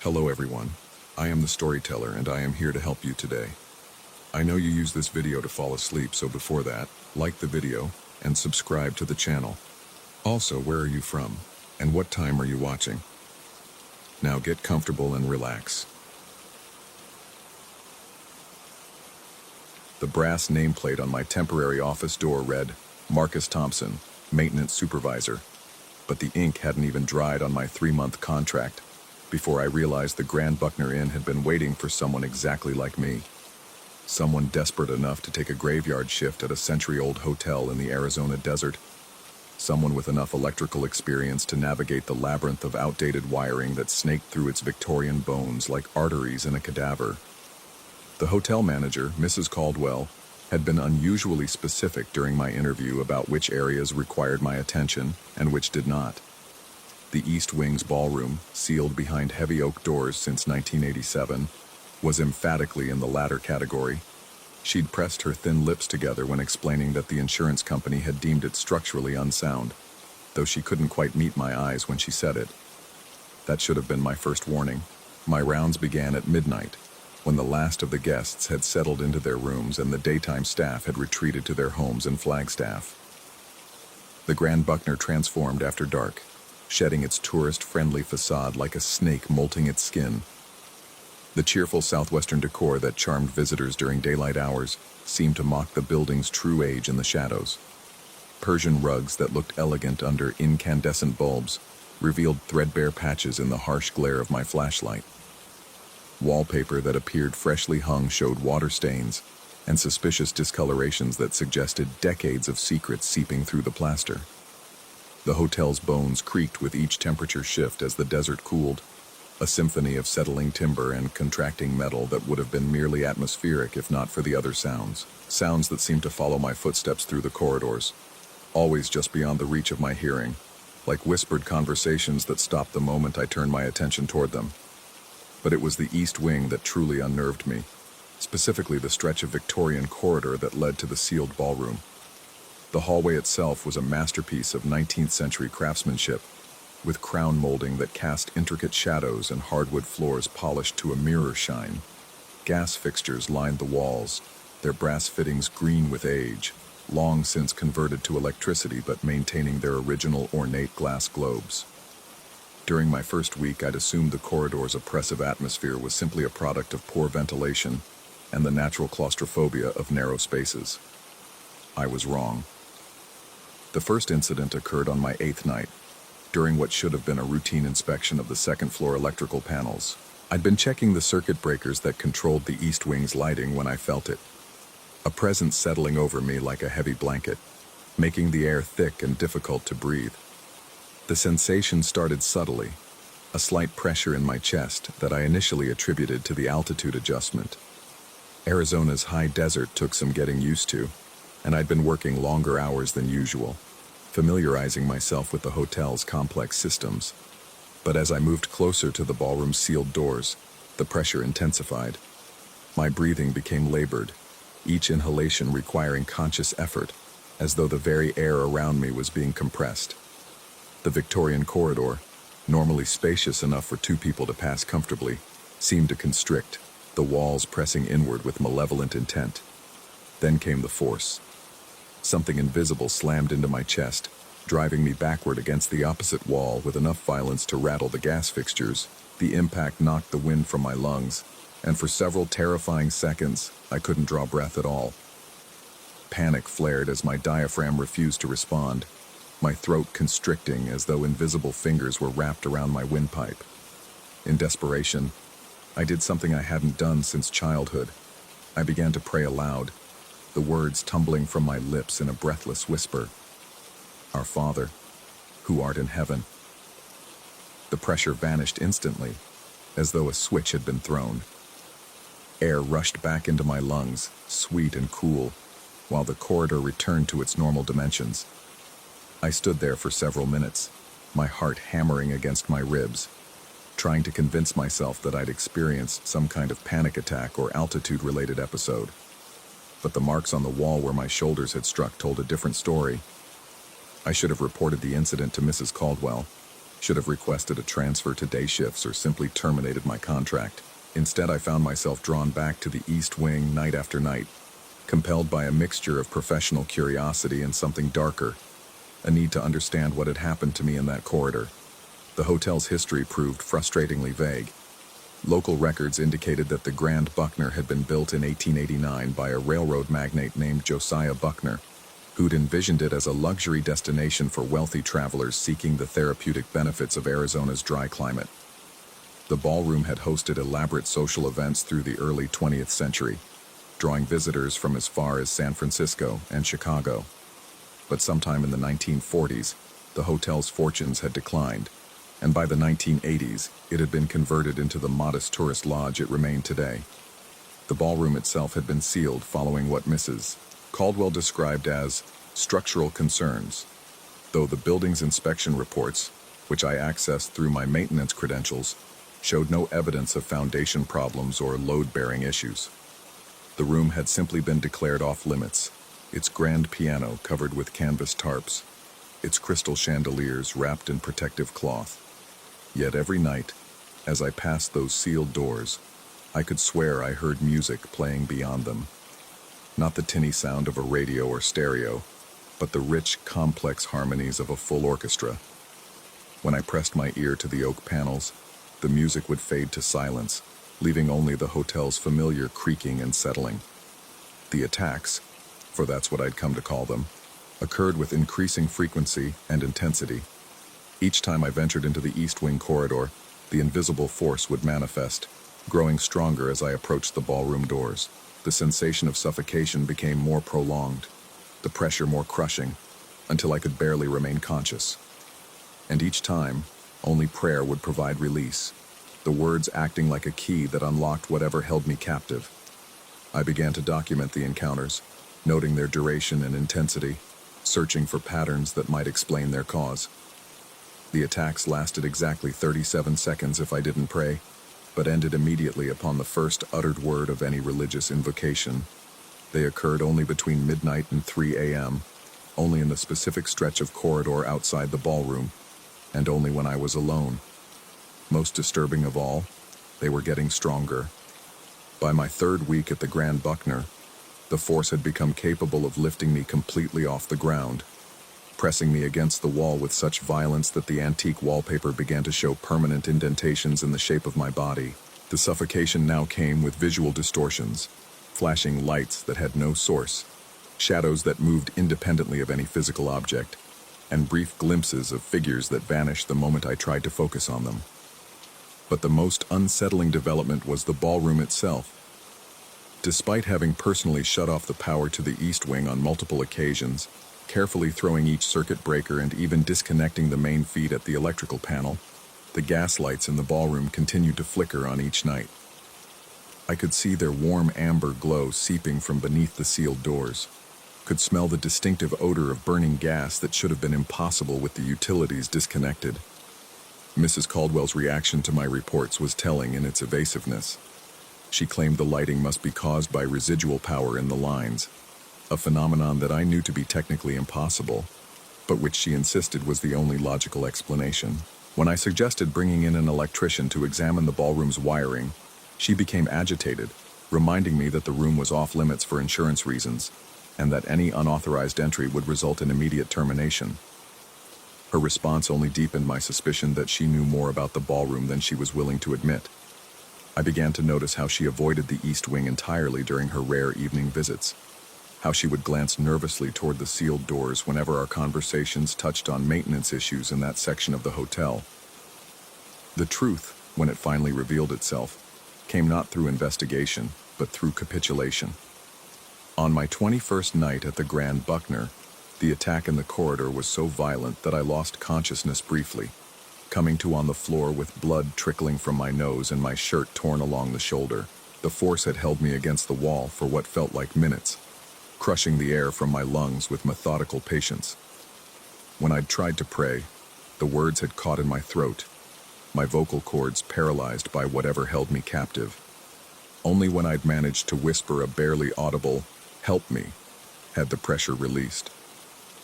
Hello everyone, I am the storyteller and I am here to help you today. I know you use this video to fall asleep, so before that, like the video and subscribe to the channel. Also, where are you from and what time are you watching? Now get comfortable and relax. The brass nameplate on my temporary office door read, Marcus Thompson, Maintenance Supervisor, but the ink hadn't even dried on my 3-month contract before I realized the Grand Buckner Inn had been waiting for someone exactly like me. Someone desperate enough to take a graveyard shift at a century-old hotel in the Arizona desert. Someone with enough electrical experience to navigate the labyrinth of outdated wiring that snaked through its Victorian bones like arteries in a cadaver. The hotel manager, Mrs. Caldwell, had been unusually specific during my interview about which areas required my attention and which did not. The East Wing's ballroom, sealed behind heavy oak doors since 1987, was emphatically in the latter category. She'd pressed her thin lips together when explaining that the insurance company had deemed it structurally unsound, though she couldn't quite meet my eyes when she said it. That should have been my first warning. My rounds began at midnight, when the last of the guests had settled into their rooms and the daytime staff had retreated to their homes in Flagstaff. The Grand Buckner transformed after dark, shedding its tourist-friendly facade like a snake molting its skin. The cheerful southwestern decor that charmed visitors during daylight hours seemed to mock the building's true age in the shadows. Persian rugs that looked elegant under incandescent bulbs revealed threadbare patches in the harsh glare of my flashlight. Wallpaper that appeared freshly hung showed water stains and suspicious discolorations that suggested decades of secrets seeping through the plaster. The hotel's bones creaked with each temperature shift as the desert cooled, a symphony of settling timber and contracting metal that would have been merely atmospheric if not for the other sounds that seemed to follow my footsteps through the corridors, always just beyond the reach of my hearing, like whispered conversations that stopped the moment I turned my attention toward them. But it was the East Wing that truly unnerved me, specifically the stretch of Victorian corridor that led to the sealed ballroom. The hallway itself was a masterpiece of 19th century craftsmanship, with crown molding that cast intricate shadows and hardwood floors polished to a mirror shine. Gas fixtures lined the walls, their brass fittings green with age, long since converted to electricity but maintaining their original ornate glass globes. During my first week, I'd assumed the corridor's oppressive atmosphere was simply a product of poor ventilation and the natural claustrophobia of narrow spaces. I was wrong. The first incident occurred on my 8th night, during what should have been a routine inspection of the second-floor electrical panels. I'd been checking the circuit breakers that controlled the East Wing's lighting when I felt it, a presence settling over me like a heavy blanket, making the air thick and difficult to breathe. The sensation started subtly, a slight pressure in my chest that I initially attributed to the altitude adjustment. Arizona's high desert took some getting used to, and I'd been working longer hours than usual, familiarizing myself with the hotel's complex systems. But as I moved closer to the ballroom's sealed doors, the pressure intensified. My breathing became labored, each inhalation requiring conscious effort, as though the very air around me was being compressed. The Victorian corridor, normally spacious enough for 2 people to pass comfortably, seemed to constrict, the walls pressing inward with malevolent intent. Then came the force. Something invisible slammed into my chest, driving me backward against the opposite wall with enough violence to rattle the gas fixtures. The impact knocked the wind from my lungs, and for several terrifying seconds, I couldn't draw breath at all. Panic flared as my diaphragm refused to respond, my throat constricting as though invisible fingers were wrapped around my windpipe. In desperation, I did something I hadn't done since childhood. I began to pray aloud, the words tumbling from my lips in a breathless whisper. Our Father, who art in heaven. The pressure vanished instantly, as though a switch had been thrown. Air rushed back into my lungs, sweet and cool, while the corridor returned to its normal dimensions. I stood there for several minutes, my heart hammering against my ribs, trying to convince myself that I'd experienced some kind of panic attack or altitude-related episode. But the marks on the wall where my shoulders had struck told a different story. I should have reported the incident to Mrs. Caldwell, Should have requested a transfer to day shifts or simply terminated my contract. Instead, I found myself drawn back to the East Wing night after night, compelled by a mixture of professional curiosity and something darker, a need to understand what had happened to me in that corridor. The hotel's history proved frustratingly vague. Local records indicated that the Grand Buckner had been built in 1889 by a railroad magnate named Josiah Buckner, who'd envisioned it as a luxury destination for wealthy travelers seeking the therapeutic benefits of Arizona's dry climate. The ballroom had hosted elaborate social events through the early 20th century, drawing visitors from as far as San Francisco and Chicago. But sometime in the 1940s, the hotel's fortunes had declined, and by the 1980s, it had been converted into the modest tourist lodge it remained today. The ballroom itself had been sealed following what Mrs. Caldwell described as structural concerns, though the building's inspection reports, which I accessed through my maintenance credentials, showed no evidence of foundation problems or load-bearing issues. The room had simply been declared off-limits, its grand piano covered with canvas tarps, its crystal chandeliers wrapped in protective cloth. Yet every night, as I passed those sealed doors, I could swear I heard music playing beyond them. Not the tinny sound of a radio or stereo, but the rich, complex harmonies of a full orchestra. When I pressed my ear to the oak panels, the music would fade to silence, leaving only the hotel's familiar creaking and settling. The attacks, for that's what I'd come to call them, occurred with increasing frequency and intensity. Each time I ventured into the East Wing corridor, the invisible force would manifest, growing stronger as I approached the ballroom doors. The sensation of suffocation became more prolonged, the pressure more crushing, until I could barely remain conscious. And each time, only prayer would provide release, the words acting like a key that unlocked whatever held me captive. I began to document the encounters, noting their duration and intensity, searching for patterns that might explain their cause. The attacks lasted exactly 37 seconds if I didn't pray, but ended immediately upon the first uttered word of any religious invocation. They occurred only between midnight and 3 a.m., only in the specific stretch of corridor outside the ballroom, and only when I was alone. Most disturbing of all, they were getting stronger. By my third week at the Grand Buckner, the force had become capable of lifting me completely off the ground, pressing me against the wall with such violence that the antique wallpaper began to show permanent indentations in the shape of my body. The suffocation now came with visual distortions, flashing lights that had no source, shadows that moved independently of any physical object, and brief glimpses of figures that vanished the moment I tried to focus on them. But the most unsettling development was the ballroom itself. Despite having personally shut off the power to the East Wing on multiple occasions, carefully throwing each circuit breaker and even disconnecting the main feed at the electrical panel, the gas lights in the ballroom continued to flicker on each night. I could see their warm amber glow seeping from beneath the sealed doors, could smell the distinctive odor of burning gas that should have been impossible with the utilities disconnected. Mrs. Caldwell's reaction to my reports was telling in its evasiveness. She claimed the lighting must be caused by residual power in the lines, a phenomenon that I knew to be technically impossible, but which she insisted was the only logical explanation. When I suggested bringing in an electrician to examine the ballroom's wiring, she became agitated, reminding me that the room was off limits for insurance reasons, and that any unauthorized entry would result in immediate termination. Her response only deepened my suspicion that she knew more about the ballroom than she was willing to admit. I began to notice how she avoided the East Wing entirely during her rare evening visits, how she would glance nervously toward the sealed doors whenever our conversations touched on maintenance issues in that section of the hotel. The truth, when it finally revealed itself, came not through investigation, but through capitulation. On my 21st night at the Grand Buckner, the attack in the corridor was so violent that I lost consciousness briefly, coming to on the floor with blood trickling from my nose and my shirt torn along the shoulder. The force had held me against the wall for what felt like minutes, crushing the air from my lungs with methodical patience. When I'd tried to pray, the words had caught in my throat, my vocal cords paralyzed by whatever held me captive. Only when I'd managed to whisper a barely audible, "Help me," had the pressure released.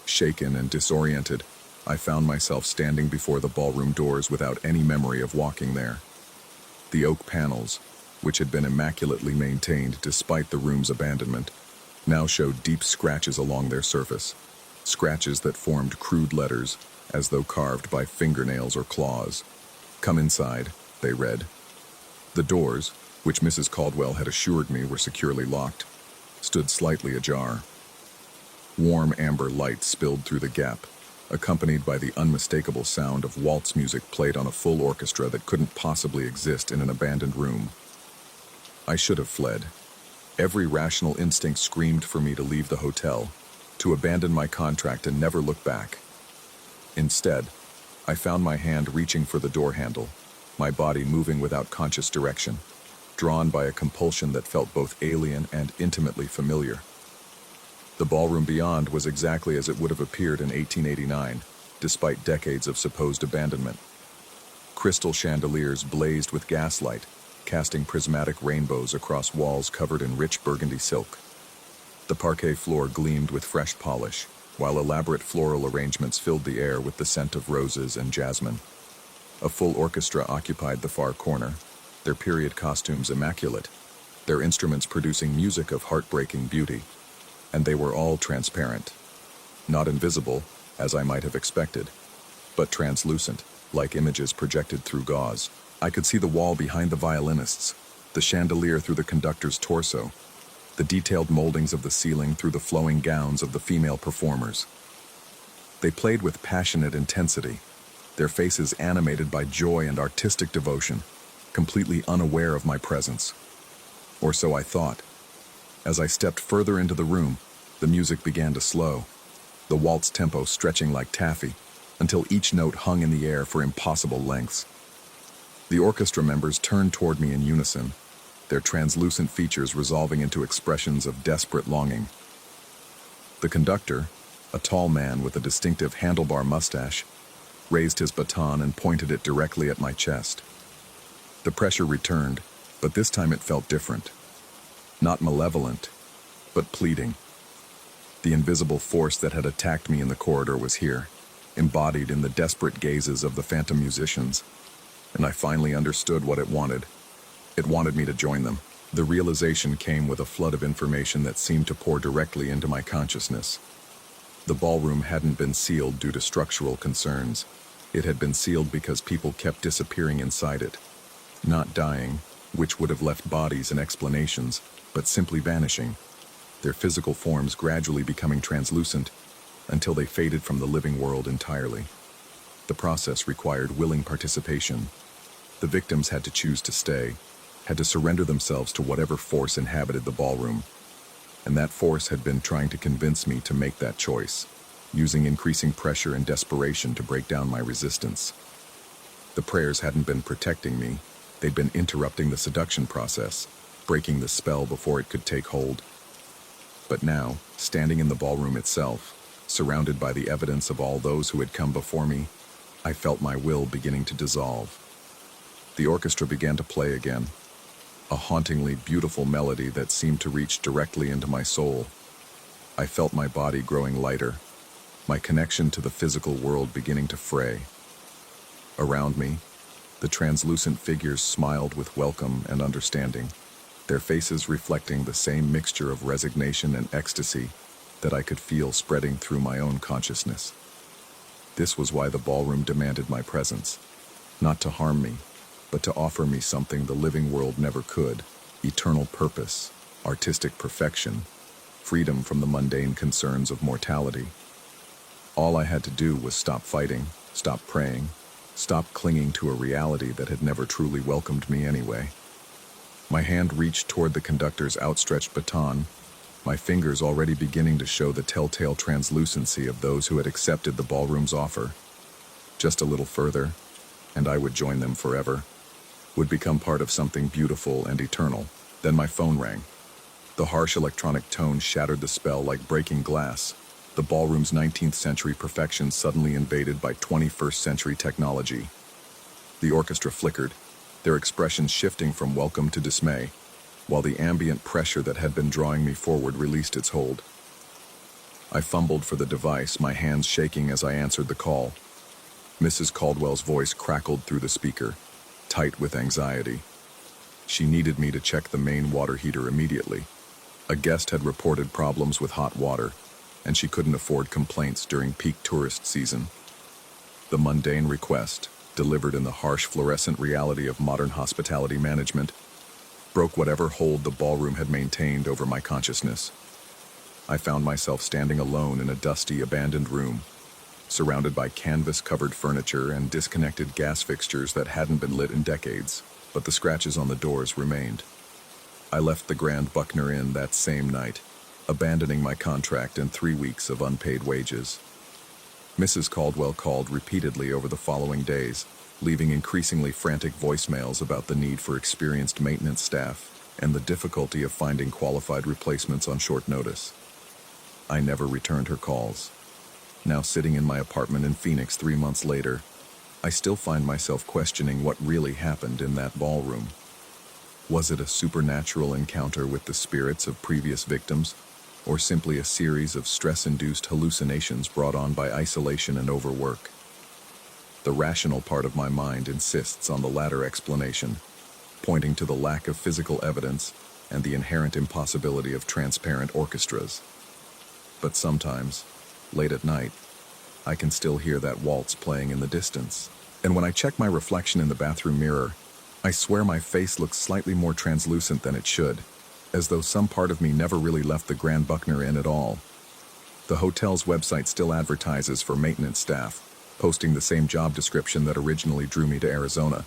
Shaken and disoriented, I found myself standing before the ballroom doors without any memory of walking there. The oak panels, which had been immaculately maintained despite the room's abandonment, now showed deep scratches along their surface, scratches that formed crude letters as though carved by fingernails or claws. "Come inside," they read. The doors, which Mrs. Caldwell had assured me were securely locked, stood slightly ajar. Warm amber light spilled through the gap, accompanied by the unmistakable sound of waltz music played on a full orchestra that couldn't possibly exist in an abandoned room. I should have fled. Every rational instinct screamed for me to leave the hotel, to abandon my contract and never look back. Instead, I found my hand reaching for the door handle, my body moving without conscious direction, drawn by a compulsion that felt both alien and intimately familiar. The ballroom beyond was exactly as it would have appeared in 1889, despite decades of supposed abandonment. Crystal chandeliers blazed with gaslight, casting prismatic rainbows across walls covered in rich burgundy silk. The parquet floor gleamed with fresh polish, while elaborate floral arrangements filled the air with the scent of roses and jasmine. A full orchestra occupied the far corner, their period costumes immaculate, their instruments producing music of heartbreaking beauty, and they were all transparent. Not invisible, as I might have expected, but translucent, like images projected through gauze. I could see the wall behind the violinists, the chandelier through the conductor's torso, the detailed moldings of the ceiling through the flowing gowns of the female performers. They played with passionate intensity, their faces animated by joy and artistic devotion, completely unaware of my presence. Or so I thought. As I stepped further into the room, the music began to slow, the waltz tempo stretching like taffy, until each note hung in the air for impossible lengths. The orchestra members turned toward me in unison, their translucent features resolving into expressions of desperate longing. The conductor, a tall man with a distinctive handlebar mustache, raised his baton and pointed it directly at my chest. The pressure returned, but this time it felt different. Not malevolent, but pleading. The invisible force that had attacked me in the corridor was here, embodied in the desperate gazes of the phantom musicians, and I finally understood what it wanted. It wanted me to join them. The realization came with a flood of information that seemed to pour directly into my consciousness. The ballroom hadn't been sealed due to structural concerns. It had been sealed because people kept disappearing inside it. Not dying, which would have left bodies and explanations, but simply vanishing, their physical forms gradually becoming translucent until they faded from the living world entirely. The process required willing participation. The victims had to choose to stay, had to surrender themselves to whatever force inhabited the ballroom, and that force had been trying to convince me to make that choice, using increasing pressure and desperation to break down my resistance. The prayers hadn't been protecting me, they'd been interrupting the seduction process, breaking the spell before it could take hold. But now, standing in the ballroom itself, surrounded by the evidence of all those who had come before me, I felt my will beginning to dissolve. The orchestra began to play again, a hauntingly beautiful melody that seemed to reach directly into my soul. I felt my body growing lighter, my connection to the physical world beginning to fray. Around me, the translucent figures smiled with welcome and understanding, their faces reflecting the same mixture of resignation and ecstasy that I could feel spreading through my own consciousness. This was why the ballroom demanded my presence, not to harm me, but to offer me something the living world never could: eternal purpose, artistic perfection, freedom from the mundane concerns of mortality. All I had to do was stop fighting, stop praying, stop clinging to a reality that had never truly welcomed me anyway. My hand reached toward the conductor's outstretched baton, my fingers already beginning to show the telltale translucency of those who had accepted the ballroom's offer. Just a little further, and I would join them forever, would become part of something beautiful and eternal. Then my phone rang. The harsh electronic tone shattered the spell like breaking glass, the ballroom's 19th century perfection suddenly invaded by 21st century technology. The orchestra flickered, their expressions shifting from welcome to dismay, while the ambient pressure that had been drawing me forward released its hold. I fumbled for the device, my hands shaking as I answered the call. Mrs. Caldwell's voice crackled through the speaker, tight with anxiety. She needed me to check the main water heater immediately. A guest had reported problems with hot water, and she couldn't afford complaints during peak tourist season. The mundane request, delivered in the harsh fluorescent reality of modern hospitality management, broke whatever hold the ballroom had maintained over my consciousness. I found myself standing alone in a dusty, abandoned room, surrounded by canvas-covered furniture and disconnected gas fixtures that hadn't been lit in decades, but the scratches on the doors remained. I left the Grand Buckner Inn that same night, abandoning my contract and 3 weeks of unpaid wages. Mrs. Caldwell called repeatedly over the following days, leaving increasingly frantic voicemails about the need for experienced maintenance staff and the difficulty of finding qualified replacements on short notice. I never returned her calls. Now sitting in my apartment in Phoenix 3 months later, I still find myself questioning what really happened in that ballroom. Was it a supernatural encounter with the spirits of previous victims, or simply a series of stress-induced hallucinations brought on by isolation and overwork? The rational part of my mind insists on the latter explanation, pointing to the lack of physical evidence and the inherent impossibility of transparent orchestras. But sometimes, late at night, I can still hear that waltz playing in the distance. And when I check my reflection in the bathroom mirror, I swear my face looks slightly more translucent than it should, as though some part of me never really left the Grand Buckner Inn at all. The hotel's website still advertises for maintenance staff, posting the same job description that originally drew me to Arizona.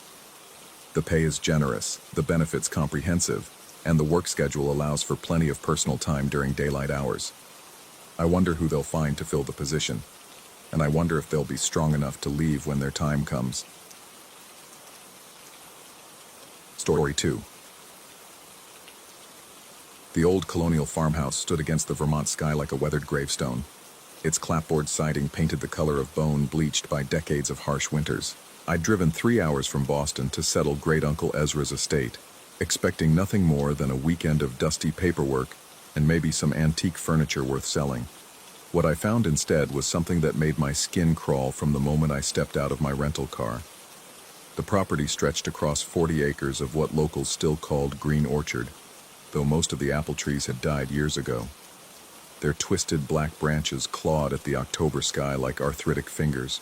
The pay is generous, the benefits comprehensive, and the work schedule allows for plenty of personal time during daylight hours. I wonder who they'll find to fill the position, and I wonder if they'll be strong enough to leave when their time comes. Story 2. The old colonial farmhouse stood against the Vermont sky like a weathered gravestone. Its clapboard siding painted the color of bone bleached by decades of harsh winters. I'd driven 3 hours from Boston to settle Great-Uncle Ezra's estate, expecting nothing more than a weekend of dusty paperwork and maybe some antique furniture worth selling. What I found instead was something that made my skin crawl from the moment I stepped out of my rental car. The property stretched across 40 acres of what locals still called Green Orchard, though most of the apple trees had died years ago. Their twisted black branches clawed at the October sky like arthritic fingers,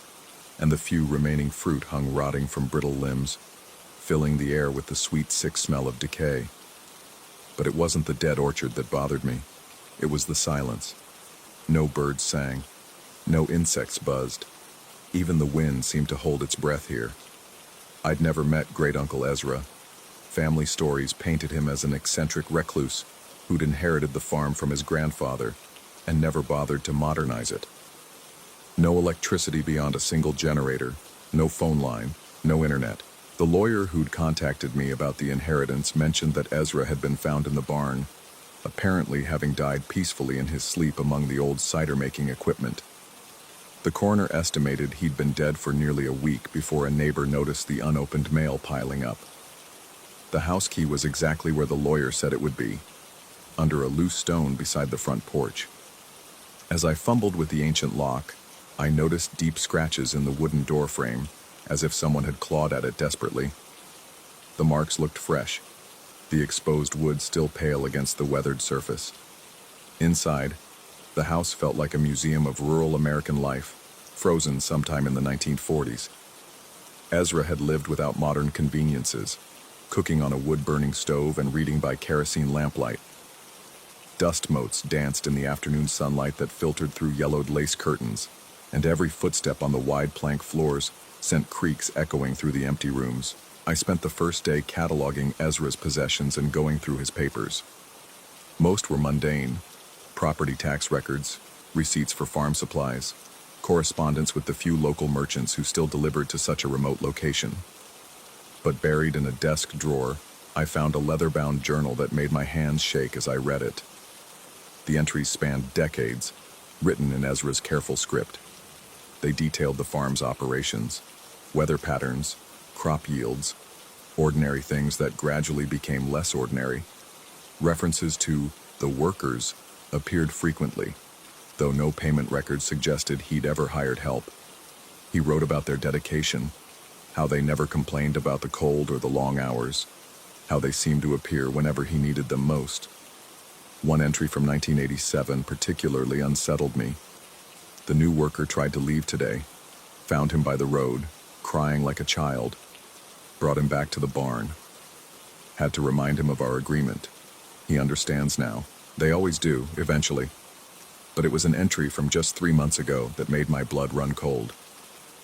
and the few remaining fruit hung rotting from brittle limbs, filling the air with the sweet, sick smell of decay. But it wasn't the dead orchard that bothered me. It was the silence. No birds sang. No insects buzzed. Even the wind seemed to hold its breath here. I'd never met Great-Uncle Ezra. Family stories painted him as an eccentric recluse who'd inherited the farm from his grandfather and never bothered to modernize it. No electricity beyond a single generator, no phone line, no internet. The lawyer who'd contacted me about the inheritance mentioned that Ezra had been found in the barn, apparently having died peacefully in his sleep among the old cider-making equipment. The coroner estimated he'd been dead for nearly a week before a neighbor noticed the unopened mail piling up. The house key was exactly where the lawyer said it would be, under a loose stone beside the front porch. As I fumbled with the ancient lock, I noticed deep scratches in the wooden door frame, as if someone had clawed at it desperately. The marks looked fresh, the exposed wood still pale against the weathered surface. Inside, the house felt like a museum of rural American life, frozen sometime in the 1940s. Ezra had lived without modern conveniences, cooking on a wood-burning stove and reading by kerosene lamplight. Dust motes danced in the afternoon sunlight that filtered through yellowed lace curtains, and every footstep on the wide plank floors sent creaks echoing through the empty rooms. I spent the first day cataloging Ezra's possessions and going through his papers. Most were mundane: property tax records, receipts for farm supplies, correspondence with the few local merchants who still delivered to such a remote location. But buried in a desk drawer, I found a leather-bound journal that made my hands shake as I read it. The entries spanned decades, written in Ezra's careful script. They detailed the farm's operations, weather patterns, crop yields, ordinary things that gradually became less ordinary. References to the workers appeared frequently. though no payment record suggested he'd ever hired help. He wrote about their dedication, how they never complained about the cold or the long hours, how they seemed to appear whenever he needed them most. One entry from 1987 particularly unsettled me. The new worker tried to leave today, found him by the road, crying like a child, brought him back to the barn. Had to remind him of our agreement. He understands now. They always do, eventually. But it was an entry from just 3 months ago that made my blood run cold.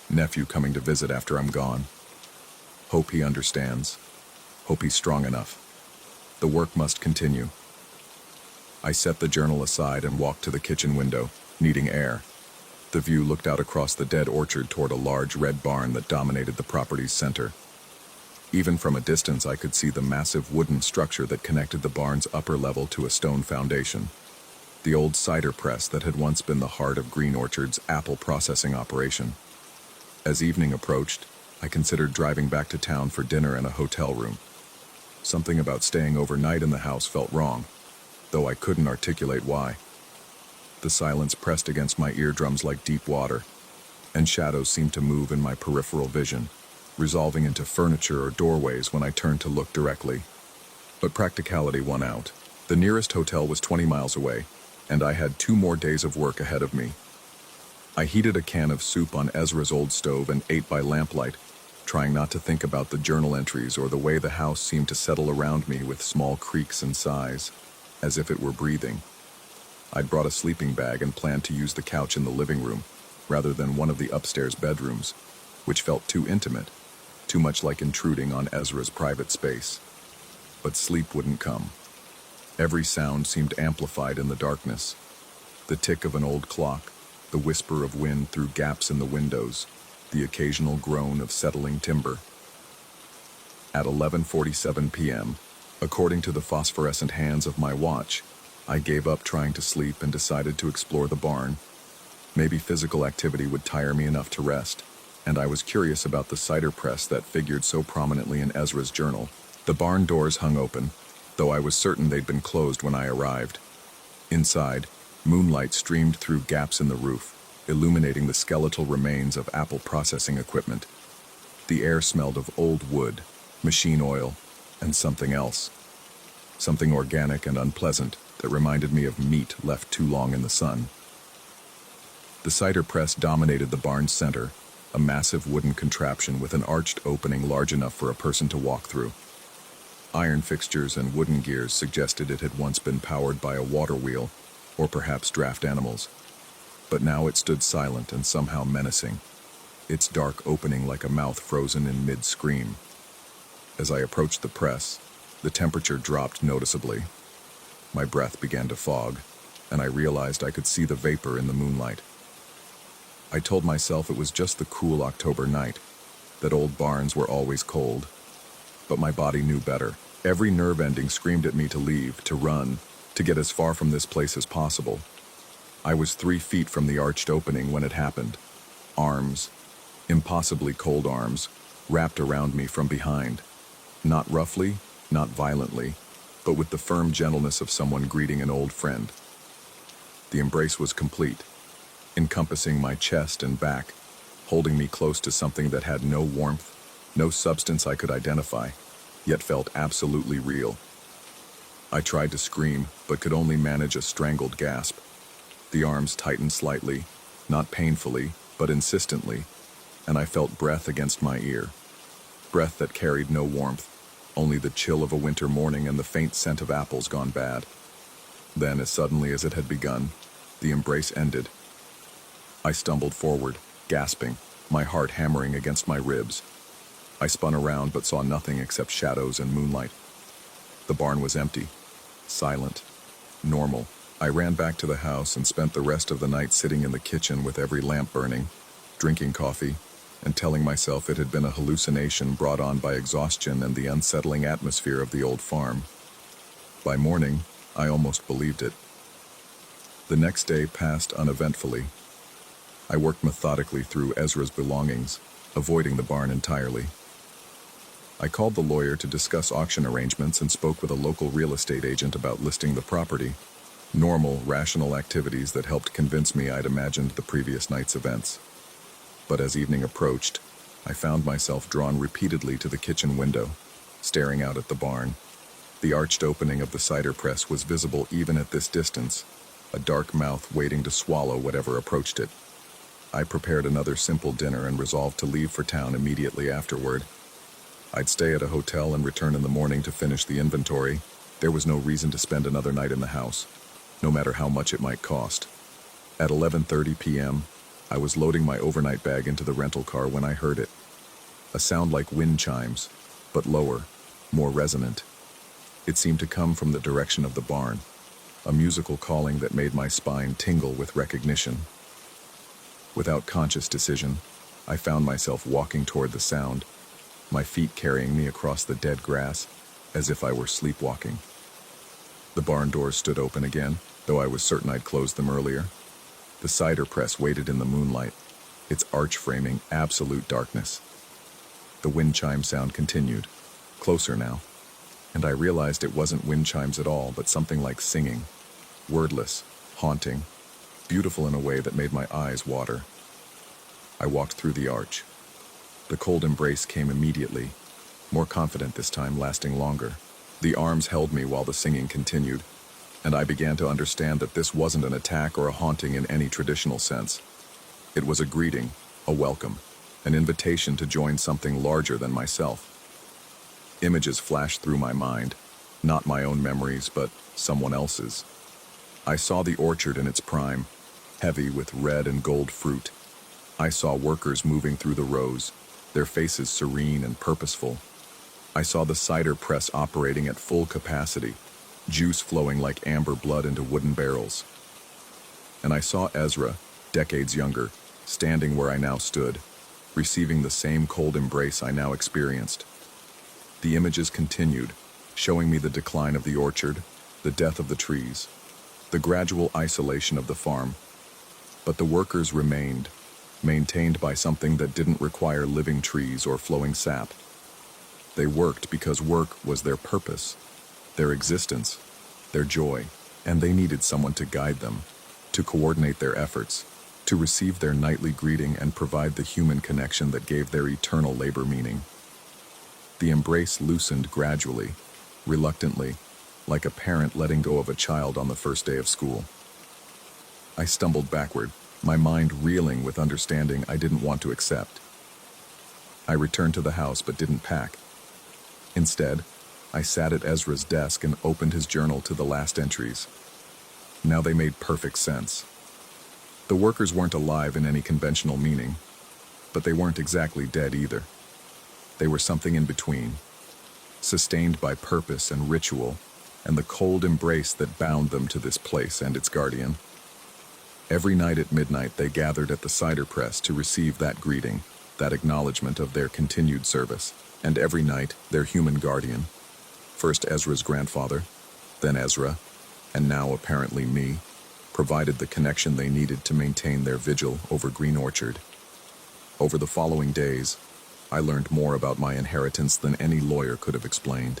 Nephew coming to visit after I'm gone. Hope he understands. Hope he's strong enough. The work must continue. I set the journal aside and walked to the kitchen window, needing air. The view looked out across the dead orchard toward a large red barn that dominated the property's center. Even from a distance, I could see the massive wooden structure that connected the barn's upper level to a stone foundation. The old cider press that had once been the heart of Green Orchard's apple processing operation. As evening approached, I considered driving back to town for dinner and a hotel room. Something about staying overnight in the house felt wrong, though I couldn't articulate why. The silence pressed against my eardrums like deep water, and shadows seemed to move in my peripheral vision, resolving into furniture or doorways when I turned to look directly. But practicality won out. The nearest hotel was 20 miles away, and I had 2 more days of work ahead of me. I heated a can of soup on Ezra's old stove and ate by lamplight, trying not to think about the journal entries or the way the house seemed to settle around me with small creaks and sighs, as if it were breathing. I'd brought a sleeping bag and planned to use the couch in the living room, rather than one of the upstairs bedrooms, which felt too intimate, too much like intruding on Ezra's private space. But sleep wouldn't come. Every sound seemed amplified in the darkness. The tick of an old clock, the whisper of wind through gaps in the windows, the occasional groan of settling timber. At 11:47 p.m., according to the phosphorescent hands of my watch, I gave up trying to sleep and decided to explore the barn. Maybe physical activity would tire me enough to rest, and I was curious about the cider press that figured so prominently in Ezra's journal. The barn doors hung open, though I was certain they'd been closed when I arrived. Inside, moonlight streamed through gaps in the roof, illuminating the skeletal remains of apple processing equipment. The air smelled of old wood, machine oil, and something else. Something organic and unpleasant that reminded me of meat left too long in the sun. The cider press dominated the barn's center, a massive wooden contraption with an arched opening large enough for a person to walk through. Iron fixtures and wooden gears suggested it had once been powered by a water wheel, or perhaps draft animals. But now it stood silent and somehow menacing, its dark opening like a mouth frozen in mid-scream. As I approached the press, the temperature dropped noticeably. My breath began to fog, and I realized I could see the vapor in the moonlight. I told myself it was just the cool October night, that old barns were always cold. But my body knew better. Every nerve ending screamed at me to leave, to run, to get as far from this place as possible. I was 3 feet from the arched opening when it happened. Arms, impossibly cold arms, wrapped around me from behind. Not roughly, not violently, but with the firm gentleness of someone greeting an old friend. The embrace was complete, encompassing my chest and back, holding me close to something that had no warmth, no substance I could identify, yet felt absolutely real. I tried to scream, but could only manage a strangled gasp. The arms tightened slightly, not painfully, but insistently, and I felt breath against my ear. Breath that carried no warmth, only the chill of a winter morning and the faint scent of apples gone bad. Then, as suddenly as it had begun, the embrace ended. I stumbled forward, gasping, my heart hammering against my ribs. I spun around but saw nothing except shadows and moonlight. The barn was empty, silent, normal. I ran back to the house and spent the rest of the night sitting in the kitchen with every lamp burning, drinking coffee, and telling myself it had been a hallucination brought on by exhaustion and the unsettling atmosphere of the old farm. By morning, I almost believed it. The next day passed uneventfully. I worked methodically through Ezra's belongings, avoiding the barn entirely. I called the lawyer to discuss auction arrangements and spoke with a local real estate agent about listing the property. Normal, rational activities that helped convince me I'd imagined the previous night's events. But as evening approached, I found myself drawn repeatedly to the kitchen window, staring out at the barn. The arched opening of the cider press was visible even at this distance, a dark mouth waiting to swallow whatever approached it. I prepared another simple dinner and resolved to leave for town immediately afterward. I'd stay at a hotel and return in the morning to finish the inventory. There was no reason to spend another night in the house, no matter how much it might cost. At 11:30 p.m., I was loading my overnight bag into the rental car when I heard it. A sound like wind chimes, but lower, more resonant. It seemed to come from the direction of the barn, a musical calling that made my spine tingle with recognition. Without conscious decision, I found myself walking toward the sound, my feet carrying me across the dead grass, as if I were sleepwalking. The barn doors stood open again, though I was certain I'd closed them earlier. The cider press waited in the moonlight, its arch framing absolute darkness. The wind chime sound continued, closer now, and I realized it wasn't wind chimes at all, but something like singing, wordless, haunting, beautiful in a way that made my eyes water. I walked through the arch. The cold embrace came immediately, more confident this time, lasting longer. The arms held me while the singing continued, and I began to understand that this wasn't an attack or a haunting in any traditional sense. It was a greeting, a welcome, an invitation to join something larger than myself. Images flashed through my mind, not my own memories, but someone else's. I saw the orchard in its prime, heavy with red and gold fruit. I saw workers moving through the rows, their faces serene and purposeful. I saw the cider press operating at full capacity, juice flowing like amber blood into wooden barrels. And I saw Ezra, decades younger, standing where I now stood, receiving the same cold embrace I now experienced. The images continued, showing me the decline of the orchard, the death of the trees, the gradual isolation of the farm. But the workers remained, maintained by something that didn't require living trees or flowing sap. They worked because work was their purpose, their existence, their joy, and they needed someone to guide them, to coordinate their efforts, to receive their nightly greeting and provide the human connection that gave their eternal labor meaning. The embrace loosened gradually, reluctantly, like a parent letting go of a child on the first day of school. I stumbled backward, my mind reeling with understanding I didn't want to accept. I returned to the house but didn't pack. Instead, I sat at Ezra's desk and opened his journal to the last entries. Now they made perfect sense. The workers weren't alive in any conventional meaning, but they weren't exactly dead either. They were something in between, sustained by purpose and ritual, and the cold embrace that bound them to this place and its guardian. Every night at midnight they gathered at the cider press to receive that greeting, that acknowledgement of their continued service, and every night their human guardian, first Ezra's grandfather, then Ezra, and now apparently me, provided the connection they needed to maintain their vigil over Green Orchard. Over the following days, I learned more about my inheritance than any lawyer could have explained.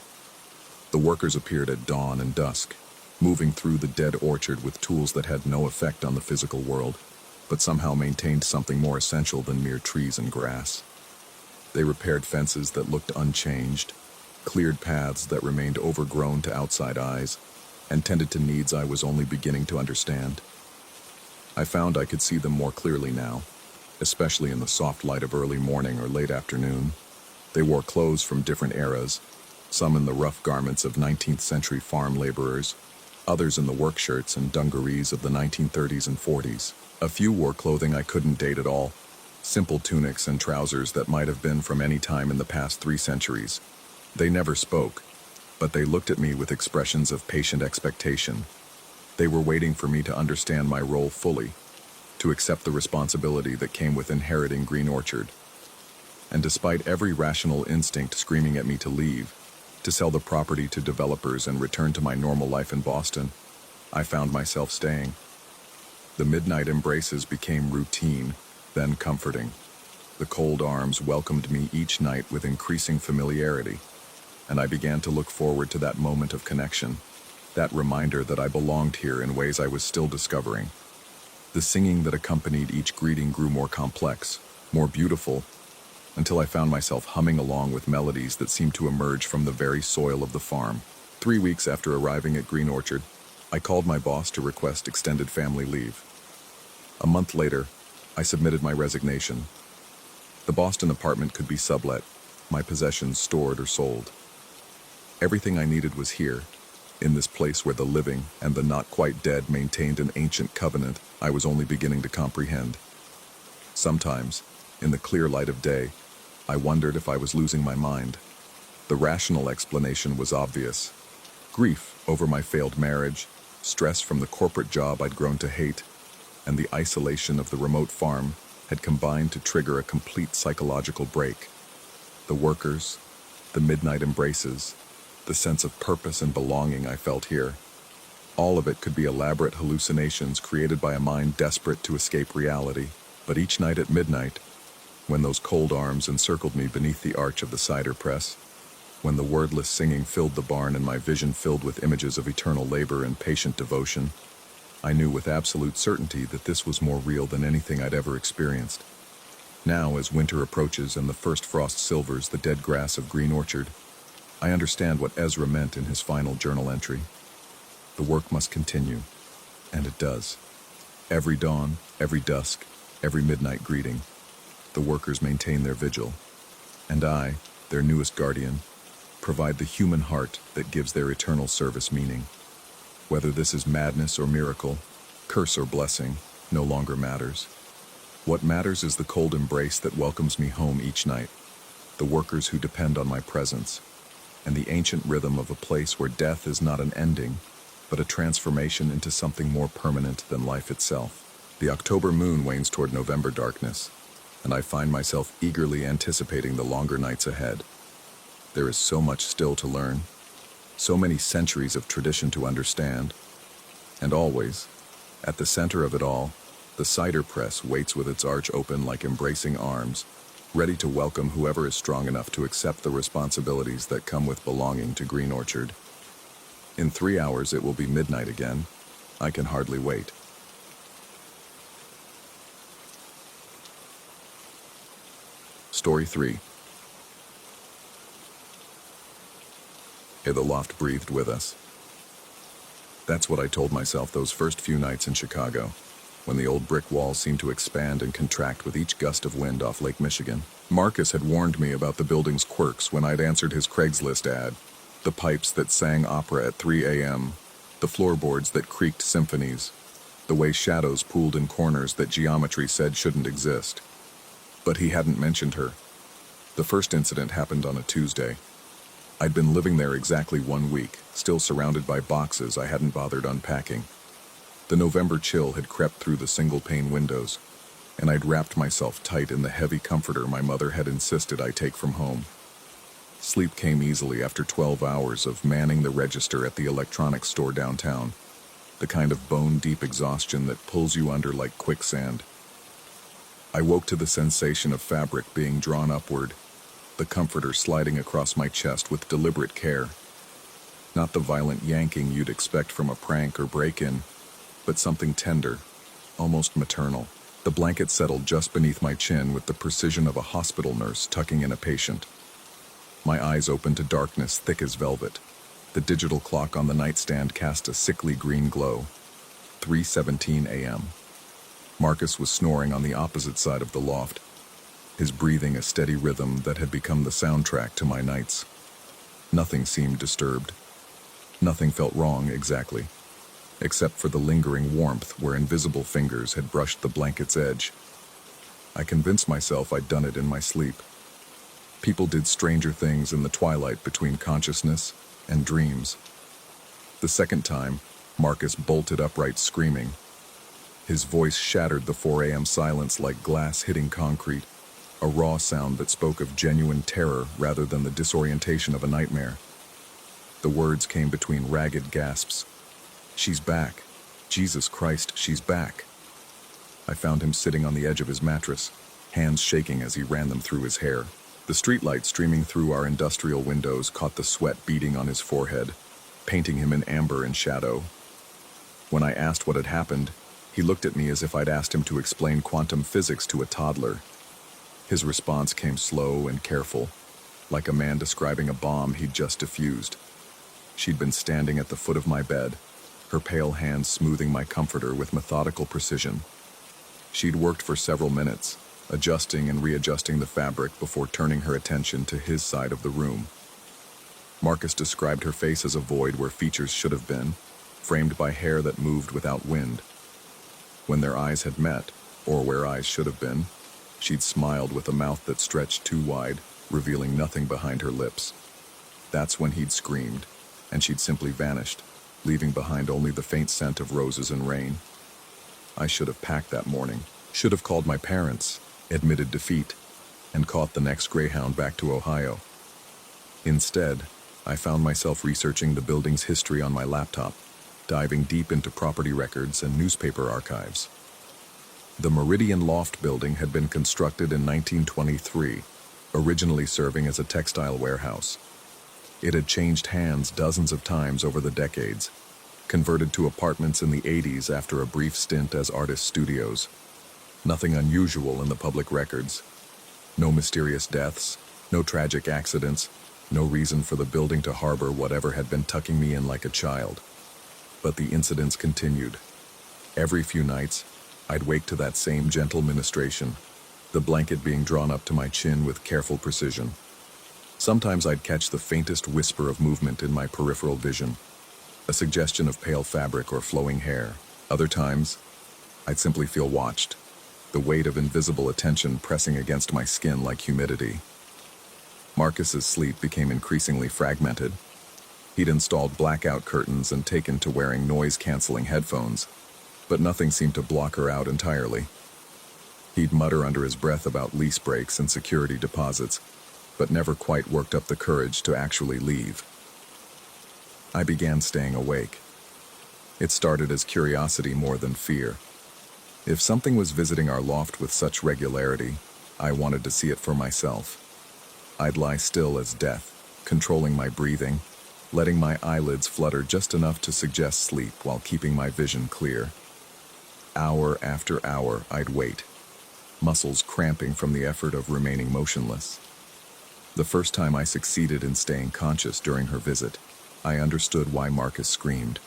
The workers appeared at dawn and dusk, moving through the dead orchard with tools that had no effect on the physical world, but somehow maintained something more essential than mere trees and grass. They repaired fences that looked unchanged, cleared paths that remained overgrown to outside eyes, and tended to needs I was only beginning to understand. I found I could see them more clearly now, especially in the soft light of early morning or late afternoon. They wore clothes from different eras, some in the rough garments of 19th century farm laborers, others in the work shirts and dungarees of the 1930s and 40s. A few wore clothing I couldn't date at all, simple tunics and trousers that might have been from any time in the past 3 centuries. They never spoke, but they looked at me with expressions of patient expectation. They were waiting for me to understand my role fully, to accept the responsibility that came with inheriting Green Orchard. And despite every rational instinct screaming at me to leave, to sell the property to developers and return to my normal life in Boston, I found myself staying. The midnight embraces became routine, then comforting. The cold arms welcomed me each night with increasing familiarity, and I began to look forward to that moment of connection. That reminder that I belonged here in ways I was still discovering. The singing that accompanied each greeting grew more complex, more beautiful, until I found myself humming along with melodies that seemed to emerge from the very soil of the farm. 3 weeks after arriving at Green Orchard, I called my boss to request extended family leave. A month later, I submitted my resignation. The Boston apartment could be sublet, my possessions stored or sold. Everything I needed was here, in this place where the living and the not quite dead maintained an ancient covenant I was only beginning to comprehend. Sometimes, in the clear light of day, I wondered if I was losing my mind. The rational explanation was obvious. Grief over my failed marriage, stress from the corporate job I'd grown to hate, and the isolation of the remote farm had combined to trigger a complete psychological break. The workers, the midnight embraces, the sense of purpose and belonging I felt here, all of it could be elaborate hallucinations created by a mind desperate to escape reality. But each night at midnight, when those cold arms encircled me beneath the arch of the cider press, when the wordless singing filled the barn and my vision filled with images of eternal labor and patient devotion, I knew with absolute certainty that this was more real than anything I'd ever experienced. Now, as winter approaches and the first frost silvers the dead grass of Green Orchard, I understand what Ezra meant in his final journal entry. The work must continue, and it does. Every dawn, every dusk, every midnight greeting, the workers maintain their vigil, and I, their newest guardian, provide the human heart that gives their eternal service meaning. Whether this is madness or miracle, curse or blessing, no longer matters. What matters is the cold embrace that welcomes me home each night, the workers who depend on my presence, and the ancient rhythm of a place where death is not an ending, but a transformation into something more permanent than life itself. The October moon wanes toward November darkness, and I find myself eagerly anticipating the longer nights ahead. There is so much still to learn, so many centuries of tradition to understand, and always, at the center of it all, the cider press waits with its arch open like embracing arms, ready to welcome whoever is strong enough to accept the responsibilities that come with belonging to Green Orchard. In 3 hours it will be midnight again. I can hardly wait. Story 3. The loft breathed with us. That's what I told myself those first few nights in Chicago, when the old brick walls seemed to expand and contract with each gust of wind off Lake Michigan. Marcus had warned me about the building's quirks when I'd answered his Craigslist ad. The pipes that sang opera at 3 a.m., the floorboards that creaked symphonies, the way shadows pooled in corners that geometry said shouldn't exist. But he hadn't mentioned her. The first incident happened on a Tuesday. I'd been living there exactly 1 week, still surrounded by boxes I hadn't bothered unpacking. The November chill had crept through the single-pane windows, and I'd wrapped myself tight in the heavy comforter my mother had insisted I take from home. Sleep came easily after 12 hours of manning the register at the electronics store downtown, the kind of bone-deep exhaustion that pulls you under like quicksand. I woke to the sensation of fabric being drawn upward, the comforter sliding across my chest with deliberate care. Not the violent yanking you'd expect from a prank or break-in, but something tender, almost maternal. The blanket settled just beneath my chin with the precision of a hospital nurse tucking in a patient. My eyes opened to darkness thick as velvet. The digital clock on the nightstand cast a sickly green glow. 3:17 a.m. Marcus was snoring on the opposite side of the loft, his breathing a steady rhythm that had become the soundtrack to my nights. Nothing seemed disturbed. Nothing felt wrong exactly, except for the lingering warmth where invisible fingers had brushed the blanket's edge. I convinced myself I'd done it in my sleep. People did stranger things in the twilight between consciousness and dreams. The second time, Marcus bolted upright screaming. His voice shattered the 4 a.m. silence like glass hitting concrete, a raw sound that spoke of genuine terror rather than the disorientation of a nightmare. The words came between ragged gasps. "She's back. Jesus Christ, she's back." I found him sitting on the edge of his mattress, hands shaking as he ran them through his hair. The streetlight streaming through our industrial windows caught the sweat beading on his forehead. painting him in amber and shadow. When I asked what had happened, he looked at me as if I'd asked him to explain quantum physics to a toddler. His response came slow and careful, like a man describing a bomb he'd just defused. She'd been standing at the foot of my bed, her pale hands smoothing my comforter with methodical precision. She'd worked for several minutes, adjusting and readjusting the fabric before turning her attention to his side of the room. Marcus described her face as a void where features should have been, framed by hair that moved without wind. When their eyes had met, or where eyes should have been, she'd smiled with a mouth that stretched too wide, revealing nothing behind her lips. That's when he'd screamed, and she'd simply vanished, leaving behind only the faint scent of roses and rain. I should have packed that morning, should have called my parents, admitted defeat, and caught the next Greyhound back to Ohio. Instead, I found myself researching the building's history on my laptop, diving deep into property records and newspaper archives. The Meridian Loft building had been constructed in 1923, originally serving as a textile warehouse. It had changed hands dozens of times over the decades, converted to apartments in the 80s after a brief stint as artist studios. Nothing unusual in the public records. No mysterious deaths, no tragic accidents, no reason for the building to harbor whatever had been tucking me in like a child. But the incidents continued. Every few nights, I'd wake to that same gentle ministration, the blanket being drawn up to my chin with careful precision. Sometimes I'd catch the faintest whisper of movement in my peripheral vision, a suggestion of pale fabric or flowing hair. Other times, I'd simply feel watched, the weight of invisible attention pressing against my skin like humidity. Marcus's sleep became increasingly fragmented. He'd installed blackout curtains and taken to wearing noise-canceling headphones, but nothing seemed to block her out entirely. He'd mutter under his breath about lease breaks and security deposits, but never quite worked up the courage to actually leave. I began staying awake. It started as curiosity more than fear. If something was visiting our loft with such regularity, I wanted to see it for myself. I'd lie still as death, controlling my breathing, letting my eyelids flutter just enough to suggest sleep while keeping my vision clear. Hour after hour, I'd wait, muscles cramping from the effort of remaining motionless. The first time I succeeded in staying conscious during her visit, I understood why Marcus screamed.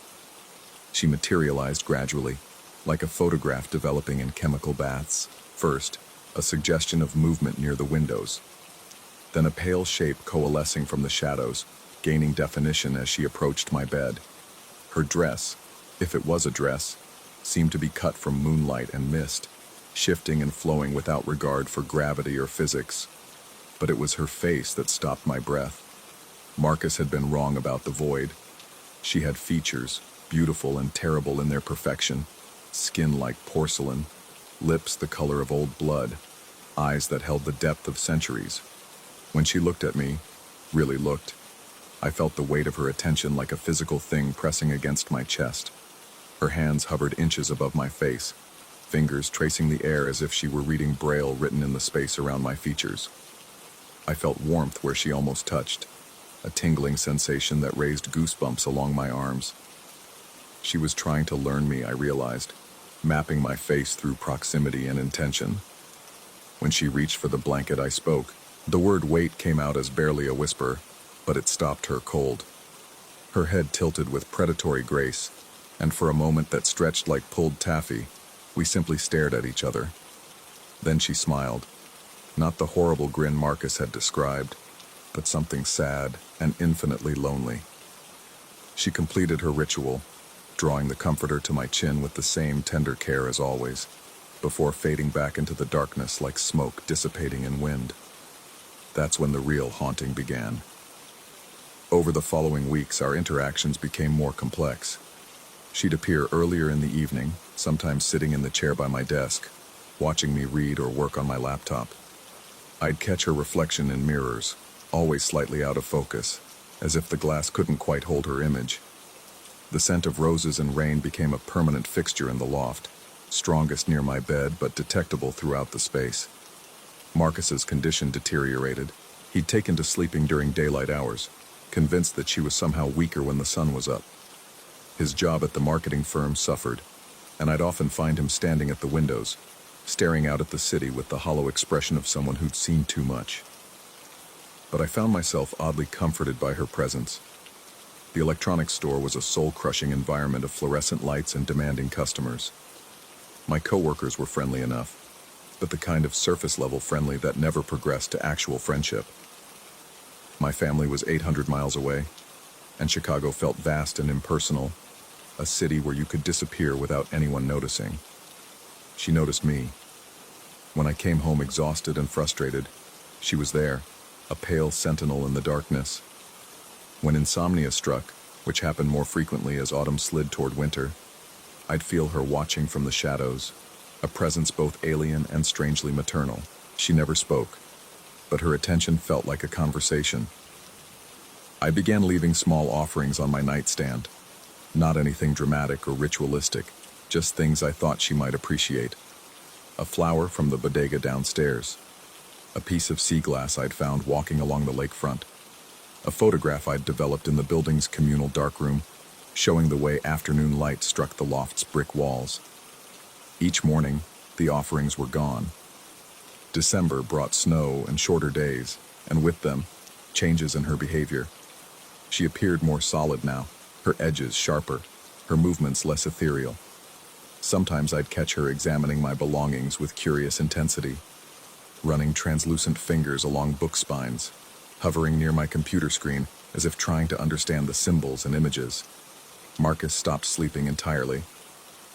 She materialized gradually, like a photograph developing in chemical baths. First, a suggestion of movement near the windows. Then a pale shape coalescing from the shadows, gaining definition as she approached my bed. Her dress, if it was a dress, seemed to be cut from moonlight and mist, shifting and flowing without regard for gravity or physics. But it was her face that stopped my breath. Marcus had been wrong about the void. She had features, beautiful and terrible in their perfection, skin like porcelain, lips the color of old blood, eyes that held the depth of centuries. When she looked at me, really looked, I felt the weight of her attention like a physical thing pressing against my chest. Her hands hovered inches above my face, fingers tracing the air as if she were reading Braille written in the space around my features. I felt warmth where she almost touched, a tingling sensation that raised goosebumps along my arms. She was trying to learn me, I realized, mapping my face through proximity and intention. When she reached for the blanket, I spoke. The word wait came out as barely a whisper, but it stopped her cold. Her head tilted with predatory grace, and for a moment that stretched like pulled taffy, we simply stared at each other. Then she smiled. Not the horrible grin Marcus had described, but something sad and infinitely lonely. She completed her ritual, drawing the comforter to my chin with the same tender care as always, before fading back into the darkness like smoke dissipating in wind. That's when the real haunting began. Over the following weeks, our interactions became more complex. She'd appear earlier in the evening, sometimes sitting in the chair by my desk, watching me read or work on my laptop. I'd catch her reflection in mirrors, always slightly out of focus, as if the glass couldn't quite hold her image. The scent of roses and rain became a permanent fixture in the loft, strongest near my bed but detectable throughout the space. Marcus's condition deteriorated. He'd taken to sleeping during daylight hours, convinced that she was somehow weaker when the sun was up. His job at the marketing firm suffered, and I'd often find him standing at the windows, staring out at the city with the hollow expression of someone who'd seen too much. But I found myself oddly comforted by her presence. The electronics store was a soul-crushing environment of fluorescent lights and demanding customers. My coworkers were friendly enough, but the kind of surface-level friendly that never progressed to actual friendship. My family was 800 miles away, and Chicago felt vast and impersonal, a city where you could disappear without anyone noticing. She noticed me. When I came home exhausted and frustrated, she was there, a pale sentinel in the darkness. When insomnia struck, which happened more frequently as autumn slid toward winter, I'd feel her watching from the shadows, a presence both alien and strangely maternal. She never spoke, but her attention felt like a conversation. I began leaving small offerings on my nightstand, not anything dramatic or ritualistic, just things I thought she might appreciate. A flower from the bodega downstairs, a piece of sea glass I'd found walking along the lakefront, a photograph I'd developed in the building's communal darkroom, showing the way afternoon light struck the loft's brick walls. Each morning, the offerings were gone. December brought snow and shorter days, and with them, changes in her behavior. She appeared more solid now, her edges sharper, her movements less ethereal. Sometimes I'd catch her examining my belongings with curious intensity, running translucent fingers along book spines, hovering near my computer screen as if trying to understand the symbols and images. Marcus stopped sleeping entirely.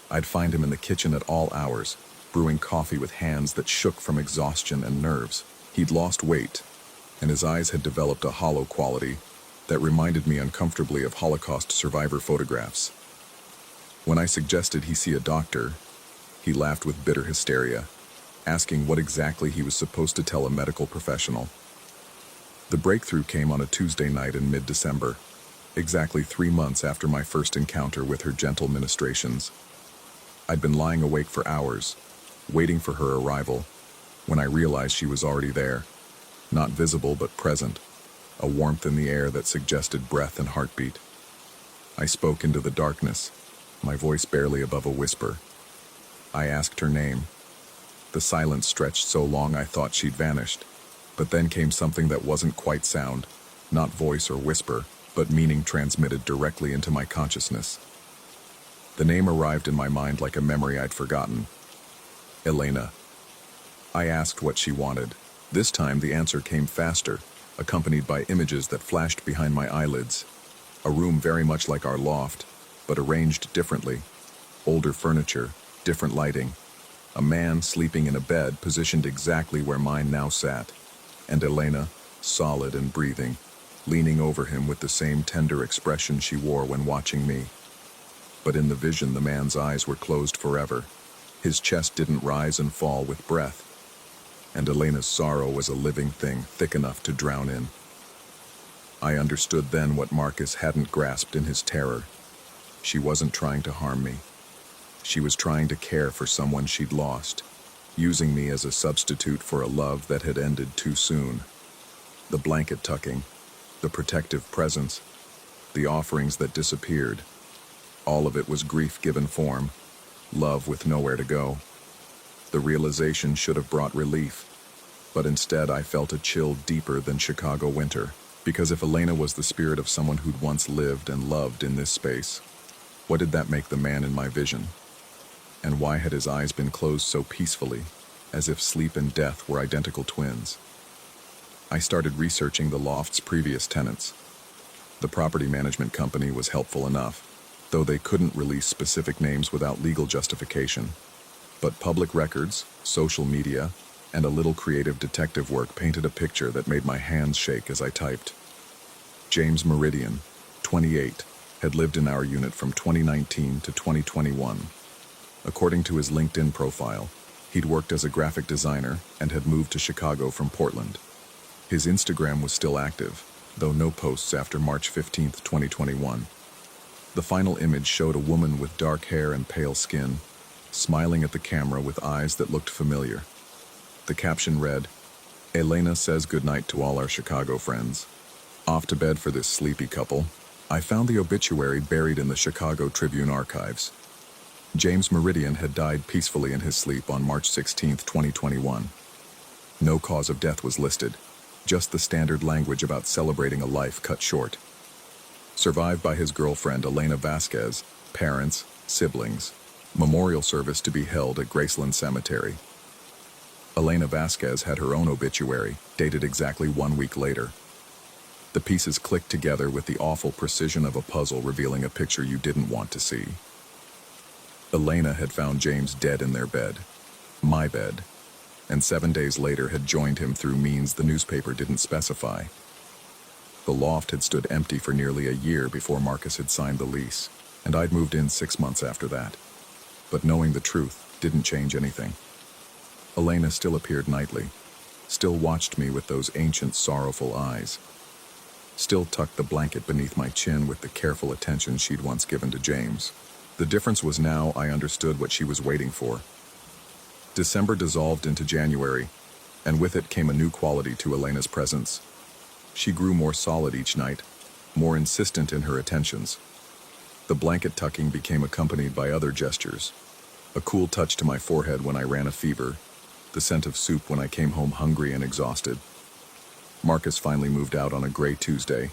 I'd find him in the kitchen at all hours, brewing coffee with hands that shook from exhaustion and nerves. He'd lost weight, and his eyes had developed a hollow quality that reminded me uncomfortably of Holocaust survivor photographs. When I suggested he see a doctor, he laughed with bitter hysteria, asking what exactly he was supposed to tell a medical professional. The breakthrough came on a Tuesday night in mid-December, exactly 3 months after my first encounter with her gentle ministrations. I'd been lying awake for hours, waiting for her arrival, when I realized she was already there, not visible but present, a warmth in the air that suggested breath and heartbeat. I spoke into the darkness, my voice barely above a whisper. I asked her name. The silence stretched so long I thought she'd vanished, but then came something that wasn't quite sound, not voice or whisper, but meaning transmitted directly into my consciousness. The name arrived in my mind like a memory I'd forgotten. Elena. I asked what she wanted. This time the answer came faster, accompanied by images that flashed behind my eyelids. A room very much like our loft, but arranged differently. Older furniture, different lighting. A man sleeping in a bed positioned exactly where mine now sat, and Elena, solid and breathing, leaning over him with the same tender expression she wore when watching me. But in the vision, the man's eyes were closed forever. His chest didn't rise and fall with breath, and Elena's sorrow was a living thing thick enough to drown in. I understood then what Marcus hadn't grasped in his terror. She wasn't trying to harm me. She was trying to care for someone she'd lost, using me as a substitute for a love that had ended too soon. The blanket tucking, the protective presence, the offerings that disappeared. All of it was grief given form, love with nowhere to go. The realization should have brought relief, but instead I felt a chill deeper than Chicago winter, because if Elena was the spirit of someone who'd once lived and loved in this space, what did that make the man in my vision? And why had his eyes been closed so peacefully, as if sleep and death were identical twins? I started researching the loft's previous tenants. The property management company was helpful enough, though they couldn't release specific names without legal justification. But public records, social media, and a little creative detective work painted a picture that made my hands shake as I typed. James Meridian, 28, had lived in our unit from 2019 to 2021. According to his LinkedIn profile, he'd worked as a graphic designer and had moved to Chicago from Portland. His Instagram was still active, though no posts after March 15, 2021. The final image showed a woman with dark hair and pale skin, smiling at the camera with eyes that looked familiar. The caption read, "Elena says goodnight to all our Chicago friends." Off to bed for this sleepy couple, I found the obituary buried in the Chicago Tribune archives. James Meridian had died peacefully in his sleep on March 16, 2021. No cause of death was listed, just the standard language about celebrating a life cut short. Survived by his girlfriend Elena Vasquez, parents, siblings. Memorial service to be held at Graceland Cemetery. Elena Vasquez had her own obituary, dated exactly 1 week later. The pieces clicked together with the awful precision of a puzzle revealing a picture you didn't want to see. Elena had found James dead in their bed, my bed, and 7 days later had joined him through means the newspaper didn't specify. The loft had stood empty for nearly a year before Marcus had signed the lease, and I'd moved in 6 months after that. But knowing the truth didn't change anything. Elena still appeared nightly, still watched me with those ancient, sorrowful eyes, still tucked the blanket beneath my chin with the careful attention she'd once given to James. The difference was now I understood what she was waiting for. December dissolved into January, and with it came a new quality to Elena's presence. She grew more solid each night, more insistent in her attentions. The blanket tucking became accompanied by other gestures. A cool touch to my forehead when I ran a fever, the scent of soup when I came home hungry and exhausted. Marcus finally moved out on a gray Tuesday,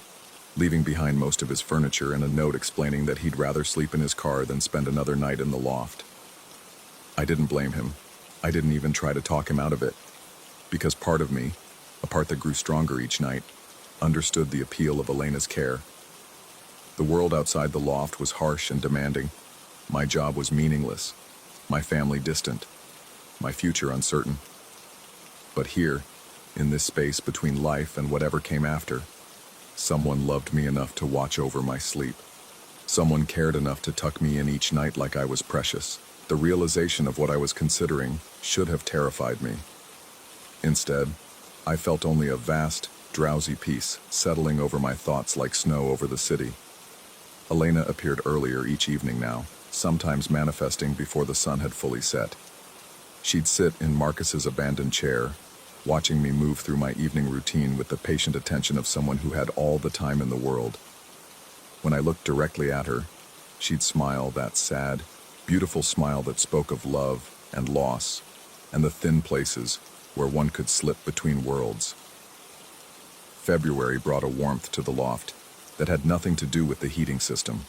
leaving behind most of his furniture and a note explaining that he'd rather sleep in his car than spend another night in the loft. I didn't blame him. I didn't even try to talk him out of it, because part of me, a part that grew stronger each night, understood the appeal of Elena's care. The world outside the loft was harsh and demanding. My job was meaningless, my family distant, my future uncertain. But here, in this space between life and whatever came after, someone loved me enough to watch over my sleep. Someone cared enough to tuck me in each night like I was precious. The realization of what I was considering should have terrified me. Instead, I felt only a vast, drowsy peace settling over my thoughts like snow over the city. Elena appeared earlier each evening now, sometimes manifesting before the sun had fully set. She'd sit in Marcus's abandoned chair, watching me move through my evening routine with the patient attention of someone who had all the time in the world. When I looked directly at her, she'd smile, that sad, beautiful smile that spoke of love and loss, and the thin places where one could slip between worlds. February brought a warmth to the loft that had nothing to do with the heating system.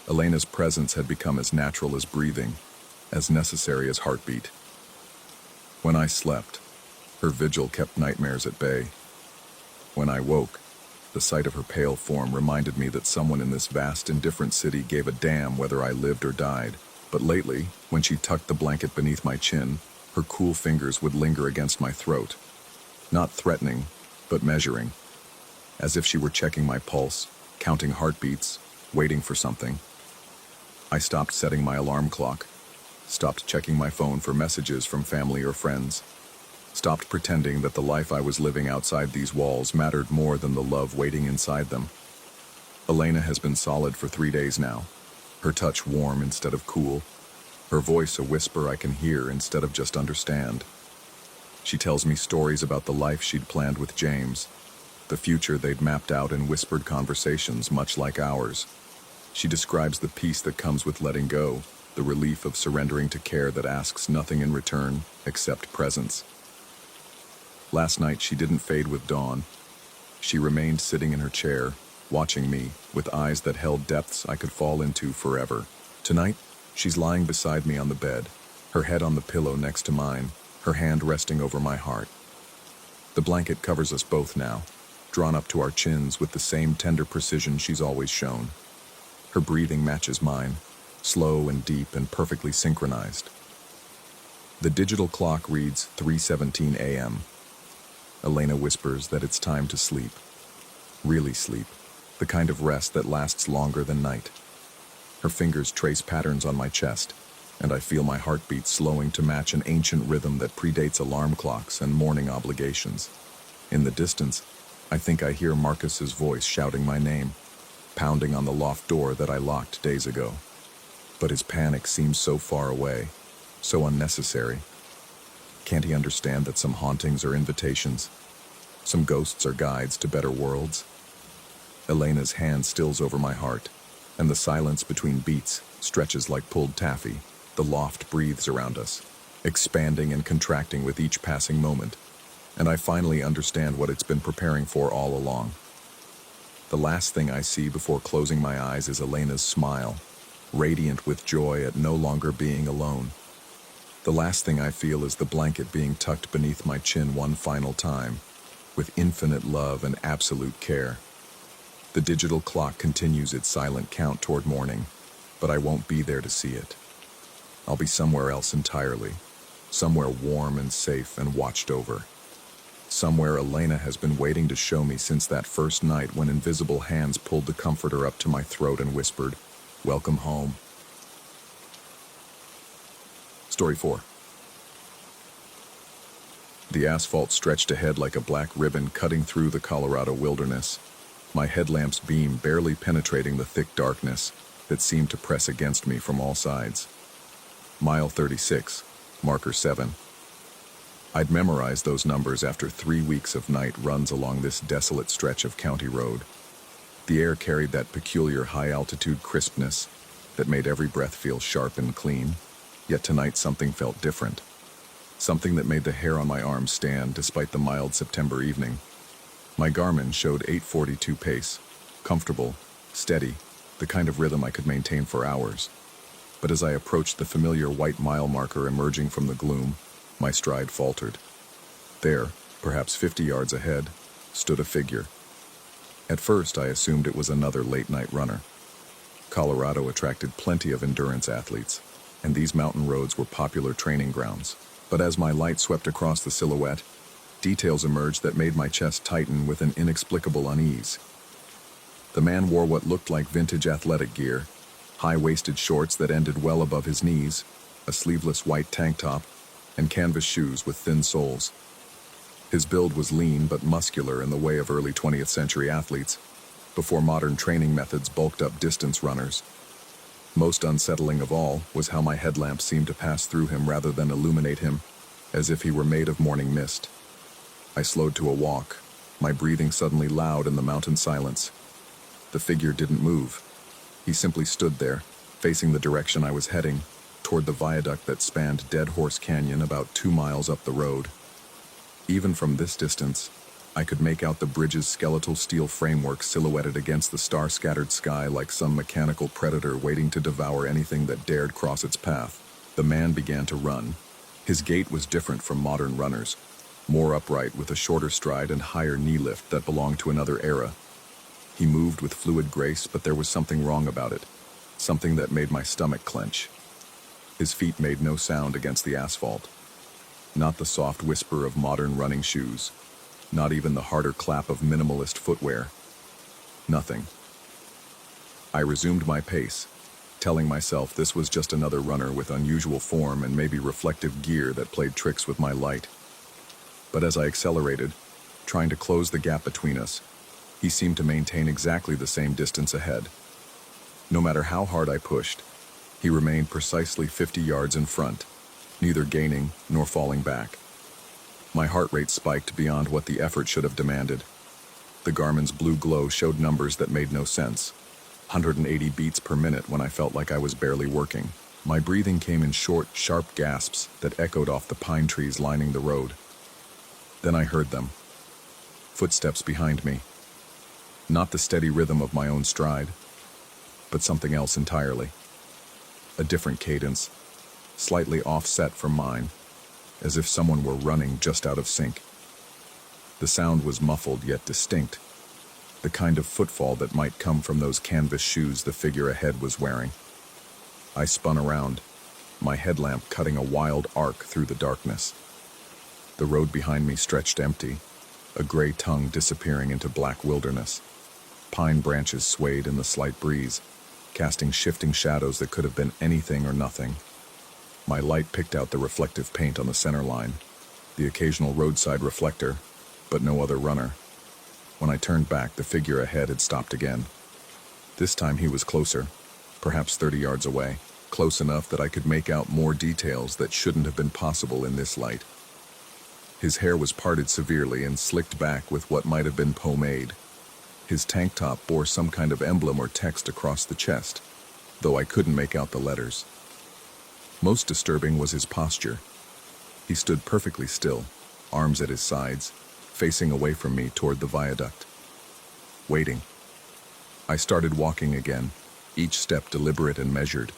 Elena's presence had become as natural as breathing, as necessary as heartbeat. When I slept, her vigil kept nightmares at bay. When I woke, the sight of her pale form reminded me that someone in this vast, indifferent city gave a damn whether I lived or died. But lately, when she tucked the blanket beneath my chin, her cool fingers would linger against my throat. Not threatening, but measuring. As if she were checking my pulse, counting heartbeats, waiting for something. I stopped setting my alarm clock, stopped checking my phone for messages from family or friends, stopped pretending that the life I was living outside these walls mattered more than the love waiting inside them. Elena has been solid for 3 days now, her touch warm instead of cool, her voice a whisper I can hear instead of just understand. She tells me stories about the life she'd planned with James, the future they'd mapped out in whispered conversations much like ours. She describes the peace that comes with letting go, the relief of surrendering to care that asks nothing in return except presence. Last night she didn't fade with dawn. She remained sitting in her chair, watching me, with eyes that held depths I could fall into forever. Tonight, she's lying beside me on the bed, her head on the pillow next to mine, her hand resting over my heart. The blanket covers us both now, drawn up to our chins with the same tender precision she's always shown. Her breathing matches mine, slow and deep and perfectly synchronized. The digital clock reads 3:17 a.m. Elena whispers that it's time to sleep. Really sleep, the kind of rest that lasts longer than night. Her fingers trace patterns on my chest, and I feel my heartbeat slowing to match an ancient rhythm that predates alarm clocks and morning obligations. In the distance, I think I hear Marcus's voice shouting my name, pounding on the loft door that I locked days ago. But his panic seems so far away, so unnecessary. Can't he understand that some hauntings are invitations? Some ghosts are guides to better worlds? Elena's hand stills over my heart, and the silence between beats stretches like pulled taffy. The loft breathes around us, expanding and contracting with each passing moment, and I finally understand what it's been preparing for all along. The last thing I see before closing my eyes is Elena's smile, radiant with joy at no longer being alone. The last thing I feel is the blanket being tucked beneath my chin one final time, with infinite love and absolute care. The digital clock continues its silent count toward morning, but I won't be there to see it. I'll be somewhere else entirely, somewhere warm and safe and watched over. Somewhere Elena has been waiting to show me since that first night when invisible hands pulled the comforter up to my throat and whispered, "Welcome home." Story 4. The asphalt stretched ahead like a black ribbon cutting through the Colorado wilderness, my headlamp's beam barely penetrating the thick darkness that seemed to press against me from all sides. Mile 36, marker 7. I'd memorized those numbers after 3 weeks of night runs along this desolate stretch of county road. The air carried that peculiar high-altitude crispness that made every breath feel sharp and clean, yet tonight something felt different. Something that made the hair on my arms stand despite the mild September evening. My Garmin showed 8:42 pace, comfortable, steady, the kind of rhythm I could maintain for hours. But as I approached the familiar white mile marker emerging from the gloom, my stride faltered. There, perhaps 50 yards ahead, stood a figure. At first, I assumed it was another late-night runner. Colorado attracted plenty of endurance athletes, and these mountain roads were popular training grounds. But as my light swept across the silhouette, details emerged that made my chest tighten with an inexplicable unease. The man wore what looked like vintage athletic gear, high-waisted shorts that ended well above his knees, a sleeveless white tank top, and canvas shoes with thin soles. His build was lean but muscular in the way of early 20th century athletes, before modern training methods bulked up distance runners. Most unsettling of all was how my headlamp seemed to pass through him rather than illuminate him, as if he were made of morning mist. I slowed to a walk, my breathing suddenly loud in the mountain silence. The figure didn't move. He simply stood there, facing the direction I was heading, toward the viaduct that spanned Dead Horse Canyon about 2 miles up the road. Even from this distance, I could make out the bridge's skeletal steel framework silhouetted against the star-scattered sky like some mechanical predator waiting to devour anything that dared cross its path. The man began to run. His gait was different from modern runners, more upright with a shorter stride and higher knee lift that belonged to another era. He moved with fluid grace, but there was something wrong about it, something that made my stomach clench. His feet made no sound against the asphalt. Not the soft whisper of modern running shoes. Not even the harder clap of minimalist footwear. Nothing. I resumed my pace, telling myself this was just another runner with unusual form and maybe reflective gear that played tricks with my light. But as I accelerated, trying to close the gap between us, he seemed to maintain exactly the same distance ahead. No matter how hard I pushed, he remained precisely 50 yards in front, neither gaining nor falling back. My heart rate spiked beyond what the effort should have demanded. The Garmin's blue glow showed numbers that made no sense. 180 beats per minute when I felt like I was barely working. My breathing came in short, sharp gasps that echoed off the pine trees lining the road. Then I heard them. Footsteps behind me. Not the steady rhythm of my own stride, but something else entirely. A different cadence, slightly offset from mine, as if someone were running just out of sync. The sound was muffled yet distinct, the kind of footfall that might come from those canvas shoes the figure ahead was wearing. I spun around, my headlamp cutting a wild arc through the darkness. The road behind me stretched empty, a gray tongue disappearing into black wilderness. Pine branches swayed in the slight breeze, casting shifting shadows that could have been anything or nothing. My light picked out the reflective paint on the center line, the occasional roadside reflector, but no other runner. When I turned back, the figure ahead had stopped again. This time he was closer, perhaps 30 yards away, close enough that I could make out more details that shouldn't have been possible in this light. His hair was parted severely and slicked back with what might have been pomade. His tank top bore some kind of emblem or text across the chest, though I couldn't make out the letters. Most disturbing was his posture. He stood perfectly still, arms at his sides, facing away from me toward the viaduct. Waiting. I started walking again, each step deliberate and measured.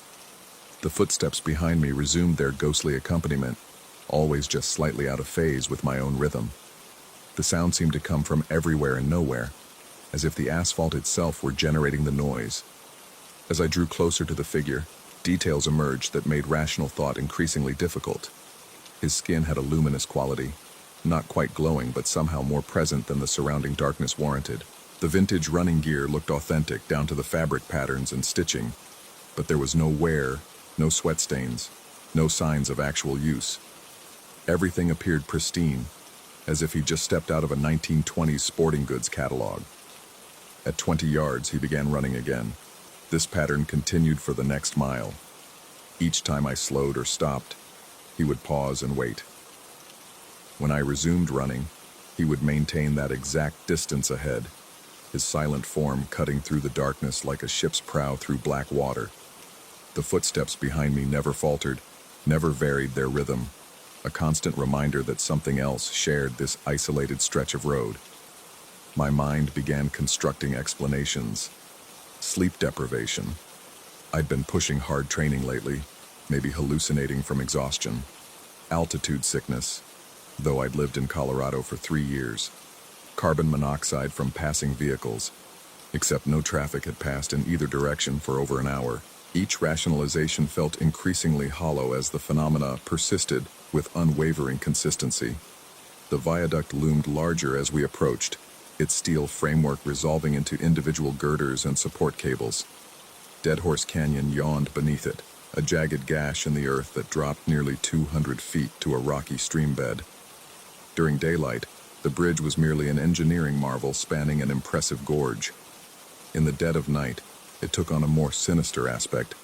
The footsteps behind me resumed their ghostly accompaniment, always just slightly out of phase with my own rhythm. The sound seemed to come from everywhere and nowhere, as if the asphalt itself were generating the noise. As I drew closer to the figure, details emerged that made rational thought increasingly difficult. His skin had a luminous quality, not quite glowing but somehow more present than the surrounding darkness warranted. The vintage running gear looked authentic down to the fabric patterns and stitching, but there was no wear, no sweat stains, no signs of actual use. Everything appeared pristine, as if he just stepped out of a 1920s sporting goods catalog. At 20 yards, he began running again. This pattern continued for the next mile. Each time I slowed or stopped, he would pause and wait. When I resumed running, he would maintain that exact distance ahead, his silent form cutting through the darkness like a ship's prow through black water. The footsteps behind me never faltered, never varied their rhythm, a constant reminder that something else shared this isolated stretch of road. My mind began constructing explanations. Sleep deprivation. I'd been pushing hard training lately, maybe hallucinating from exhaustion. Altitude sickness, though I'd lived in Colorado for 3 years. Carbon monoxide from passing vehicles, except no traffic had passed in either direction for over an hour. Each rationalization felt increasingly hollow as the phenomena persisted with unwavering consistency. The viaduct loomed larger as we approached, its steel framework resolving into individual girders and support cables. Dead Horse Canyon yawned beneath it, a jagged gash in the earth that dropped nearly 200 feet to a rocky stream bed. During daylight, the bridge was merely an engineering marvel spanning an impressive gorge. In the dead of night, it took on a more sinister aspect,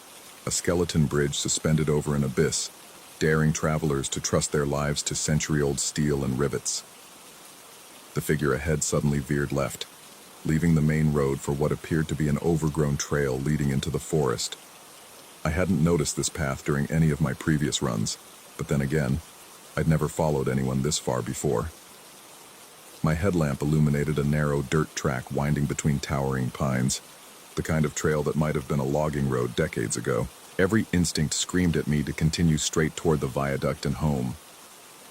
a skeleton bridge suspended over an abyss, daring travelers to trust their lives to century-old steel and rivets. The figure ahead suddenly veered left, leaving the main road for what appeared to be an overgrown trail leading into the forest. I hadn't noticed this path during any of my previous runs, but then again, I'd never followed anyone this far before. My headlamp illuminated a narrow dirt track winding between towering pines, the kind of trail that might have been a logging road decades ago. Every instinct screamed at me to continue straight toward the viaduct and home.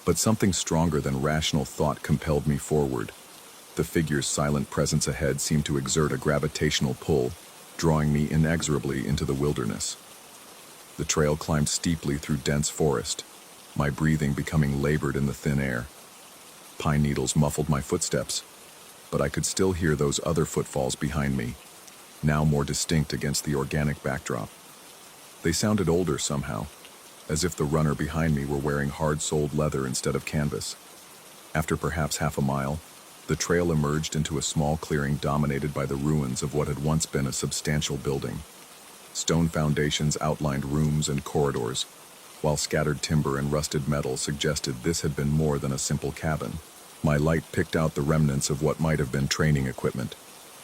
But something stronger than rational thought compelled me forward. The figure's silent presence ahead seemed to exert a gravitational pull, drawing me inexorably into the wilderness. The trail climbed steeply through dense forest, my breathing becoming labored in the thin air. Pine needles muffled my footsteps, but I could still hear those other footfalls behind me, now more distinct against the organic backdrop. They sounded older somehow, as if the runner behind me were wearing hard-soled leather instead of canvas. After perhaps half a mile, the trail emerged into a small clearing dominated by the ruins of what had once been a substantial building. Stone foundations outlined rooms and corridors, while scattered timber and rusted metal suggested this had been more than a simple cabin. My light picked out the remnants of what might have been training equipment: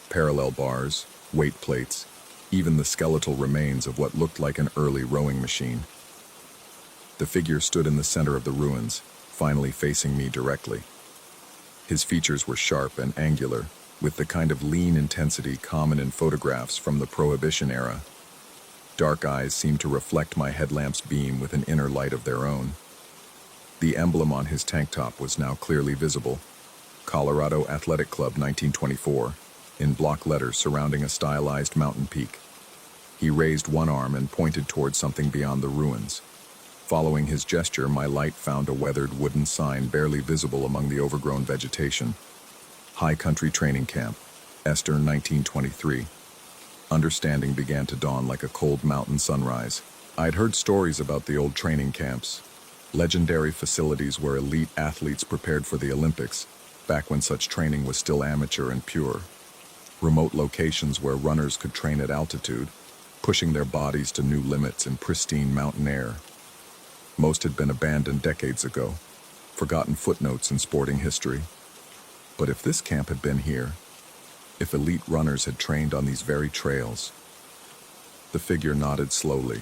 parallel bars, weight plates, even the skeletal remains of what looked like an early rowing machine. The figure stood in the center of the ruins, finally facing me directly. His features were sharp and angular, with the kind of lean intensity common in photographs from the Prohibition era. Dark eyes seemed to reflect my headlamp's beam with an inner light of their own. The emblem on his tank top was now clearly visible: Colorado Athletic Club 1924, in block letters surrounding a stylized mountain peak. He raised one arm and pointed toward something beyond the ruins. Following his gesture, my light found a weathered wooden sign barely visible among the overgrown vegetation: High Country Training Camp, Eastern 1923. Understanding began to dawn like a cold mountain sunrise. I'd heard stories about the old training camps, legendary facilities where elite athletes prepared for the Olympics, back when such training was still amateur and pure. Remote locations where runners could train at altitude, pushing their bodies to new limits in pristine mountain air. Most had been abandoned decades ago, forgotten footnotes in sporting history. But if this camp had been here, if elite runners had trained on these very trails. The figure nodded slowly,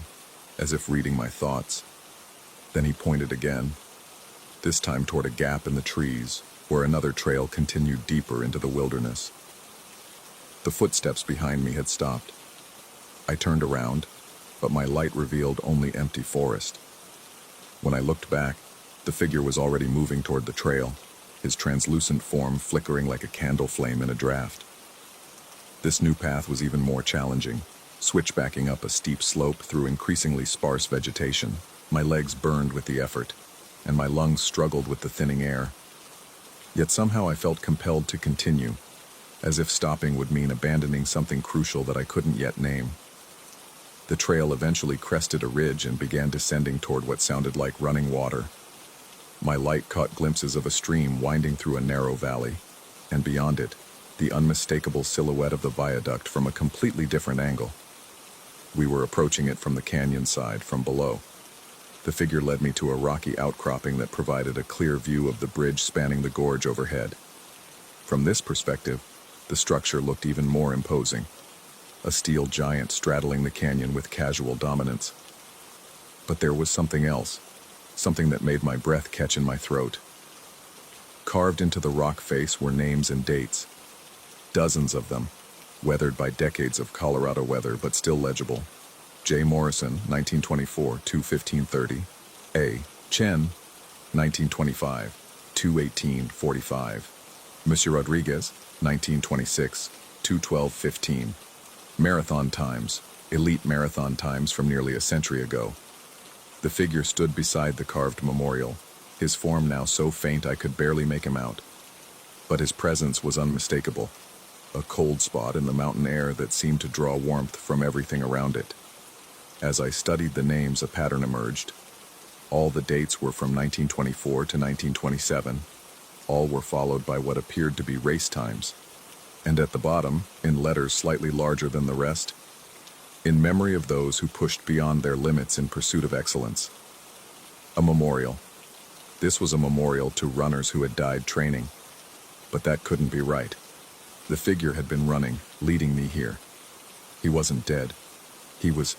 as if reading my thoughts. Then he pointed again, this time toward a gap in the trees, where another trail continued deeper into the wilderness. The footsteps behind me had stopped. I turned around, but my light revealed only empty forest. When I looked back, the figure was already moving toward the trail, his translucent form flickering like a candle flame in a draft. This new path was even more challenging, switchbacking up a steep slope through increasingly sparse vegetation. My legs burned with the effort, and my lungs struggled with the thinning air. Yet somehow I felt compelled to continue, as if stopping would mean abandoning something crucial that I couldn't yet name. The trail eventually crested a ridge and began descending toward what sounded like running water. My light caught glimpses of a stream winding through a narrow valley, and beyond it, the unmistakable silhouette of the viaduct from a completely different angle. We were approaching it from the canyon side, from below. The figure led me to a rocky outcropping that provided a clear view of the bridge spanning the gorge overhead. From this perspective, the structure looked even more imposing, a steel giant straddling the canyon with casual dominance. But there was something else, something that made my breath catch in my throat. Carved into the rock face were names and dates, dozens of them, weathered by decades of Colorado weather but still legible. J. Morrison, 1924, 2/15/30. A. Chen, 1925, 2/18/45. Monsieur Rodriguez, 1926, 2/12/15. Marathon times, elite marathon times from nearly a century ago. The figure stood beside the carved memorial, his form now so faint I could barely make him out. But his presence was unmistakable, a cold spot in the mountain air that seemed to draw warmth from everything around it. As I studied the names, a pattern emerged. All the dates were from 1924 to 1927. All were followed by what appeared to be race times. And at the bottom, in letters slightly larger than the rest, in memory of those who pushed beyond their limits in pursuit of excellence. A memorial. This was a memorial to runners who had died training. But that couldn't be right. The figure had been running, leading me here. He wasn't dead. He was...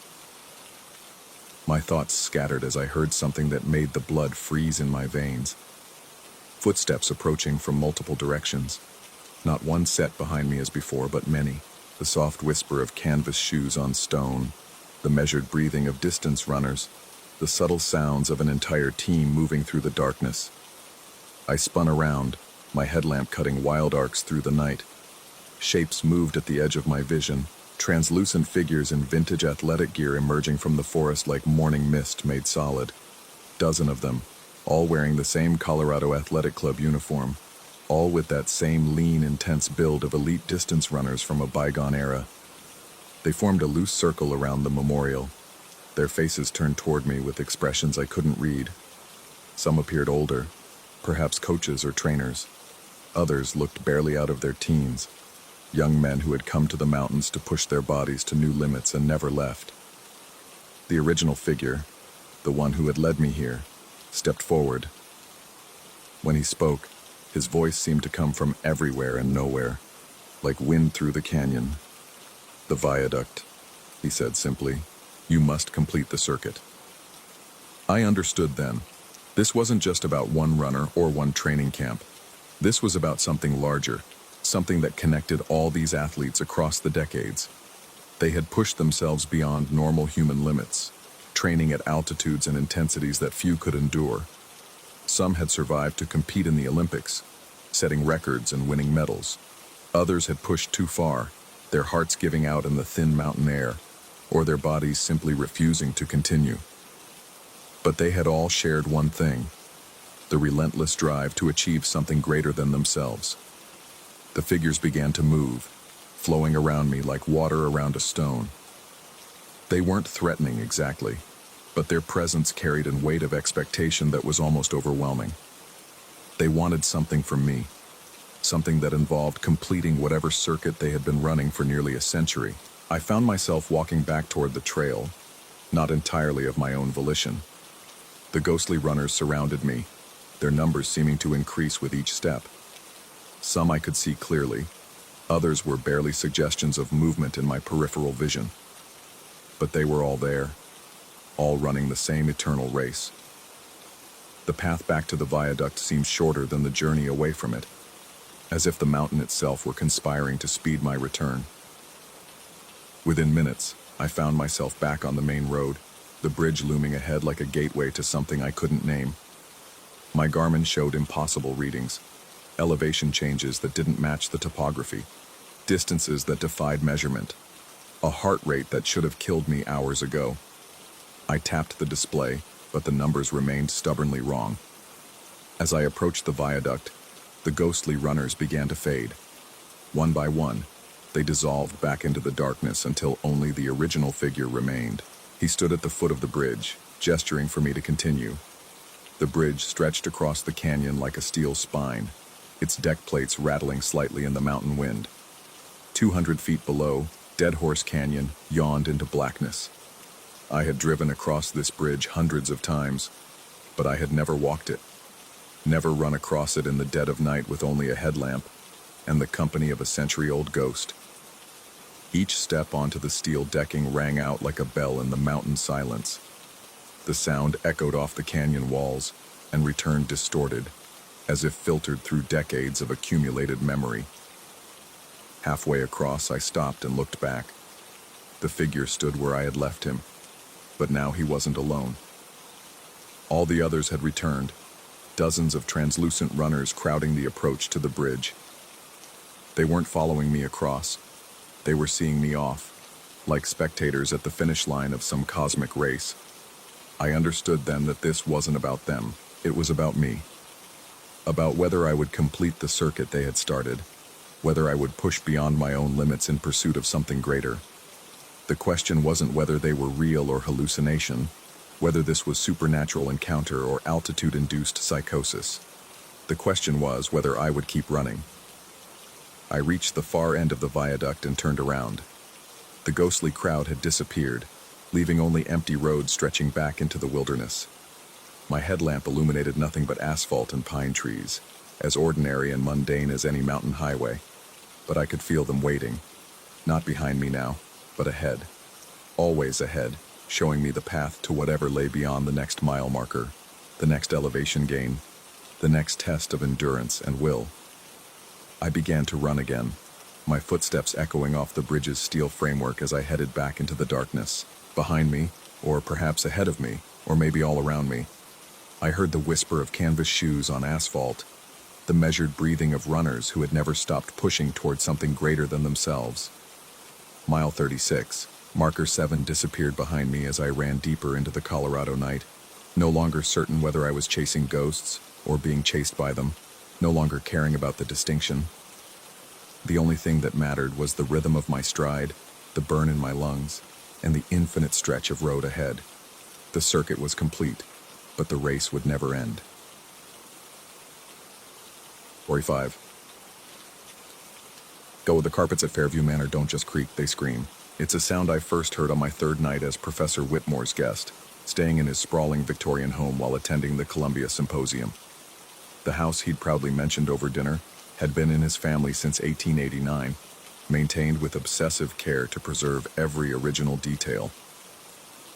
My thoughts scattered as I heard something that made the blood freeze in my veins. Footsteps approaching from multiple directions. Not one set behind me as before, but many. The soft whisper of canvas shoes on stone, the measured breathing of distance runners, the subtle sounds of an entire team moving through the darkness. I spun around, my headlamp cutting wild arcs through the night. Shapes moved at the edge of my vision, translucent figures in vintage athletic gear emerging from the forest like morning mist made solid. Dozen of them, all wearing the same Colorado Athletic Club uniform, all with that same lean, intense build of elite distance runners from a bygone era. They formed a loose circle around the memorial, their faces turned toward me with expressions I couldn't read. Some appeared older, perhaps coaches or trainers. Others looked barely out of their teens, young men who had come to the mountains to push their bodies to new limits and never left. The original figure, the one who had led me here, stepped forward. When he spoke, his voice seemed to come from everywhere and nowhere, like wind through the canyon. "The viaduct," he said simply. "You must complete the circuit." I understood then. This wasn't just about one runner or one training camp. This was about something larger, something that connected all these athletes across the decades. They had pushed themselves beyond normal human limits, training at altitudes and intensities that few could endure. Some had survived to compete in the Olympics, setting records and winning medals. Others had pushed too far, their hearts giving out in the thin mountain air, or their bodies simply refusing to continue. But they had all shared one thing: the relentless drive to achieve something greater than themselves. The figures began to move, flowing around me like water around a stone. They weren't threatening exactly, but their presence carried a weight of expectation that was almost overwhelming. They wanted something from me, something that involved completing whatever circuit they had been running for nearly a century. I found myself walking back toward the trail, not entirely of my own volition. The ghostly runners surrounded me, their numbers seeming to increase with each step. Some I could see clearly, Others were barely suggestions of movement in my peripheral vision. But they were all there, all running the same eternal race. The path back to the viaduct seemed shorter than the journey away from it, as if the mountain itself were conspiring to speed my return. Within minutes, I found myself back on the main road, the bridge looming ahead like a gateway to something I couldn't name. My Garmin showed impossible readings, elevation changes that didn't match the topography, distances that defied measurement, a heart rate that should have killed me hours ago. I tapped the display, but the numbers remained stubbornly wrong. As I approached the viaduct, the ghostly runners began to fade. One by one, they dissolved back into the darkness until only the original figure remained. He stood at the foot of the bridge, gesturing for me to continue. The bridge stretched across the canyon like a steel spine, its deck plates rattling slightly in the mountain wind. 200 feet below, Dead Horse Canyon yawned into blackness. I had driven across this bridge hundreds of times, but I had never walked it, never run across it in the dead of night with only a headlamp and the company of a century-old ghost. Each step onto the steel decking rang out like a bell in the mountain silence. The sound echoed off the canyon walls and returned distorted, as if filtered through decades of accumulated memory. Halfway across, I stopped and looked back. The figure stood where I had left him, but now he wasn't alone. All the others had returned, dozens of translucent runners crowding the approach to the bridge. They weren't following me across. They were seeing me off, like spectators at the finish line of some cosmic race. I understood then that this wasn't about them, it was about me. About whether I would complete the circuit they had started, whether I would push beyond my own limits in pursuit of something greater. The question wasn't whether they were real or hallucination, whether this was supernatural encounter or altitude-induced psychosis. The question was whether I would keep running. I reached the far end of the viaduct and turned around. The ghostly crowd had disappeared, leaving only empty roads stretching back into the wilderness. My headlamp illuminated nothing but asphalt and pine trees, as ordinary and mundane as any mountain highway. But I could feel them waiting, not behind me now, but ahead. Always ahead, showing me the path to whatever lay beyond the next mile marker, the next elevation gain, the next test of endurance and will. I began to run again, my footsteps echoing off the bridge's steel framework as I headed back into the darkness. Behind me, or perhaps ahead of me, or maybe all around me, I heard the whisper of canvas shoes on asphalt, the measured breathing of runners who had never stopped pushing toward something greater than themselves. Mile 36, marker 7 disappeared behind me as I ran deeper into the Colorado night, no longer certain whether I was chasing ghosts or being chased by them, no longer caring about the distinction. The only thing that mattered was the rhythm of my stride, the burn in my lungs, and the infinite stretch of road ahead. The circuit was complete, but the race would never end. 45. Go, the carpets at Fairview Manor don't just creak, they scream. It's a sound I first heard on my third night as Professor Whitmore's guest, staying in his sprawling Victorian home while attending the Columbia Symposium. The house he'd proudly mentioned over dinner had been in his family since 1889, maintained with obsessive care to preserve every original detail.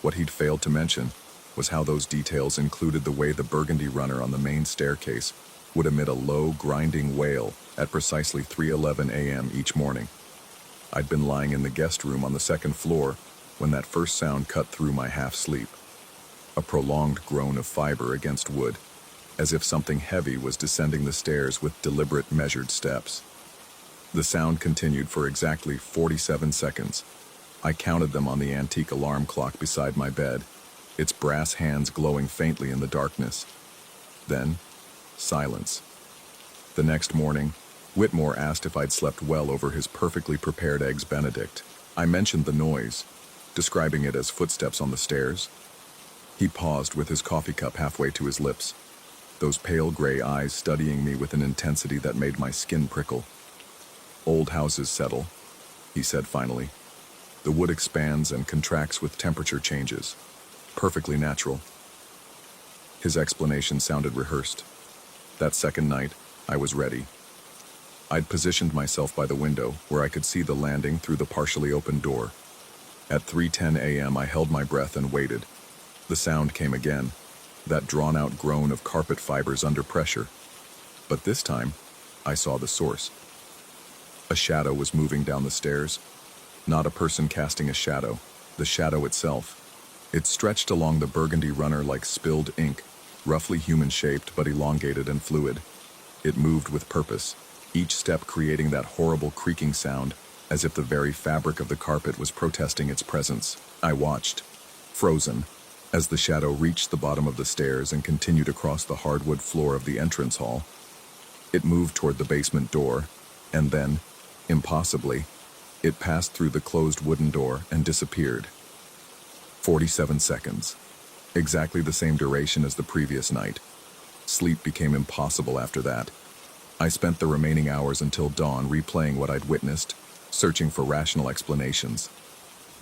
What he'd failed to mention was how those details included the way the burgundy runner on the main staircase would emit a low, grinding wail at precisely 3:11 a.m. each morning. I'd been lying in the guest room on the second floor when that first sound cut through my half-sleep. A prolonged groan of fiber against wood, as if something heavy was descending the stairs with deliberate, measured steps. The sound continued for exactly 47 seconds. I counted them on the antique alarm clock beside my bed, its brass hands glowing faintly in the darkness. Then, silence. The next morning, Whitmore asked if I'd slept well over his perfectly prepared Eggs Benedict. I mentioned the noise, describing it as footsteps on the stairs. He paused with his coffee cup halfway to his lips, those pale gray eyes studying me with an intensity that made my skin prickle. Old houses settle, he said finally. The wood expands and contracts with temperature changes. Perfectly natural. His explanation sounded rehearsed. That second night, I was ready. I'd positioned myself by the window, where I could see the landing through the partially open door. At 3:10 a.m. I held my breath and waited. The sound came again, that drawn-out groan of carpet fibers under pressure. But this time, I saw the source. A shadow was moving down the stairs. Not a person casting a shadow, the shadow itself. It stretched along the burgundy runner like spilled ink, roughly human-shaped but elongated and fluid. It moved with purpose, each step creating that horrible creaking sound, as if the very fabric of the carpet was protesting its presence. I watched, frozen, as the shadow reached the bottom of the stairs and continued across the hardwood floor of the entrance hall. It moved toward the basement door, and then, impossibly, it passed through the closed wooden door and disappeared. 47 seconds. Exactly the same duration as the previous night. Sleep became impossible after that. I spent the remaining hours until dawn replaying what I'd witnessed, searching for rational explanations.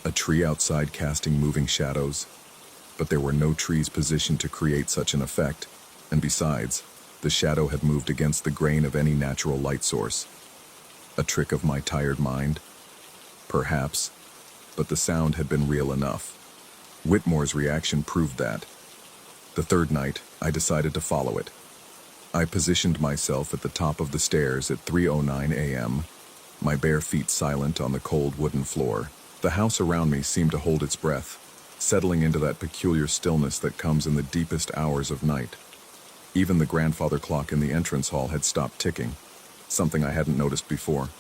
A tree outside casting moving shadows, but there were no trees positioned to create such an effect, and besides, the shadow had moved against the grain of any natural light source. A trick of my tired mind? Perhaps, but the sound had been real enough. Whitmore's reaction proved that. The third night, I decided to follow it. I positioned myself at the top of the stairs at 3:09 a.m., my bare feet silent on the cold wooden floor. The house around me seemed to hold its breath, settling into that peculiar stillness that comes in the deepest hours of night. Even the grandfather clock in the entrance hall had stopped ticking, something I hadn't noticed before.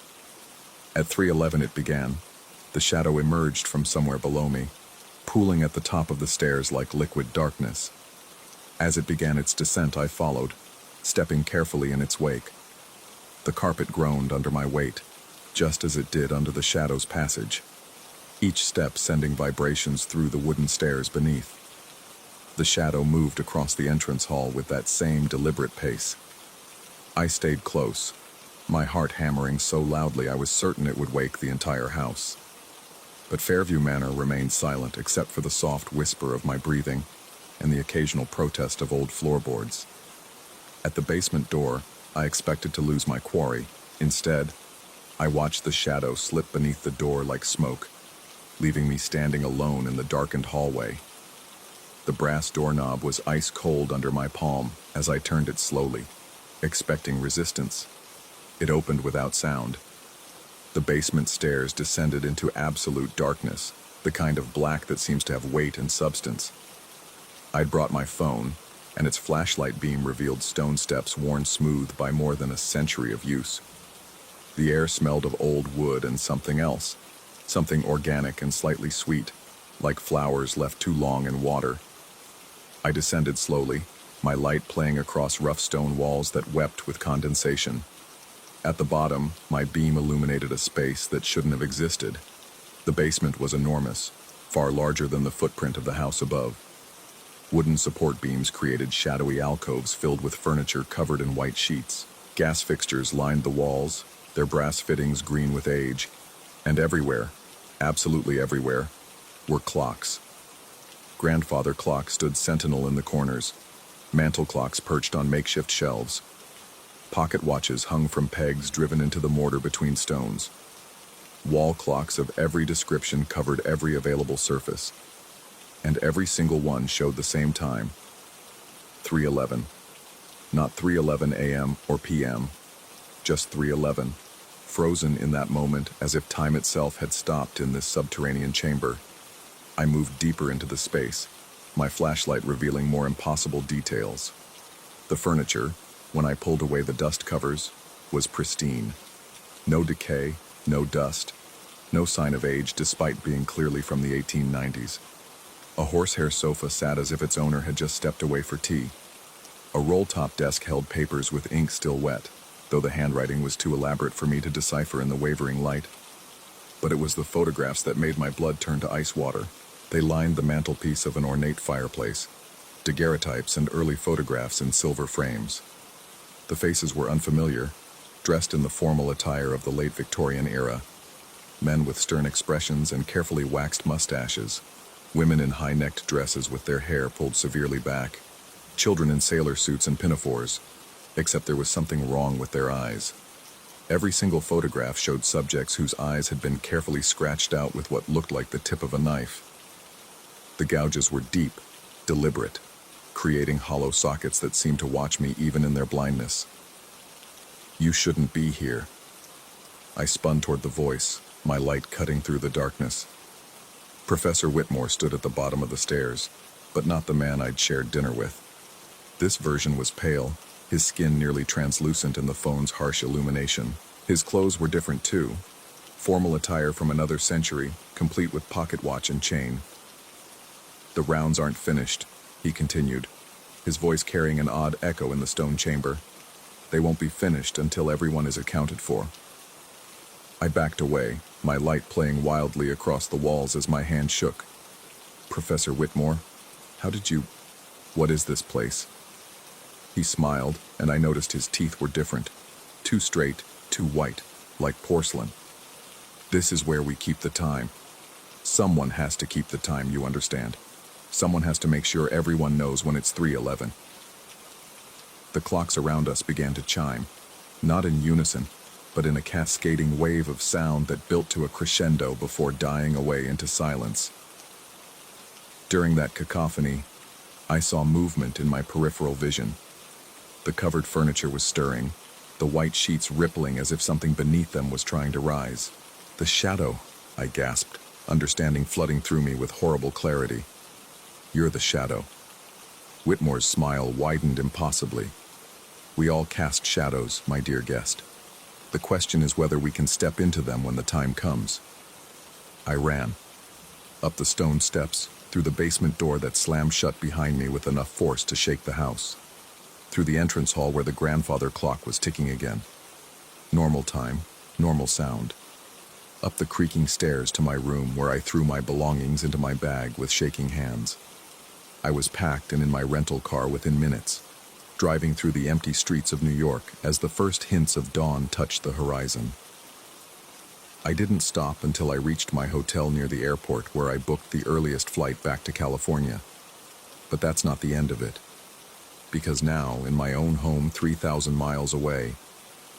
At 3:11 it began. The shadow emerged from somewhere below me, pooling at the top of the stairs like liquid darkness. As it began its descent, I followed, stepping carefully in its wake. The carpet groaned under my weight, just as it did under the shadow's passage, each step sending vibrations through the wooden stairs beneath. The shadow moved across the entrance hall with that same deliberate pace. I stayed close, my heart hammering so loudly I was certain it would wake the entire house. But Fairview Manor remained silent except for the soft whisper of my breathing and the occasional protest of old floorboards. At the basement door, I expected to lose my quarry. Instead, I watched the shadow slip beneath the door like smoke, leaving me standing alone in the darkened hallway. The brass doorknob was ice cold under my palm as I turned it slowly, expecting resistance. It opened without sound. The basement stairs descended into absolute darkness, the kind of black that seems to have weight and substance. I'd brought my phone, and its flashlight beam revealed stone steps worn smooth by more than a century of use. The air smelled of old wood and something else, something organic and slightly sweet, like flowers left too long in water. I descended slowly, my light playing across rough stone walls that wept with condensation. At the bottom, my beam illuminated a space that shouldn't have existed. The basement was enormous, far larger than the footprint of the house above. Wooden support beams created shadowy alcoves filled with furniture covered in white sheets. Gas fixtures lined the walls, their brass fittings green with age. And everywhere, absolutely everywhere, were clocks. Grandfather clock stood sentinel in the corners, mantel clocks perched on makeshift shelves. Pocket watches hung from pegs driven into the mortar between stones. Wall clocks of every description covered every available surface, and every single one showed the same time. 3:11. Not 3:11 a.m. or p.m., just 3:11, frozen in that moment as if time itself had stopped in this subterranean chamber. I moved deeper into the space, my flashlight revealing more impossible details. The furniture, when I pulled away the dust covers, was pristine. No decay, no dust, no sign of age despite being clearly from the 1890s. A horsehair sofa sat as if its owner had just stepped away for tea. A roll-top desk held papers with ink still wet, though the handwriting was too elaborate for me to decipher in the wavering light. But it was the photographs that made my blood turn to ice water. They lined the mantelpiece of an ornate fireplace, daguerreotypes and early photographs in silver frames. The faces were unfamiliar, dressed in the formal attire of the late Victorian era. Men with stern expressions and carefully waxed mustaches. Women in high-necked dresses with their hair pulled severely back. Children in sailor suits and pinafores, except there was something wrong with their eyes. Every single photograph showed subjects whose eyes had been carefully scratched out with what looked like the tip of a knife. The gouges were deep, deliberate, creating hollow sockets that seemed to watch me even in their blindness. "You shouldn't be here." I spun toward the voice, my light cutting through the darkness. Professor Whitmore stood at the bottom of the stairs, but not the man I'd shared dinner with. This version was pale, his skin nearly translucent in the phone's harsh illumination. His clothes were different too, formal attire from another century, complete with pocket watch and chain. "The rounds aren't finished," he continued, his voice carrying an odd echo in the stone chamber. "They won't be finished until everyone is accounted for." I backed away, my light playing wildly across the walls as my hand shook. "Professor Whitmore, how did you... What is this place?" He smiled, and I noticed his teeth were different. Too straight, too white, like porcelain. "This is where we keep the time. Someone has to keep the time, you understand. Someone has to make sure everyone knows when it's 3:11. The clocks around us began to chime, not in unison, but in a cascading wave of sound that built to a crescendo before dying away into silence. During that cacophony, I saw movement in my peripheral vision. The covered furniture was stirring, the white sheets rippling as if something beneath them was trying to rise. "The shadow," I gasped, understanding flooding through me with horrible clarity. "You're the shadow." Whitmore's smile widened impossibly. "We all cast shadows, my dear guest. The question is whether we can step into them when the time comes." I ran. Up the stone steps, through the basement door that slammed shut behind me with enough force to shake the house. Through the entrance hall where the grandfather clock was ticking again. Normal time, normal sound. Up the creaking stairs to my room where I threw my belongings into my bag with shaking hands. I was packed and in my rental car within minutes, driving through the empty streets of New York as the first hints of dawn touched the horizon. I didn't stop until I reached my hotel near the airport where I booked the earliest flight back to California. But that's not the end of it. Because now, in my own home 3,000 miles away,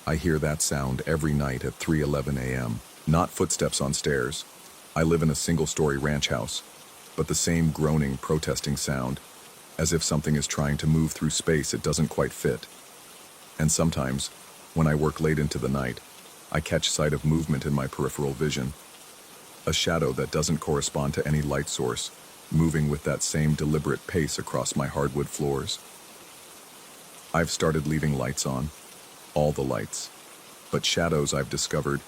I hear that sound every night at 3:11 a.m. Not footsteps on stairs. I live in a single-story ranch house, but the same groaning, protesting sound, as if something is trying to move through space it doesn't quite fit. And sometimes, when I work late into the night, I catch sight of movement in my peripheral vision. A shadow that doesn't correspond to any light source, moving with that same deliberate pace across my hardwood floors. I've started leaving lights on, all the lights. But shadows, I've discovered,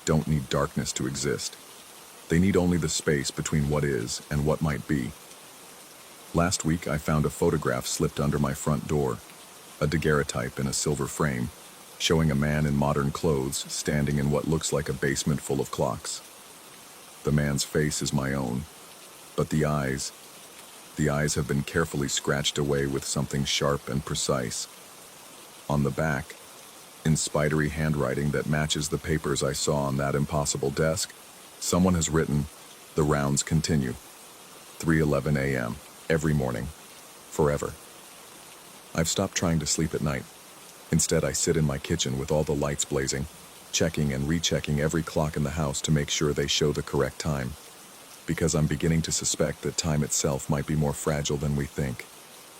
don't need darkness to exist. They need only the space between what is and what might be. Last week, I found a photograph slipped under my front door, a daguerreotype in a silver frame, showing a man in modern clothes standing in what looks like a basement full of clocks. The man's face is my own, but the eyes have been carefully scratched away with something sharp and precise. On the back, in spidery handwriting that matches the papers I saw on that impossible desk, someone has written, "The rounds continue. 3:11 a.m. every morning. Forever." I've stopped trying to sleep at night. Instead, I sit in my kitchen with all the lights blazing, checking and rechecking every clock in the house to make sure they show the correct time. Because I'm beginning to suspect that time itself might be more fragile than we think.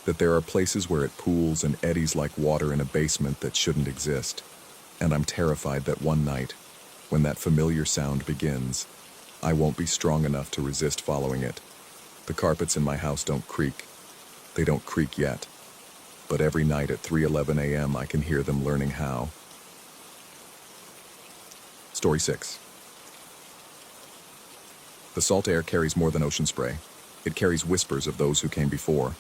That there are places where it pools and eddies like water in a basement that shouldn't exist. And I'm terrified that one night, when that familiar sound begins, I won't be strong enough to resist following it. The carpets in my house don't creak. They don't creak yet. But every night at 3:11 a.m. I can hear them learning how. Story 6. The salt air carries more than ocean spray. It carries whispers of those who came before.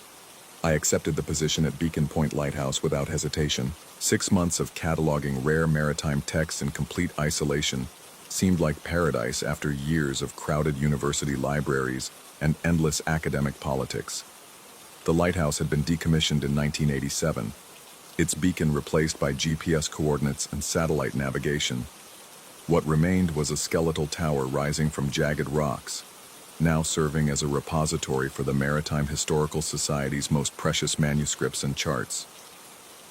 I accepted the position at Beacon Point Lighthouse without hesitation. 6 months of cataloging rare maritime texts in complete isolation seemed like paradise after years of crowded university libraries and endless academic politics. The lighthouse had been decommissioned in 1987, its beacon replaced by GPS coordinates and satellite navigation. What remained was a skeletal tower rising from jagged rocks, now serving as a repository for the Maritime Historical Society's most precious manuscripts and charts.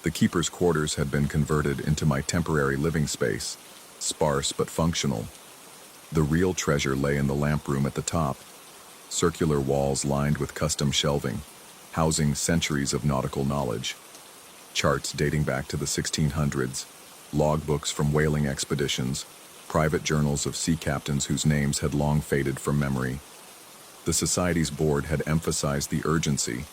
The keeper's quarters had been converted into my temporary living space, sparse but functional. The real treasure lay in the lamp room at the top, circular walls lined with custom shelving, housing centuries of nautical knowledge. Charts dating back to the 1600s, logbooks from whaling expeditions, private journals of sea captains whose names had long faded from memory. The Society's board had emphasized the urgency.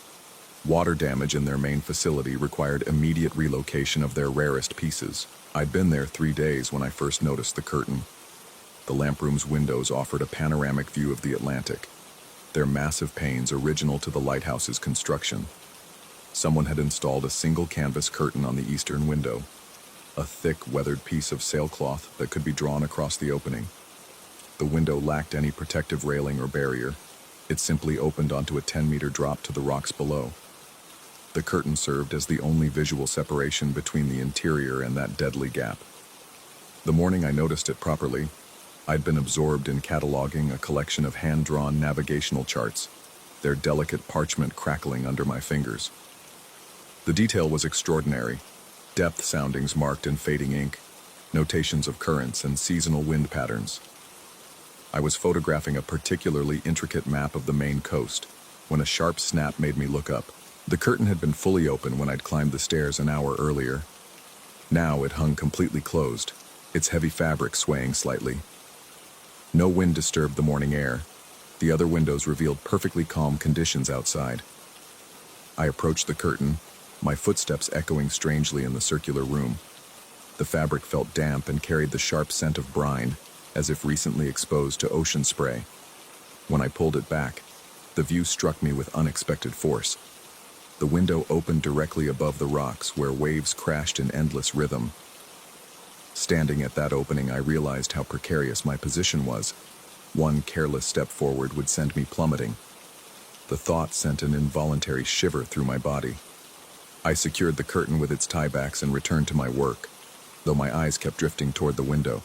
Water damage in their main facility required immediate relocation of their rarest pieces. I'd been there 3 days when I first noticed the curtain. The lamp room's windows offered a panoramic view of the Atlantic, their massive panes original to the lighthouse's construction. Someone had installed a single canvas curtain on the eastern window, a thick, weathered piece of sailcloth that could be drawn across the opening. The window lacked any protective railing or barrier. It simply opened onto a 10-meter drop to the rocks below. The curtain served as the only visual separation between the interior and that deadly gap. The morning I noticed it properly, I'd been absorbed in cataloging a collection of hand-drawn navigational charts, their delicate parchment crackling under my fingers. The detail was extraordinary. Depth soundings marked in fading ink, notations of currents and seasonal wind patterns. I was photographing a particularly intricate map of the Maine coast when a sharp snap made me look up. The curtain had been fully open when I'd climbed the stairs an hour earlier. Now it hung completely closed, its heavy fabric swaying slightly. No wind disturbed the morning air. The other windows revealed perfectly calm conditions outside. I approached the curtain, my footsteps echoing strangely in the circular room. The fabric felt damp and carried the sharp scent of brine, as if recently exposed to ocean spray. When I pulled it back, the view struck me with unexpected force. The window opened directly above the rocks where waves crashed in endless rhythm. Standing at that opening, I realized how precarious my position was. One careless step forward would send me plummeting. The thought sent an involuntary shiver through my body. I secured the curtain with its tiebacks and returned to my work, though my eyes kept drifting toward the window.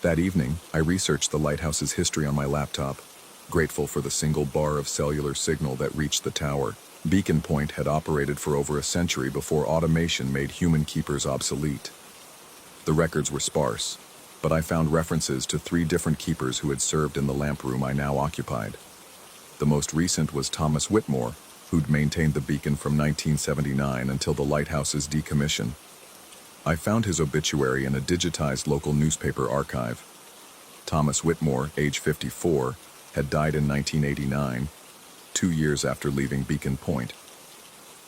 That evening, I researched the lighthouse's history on my laptop, grateful for the single bar of cellular signal that reached the tower. Beacon Point had operated for over a century before automation made human keepers obsolete. The records were sparse, but I found references to 3 different keepers who had served in the lamp room I now occupied. The most recent was Thomas Whitmore, who'd maintained the beacon from 1979 until the lighthouse's decommission. I found his obituary in a digitized local newspaper archive. Thomas Whitmore, age 54, had died in 1989, 2 years after leaving Beacon Point.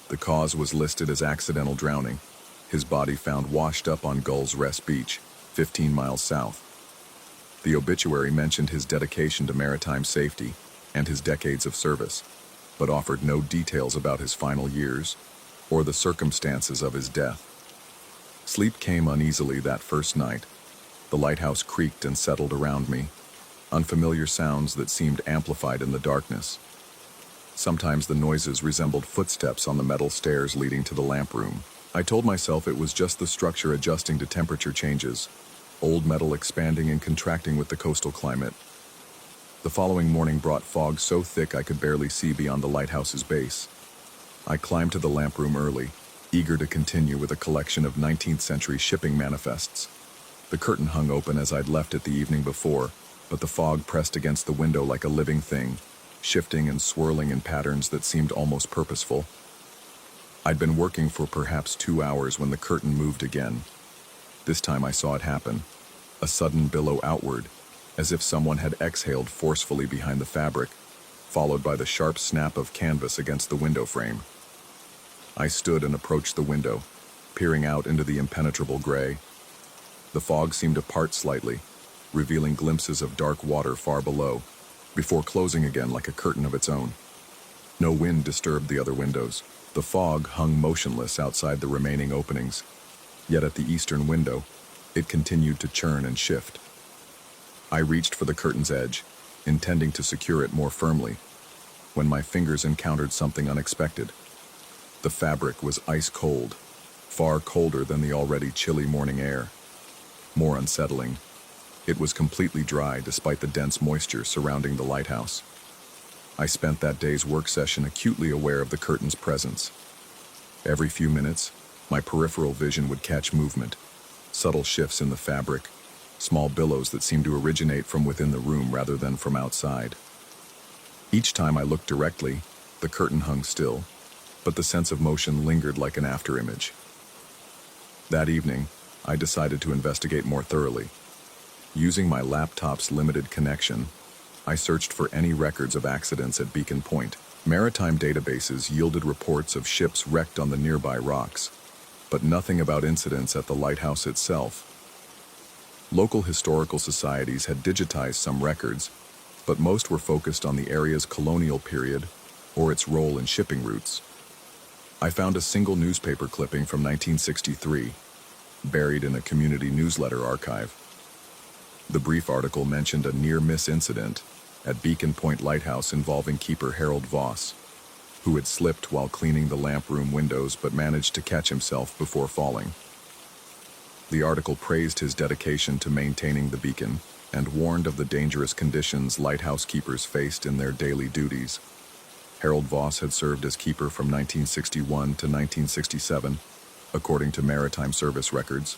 The cause was listed as accidental drowning, his body found washed up on Gull's Rest Beach, 15 miles south. The obituary mentioned his dedication to maritime safety and his decades of service, but offered no details about his final years or the circumstances of his death. Sleep came uneasily that first night. The lighthouse creaked and settled around me, unfamiliar sounds that seemed amplified in the darkness. Sometimes the noises resembled footsteps on the metal stairs leading to the lamp room. I told myself it was just the structure adjusting to temperature changes, old metal expanding and contracting with the coastal climate. The following morning brought fog so thick I could barely see beyond the lighthouse's base. I climbed to the lamp room early, eager to continue with a collection of 19th century shipping manifests. The curtain hung open as I'd left it the evening before, but the fog pressed against the window like a living thing, shifting and swirling in patterns that seemed almost purposeful. I'd been working for perhaps 2 hours when the curtain moved again. This time I saw it happen, a sudden billow outward, as if someone had exhaled forcefully behind the fabric, followed by the sharp snap of canvas against the window frame. I stood and approached the window, peering out into the impenetrable gray. The fog seemed to part slightly, revealing glimpses of dark water far below, before closing again like a curtain of its own. No wind disturbed the other windows. The fog hung motionless outside the remaining openings, yet at the eastern window, it continued to churn and shift. I reached for the curtain's edge, intending to secure it more firmly, when my fingers encountered something unexpected. The fabric was ice cold, far colder than the already chilly morning air. More unsettling, it was completely dry despite the dense moisture surrounding the lighthouse. I spent that day's work session acutely aware of the curtain's presence. Every few minutes, My peripheral vision would catch movement, subtle shifts in the fabric, small billows that seemed to originate from within the room rather than from outside. Each time I looked directly, the curtain hung still, but the sense of motion lingered like an afterimage. That evening, I decided to investigate more thoroughly. Using my laptop's limited connection, I searched for any records of accidents at Beacon Point. Maritime databases yielded reports of ships wrecked on the nearby rocks, but nothing about incidents at the lighthouse itself. Local historical societies had digitized some records, but most were focused on the area's colonial period or its role in shipping routes. I found a single newspaper clipping from 1963, buried in a community newsletter archive. The brief article mentioned a near-miss incident at Beacon Point Lighthouse involving keeper Harold Voss, who had slipped while cleaning the lamp room windows but managed to catch himself before falling. The article praised his dedication to maintaining the beacon and warned of the dangerous conditions lighthouse keepers faced in their daily duties. Harold Voss had served as keeper from 1961 to 1967, according to Maritime Service records.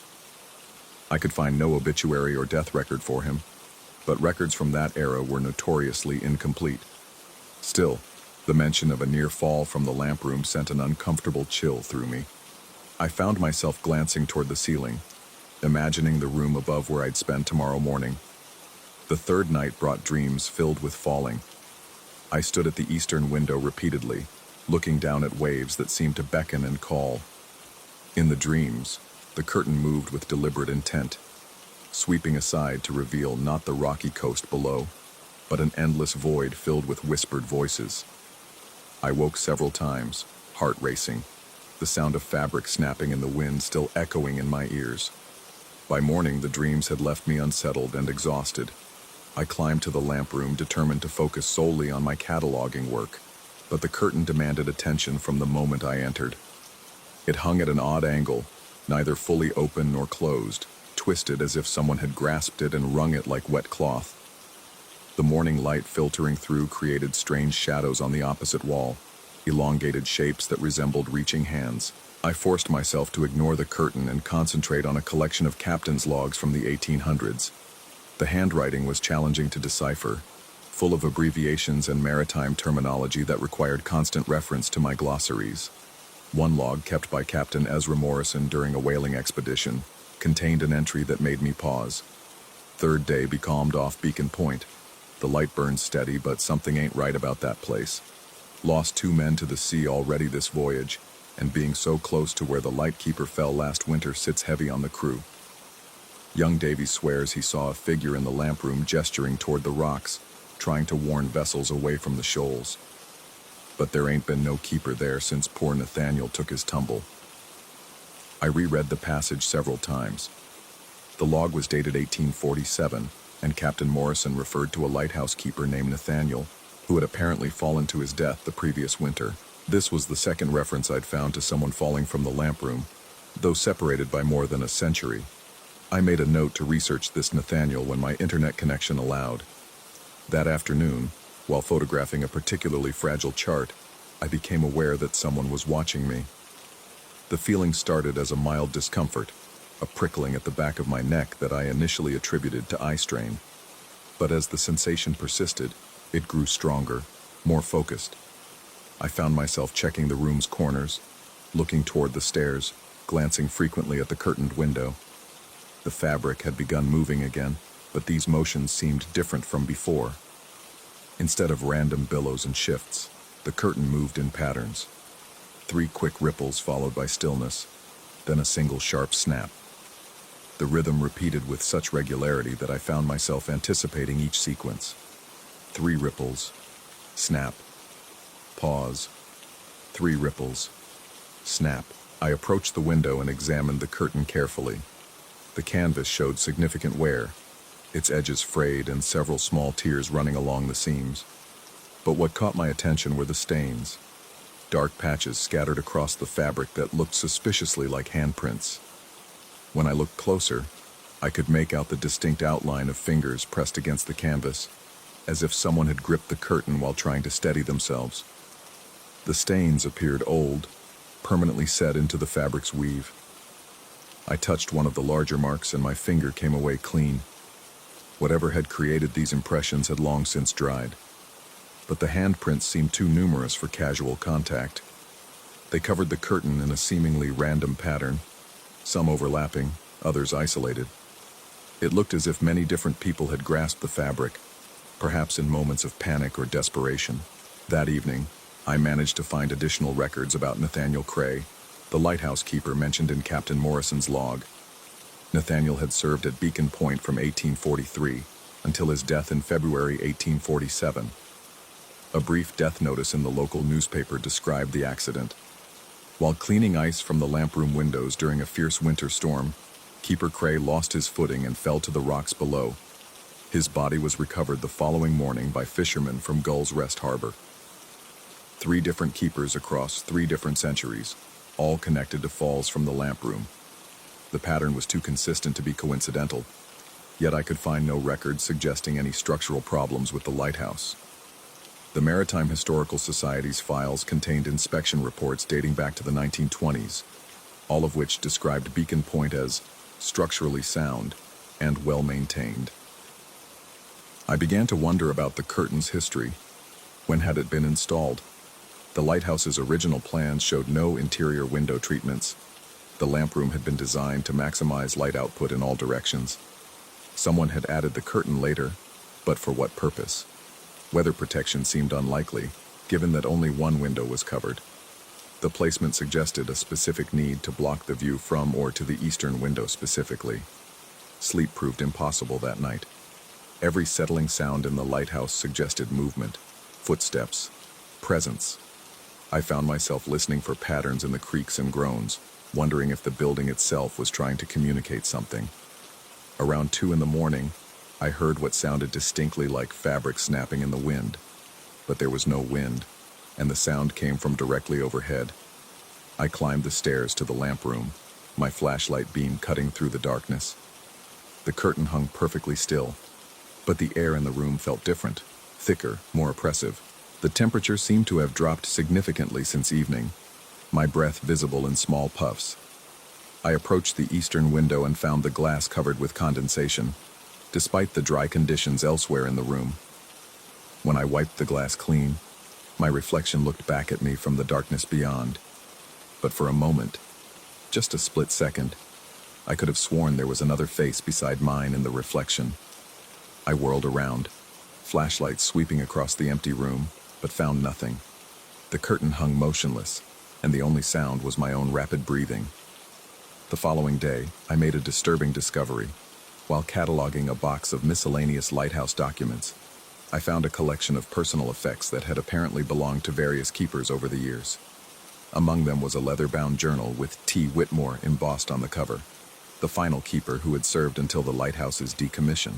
I could find no obituary or death record for him, but records from that era were notoriously incomplete. Still, the mention of a near fall from the lamp room sent an uncomfortable chill through me. I found myself glancing toward the ceiling, imagining the room above where I'd spend tomorrow morning. The third night brought dreams filled with falling. I stood at the eastern window repeatedly, looking down at waves that seemed to beckon and call. In the dreams, the curtain moved with deliberate intent, sweeping aside to reveal not the rocky coast below, but an endless void filled with whispered voices. I woke several times, heart racing, the sound of fabric snapping in the wind still echoing in my ears. By morning, the dreams had left me unsettled and exhausted. I climbed to the lamp room, determined to focus solely on my cataloging work, but the curtain demanded attention from the moment I entered. It hung at an odd angle, neither fully open nor closed, twisted as if someone had grasped it and wrung it like wet cloth. The morning light filtering through created strange shadows on the opposite wall, elongated shapes that resembled reaching hands. I forced myself to ignore the curtain and concentrate on a collection of captain's logs from the 1800s. The handwriting was challenging to decipher, full of abbreviations and maritime terminology that required constant reference to my glossaries. One log, kept by Captain Ezra Morrison during a whaling expedition, contained an entry that made me pause. Third day becalmed off Beacon Point. The light burns steady, but something ain't right about that place. Lost 2 men to the sea already this voyage, and being so close to where the lightkeeper fell last winter sits heavy on the crew. Young Davy swears he saw a figure in the lamp room gesturing toward the rocks, trying to warn vessels away from the shoals. But there ain't been no keeper there since poor Nathaniel took his tumble. I reread the passage several times. The log was dated 1847, and Captain Morrison referred to a lighthouse keeper named Nathaniel, who had apparently fallen to his death the previous winter. This was the second reference I'd found to someone falling from the lamp room, though separated by more than a century. I made a note to research this Nathaniel when my internet connection allowed. That afternoon, while photographing a particularly fragile chart, I became aware that someone was watching me. The feeling started as a mild discomfort, a prickling at the back of my neck that I initially attributed to eye strain. But as the sensation persisted, it grew stronger, more focused. I found myself checking the room's corners, looking toward the stairs, glancing frequently at the curtained window. The fabric had begun moving again, but these motions seemed different from before. Instead of random billows and shifts, the curtain moved in patterns. 3 quick ripples followed by stillness, then a single sharp snap. The rhythm repeated with such regularity that I found myself anticipating each sequence. 3 ripples, snap, pause, 3 ripples, snap. I approached the window and examined the curtain carefully. The canvas showed significant wear, its edges frayed and several small tears running along the seams. But what caught my attention were the stains, dark patches scattered across the fabric that looked suspiciously like handprints. When I looked closer, I could make out the distinct outline of fingers pressed against the canvas, as if someone had gripped the curtain while trying to steady themselves. The stains appeared old, permanently set into the fabric's weave. I touched one of the larger marks and my finger came away clean. Whatever had created these impressions had long since dried. But the handprints seemed too numerous for casual contact. They covered the curtain in a seemingly random pattern, some overlapping, others isolated. It looked as if many different people had grasped the fabric, perhaps in moments of panic or desperation. That evening, I managed to find additional records about Nathaniel Cray, the lighthouse keeper mentioned in Captain Morrison's log. Nathaniel had served at Beacon Point from 1843 until his death in February 1847. A brief death notice in the local newspaper described the accident. While cleaning ice from the lamproom windows during a fierce winter storm, Keeper Cray lost his footing and fell to the rocks below. His body was recovered the following morning by fishermen from Gull's Rest Harbor. 3 different keepers across 3 different centuries, all connected to falls from the lamproom. The pattern was too consistent to be coincidental, yet I could find no records suggesting any structural problems with the lighthouse. The Maritime Historical Society's files contained inspection reports dating back to the 1920s, all of which described Beacon Point as structurally sound and well-maintained. I began to wonder about the curtain's history. When had it been installed? The lighthouse's original plans showed no interior window treatments. The lamproom had been designed to maximize light output in all directions. Someone had added the curtain later, but for what purpose? Weather protection seemed unlikely, given that only one window was covered. The placement suggested a specific need to block the view from or to the eastern window specifically. Sleep proved impossible that night. Every settling sound in the lighthouse suggested movement, footsteps, presence. I found myself listening for patterns in the creaks and groans, wondering if the building itself was trying to communicate something. Around 2 in the morning, I heard what sounded distinctly like fabric snapping in the wind, but there was no wind, and the sound came from directly overhead. I climbed the stairs to the lamproom, my flashlight beam cutting through the darkness. The curtain hung perfectly still, but the air in the room felt different, thicker, more oppressive. The temperature seemed to have dropped significantly since evening, my breath visible in small puffs. I approached the eastern window and found the glass covered with condensation, despite the dry conditions elsewhere in the room. When I wiped the glass clean, my reflection looked back at me from the darkness beyond. But for a moment, just a split second, I could have sworn there was another face beside mine in the reflection. I whirled around, flashlight sweeping across the empty room, but found nothing. The curtain hung motionless, and the only sound was my own rapid breathing. The following day, I made a disturbing discovery. While cataloging a box of miscellaneous lighthouse documents, I found a collection of personal effects that had apparently belonged to various keepers over the years. Among them was a leather-bound journal with T. Whitmore embossed on the cover, the final keeper who had served until the lighthouse's decommission.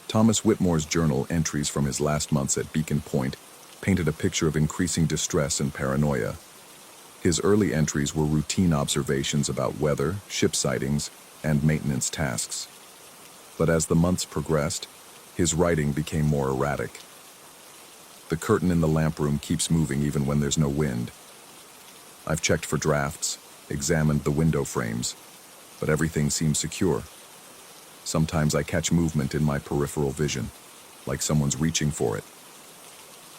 Thomas Whitmore's journal entries from his last months at Beacon Point painted a picture of increasing distress and paranoia. His early entries were routine observations about weather, ship sightings, and maintenance tasks. But as the months progressed, his writing became more erratic. The curtain in the lamproom keeps moving even when there's no wind. I've checked for drafts, examined the window frames, but everything seems secure. Sometimes I catch movement in my peripheral vision, like someone's reaching for it.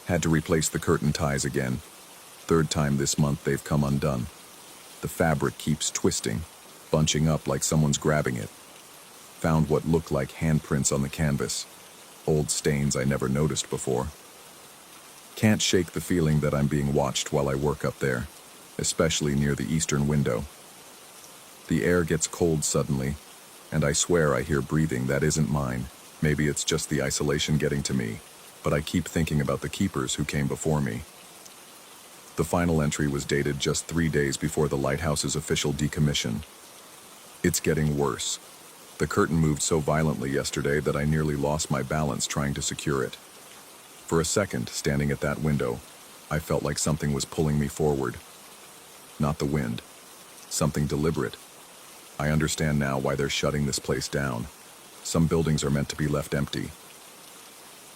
Had to replace the curtain ties again. 3rd time this month they've come undone. The fabric keeps twisting, bunching up like someone's grabbing it. Found what looked like handprints on the canvas, old stains I never noticed before. Can't shake the feeling that I'm being watched while I work up there, especially near the eastern window. The air gets cold suddenly, and I swear I hear breathing that isn't mine. Maybe it's just the isolation getting to me, but I keep thinking about the keepers who came before me. The final entry was dated just 3 days before the lighthouse's official decommission. It's getting worse. The curtain moved so violently yesterday that I nearly lost my balance trying to secure it. For a second, standing at that window, I felt like something was pulling me forward. Not the wind. Something deliberate. I understand now why they're shutting this place down. Some buildings are meant to be left empty.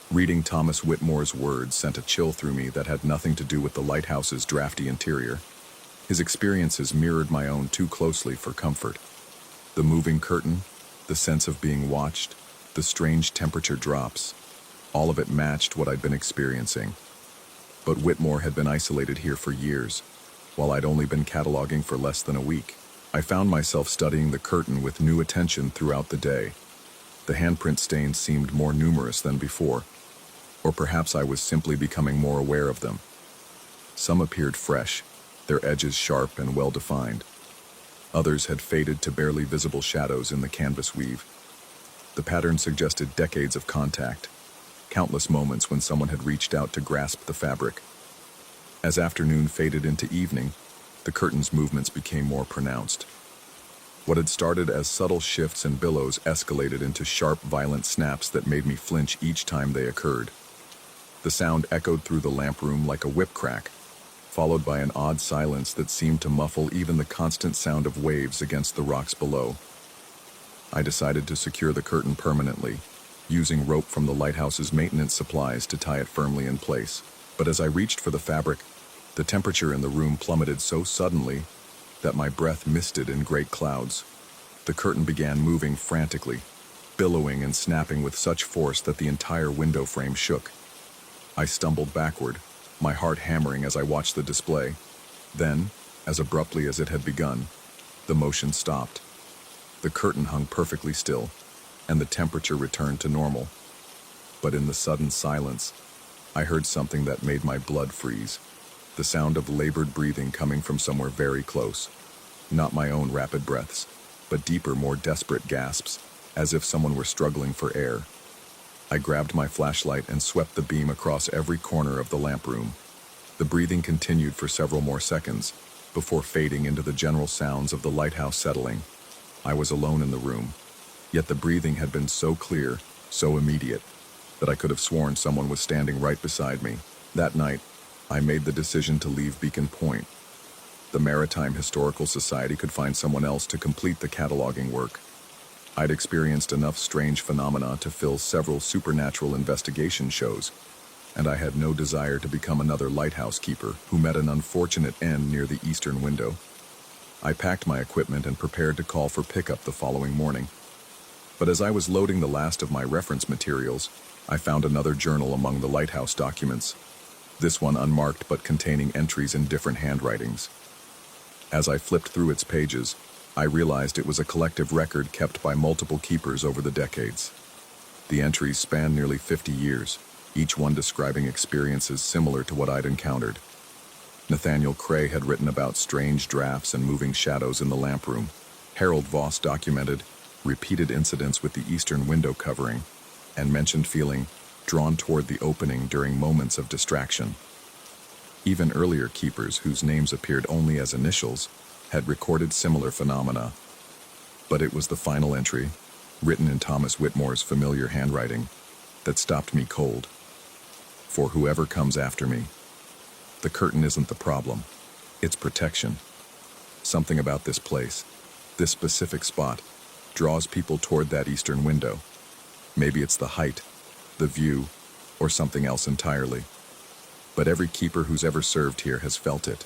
Reading Thomas Whitmore's words sent a chill through me that had nothing to do with the lighthouse's drafty interior. His experiences mirrored my own too closely for comfort. The moving curtain, the sense of being watched, the strange temperature drops, all of it matched what I'd been experiencing. But Whitmore had been isolated here for years, while I'd only been cataloging for less than a week. I found myself studying the curtain with new attention throughout the day. The handprint stains seemed more numerous than before, or perhaps I was simply becoming more aware of them. Some appeared fresh, their edges sharp and well-defined. Others had faded to barely visible shadows in the canvas weave. The pattern suggested decades of contact, countless moments when someone had reached out to grasp the fabric. As afternoon faded into evening, the curtain's movements became more pronounced. What had started as subtle shifts and billows escalated into sharp, violent snaps that made me flinch each time they occurred. The sound echoed through the lamp room like a whip crack, followed by an odd silence that seemed to muffle even the constant sound of waves against the rocks below. I decided to secure the curtain permanently, using rope from the lighthouse's maintenance supplies to tie it firmly in place. But as I reached for the fabric, the temperature in the room plummeted so suddenly that my breath misted in great clouds. The curtain began moving frantically, billowing and snapping with such force that the entire window frame shook. I stumbled backward, my heart hammering as I watched the display. Then, as abruptly as it had begun, the motion stopped. The curtain hung perfectly still, and the temperature returned to normal. But in the sudden silence, I heard something that made my blood freeze. The sound of labored breathing coming from somewhere very close. Not my own rapid breaths, but deeper, more desperate gasps, as if someone were struggling for air. I grabbed my flashlight and swept the beam across every corner of the lamp room. The breathing continued for several more seconds, before fading into the general sounds of the lighthouse settling. I was alone in the room, yet the breathing had been so clear, so immediate, that I could have sworn someone was standing right beside me. That night, I made the decision to leave Beacon Point. The Maritime Historical Society could find someone else to complete the cataloging work. I'd experienced enough strange phenomena to fill several supernatural investigation shows, and I had no desire to become another lighthouse keeper who met an unfortunate end near the eastern window. I packed my equipment and prepared to call for pickup the following morning. But as I was loading the last of my reference materials, I found another journal among the lighthouse documents, this one unmarked but containing entries in different handwritings. As I flipped through its pages, I realized it was a collective record kept by multiple keepers over the decades. The entries spanned nearly 50 years, each one describing experiences similar to what I'd encountered. Nathaniel Cray had written about strange drafts and moving shadows in the lamp room. Harold Voss documented repeated incidents with the eastern window covering, and mentioned feeling drawn toward the opening during moments of distraction. Even earlier keepers, whose names appeared only as initials, had recorded similar phenomena. But it was the final entry, written in Thomas Whitmore's familiar handwriting, that stopped me cold. For whoever comes after me, the curtain isn't the problem, it's protection. Something about this place, this specific spot, draws people toward that eastern window. Maybe it's the height, the view, or something else entirely. But every keeper who's ever served here has felt it.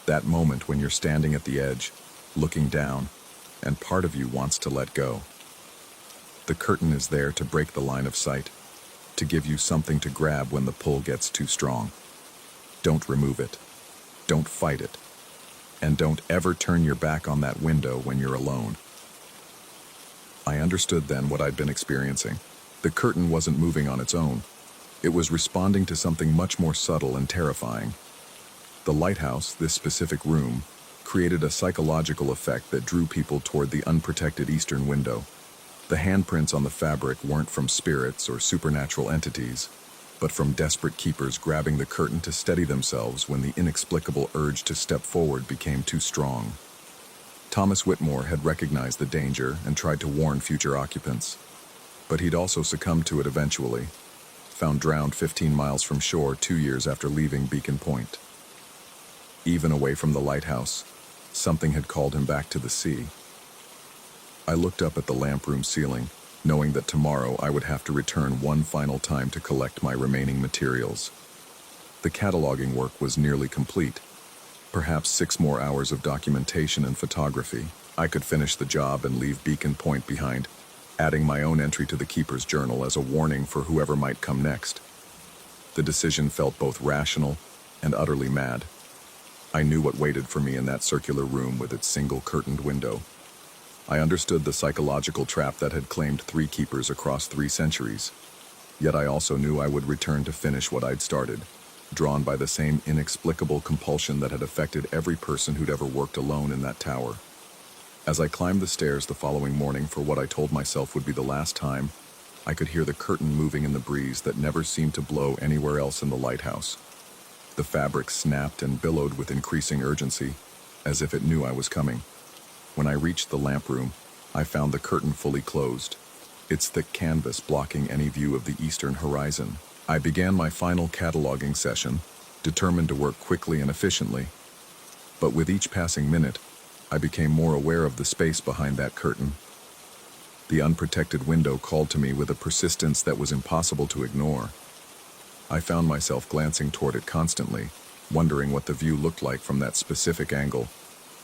That moment when you're standing at the edge, looking down, and part of you wants to let go. The curtain is there to break the line of sight, to give you something to grab when the pull gets too strong. Don't remove it. Don't fight it. And don't ever turn your back on that window when you're alone. I understood then what I'd been experiencing. The curtain wasn't moving on its own. It was responding to something much more subtle and terrifying. The lighthouse, this specific room, created a psychological effect that drew people toward the unprotected eastern window. The handprints on the fabric weren't from spirits or supernatural entities, but from desperate keepers grabbing the curtain to steady themselves when the inexplicable urge to step forward became too strong. Thomas Whitmore had recognized the danger and tried to warn future occupants. But he'd also succumbed to it eventually, found drowned 15 miles from shore 2 years after leaving Beacon Point. Even away from the lighthouse, something had called him back to the sea. I looked up at the lamp room ceiling, knowing that tomorrow I would have to return one final time to collect my remaining materials. The cataloging work was nearly complete, Perhaps 6 more hours of documentation and photography. I could finish the job and leave Beacon Point behind, adding my own entry to the Keeper's Journal as a warning for whoever might come next. The decision felt both rational and utterly mad. I knew what waited for me in that circular room with its single curtained window. I understood the psychological trap that had claimed 3 keepers across 3 centuries. Yet I also knew I would return to finish what I'd started, drawn by the same inexplicable compulsion that had affected every person who'd ever worked alone in that tower. As I climbed the stairs the following morning for what I told myself would be the last time, I could hear the curtain moving in the breeze that never seemed to blow anywhere else in the lighthouse. The fabric snapped and billowed with increasing urgency, as if it knew I was coming. When I reached the lamp room, I found the curtain fully closed, its thick canvas blocking any view of the eastern horizon. I began my final cataloging session, determined to work quickly and efficiently. But with each passing minute, I became more aware of the space behind that curtain. The unprotected window called to me with a persistence that was impossible to ignore. I found myself glancing toward it constantly, wondering what the view looked like from that specific angle,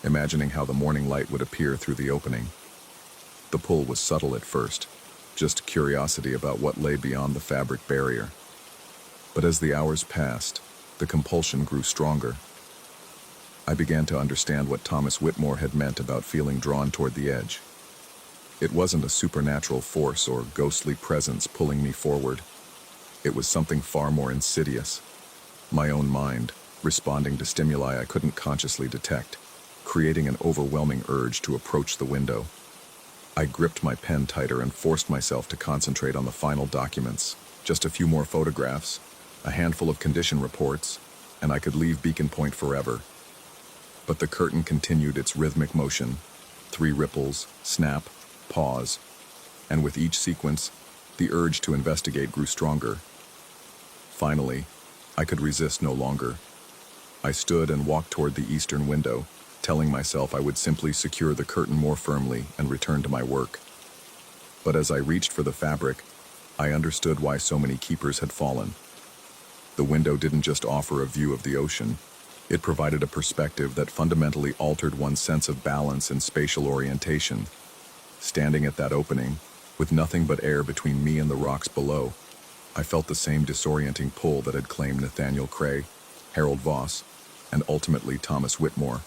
imagining how the morning light would appear through the opening. The pull was subtle at first, just curiosity about what lay beyond the fabric barrier. But as the hours passed, the compulsion grew stronger. I began to understand what Thomas Whitmore had meant about feeling drawn toward the edge. It wasn't a supernatural force or ghostly presence pulling me forward. It was something far more insidious. My own mind, responding to stimuli I couldn't consciously detect, creating an overwhelming urge to approach the window. I gripped my pen tighter and forced myself to concentrate on the final documents. Just a few more photographs, a handful of condition reports, and I could leave Beacon Point forever. But the curtain continued its rhythmic motion, 3 ripples, snap, pause, and with each sequence, the urge to investigate grew stronger. Finally, I could resist no longer. I stood and walked toward the eastern window, telling myself I would simply secure the curtain more firmly and return to my work. But as I reached for the fabric, I understood why so many keepers had fallen. The window didn't just offer a view of the ocean, it provided a perspective that fundamentally altered one's sense of balance and spatial orientation. Standing at that opening, with nothing but air between me and the rocks below, I felt the same disorienting pull that had claimed Nathaniel Cray, Harold Voss, and ultimately Thomas Whitmore.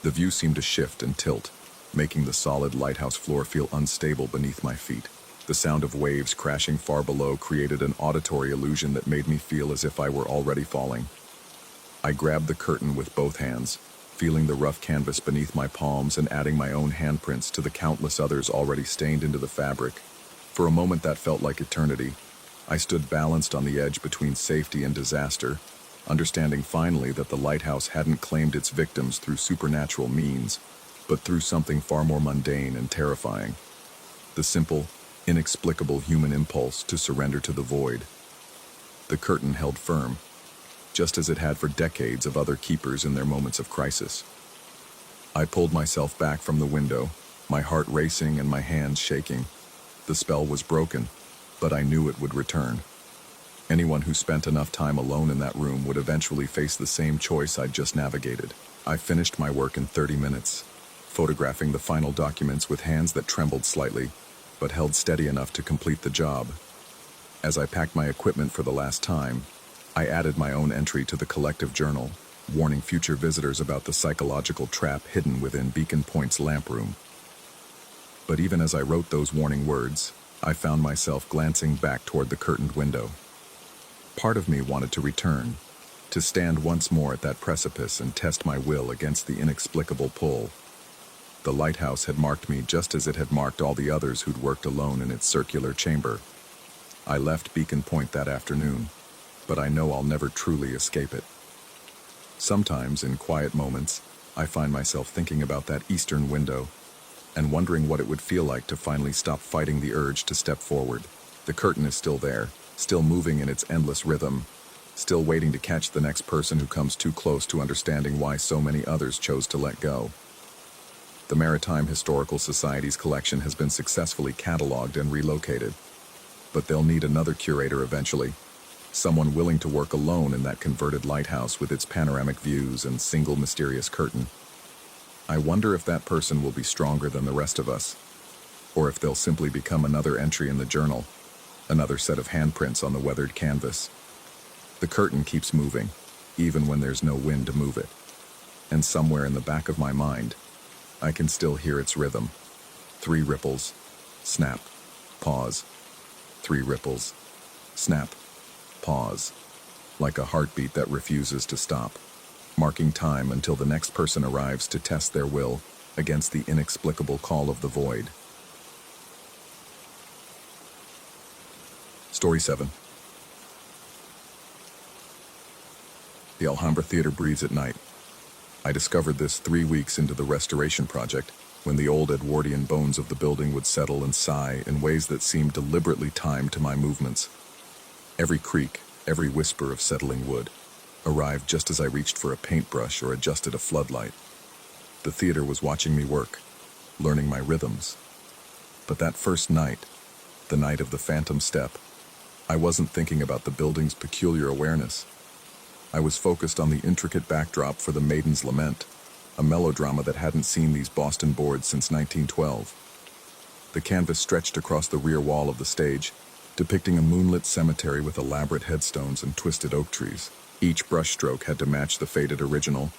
The view seemed to shift and tilt, making the solid lighthouse floor feel unstable beneath my feet. The sound of waves crashing far below created an auditory illusion that made me feel as if I were already falling. I grabbed the curtain with both hands, feeling the rough canvas beneath my palms and adding my own handprints to the countless others already stained into the fabric. For a moment that felt like eternity. I stood balanced on the edge between safety and disaster, understanding finally that the lighthouse hadn't claimed its victims through supernatural means, but through something far more mundane and terrifying. The simple, inexplicable human impulse to surrender to the void. The curtain held firm, just as it had for decades of other keepers in their moments of crisis. I pulled myself back from the window, my heart racing and my hands shaking. The spell was broken, but I knew it would return. Anyone who spent enough time alone in that room would eventually face the same choice I'd just navigated. I finished my work in 30 minutes, photographing the final documents with hands that trembled slightly, but held steady enough to complete the job. As I packed my equipment for the last time, I added my own entry to the collective journal, warning future visitors about the psychological trap hidden within Beacon Point's lamp room. But even as I wrote those warning words, I found myself glancing back toward the curtained window. Part of me wanted to return, to stand once more at that precipice and test my will against the inexplicable pull. The lighthouse had marked me just as it had marked all the others who'd worked alone in its circular chamber. I left Beacon Point that afternoon, but I know I'll never truly escape it. Sometimes, in quiet moments, I find myself thinking about that eastern window and wondering what it would feel like to finally stop fighting the urge to step forward. The curtain is still there, still moving in its endless rhythm, still waiting to catch the next person who comes too close to understanding why so many others chose to let go. The Maritime Historical Society's collection has been successfully cataloged and relocated, but they'll need another curator eventually. Someone willing to work alone in that converted lighthouse with its panoramic views and single mysterious curtain. I wonder if that person will be stronger than the rest of us, or if they'll simply become another entry in the journal, another set of handprints on the weathered canvas. The curtain keeps moving, even when there's no wind to move it. And somewhere in the back of my mind, I can still hear its rhythm. 3 ripples, snap, pause. 3 ripples, snap, pause. Like a heartbeat that refuses to stop, marking time until the next person arrives to test their will against the inexplicable call of the void. Story 7. The Alhambra Theater breathes at night. I discovered this 3 weeks into the restoration project, when the old Edwardian bones of the building would settle and sigh in ways that seemed deliberately timed to my movements. Every creak, every whisper of settling wood, arrived just as I reached for a paintbrush or adjusted a floodlight. The theater was watching me work, learning my rhythms. But that first night, the night of the phantom step, I wasn't thinking about the building's peculiar awareness. I was focused on the intricate backdrop for The Maiden's Lament, a melodrama that hadn't seen these Boston boards since 1912. The canvas stretched across the rear wall of the stage, depicting a moonlit cemetery with elaborate headstones and twisted oak trees. Each brushstroke had to match the faded original,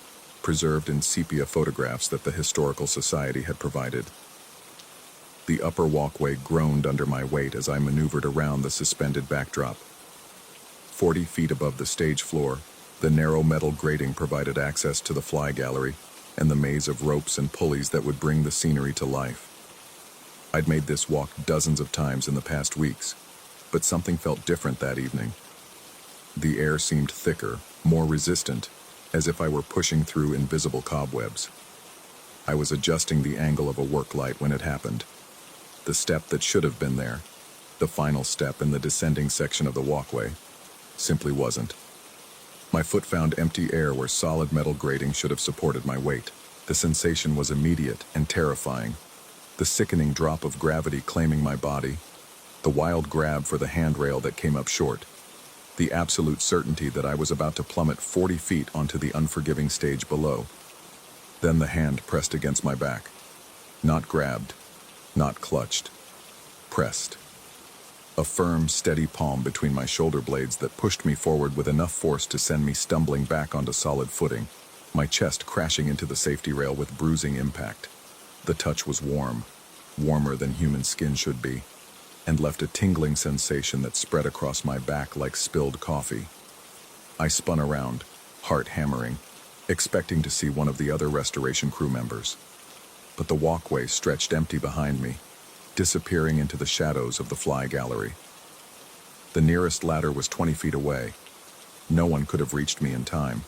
preserved in sepia photographs that the Historical Society had provided. The upper walkway groaned under my weight as I maneuvered around the suspended backdrop. 40 feet above the stage floor, the narrow metal grating provided access to the fly gallery and the maze of ropes and pulleys that would bring the scenery to life. I'd made this walk dozens of times in the past weeks, but something felt different that evening. The air seemed thicker, more resistant, as if I were pushing through invisible cobwebs. I was adjusting the angle of a work light when it happened. The step that should have been there, the final step in the descending section of the walkway, simply wasn't. My foot found empty air where solid metal grating should have supported my weight. The sensation was immediate and terrifying. The sickening drop of gravity claiming my body, the wild grab for the handrail that came up short, the absolute certainty that I was about to plummet 40 feet onto the unforgiving stage below. Then the hand pressed against my back. Not grabbed, not clutched, pressed. A firm, steady palm between my shoulder blades that pushed me forward with enough force to send me stumbling back onto solid footing, my chest crashing into the safety rail with bruising impact. The touch was warm, warmer than human skin should be, and left a tingling sensation that spread across my back like spilled coffee. I spun around, heart hammering, expecting to see one of the other restoration crew members. But the walkway stretched empty behind me, disappearing into the shadows of the fly gallery. The nearest ladder was 20 feet away. No one could have reached me in time.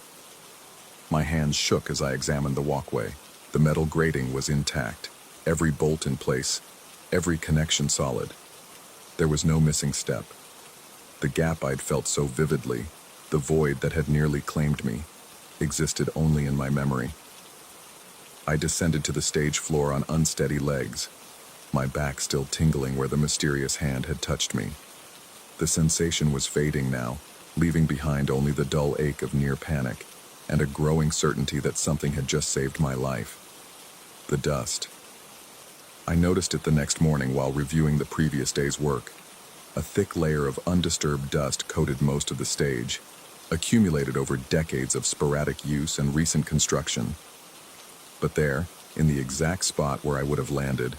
My hands shook as I examined the walkway. The metal grating was intact, every bolt in place, every connection solid. There was no missing step. The gap I'd felt so vividly, the void that had nearly claimed me, existed only in my memory. I descended to the stage floor on unsteady legs, my back still tingling where the mysterious hand had touched me. The sensation was fading now, leaving behind only the dull ache of near panic and a growing certainty that something had just saved my life. The dust. I noticed it the next morning while reviewing the previous day's work. A thick layer of undisturbed dust coated most of the stage, accumulated over decades of sporadic use and recent construction. But there, in the exact spot where I would have landed,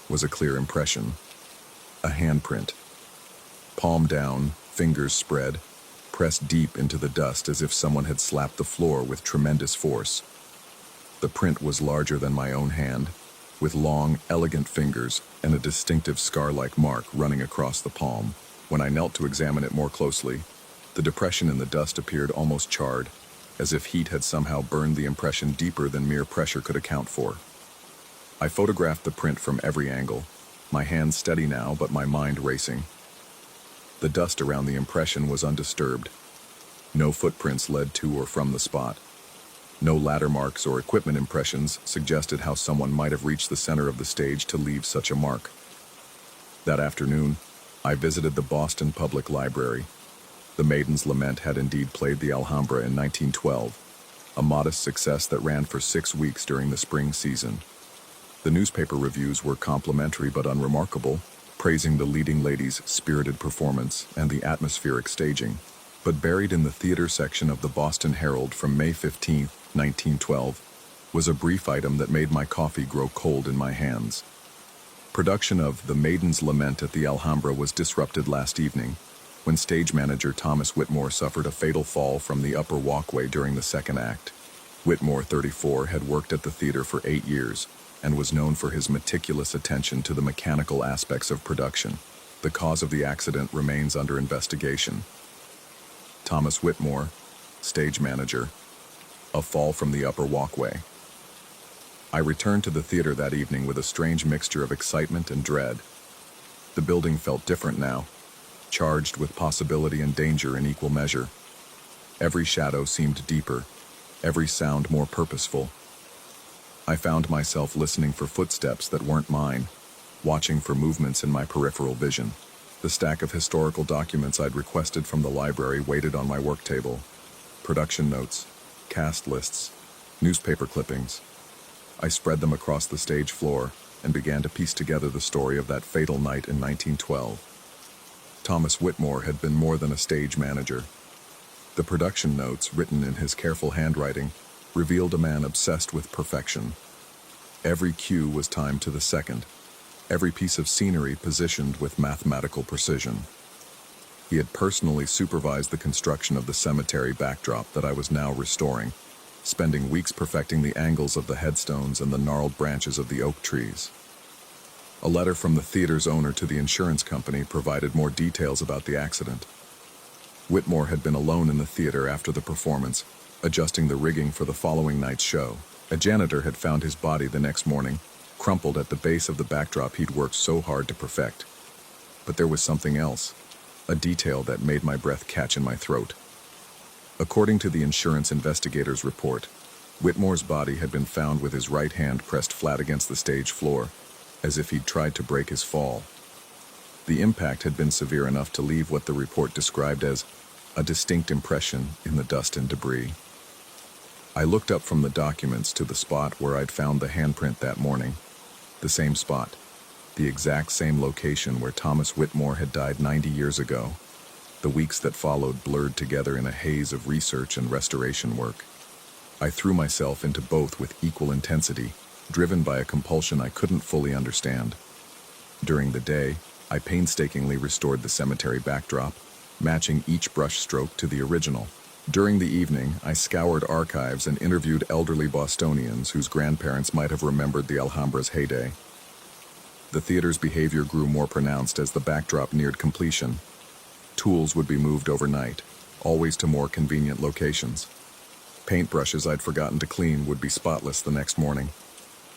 was a clear impression. A handprint. Palm down, fingers spread, pressed deep into the dust as if someone had slapped the floor with tremendous force. The print was larger than my own hand, with long, elegant fingers and a distinctive scar-like mark running across the palm. When I knelt to examine it more closely, the depression in the dust appeared almost charred, as if heat had somehow burned the impression deeper than mere pressure could account for. I photographed the print from every angle, my hands steady now but my mind racing. The dust around the impression was undisturbed. No footprints led to or from the spot. No ladder marks or equipment impressions suggested how someone might have reached the center of the stage to leave such a mark. That afternoon, I visited the Boston Public Library. The Maiden's Lament had indeed played the Alhambra in 1912, a modest success that ran for 6 weeks during the spring season. The newspaper reviews were complimentary but unremarkable, praising the leading lady's spirited performance and the atmospheric staging. But buried in the theater section of the Boston Herald from May 15, 1912, was a brief item that made my coffee grow cold in my hands. Production of The Maiden's Lament at the Alhambra was disrupted last evening, when stage manager Thomas Whitmore suffered a fatal fall from the upper walkway during the second act. Whitmore, 34, had worked at the theater for 8 years and was known for his meticulous attention to the mechanical aspects of production. The cause of the accident remains under investigation. Thomas Whitmore, stage manager. A fall from the upper walkway. I returned to the theater that evening with a strange mixture of excitement and dread. The building felt different now, charged with possibility and danger in equal measure. Every shadow seemed deeper, every sound more purposeful. I found myself listening for footsteps that weren't mine, watching for movements in my peripheral vision. The stack of historical documents I'd requested from the library waited on my work table. Production notes, cast lists, newspaper clippings. I spread them across the stage floor and began to piece together the story of that fatal night in 1912. Thomas Whitmore had been more than a stage manager. The production notes, written in his careful handwriting, revealed a man obsessed with perfection. Every cue was timed to the second, every piece of scenery positioned with mathematical precision. He had personally supervised the construction of the cemetery backdrop that I was now restoring, spending weeks perfecting the angles of the headstones and the gnarled branches of the oak trees. A letter from the theater's owner to the insurance company provided more details about the accident. Whitmore had been alone in the theater after the performance, adjusting the rigging for the following night's show. A janitor had found his body the next morning, crumpled at the base of the backdrop he'd worked so hard to perfect. But there was something else, a detail that made my breath catch in my throat. According to the insurance investigator's report, Whitmore's body had been found with his right hand pressed flat against the stage floor, as if he'd tried to break his fall. The impact had been severe enough to leave what the report described as a distinct impression in the dust and debris. I looked up from the documents to the spot where I'd found the handprint that morning. The same spot, the exact same location where Thomas Whitmore had died 90 years ago. The weeks that followed blurred together in a haze of research and restoration work. I threw myself into both with equal intensity, driven by a compulsion I couldn't fully understand. During the day, I painstakingly restored the cemetery backdrop, matching each brushstroke to the original. During the evening, I scoured archives and interviewed elderly Bostonians whose grandparents might have remembered the Alhambra's heyday. The theater's behavior grew more pronounced as the backdrop neared completion. Tools would be moved overnight, always to more convenient locations. Paintbrushes I'd forgotten to clean would be spotless the next morning.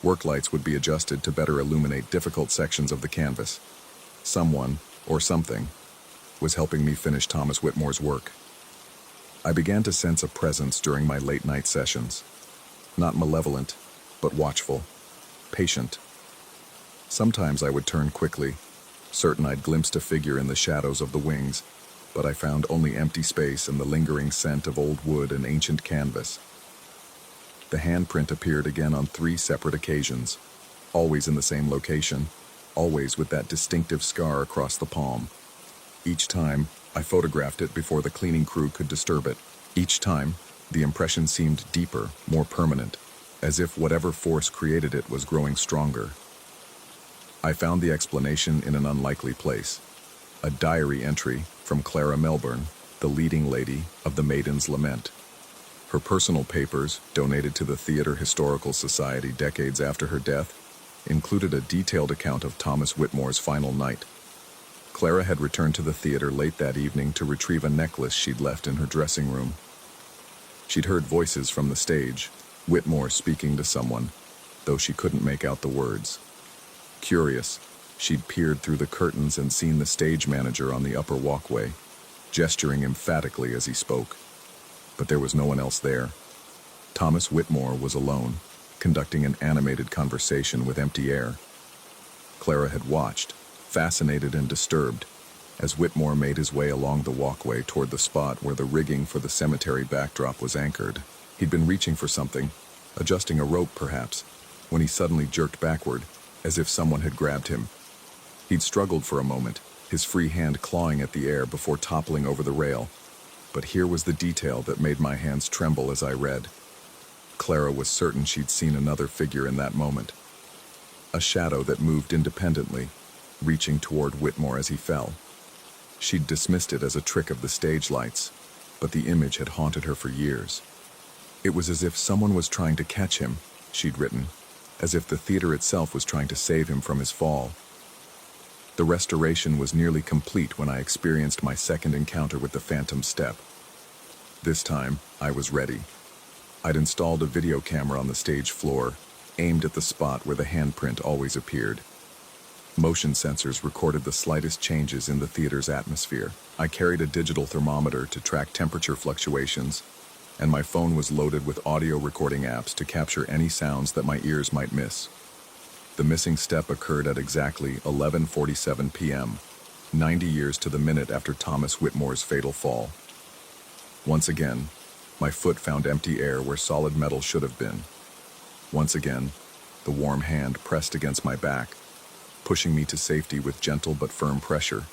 Work lights would be adjusted to better illuminate difficult sections of the canvas. Someone, or something, was helping me finish Thomas Whitmore's work. I began to sense a presence during my late-night sessions. Not malevolent, but watchful, patient. Sometimes I would turn quickly, certain I'd glimpsed a figure in the shadows of the wings, but I found only empty space and the lingering scent of old wood and ancient canvas. The handprint appeared again on 3 separate occasions, always in the same location, always with that distinctive scar across the palm. Each time, I photographed it before the cleaning crew could disturb it. Each time, the impression seemed deeper, more permanent, as if whatever force created it was growing stronger. I found the explanation in an unlikely place. A diary entry from Clara Melbourne, the leading lady of the Maiden's Lament. Her personal papers, donated to the Theater Historical Society decades after her death, included a detailed account of Thomas Whitmore's final night. Clara had returned to the theater late that evening to retrieve a necklace she'd left in her dressing room. She'd heard voices from the stage, Whitmore speaking to someone, though she couldn't make out the words. Curious, she'd peered through the curtains and seen the stage manager on the upper walkway, gesturing emphatically as he spoke. But there was no one else there. Thomas Whitmore was alone, conducting an animated conversation with empty air. Clara had watched, fascinated and disturbed, As Whitmore made his way along the walkway toward the spot where the rigging for the cemetery backdrop was anchored. He'd been reaching for something, adjusting a rope perhaps, when he suddenly jerked backward, as if someone had grabbed him. He'd struggled for a moment, his free hand clawing at the air before toppling over the rail. But here was the detail that made my hands tremble as I read. Clara was certain she'd seen another figure in that moment. A shadow that moved independently, reaching toward Whitmore as he fell. She'd dismissed it as a trick of the stage lights, but the image had haunted her for years. It was as if someone was trying to catch him, she'd written, as if the theater itself was trying to save him from his fall. The restoration was nearly complete when I experienced my second encounter with the phantom step. This time, I was ready. I'd installed a video camera on the stage floor, aimed at the spot where the handprint always appeared. Motion sensors recorded the slightest changes in the theater's atmosphere. I carried a digital thermometer to track temperature fluctuations, and my phone was loaded with audio recording apps to capture any sounds that my ears might miss. The missing step occurred at exactly 11:47 p.m., 90 years to the minute after Thomas Whitmore's fatal fall. Once again, my foot found empty air where solid metal should have been. Once again, the warm hand pressed against my back, pushing me to safety with gentle but firm pressure.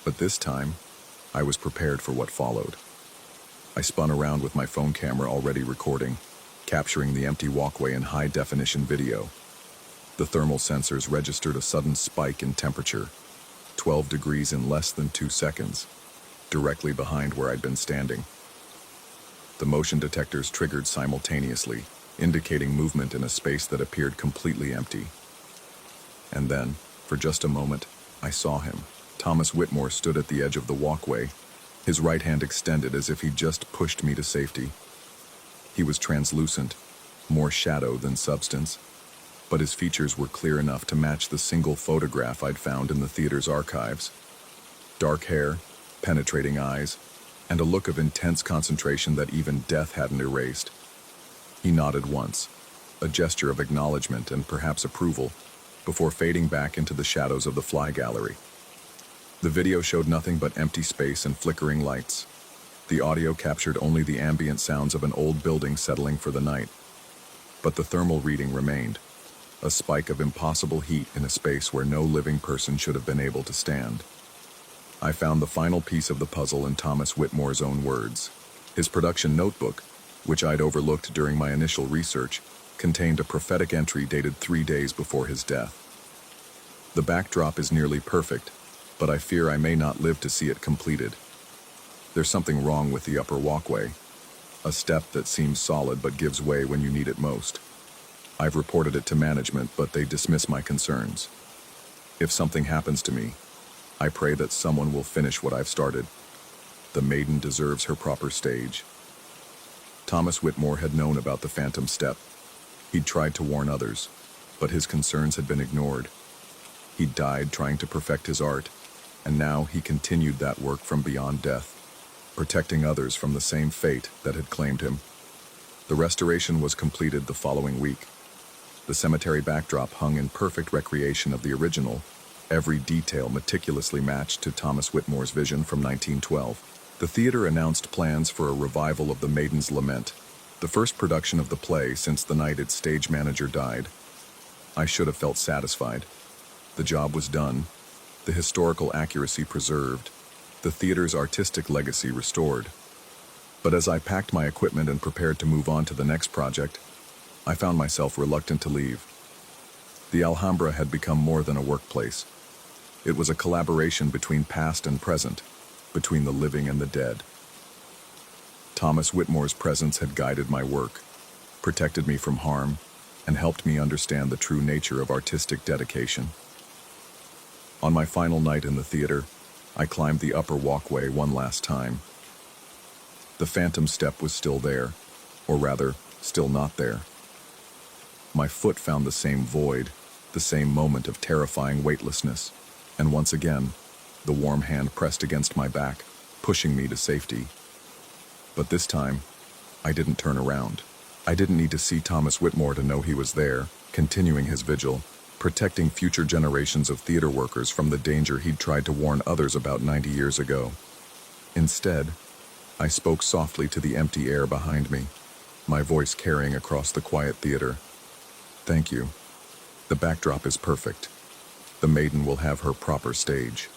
But this time, I was prepared for what followed. I spun around with my phone camera already recording, capturing the empty walkway in high-definition video. The thermal sensors registered a sudden spike in temperature, 12 degrees in less than 2 seconds, directly behind where I'd been standing. The motion detectors triggered simultaneously, indicating movement in a space that appeared completely empty. And then, for just a moment, I saw him. Thomas Whitmore stood at the edge of the walkway, his right hand extended as if he'd just pushed me to safety. He was translucent, more shadow than substance, but his features were clear enough to match the single photograph I'd found in the theater's archives. Dark hair, penetrating eyes, and a look of intense concentration that even death hadn't erased. He nodded once, a gesture of acknowledgement and perhaps approval, before fading back into the shadows of the fly gallery. The video showed nothing but empty space and flickering lights. The audio captured only the ambient sounds of an old building settling for the night. But the thermal reading remained, a spike of impossible heat in a space where no living person should have been able to stand. I found the final piece of the puzzle in Thomas Whitmore's own words. His production notebook, which I'd overlooked during my initial research, contained a prophetic entry dated 3 days before his death. The backdrop is nearly perfect, but I fear I may not live to see it completed. There's something wrong with the upper walkway, a step that seems solid but gives way when you need it most. I've reported it to management, but they dismiss my concerns. If something happens to me, I pray that someone will finish what I've started. The maiden deserves her proper stage. Thomas Whitmore had known about the phantom step. He'd tried to warn others, but his concerns had been ignored. He'd died trying to perfect his art, and now he continued that work from beyond death, protecting others from the same fate that had claimed him. The restoration was completed the following week. The cemetery backdrop hung in perfect recreation of the original, every detail meticulously matched to Thomas Whitmore's vision from 1912. The theater announced plans for a revival of The Maiden's Lament, the first production of the play since the night its stage manager died. I should have felt satisfied. The job was done, the historical accuracy preserved, the theater's artistic legacy restored. But as I packed my equipment and prepared to move on to the next project, I found myself reluctant to leave. The Alhambra had become more than a workplace. It was a collaboration between past and present, between the living and the dead. Thomas Whitmore's presence had guided my work, protected me from harm, and helped me understand the true nature of artistic dedication. On my final night in the theater, I climbed the upper walkway one last time. The phantom step was still there, or rather, still not there. My foot found the same void, the same moment of terrifying weightlessness, and once again, the warm hand pressed against my back, pushing me to safety. But this time, I didn't turn around. I didn't need to see Thomas Whitmore to know he was there, continuing his vigil. protecting future generations of theater workers from the danger he'd tried to warn others about 90 years ago. Instead, I spoke softly to the empty air behind me, my voice carrying across the quiet theater. Thank you. The backdrop is perfect. The maiden will have her proper stage.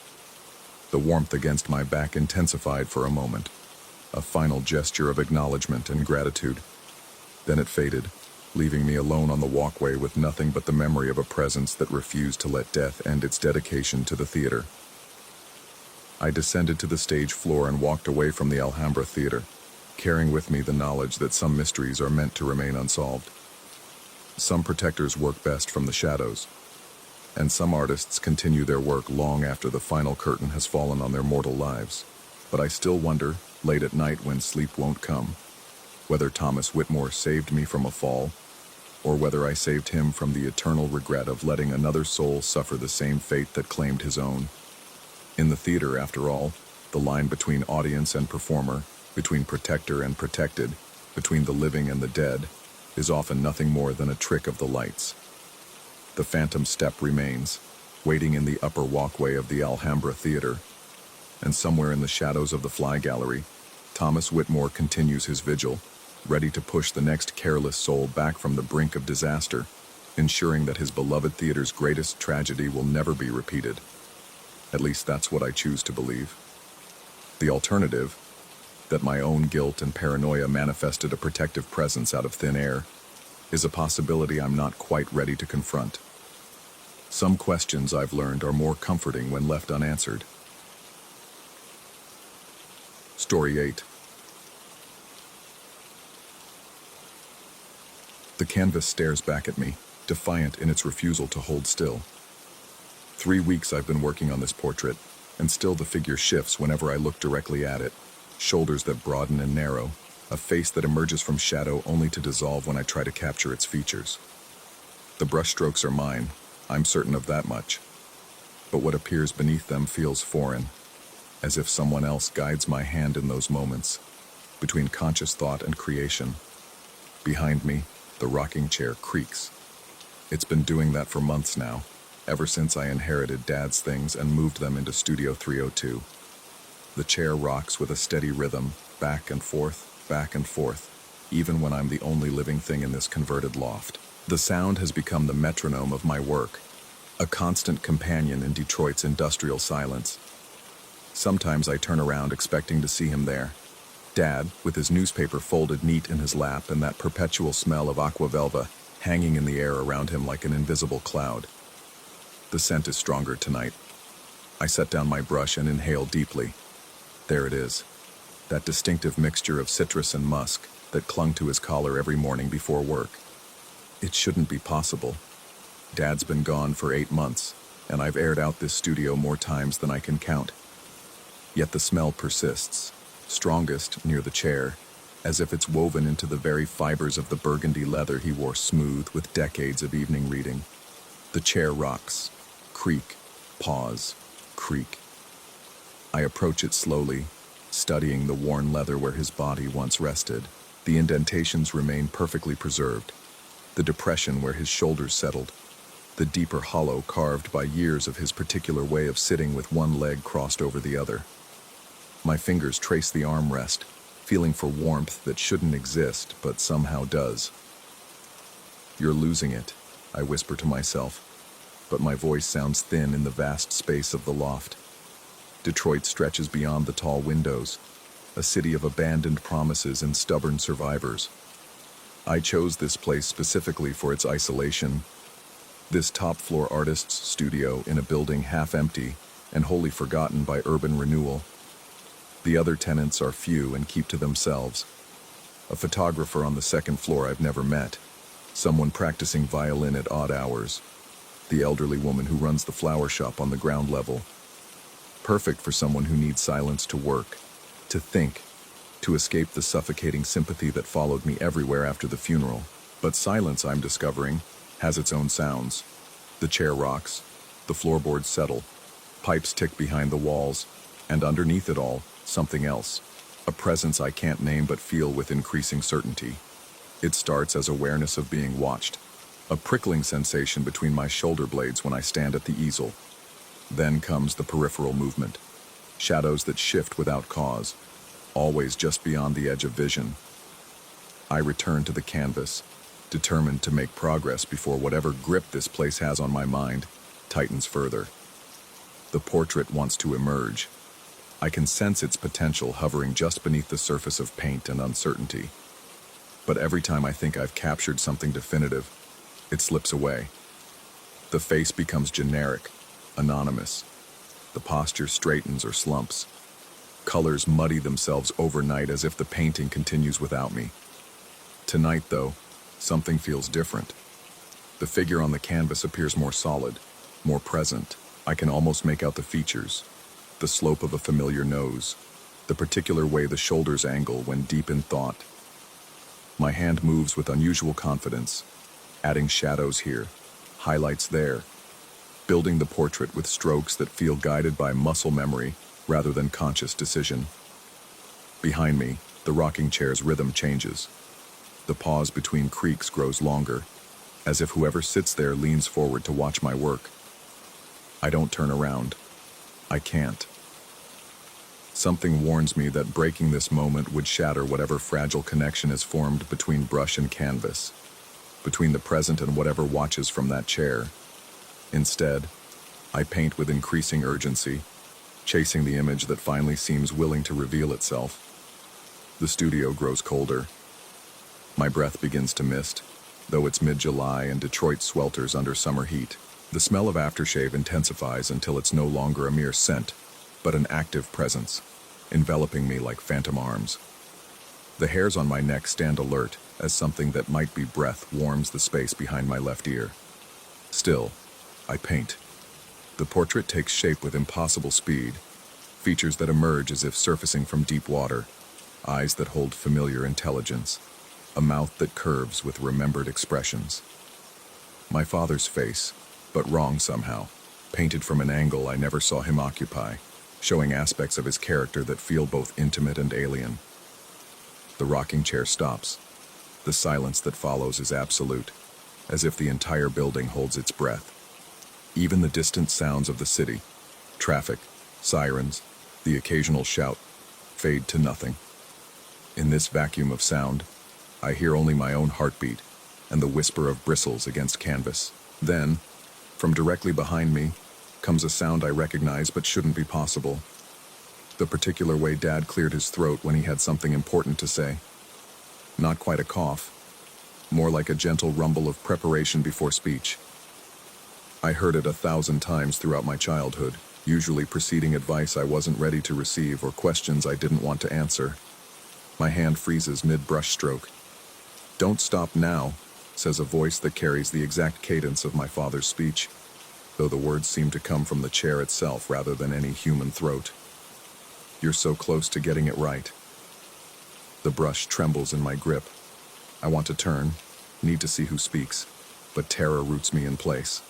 The warmth against my back intensified for a moment, a final gesture of acknowledgement and gratitude. Then it faded, leaving me alone on the walkway with nothing but the memory of a presence that refused to let death end its dedication to the theater. I descended to the stage floor and walked away from the Alhambra Theater, carrying with me the knowledge that some mysteries are meant to remain unsolved. Some protectors work best from the shadows, and some artists continue their work long after the final curtain has fallen on their mortal lives. But I still wonder, late at night when sleep won't come, whether Thomas Whitmore saved me from a fall, or whether I saved him from the eternal regret of letting another soul suffer the same fate that claimed his own. In the theater, after all, the line between audience and performer, between protector and protected, between the living and the dead, is often nothing more than a trick of the lights. The phantom step remains, waiting in the upper walkway of the Alhambra Theater, and somewhere in the shadows of the Fly Gallery, Thomas Whitmore continues his vigil, ready to push the next careless soul back from the brink of disaster, ensuring that his beloved theater's greatest tragedy will never be repeated. At least that's what I choose to believe. The alternative, that my own guilt and paranoia manifested a protective presence out of thin air, is a possibility I'm not quite ready to confront. Some questions, I've learned, are more comforting when left unanswered. Story 8. The canvas stares back at me, defiant in its refusal to hold still. 3 weeks I've been working on this portrait, and still the figure shifts whenever I look directly at it. Shoulders that broaden and narrow, a face that emerges from shadow only to dissolve when I try to capture its features. The brushstrokes are mine, I'm certain of that much. But what appears beneath them feels foreign, as if someone else guides my hand in those moments, between conscious thought and creation. Behind me, the rocking chair creaks. It's been doing that for months now, ever since I inherited Dad's things and moved them into Studio 302. The chair rocks with a steady rhythm, back and forth, even when I'm the only living thing in this converted loft. The sound has become the metronome of my work, a constant companion in Detroit's industrial silence. Sometimes I turn around expecting to see him there. Dad, with his newspaper folded neat in his lap and that perpetual smell of aquavelva hanging in the air around him like an invisible cloud. The scent is stronger tonight. I set down my brush and inhale deeply. There it is, that distinctive mixture of citrus and musk that clung to his collar every morning before work. It shouldn't be possible. Dad's been gone for 8 months, and I've aired out this studio more times than I can count. Yet the smell persists, strongest near the chair, as if it's woven into the very fibers of the burgundy leather he wore smooth with decades of evening reading. The chair rocks, creak, pause, creak. I approach it slowly, studying the worn leather where his body once rested. The indentations remain perfectly preserved, the depression where his shoulders settled, the deeper hollow carved by years of his particular way of sitting with one leg crossed over the other. My fingers trace the armrest, feeling for warmth that shouldn't exist but somehow does. "You're losing it," I whisper to myself, but my voice sounds thin in the vast space of the loft. Detroit stretches beyond the tall windows, a city of abandoned promises and stubborn survivors. I chose this place specifically for its isolation. This top-floor artist's studio in a building half empty and wholly forgotten by urban renewal. The other tenants are few and keep to themselves. A photographer on the second floor I've never met, someone practicing violin at odd hours, the elderly woman who runs the flower shop on the ground level. Perfect for someone who needs silence to work, to think, to escape the suffocating sympathy that followed me everywhere after the funeral. But silence, I'm discovering, has its own sounds. The chair rocks, the floorboards settle, pipes tick behind the walls, and underneath it all, something else. A presence I can't name but feel with increasing certainty. It starts as awareness of being watched, A prickling sensation between my shoulder blades when I stand at the easel. Then comes the peripheral movement. Shadows that shift without cause, always just beyond the edge of vision. I return to the canvas, determined to make progress before whatever grip this place has on my mind tightens further. The portrait wants to emerge. I can sense its potential hovering just beneath the surface of paint and uncertainty. But every time I think I've captured something definitive, it slips away. The face becomes generic, anonymous. The posture straightens or slumps. Colors muddy themselves overnight as if the painting continues without me. Tonight, though, something feels different. The figure on the canvas appears more solid, more present. I can almost make out the features, the slope of a familiar nose, the particular way the shoulders angle when deep in thought. My hand moves with unusual confidence, adding shadows here, highlights there, building the portrait with strokes that feel guided by muscle memory rather than conscious decision. Behind me, the rocking chair's rhythm changes. The pause between creaks grows longer, as if whoever sits there leans forward to watch my work. I don't turn around. I can't. Something warns me that breaking this moment would shatter whatever fragile connection is formed between brush and canvas, between the present and whatever watches from that chair. Instead, I paint with increasing urgency, chasing the image that finally seems willing to reveal itself. The studio grows colder. My breath begins to mist, though it's mid-July and Detroit swelters under summer heat. The smell of aftershave intensifies until it's no longer a mere scent, but an active presence, enveloping me like phantom arms. The hairs on my neck stand alert as something that might be breath warms the space behind my left ear. Still, I paint. The portrait takes shape with impossible speed, features that emerge as if surfacing from deep water, eyes that hold familiar intelligence, a mouth that curves with remembered expressions. My father's face, but wrong somehow, painted from an angle I never saw him occupy, showing aspects of his character that feel both intimate and alien. The rocking chair stops. The silence that follows is absolute, as if the entire building holds its breath. Even the distant sounds of the city, traffic, sirens, the occasional shout, fade to nothing. In this vacuum of sound, I hear only my own heartbeat and the whisper of bristles against canvas. Then, from directly behind me, comes a sound I recognize but shouldn't be possible. The particular way Dad cleared his throat when he had something important to say. Not quite a cough, more like a gentle rumble of preparation before speech. I heard it 1,000 times throughout my childhood, usually preceding advice I wasn't ready to receive or questions I didn't want to answer. My hand freezes mid-brush stroke. "Don't stop now," says a voice that carries the exact cadence of my father's speech, though the words seem to come from the chair itself rather than any human throat. "You're so close to getting it right." The brush trembles in my grip. I want to turn, need to see who speaks, but terror roots me in place.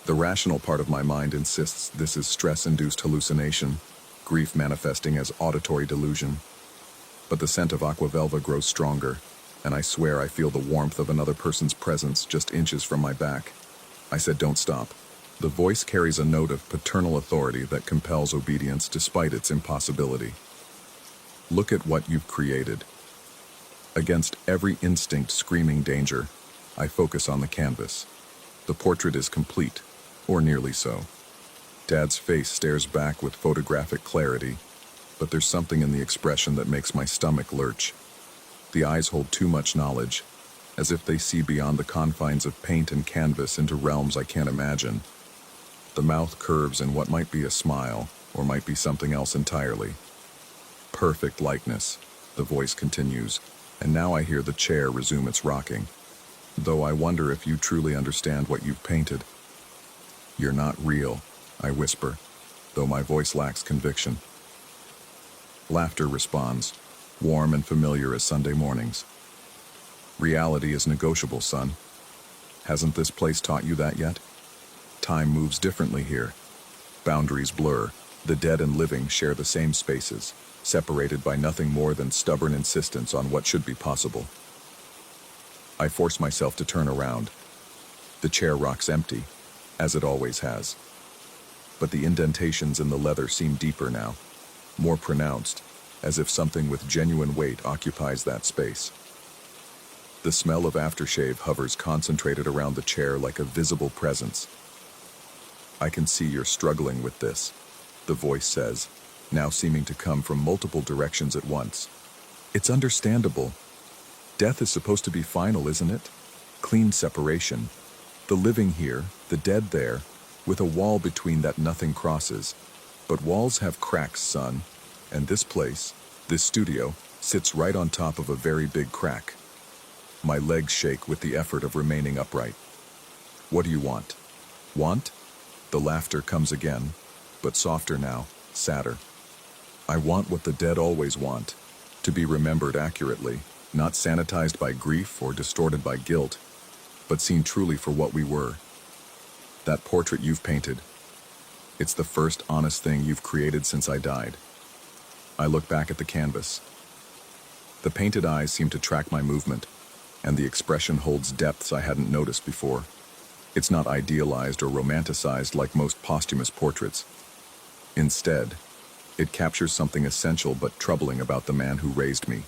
The rational part of my mind insists this is stress-induced hallucination, grief manifesting as auditory delusion. But the scent of aquavelva grows stronger, and I swear I feel the warmth of another person's presence just inches from my back. I said, "Don't stop." The voice carries a note of paternal authority that compels obedience despite its impossibility. "Look at what you've created." Against every instinct screaming danger, I focus on the canvas. The portrait is complete, or nearly so. Dad's face stares back with photographic clarity, but there's something in the expression that makes my stomach lurch. The eyes hold too much knowledge, as if they see beyond the confines of paint and canvas into realms I can't imagine. The mouth curves in what might be a smile, or might be something else entirely. "Perfect likeness," the voice continues, and now I hear the chair resume its rocking. "Though I wonder if you truly understand what you've painted." "You're not real," I whisper, though my voice lacks conviction. Laughter responds, warm and familiar as Sunday mornings. "Reality is negotiable, son. Hasn't this place taught you that yet? Time moves differently here. Boundaries blur. The dead and living share the same spaces, separated by nothing more than stubborn insistence on what should be possible." I force myself to turn around, The chair rocks empty, as it always has. But the indentations in the leather seem deeper now, more pronounced, as if something with genuine weight occupies that space. The smell of aftershave hovers concentrated around the chair like a visible presence. "I can see you're struggling with this," the voice says, now seeming to come from multiple directions at once. "It's understandable. Death is supposed to be final, isn't it? Clean separation. The living here, the dead there, with a wall between that nothing crosses. But walls have cracks, son, and this place, this studio, sits right on top of a very big crack." My legs shake with the effort of remaining upright. "What do you want?" "Want?" The laughter comes again, but softer now, sadder. "I want what the dead always want, to be remembered accurately, not sanitized by grief or distorted by guilt, but seen truly for what we were. That portrait you've painted, it's the first honest thing you've created since I died." I look back at the canvas. The painted eyes seem to track my movement, and the expression holds depths I hadn't noticed before. It's not idealized or romanticized like most posthumous portraits. Instead, it captures something essential but troubling about the man who raised me,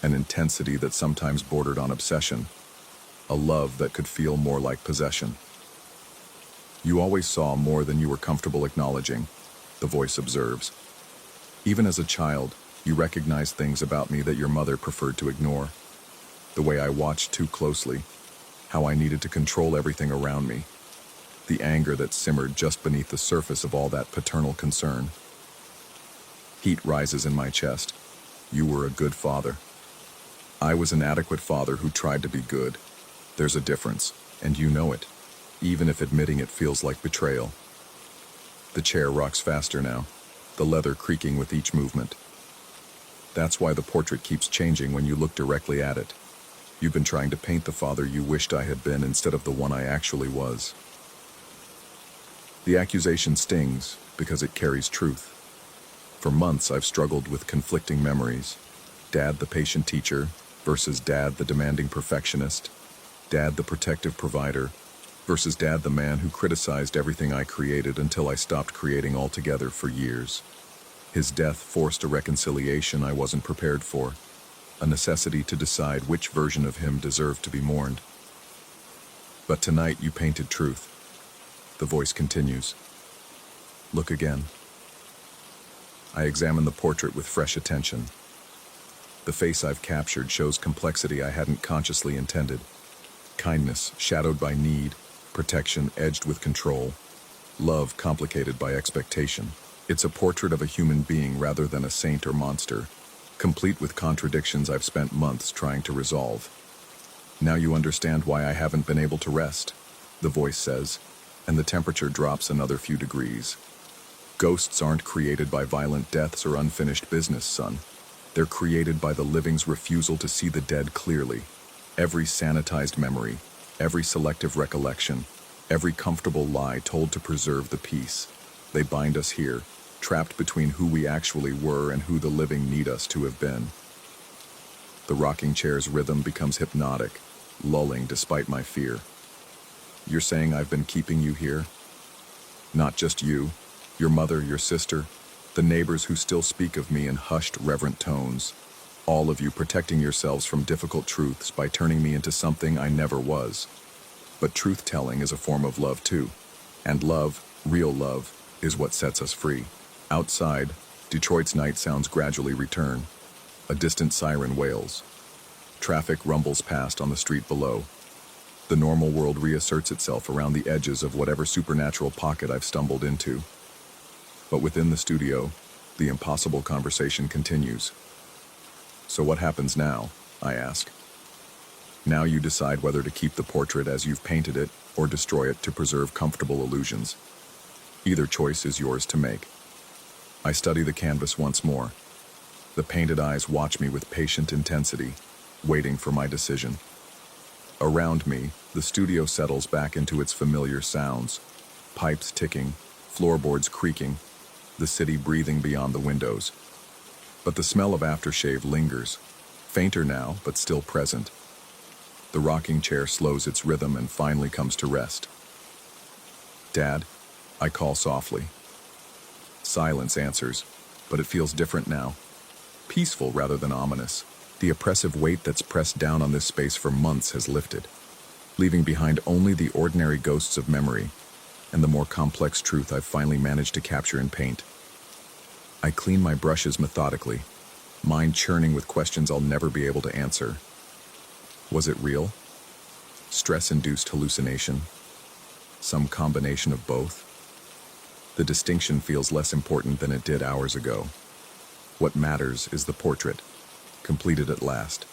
an intensity that sometimes bordered on obsession, a love that could feel more like possession. "You always saw more than you were comfortable acknowledging," the voice observes. "Even as a child, you recognized things about me that your mother preferred to ignore. The way I watched too closely, how I needed to control everything around me, the anger that simmered just beneath the surface of all that paternal concern. Heat rises in my chest. You were a good father. I was an adequate father who tried to be good. There's a difference, and you know it, even if admitting it feels like betrayal." The chair rocks faster now, the leather creaking with each movement. "That's why the portrait keeps changing when you look directly at it. You've been trying to paint the father you wished I had been instead of the one I actually was." The accusation stings because it carries truth. For months I've struggled with conflicting memories. Dad the patient teacher versus Dad the demanding perfectionist. Dad the protective provider versus Dad the man who criticized everything I created until I stopped creating altogether for years. His death forced a reconciliation I wasn't prepared for, a necessity to decide which version of him deserved to be mourned. "But tonight you painted truth." The voice continues. "Look again." I examine the portrait with fresh attention. The face I've captured shows complexity I hadn't consciously intended. Kindness shadowed by need, protection edged with control, love complicated by expectation. It's a portrait of a human being rather than a saint or monster, complete with contradictions I've spent months trying to resolve. "Now you understand why I haven't been able to rest," the voice says, and the temperature drops another few degrees. "Ghosts aren't created by violent deaths or unfinished business, son. They're created by the living's refusal to see the dead clearly. Every sanitized memory, every selective recollection, every comfortable lie told to preserve the peace. They bind us here, trapped between who we actually were and who the living need us to have been." The rocking chair's rhythm becomes hypnotic, lulling despite my fear. "You're saying I've been keeping you here? Not just you, your mother, your sister, the neighbors who still speak of me in hushed, reverent tones. All of you protecting yourselves from difficult truths by turning me into something I never was. But truth-telling is a form of love too. And love, real love, is what sets us free." Outside, Detroit's night sounds gradually return. A distant siren wails. Traffic rumbles past on the street below. The normal world reasserts itself around the edges of whatever supernatural pocket I've stumbled into. But within the studio, the impossible conversation continues. "So what happens now?" I ask. "Now you decide whether to keep the portrait as you've painted it or destroy it to preserve comfortable illusions. Either choice is yours to make." I study the canvas once more. The painted eyes watch me with patient intensity, waiting for my decision. Around me, the studio settles back into its familiar sounds. Pipes ticking, floorboards creaking, the city breathing beyond the windows. But the smell of aftershave lingers, fainter now, but still present. The rocking chair slows its rhythm and finally comes to rest. "Dad," I call softly. Silence answers, but it feels different now. Peaceful rather than ominous. The oppressive weight that's pressed down on this space for months has lifted, leaving behind only the ordinary ghosts of memory and the more complex truth I've finally managed to capture in paint. I clean my brushes methodically, mind churning with questions I'll never be able to answer. Was it real? Stress-induced hallucination? Some combination of both? The distinction feels less important than it did hours ago. What matters is the portrait, completed at last,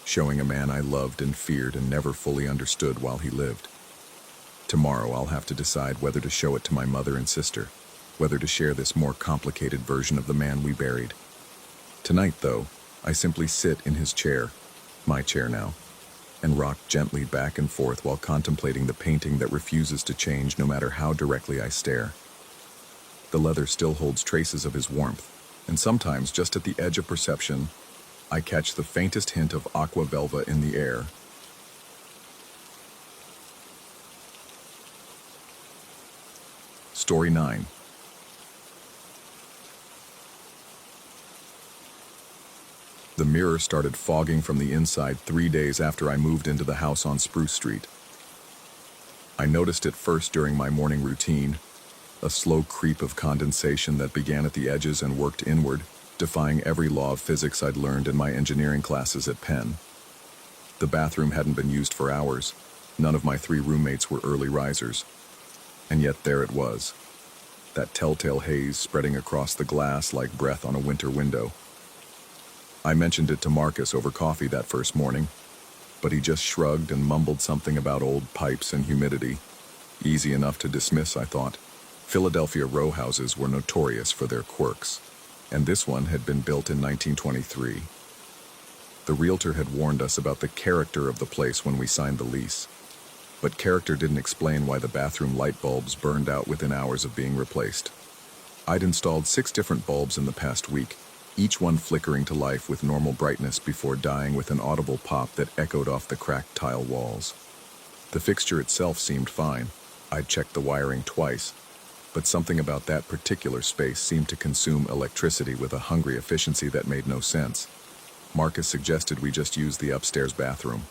showing a man I loved and feared and never fully understood while he lived. Tomorrow I'll have to decide whether to show it to my mother and sister, whether to share this more complicated version of the man we buried. Tonight, though, I simply sit in his chair, my chair now, and rock gently back and forth while contemplating the painting that refuses to change no matter how directly I stare. The leather still holds traces of his warmth, and sometimes, just at the edge of perception, I catch the faintest hint of aqua velva in the air. Story 9. The mirror started fogging from the inside 3 days after I moved into the house on Spruce Street. I noticed it first during my morning routine, a slow creep of condensation that began at the edges and worked inward, defying every law of physics I'd learned in my engineering classes at Penn. The bathroom hadn't been used for hours. None of my 3 roommates were early risers. And yet there it was, that telltale haze spreading across the glass like breath on a winter window. I mentioned it to Marcus over coffee that first morning, but he just shrugged and mumbled something about old pipes and humidity. Easy enough to dismiss, I thought. Philadelphia row houses were notorious for their quirks, and this one had been built in 1923. The realtor had warned us about the character of the place when we signed the lease, but character didn't explain why the bathroom light bulbs burned out within hours of being replaced. I'd installed 6 different bulbs in the past week, each one flickering to life with normal brightness before dying with an audible pop that echoed off the cracked tile walls. The fixture itself seemed fine. I'd checked the wiring twice, but something about that particular space seemed to consume electricity with a hungry efficiency that made no sense. Marcus suggested we just use the upstairs bathroom.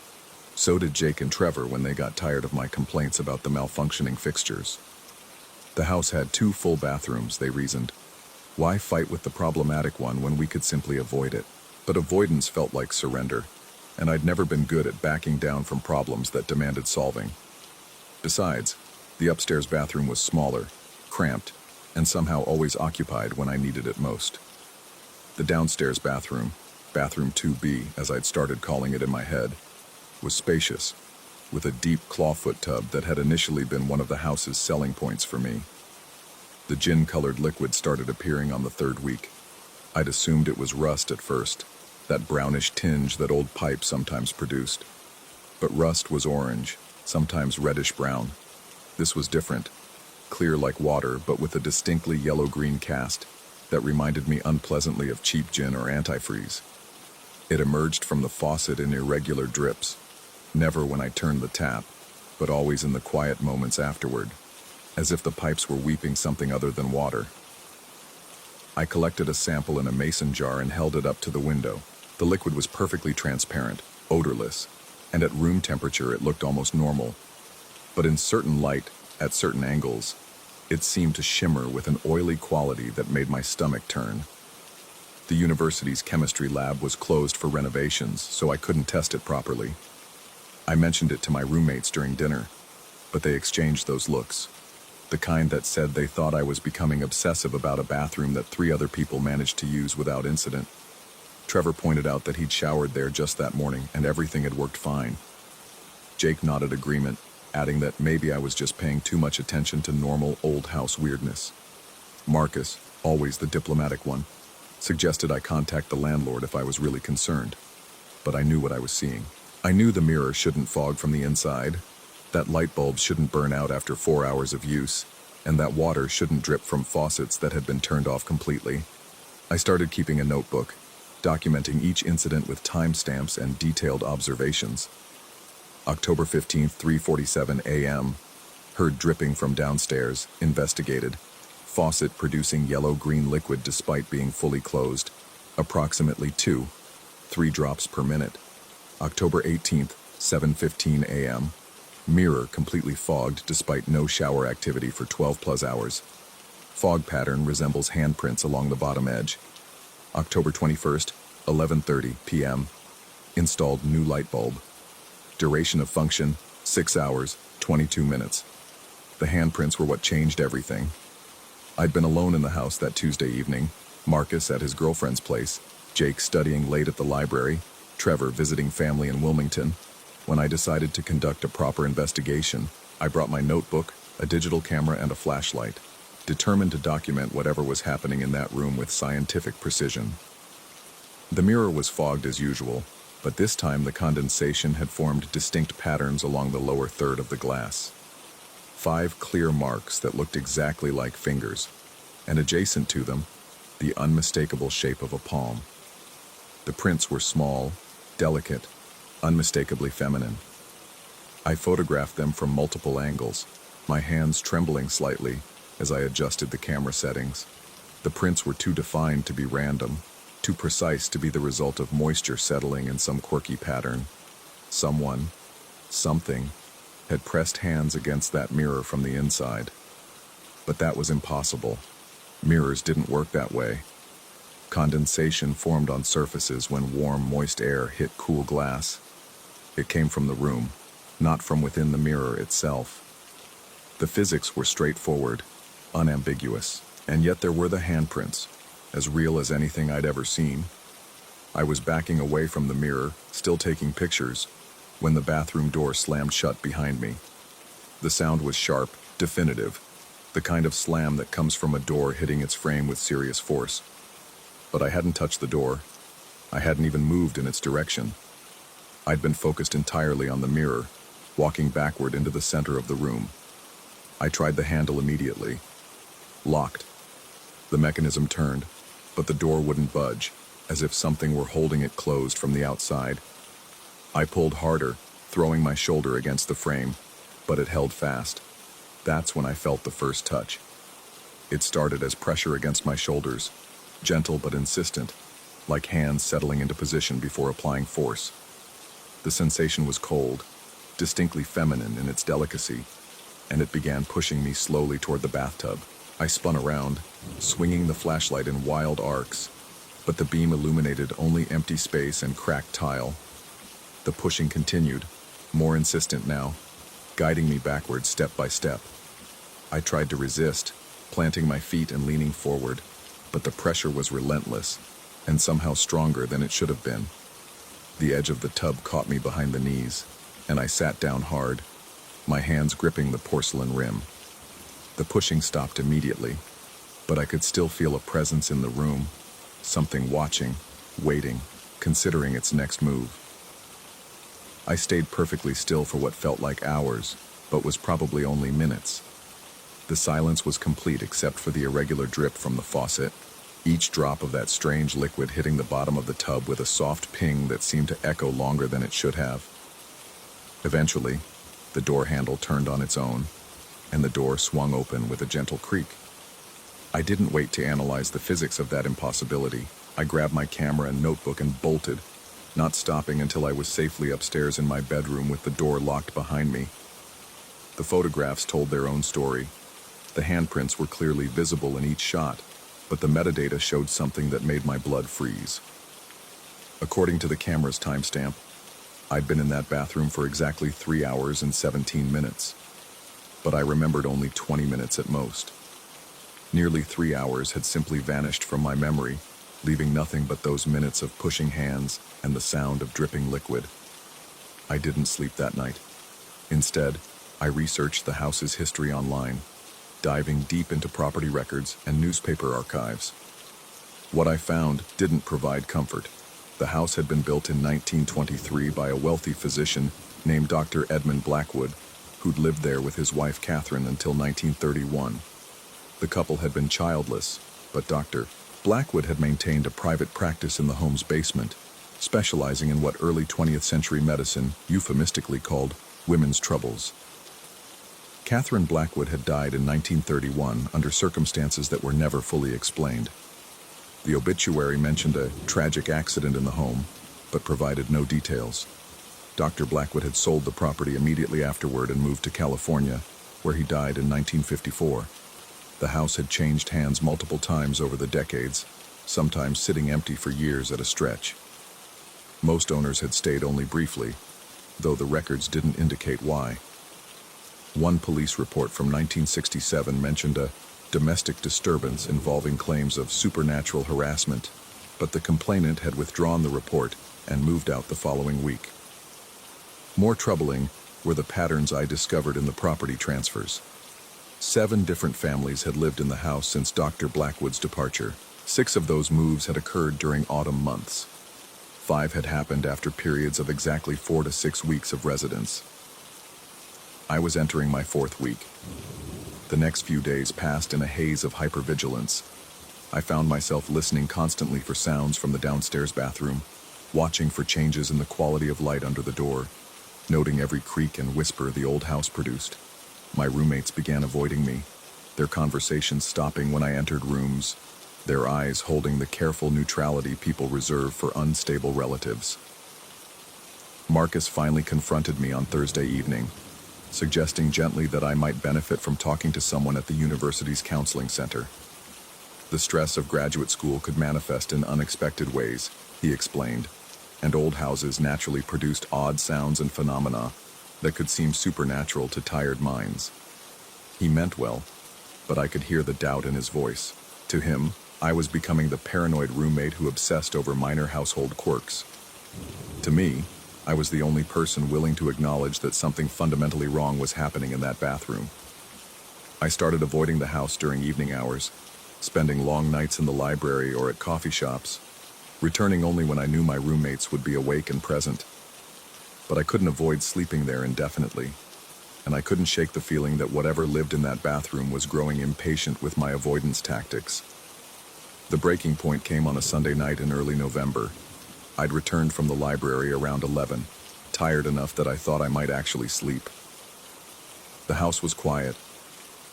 So did Jake and Trevor when they got tired of my complaints about the malfunctioning fixtures. The house had 2 full bathrooms, they reasoned. Why fight with the problematic one when we could simply avoid it? But avoidance felt like surrender, and I'd never been good at backing down from problems that demanded solving. Besides, the upstairs bathroom was smaller, cramped, and somehow always occupied when I needed it most. The downstairs bathroom, bathroom 2B as I'd started calling it in my head, was spacious, with a deep clawfoot tub that had initially been one of the house's selling points for me. The gin-colored liquid started appearing on the 3rd week. I'd assumed it was rust at first, that brownish tinge that old pipes sometimes produced. But rust was orange, sometimes reddish-brown. This was different, clear like water but with a distinctly yellow-green cast that reminded me unpleasantly of cheap gin or antifreeze. It emerged from the faucet in irregular drips, never when I turned the tap, but always in the quiet moments afterward, as if the pipes were weeping something other than water. I collected a sample in a mason jar and held it up to the window. The liquid was perfectly transparent, odorless, and at room temperature it looked almost normal. But in certain light, at certain angles, it seemed to shimmer with an oily quality that made my stomach turn. The university's chemistry lab was closed for renovations, so I couldn't test it properly. I mentioned it to my roommates during dinner, but they exchanged those looks. The kind that said they thought I was becoming obsessive about a bathroom that 3 other people managed to use without incident. Trevor pointed out that he'd showered there just that morning and everything had worked fine. Jake nodded agreement, adding that maybe I was just paying too much attention to normal old house weirdness. Marcus, always the diplomatic one, suggested I contact the landlord if I was really concerned. But I knew what I was seeing. I knew the mirror shouldn't fog from the inside, that light bulbs shouldn't burn out after 4 hours of use, and that water shouldn't drip from faucets that had been turned off completely. I started keeping a notebook, documenting each incident with timestamps and detailed observations. October 15th, 3:47 a.m. Heard dripping from downstairs, investigated. Faucet producing yellow-green liquid despite being fully closed. Approximately 3 drops per minute. October 18th, 7:15 a.m. Mirror completely fogged despite no shower activity for 12 plus hours. Fog pattern resembles handprints along the bottom edge. October 21st, 11:30 p.m. Installed new light bulb. Duration of function, 6 hours, 22 minutes. The handprints were what changed everything. I'd been alone in the house that Tuesday evening, Marcus at his girlfriend's place, Jake studying late at the library, Trevor visiting family in Wilmington. When I decided to conduct a proper investigation, I brought my notebook, a digital camera, and a flashlight, determined to document whatever was happening in that room with scientific precision. The mirror was fogged as usual, but this time the condensation had formed distinct patterns along the lower third of the glass. 5 clear marks that looked exactly like fingers, and adjacent to them, the unmistakable shape of a palm. The prints were small, delicate, unmistakably feminine. I photographed them from multiple angles, my hands trembling slightly as I adjusted the camera settings. The prints were too defined to be random, too precise to be the result of moisture settling in some quirky pattern. Someone, something, had pressed hands against that mirror from the inside. But that was impossible. Mirrors didn't work that way. Condensation formed on surfaces when warm, moist air hit cool glass. It came from the room, not from within the mirror itself. The physics were straightforward, unambiguous, and yet there were the handprints, as real as anything I'd ever seen. I was backing away from the mirror, still taking pictures, when the bathroom door slammed shut behind me. The sound was sharp, definitive, the kind of slam that comes from a door hitting its frame with serious force. But I hadn't touched the door. I hadn't even moved in its direction. I'd been focused entirely on the mirror, walking backward into the center of the room. I tried the handle immediately. Locked. The mechanism turned, but the door wouldn't budge, as if something were holding it closed from the outside. I pulled harder, throwing my shoulder against the frame, but it held fast. That's when I felt the first touch. It started as pressure against my shoulders, gentle but insistent, like hands settling into position before applying force. The sensation was cold, distinctly feminine in its delicacy, and it began pushing me slowly toward the bathtub. I spun around, swinging the flashlight in wild arcs, but the beam illuminated only empty space and cracked tile. The pushing continued, more insistent now, guiding me backward step by step. I tried to resist, planting my feet and leaning forward, but the pressure was relentless, and somehow stronger than it should have been. The edge of the tub caught me behind the knees, and I sat down hard, my hands gripping the porcelain rim. The pushing stopped immediately, but I could still feel a presence in the room, something watching, waiting, considering its next move. I stayed perfectly still for what felt like hours, but was probably only minutes. The silence was complete except for the irregular drip from the faucet, each drop of that strange liquid hitting the bottom of the tub with a soft ping that seemed to echo longer than it should have. Eventually, the door handle turned on its own, and the door swung open with a gentle creak. I didn't wait to analyze the physics of that impossibility. I grabbed my camera and notebook and bolted, not stopping until I was safely upstairs in my bedroom with the door locked behind me. The photographs told their own story. The handprints were clearly visible in each shot, but the metadata showed something that made my blood freeze. According to the camera's timestamp, I'd been in that bathroom for exactly 3 hours and 17 minutes, but I remembered only 20 minutes at most. Nearly 3 hours had simply vanished from my memory, leaving nothing but those minutes of pushing hands and the sound of dripping liquid. I didn't sleep that night. Instead, I researched the house's history online, diving deep into property records and newspaper archives. What I found didn't provide comfort. The house had been built in 1923 by a wealthy physician named Dr. Edmund Blackwood, who'd lived there with his wife Catherine until 1931. The couple had been childless, but Dr. Blackwood had maintained a private practice in the home's basement, specializing in what early 20th century medicine euphemistically called women's troubles. Catherine Blackwood had died in 1931 under circumstances that were never fully explained. The obituary mentioned a tragic accident in the home, but provided no details. Dr. Blackwood had sold the property immediately afterward and moved to California, where he died in 1954. The house had changed hands multiple times over the decades, sometimes sitting empty for years at a stretch. Most owners had stayed only briefly, though the records didn't indicate why. One police report from 1967 mentioned a domestic disturbance involving claims of supernatural harassment, but the complainant had withdrawn the report and moved out the following week. More troubling were the patterns I discovered in the property transfers. 7 different families had lived in the house since Dr. Blackwood's departure. 6 of those moves had occurred during autumn months. 5 had happened after periods of exactly 4 to 6 weeks of residence. I was entering my 4th week. The next few days passed in a haze of hypervigilance. I found myself listening constantly for sounds from the downstairs bathroom, watching for changes in the quality of light under the door, noting every creak and whisper the old house produced. My roommates began avoiding me, their conversations stopping when I entered rooms, their eyes holding the careful neutrality people reserve for unstable relatives. Marcus finally confronted me on Thursday evening, suggesting gently that I might benefit from talking to someone at the university's counseling center. The stress of graduate school could manifest in unexpected ways, he explained, and old houses naturally produced odd sounds and phenomena that could seem supernatural to tired minds. He meant well, but I could hear the doubt in his voice. To him, I was becoming the paranoid roommate who obsessed over minor household quirks. To me, I was the only person willing to acknowledge that something fundamentally wrong was happening in that bathroom. I started avoiding the house during evening hours, spending long nights in the library or at coffee shops, returning only when I knew my roommates would be awake and present. But I couldn't avoid sleeping there indefinitely, and I couldn't shake the feeling that whatever lived in that bathroom was growing impatient with my avoidance tactics. The breaking point came on a Sunday night in early November. I'd returned from the library around 11, tired enough that I thought I might actually sleep. The house was quiet.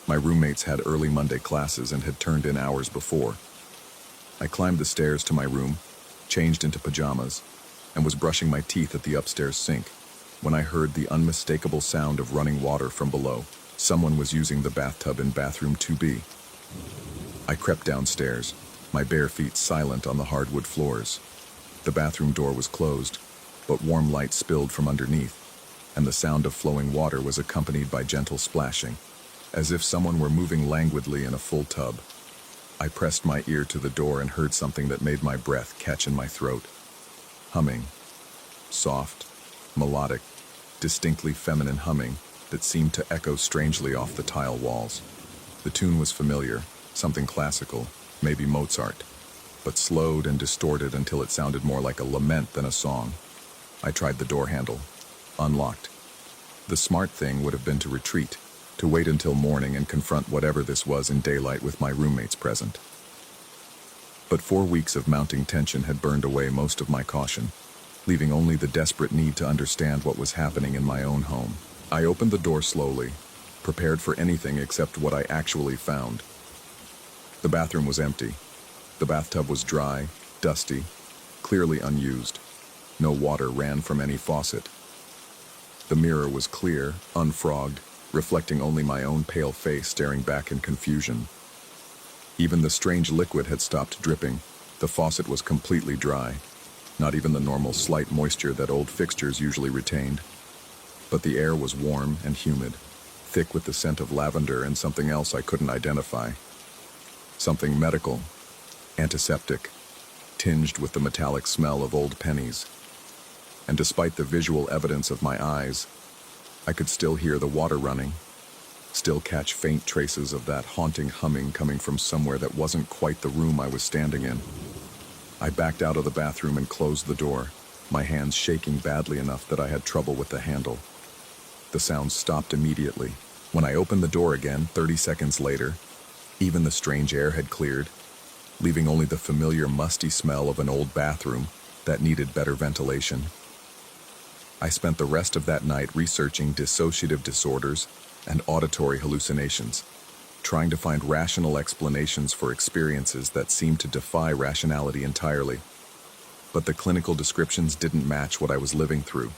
My roommates had early Monday classes and had turned in hours before. I climbed the stairs to my room, changed into pajamas, and was brushing my teeth at the upstairs sink when I heard the unmistakable sound of running water from below. Someone was using the bathtub in bathroom 2B. I crept downstairs, my bare feet silent on the hardwood floors. The bathroom door was closed, but warm light spilled from underneath, and the sound of flowing water was accompanied by gentle splashing, as if someone were moving languidly in a full tub. I pressed my ear to the door and heard something that made my breath catch in my throat. Humming. Soft, melodic, distinctly feminine humming that seemed to echo strangely off the tile walls. The tune was familiar, something classical, maybe Mozart, but slowed and distorted until it sounded more like a lament than a song. I tried the door handle. Unlocked. The smart thing would have been to retreat, to wait until morning and confront whatever this was in daylight with my roommates present. But 4 weeks of mounting tension had burned away most of my caution, leaving only the desperate need to understand what was happening in my own home. I opened the door slowly, prepared for anything except what I actually found. The bathroom was empty. The bathtub was dry, dusty, clearly unused. No water ran from any faucet. The mirror was clear, unfrogged, reflecting only my own pale face staring back in confusion. Even the strange liquid had stopped dripping. The faucet was completely dry, not even the normal slight moisture that old fixtures usually retained. But the air was warm and humid, thick with the scent of lavender and something else I couldn't identify. Something medical, antiseptic, tinged with the metallic smell of old pennies. And despite the visual evidence of my eyes, I could still hear the water running, still catch faint traces of that haunting humming coming from somewhere that wasn't quite the room I was standing in. I backed out of the bathroom and closed the door, my hands shaking badly enough that I had trouble with the handle. The sound stopped immediately. When I opened the door again, 30 seconds later, even the strange air had cleared, leaving only the familiar musty smell of an old bathroom that needed better ventilation. I spent the rest of that night researching dissociative disorders and auditory hallucinations, trying to find rational explanations for experiences that seemed to defy rationality entirely. But the clinical descriptions didn't match what I was living through.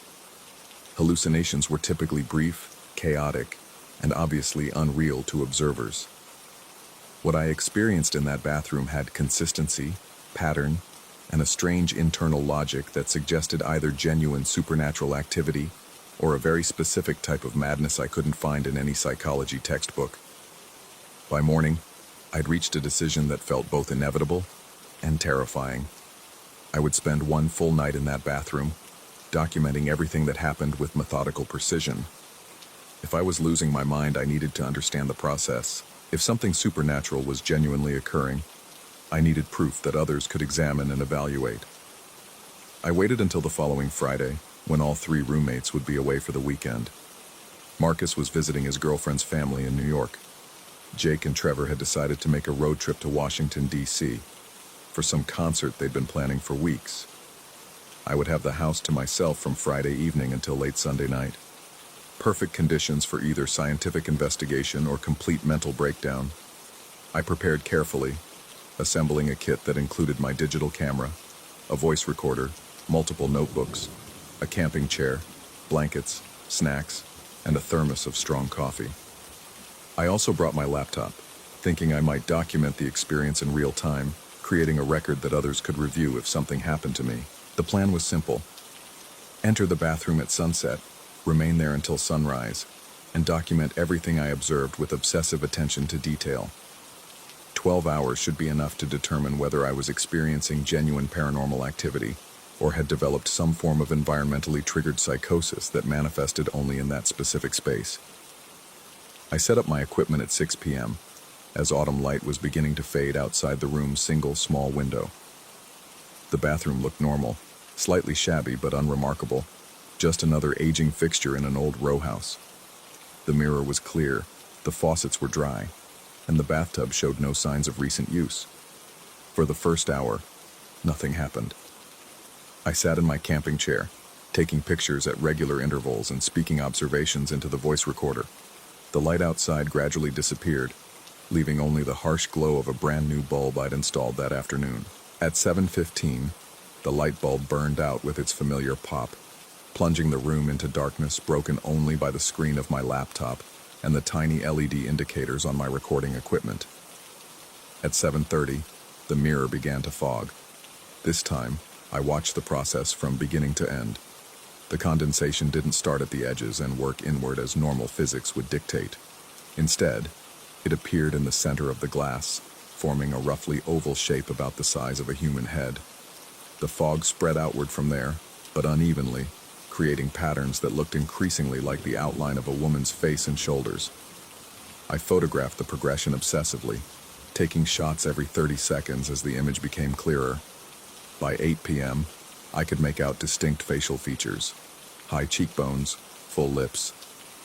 Hallucinations were typically brief, chaotic, and obviously unreal to observers. What I experienced in that bathroom had consistency, pattern, and a strange internal logic that suggested either genuine supernatural activity or a very specific type of madness I couldn't find in any psychology textbook. By morning, I'd reached a decision that felt both inevitable and terrifying. I would spend one full night in that bathroom, documenting everything that happened with methodical precision. If I was losing my mind, I needed to understand the process. If something supernatural was genuinely occurring, I needed proof that others could examine and evaluate. I waited until the following Friday, when all 3 roommates would be away for the weekend. Marcus was visiting his girlfriend's family in New York. Jake and Trevor had decided to make a road trip to Washington, D.C., for some concert they'd been planning for weeks. I would have the house to myself from Friday evening until late Sunday night. Perfect conditions for either scientific investigation or complete mental breakdown. I prepared carefully, assembling a kit that included my digital camera, a voice recorder, multiple notebooks, a camping chair, blankets, snacks, and a thermos of strong coffee. I also brought my laptop, thinking I might document the experience in real time, creating a record that others could review if something happened to me. The plan was simple. Enter the bathroom at sunset, remain there until sunrise, and document everything I observed with obsessive attention to detail. 12 hours should be enough to determine whether I was experiencing genuine paranormal activity or had developed some form of environmentally triggered psychosis that manifested only in that specific space. I set up my equipment at 6 p.m., as autumn light was beginning to fade outside the room's single small window. The bathroom looked normal, slightly shabby but unremarkable, just another aging fixture in an old row house. The mirror was clear, the faucets were dry, and the bathtub showed no signs of recent use. For the first hour, nothing happened. I sat in my camping chair, taking pictures at regular intervals and speaking observations into the voice recorder. The light outside gradually disappeared, leaving only the harsh glow of a brand new bulb I'd installed that afternoon. At 7:15, the light bulb burned out with its familiar pop, plunging the room into darkness broken only by the screen of my laptop and the tiny LED indicators on my recording equipment. At 7:30, the mirror began to fog. This time, I watched the process from beginning to end. The condensation didn't start at the edges and work inward as normal physics would dictate. Instead, it appeared in the center of the glass, forming a roughly oval shape about the size of a human head. The fog spread outward from there, but unevenly, creating patterns that looked increasingly like the outline of a woman's face and shoulders. I photographed the progression obsessively, taking shots every 30 seconds as the image became clearer. By 8 p.m., I could make out distinct facial features: high cheekbones, full lips,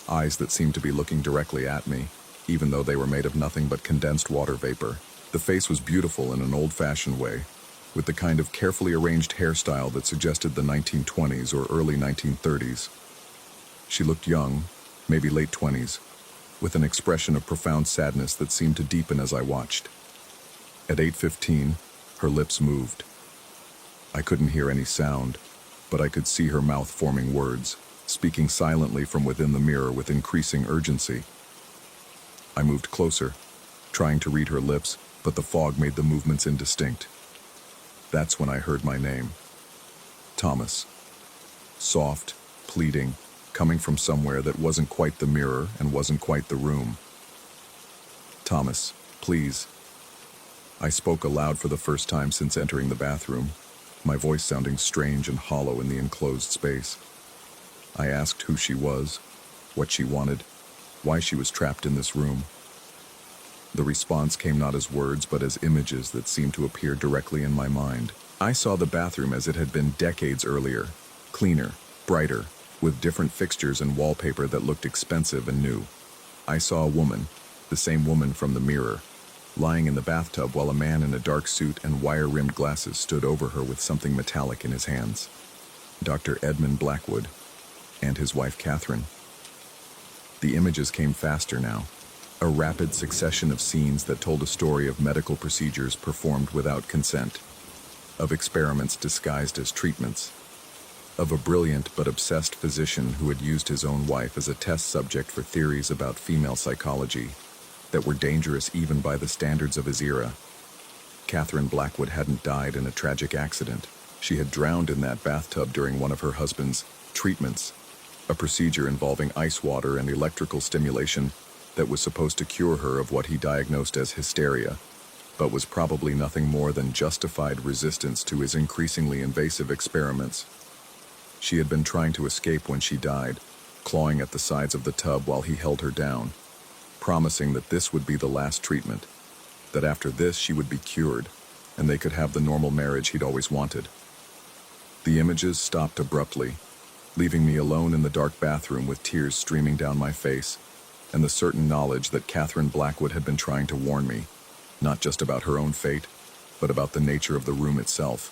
eyes that seemed to be looking directly at me, even though they were made of nothing but condensed water vapor. The face was beautiful in an old-fashioned way, with the kind of carefully arranged hairstyle that suggested the 1920s or early 1930s. She looked young, maybe late 20s, with an expression of profound sadness that seemed to deepen as I watched. At 8:15, her lips moved. I couldn't hear any sound, but I could see her mouth forming words, speaking silently from within the mirror with increasing urgency. I moved closer, trying to read her lips, but the fog made the movements indistinct. That's when I heard my name. Thomas. Soft, pleading, coming from somewhere that wasn't quite the mirror and wasn't quite the room. Thomas, please. I spoke aloud for the first time since entering the bathroom, my voice sounding strange and hollow in the enclosed space. I asked who she was, what she wanted, why she was trapped in this room. The response came not as words but as images that seemed to appear directly in my mind. I saw the bathroom as it had been decades earlier, cleaner, brighter, with different fixtures and wallpaper that looked expensive and new. I saw a woman, the same woman from the mirror, lying in the bathtub while a man in a dark suit and wire-rimmed glasses stood over her with something metallic in his hands. Dr. Edmund Blackwood and his wife Catherine. The images came faster now, a rapid succession of scenes that told a story of medical procedures performed without consent, of experiments disguised as treatments, of a brilliant but obsessed physician who had used his own wife as a test subject for theories about female psychology that were dangerous even by the standards of his era. Catherine Blackwood hadn't died in a tragic accident. She had drowned in that bathtub during one of her husband's treatments, a procedure involving ice water and electrical stimulation that was supposed to cure her of what he diagnosed as hysteria, but was probably nothing more than justified resistance to his increasingly invasive experiments. She had been trying to escape when she died, clawing at the sides of the tub while he held her down, promising that this would be the last treatment, that after this she would be cured, and they could have the normal marriage he'd always wanted. The images stopped abruptly, leaving me alone in the dark bathroom with tears streaming down my face, and the certain knowledge that Catherine Blackwood had been trying to warn me, not just about her own fate, but about the nature of the room itself.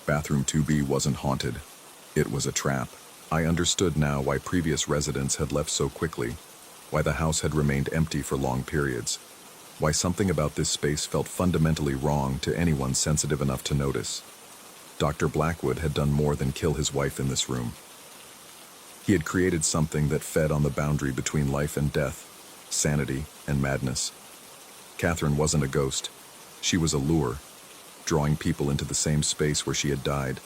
Bathroom 2B wasn't haunted. It was a trap. I understood now why previous residents had left so quickly, why the house had remained empty for long periods, why something about this space felt fundamentally wrong to anyone sensitive enough to notice. Dr. Blackwood had done more than kill his wife in this room. He had created something that fed on the boundary between life and death, sanity and madness. Catherine wasn't a ghost. She was a lure, drawing people into the same space where she had died,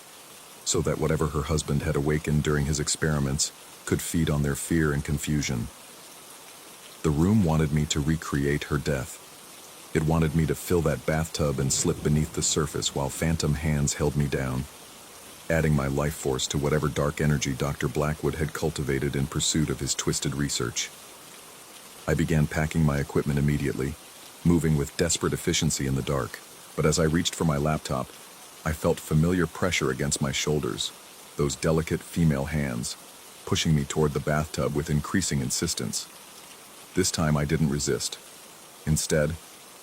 so that whatever her husband had awakened during his experiments could feed on their fear and confusion. The room wanted me to recreate her death. It wanted me to fill that bathtub and slip beneath the surface while phantom hands held me down, adding my life force to whatever dark energy Dr. Blackwood had cultivated in pursuit of his twisted research. I began packing my equipment immediately, moving with desperate efficiency in the dark, but as I reached for my laptop, I felt familiar pressure against my shoulders, those delicate female hands, pushing me toward the bathtub with increasing insistence. This time I didn't resist. Instead,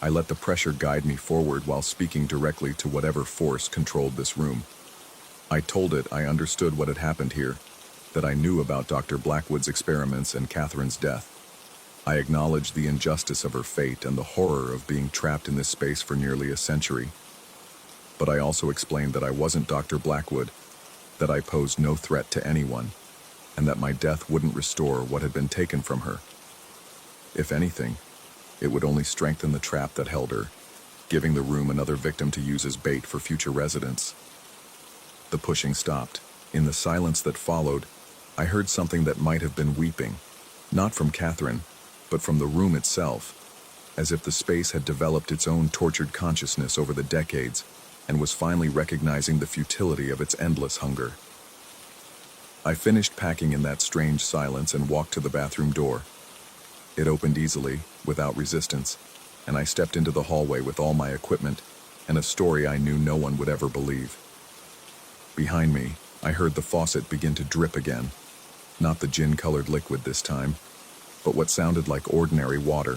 I let the pressure guide me forward while speaking directly to whatever force controlled this room. I told it I understood what had happened here, that I knew about Dr. Blackwood's experiments and Catherine's death. I acknowledged the injustice of her fate and the horror of being trapped in this space for nearly a century. But I also explained that I wasn't Dr. Blackwood, that I posed no threat to anyone, and that my death wouldn't restore what had been taken from her. If anything, it would only strengthen the trap that held her, giving the room another victim to use as bait for future residents. The pushing stopped. In the silence that followed, I heard something that might have been weeping, not from Catherine, but from the room itself, as if the space had developed its own tortured consciousness over the decades and was finally recognizing the futility of its endless hunger. I finished packing in that strange silence and walked to the bathroom door. It opened easily, without resistance, and I stepped into the hallway with all my equipment and a story I knew no one would ever believe. Behind me, I heard the faucet begin to drip again, not the gin-colored liquid this time, but what sounded like ordinary water,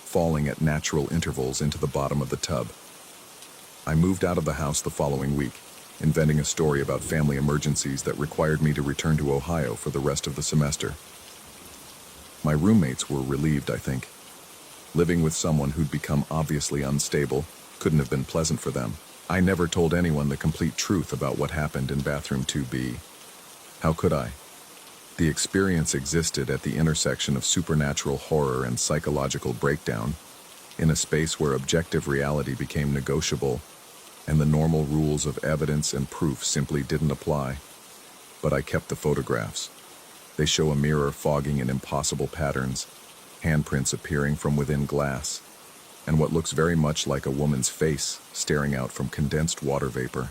falling at natural intervals into the bottom of the tub. I moved out of the house the following week, inventing a story about family emergencies that required me to return to Ohio for the rest of the semester. My roommates were relieved, I think. Living with someone who'd become obviously unstable couldn't have been pleasant for them. I never told anyone the complete truth about what happened in bathroom 2B. How could I? The experience existed at the intersection of supernatural horror and psychological breakdown, in a space where objective reality became negotiable, and the normal rules of evidence and proof simply didn't apply. But I kept the photographs. They show a mirror fogging in impossible patterns, handprints appearing from within glass, and what looks very much like a woman's face staring out from condensed water vapor.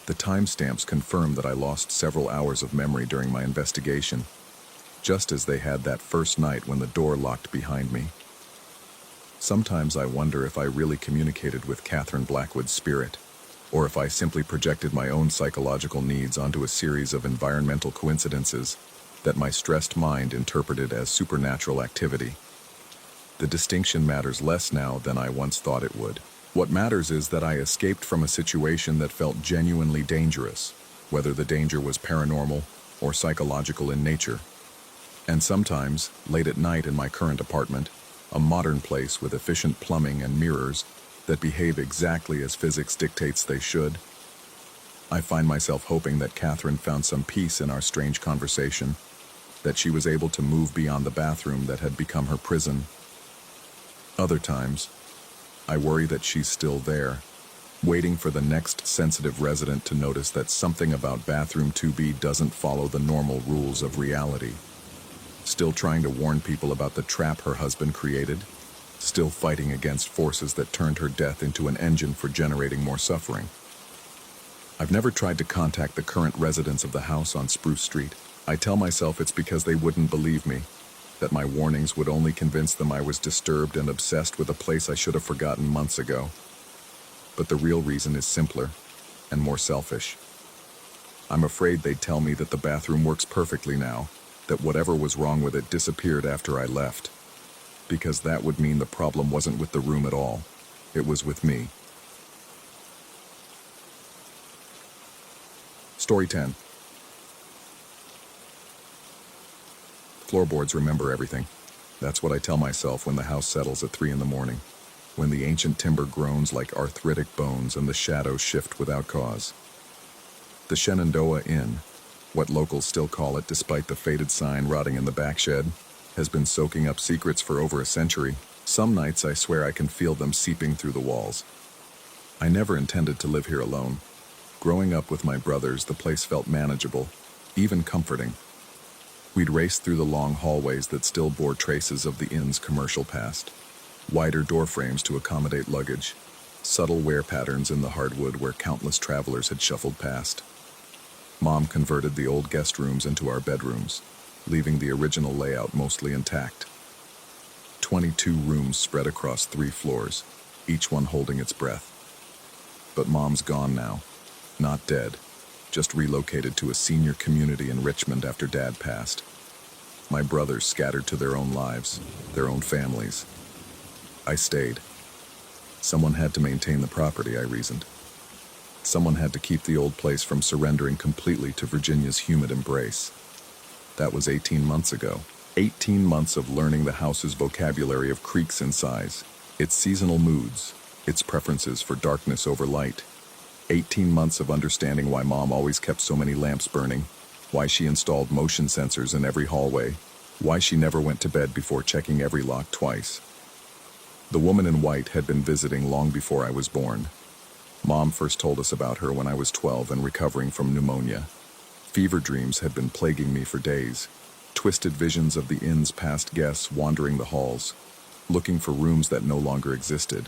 The timestamps confirm that I lost several hours of memory during my investigation, just as they had that first night when the door locked behind me. Sometimes I wonder if I really communicated with Catherine Blackwood's spirit, or if I simply projected my own psychological needs onto a series of environmental coincidences that my stressed mind interpreted as supernatural activity. The distinction matters less now than I once thought it would. What matters is that I escaped from a situation that felt genuinely dangerous, whether the danger was paranormal or psychological in nature. And sometimes, late at night in my current apartment, a modern place with efficient plumbing and mirrors that behave exactly as physics dictates they should, I find myself hoping that Catherine found some peace in our strange conversation, that she was able to move beyond the bathroom that had become her prison. Other times, I worry that she's still there, waiting for the next sensitive resident to notice that something about bathroom 2B doesn't follow the normal rules of reality. Still trying to warn people about the trap her husband created, still fighting against forces that turned her death into an engine for generating more suffering. I've never tried to contact the current residents of the house on Spruce Street. I tell myself it's because they wouldn't believe me, that my warnings would only convince them I was disturbed and obsessed with a place I should have forgotten months ago. But the real reason is simpler and more selfish. I'm afraid they'd tell me that the bathroom works perfectly now, that whatever was wrong with it disappeared after I left, because that would mean the problem wasn't with the room at all, it was with me. Story 10. Floorboards remember everything. That's what I tell myself when the house settles at 3 in the morning, when the ancient timber groans like arthritic bones and the shadows shift without cause. The Shenandoah Inn, what locals still call it despite the faded sign rotting in the back shed, has been soaking up secrets for over a century. Some nights I swear I can feel them seeping through the walls. I never intended to live here alone. Growing up with my brothers, the place felt manageable, even comforting. We'd race through the long hallways that still bore traces of the inn's commercial past. Wider door frames to accommodate luggage, subtle wear patterns in the hardwood where countless travelers had shuffled past. Mom converted the old guest rooms into our bedrooms, leaving the original layout mostly intact. 22 rooms spread across 3 floors, each one holding its breath. But Mom's gone now, not dead, just relocated to a senior community in Richmond after Dad passed. My brothers scattered to their own lives, their own families. I stayed. Someone had to maintain the property, I reasoned. Someone had to keep the old place from surrendering completely to Virginia's humid embrace. That was 18 months ago. 18 months of learning the house's vocabulary of creaks and sighs, its seasonal moods, its preferences for darkness over light. 18 months of understanding why Mom always kept so many lamps burning, why she installed motion sensors in every hallway, why she never went to bed before checking every lock twice. The woman in white had been visiting long before I was born. Mom first told us about her when I was 12 and recovering from pneumonia. Fever dreams had been plaguing me for days, twisted visions of the inn's past guests wandering the halls, looking for rooms that no longer existed.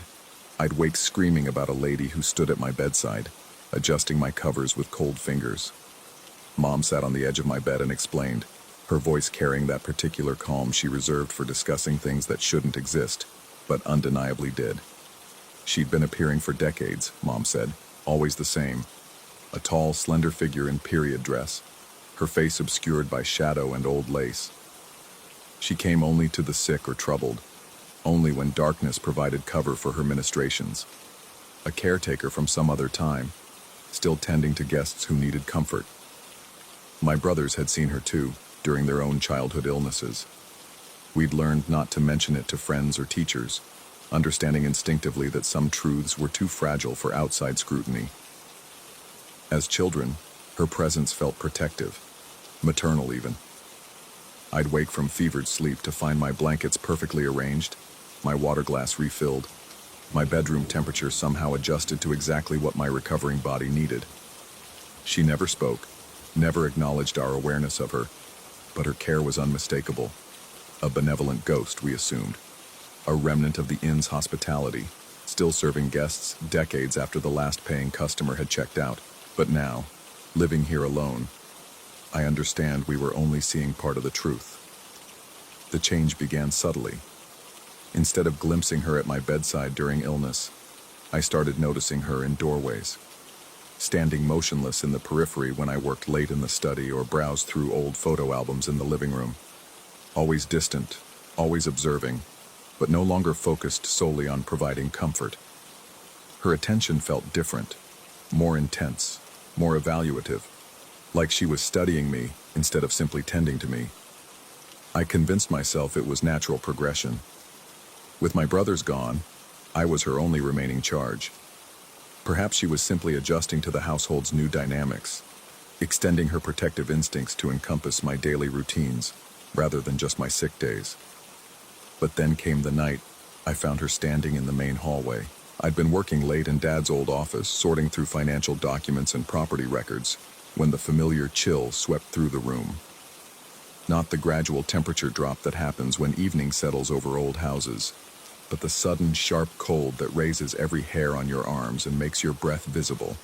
I'd wake screaming about a lady who stood at my bedside, adjusting my covers with cold fingers. Mom sat on the edge of my bed and explained, her voice carrying that particular calm she reserved for discussing things that shouldn't exist, but undeniably did. She'd been appearing for decades, Mom said, always the same. A tall, slender figure in period dress, her face obscured by shadow and old lace. She came only to the sick or troubled, only when darkness provided cover for her ministrations. A caretaker from some other time, still tending to guests who needed comfort. My brothers had seen her too, during their own childhood illnesses. We'd learned not to mention it to friends or teachers, understanding instinctively that some truths were too fragile for outside scrutiny. As children, her presence felt protective, maternal even. I'd wake from fevered sleep to find my blankets perfectly arranged, my water glass refilled, my bedroom temperature somehow adjusted to exactly what my recovering body needed. She never spoke, never acknowledged our awareness of her, but her care was unmistakable. A benevolent ghost, we assumed. A remnant of the inn's hospitality, still serving guests decades after the last paying customer had checked out. But now, living here alone, I understand we were only seeing part of the truth. The change began subtly. Instead of glimpsing her at my bedside during illness, I started noticing her in doorways, standing motionless in the periphery when I worked late in the study or browsed through old photo albums in the living room. Always distant, always observing, but no longer focused solely on providing comfort. Her attention felt different, more intense, more evaluative, like she was studying me instead of simply tending to me. I convinced myself it was natural progression. With my brothers gone, I was her only remaining charge. Perhaps she was simply adjusting to the household's new dynamics, extending her protective instincts to encompass my daily routines, rather than just my sick days. But then came the night I found her standing in the main hallway. I'd been working late in Dad's old office, sorting through financial documents and property records, when the familiar chill swept through the room. Not the gradual temperature drop that happens when evening settles over old houses, but the sudden, sharp cold that raises every hair on your arms and makes your breath visible.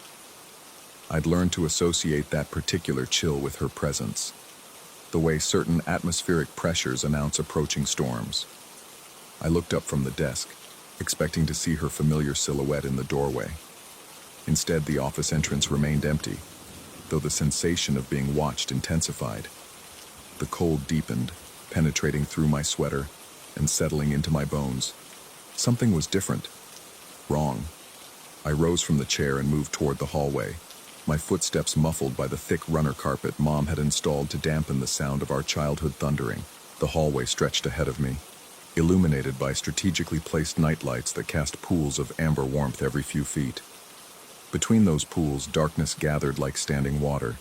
I'd learned to associate that particular chill with her presence, the way certain atmospheric pressures announce approaching storms. I looked up from the desk, expecting to see her familiar silhouette in the doorway. Instead, the office entrance remained empty, though the sensation of being watched intensified. The cold deepened, penetrating through my sweater and settling into my bones. Something was different. Wrong. I rose from the chair and moved toward the hallway, my footsteps muffled by the thick runner carpet Mom had installed to dampen the sound of our childhood thundering. The hallway stretched ahead of me, illuminated by strategically placed nightlights that cast pools of amber warmth every few feet. Between those pools, darkness gathered like standing water.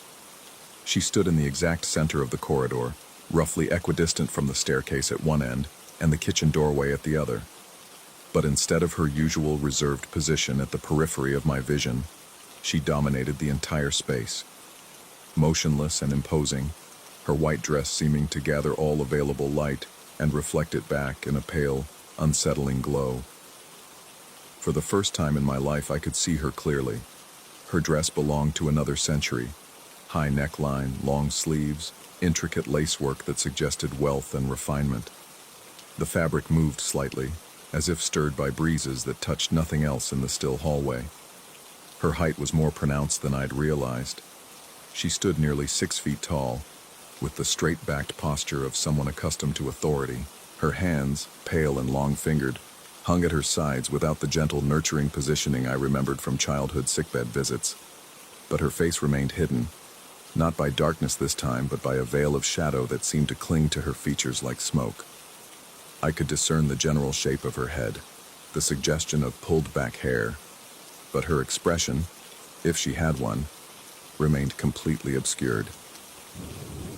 She stood in the exact center of the corridor, roughly equidistant from the staircase at one end and the kitchen doorway at the other. But instead of her usual reserved position at the periphery of my vision, she dominated the entire space. Motionless and imposing, her white dress seeming to gather all available light and reflect it back in a pale, unsettling glow. For the first time in my life, I could see her clearly. Her dress belonged to another century. High neckline, long sleeves, intricate lacework that suggested wealth and refinement. The fabric moved slightly, as if stirred by breezes that touched nothing else in the still hallway. Her height was more pronounced than I'd realized. She stood nearly 6 feet tall, with the straight-backed posture of someone accustomed to authority. Her hands, pale and long-fingered, hung at her sides without the gentle, nurturing positioning I remembered from childhood sickbed visits. But her face remained hidden, not by darkness this time, but by a veil of shadow that seemed to cling to her features like smoke. I could discern the general shape of her head, the suggestion of pulled-back hair, but her expression, if she had one, remained completely obscured.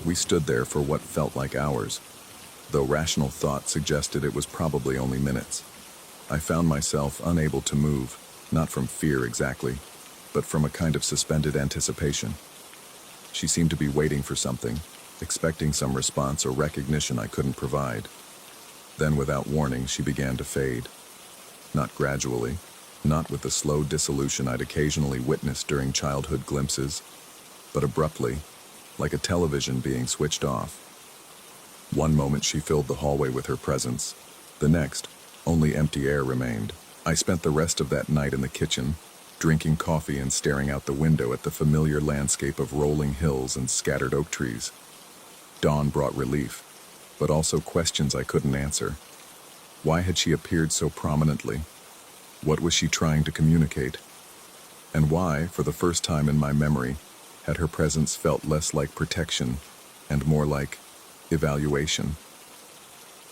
We stood there for what felt like hours, though rational thought suggested it was probably only minutes. I found myself unable to move, not from fear exactly, but from a kind of suspended anticipation. She seemed to be waiting for something, expecting some response or recognition I couldn't provide. Then, without warning, she began to fade. Not gradually, not with the slow dissolution I'd occasionally witnessed during childhood glimpses, but abruptly, like a television being switched off. One moment she filled the hallway with her presence. The next, only empty air remained. I spent the rest of that night in the kitchen, drinking coffee and staring out the window at the familiar landscape of rolling hills and scattered oak trees. Dawn brought relief, but also questions I couldn't answer. Why had she appeared so prominently? What was she trying to communicate? And why, for the first time in my memory, had her presence felt less like protection and more like evaluation?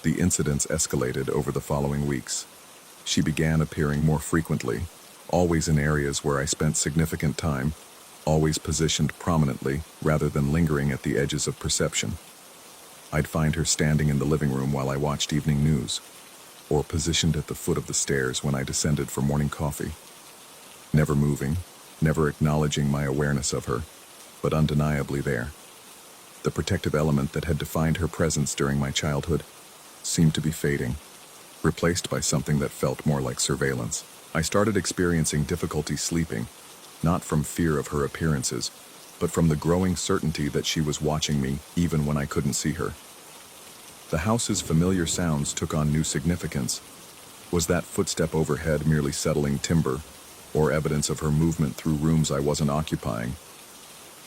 The incidents escalated over the following weeks. She began appearing more frequently, always in areas where I spent significant time, always positioned prominently rather than lingering at the edges of perception. I'd find her standing in the living room while I watched evening news, or positioned at the foot of the stairs when I descended for morning coffee. Never moving, never acknowledging my awareness of her, but undeniably there. The protective element that had defined her presence during my childhood seemed to be fading, replaced by something that felt more like surveillance. I started experiencing difficulty sleeping, not from fear of her appearances, but from the growing certainty that she was watching me even when I couldn't see her. The house's familiar sounds took on new significance. Was that footstep overhead merely settling timber, or evidence of her movement through rooms I wasn't occupying?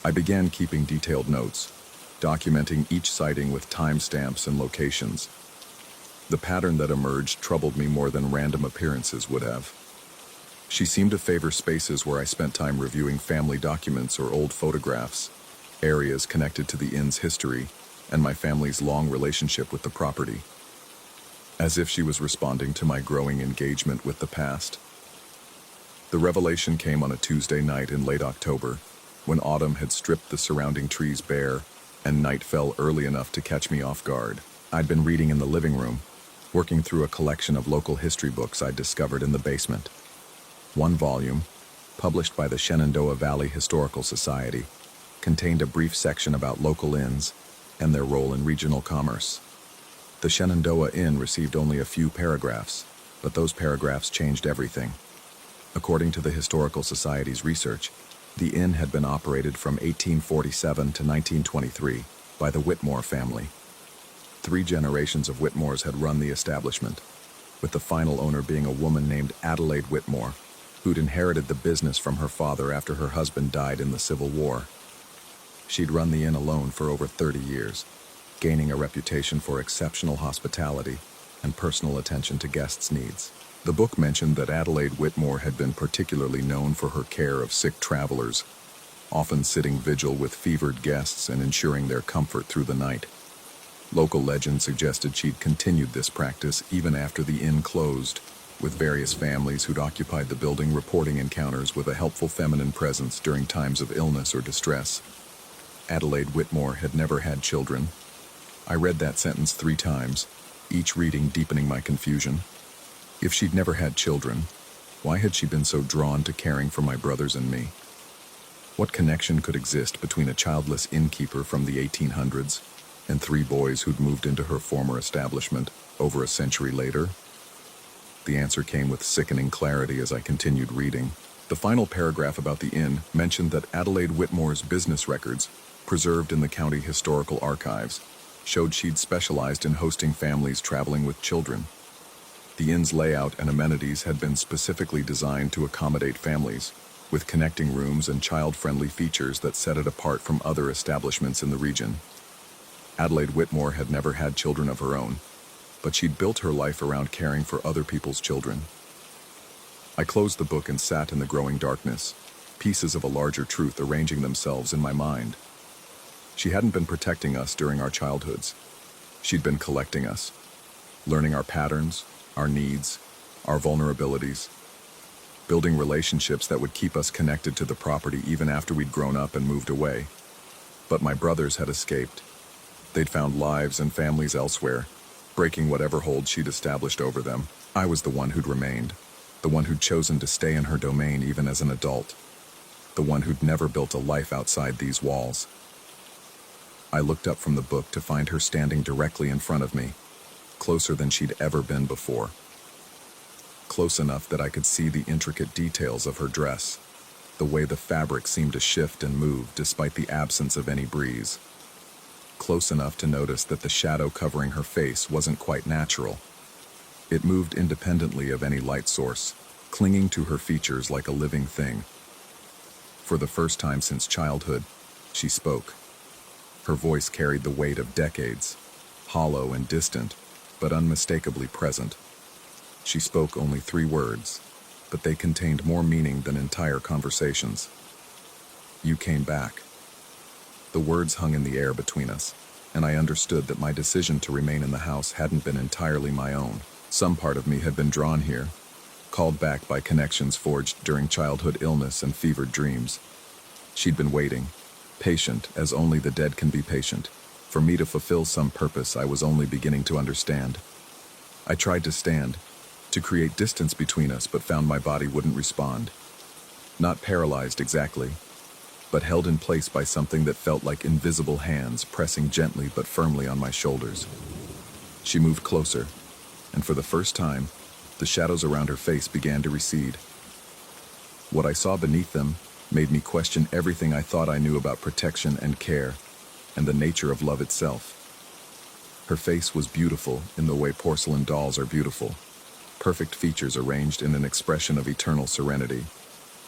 I began keeping detailed notes, documenting each sighting with timestamps and locations. The pattern that emerged troubled me more than random appearances would have. She seemed to favor spaces where I spent time reviewing family documents or old photographs, areas connected to the inn's history and my family's long relationship with the property. As if she was responding to my growing engagement with the past. The revelation came on a Tuesday night in late October, when autumn had stripped the surrounding trees bare and night fell early enough to catch me off guard. I'd been reading in the living room, working through a collection of local history books I'd discovered in the basement. One volume, published by the Shenandoah Valley Historical Society, contained a brief section about local inns and their role in regional commerce. The Shenandoah Inn received only a few paragraphs, but those paragraphs changed everything. According to the Historical Society's research, the inn had been operated from 1847 to 1923 by the Whitmore family. 3 generations of Whitmores had run the establishment, with the final owner being a woman named Adelaide Whitmore, who'd inherited the business from her father after her husband died in the Civil War. She'd run the inn alone for over 30 years, gaining a reputation for exceptional hospitality and personal attention to guests' needs. The book mentioned that Adelaide Whitmore had been particularly known for her care of sick travelers, often sitting vigil with fevered guests and ensuring their comfort through the night. Local legend suggested she'd continued this practice even after the inn closed, with various families who'd occupied the building reporting encounters with a helpful feminine presence during times of illness or distress. Adelaide Whitmore had never had children. I read that sentence 3 times, each reading deepening my confusion. If she'd never had children, why had she been so drawn to caring for my brothers and me? What connection could exist between a childless innkeeper from the 1800s and 3 boys who'd moved into her former establishment over a century later? The answer came with sickening clarity as I continued reading. The final paragraph about the inn mentioned that Adelaide Whitmore's business records, preserved in the county historical archives, showed she'd specialized in hosting families traveling with children. The inn's layout and amenities had been specifically designed to accommodate families, with connecting rooms and child-friendly features that set it apart from other establishments in the region. Adelaide Whitmore had never had children of her own, but she'd built her life around caring for other people's children. I closed the book and sat in the growing darkness, pieces of a larger truth arranging themselves in my mind. She hadn't been protecting us during our childhoods. She'd been collecting us, learning our patterns, our needs, our vulnerabilities, building relationships that would keep us connected to the property even after we'd grown up and moved away. But my brothers had escaped. They'd found lives and families elsewhere, breaking whatever hold she'd established over them. I was the one who'd remained, the one who'd chosen to stay in her domain even as an adult, the one who'd never built a life outside these walls. I looked up from the book to find her standing directly in front of me, closer than she'd ever been before. Close enough that I could see the intricate details of her dress, the way the fabric seemed to shift and move despite the absence of any breeze. Close enough to notice that the shadow covering her face wasn't quite natural. It moved independently of any light source, clinging to her features like a living thing. For the first time since childhood, she spoke. Her voice carried the weight of decades, hollow and distant, but unmistakably present. She spoke only 3 words, but they contained more meaning than entire conversations. You came back. The words hung in the air between us, and I understood that my decision to remain in the house hadn't been entirely my own. Some part of me had been drawn here, called back by connections forged during childhood illness and fevered dreams. She'd been waiting, patient as only the dead can be patient, for me to fulfill some purpose I was only beginning to understand. I tried to stand, to create distance between us, but found my body wouldn't respond. Not paralyzed exactly, but held in place by something that felt like invisible hands pressing gently but firmly on my shoulders. She moved closer, and for the first time, the shadows around her face began to recede. What I saw beneath them made me question everything I thought I knew about protection and care, and the nature of love itself. Her face was beautiful in the way porcelain dolls are beautiful, perfect features arranged in an expression of eternal serenity.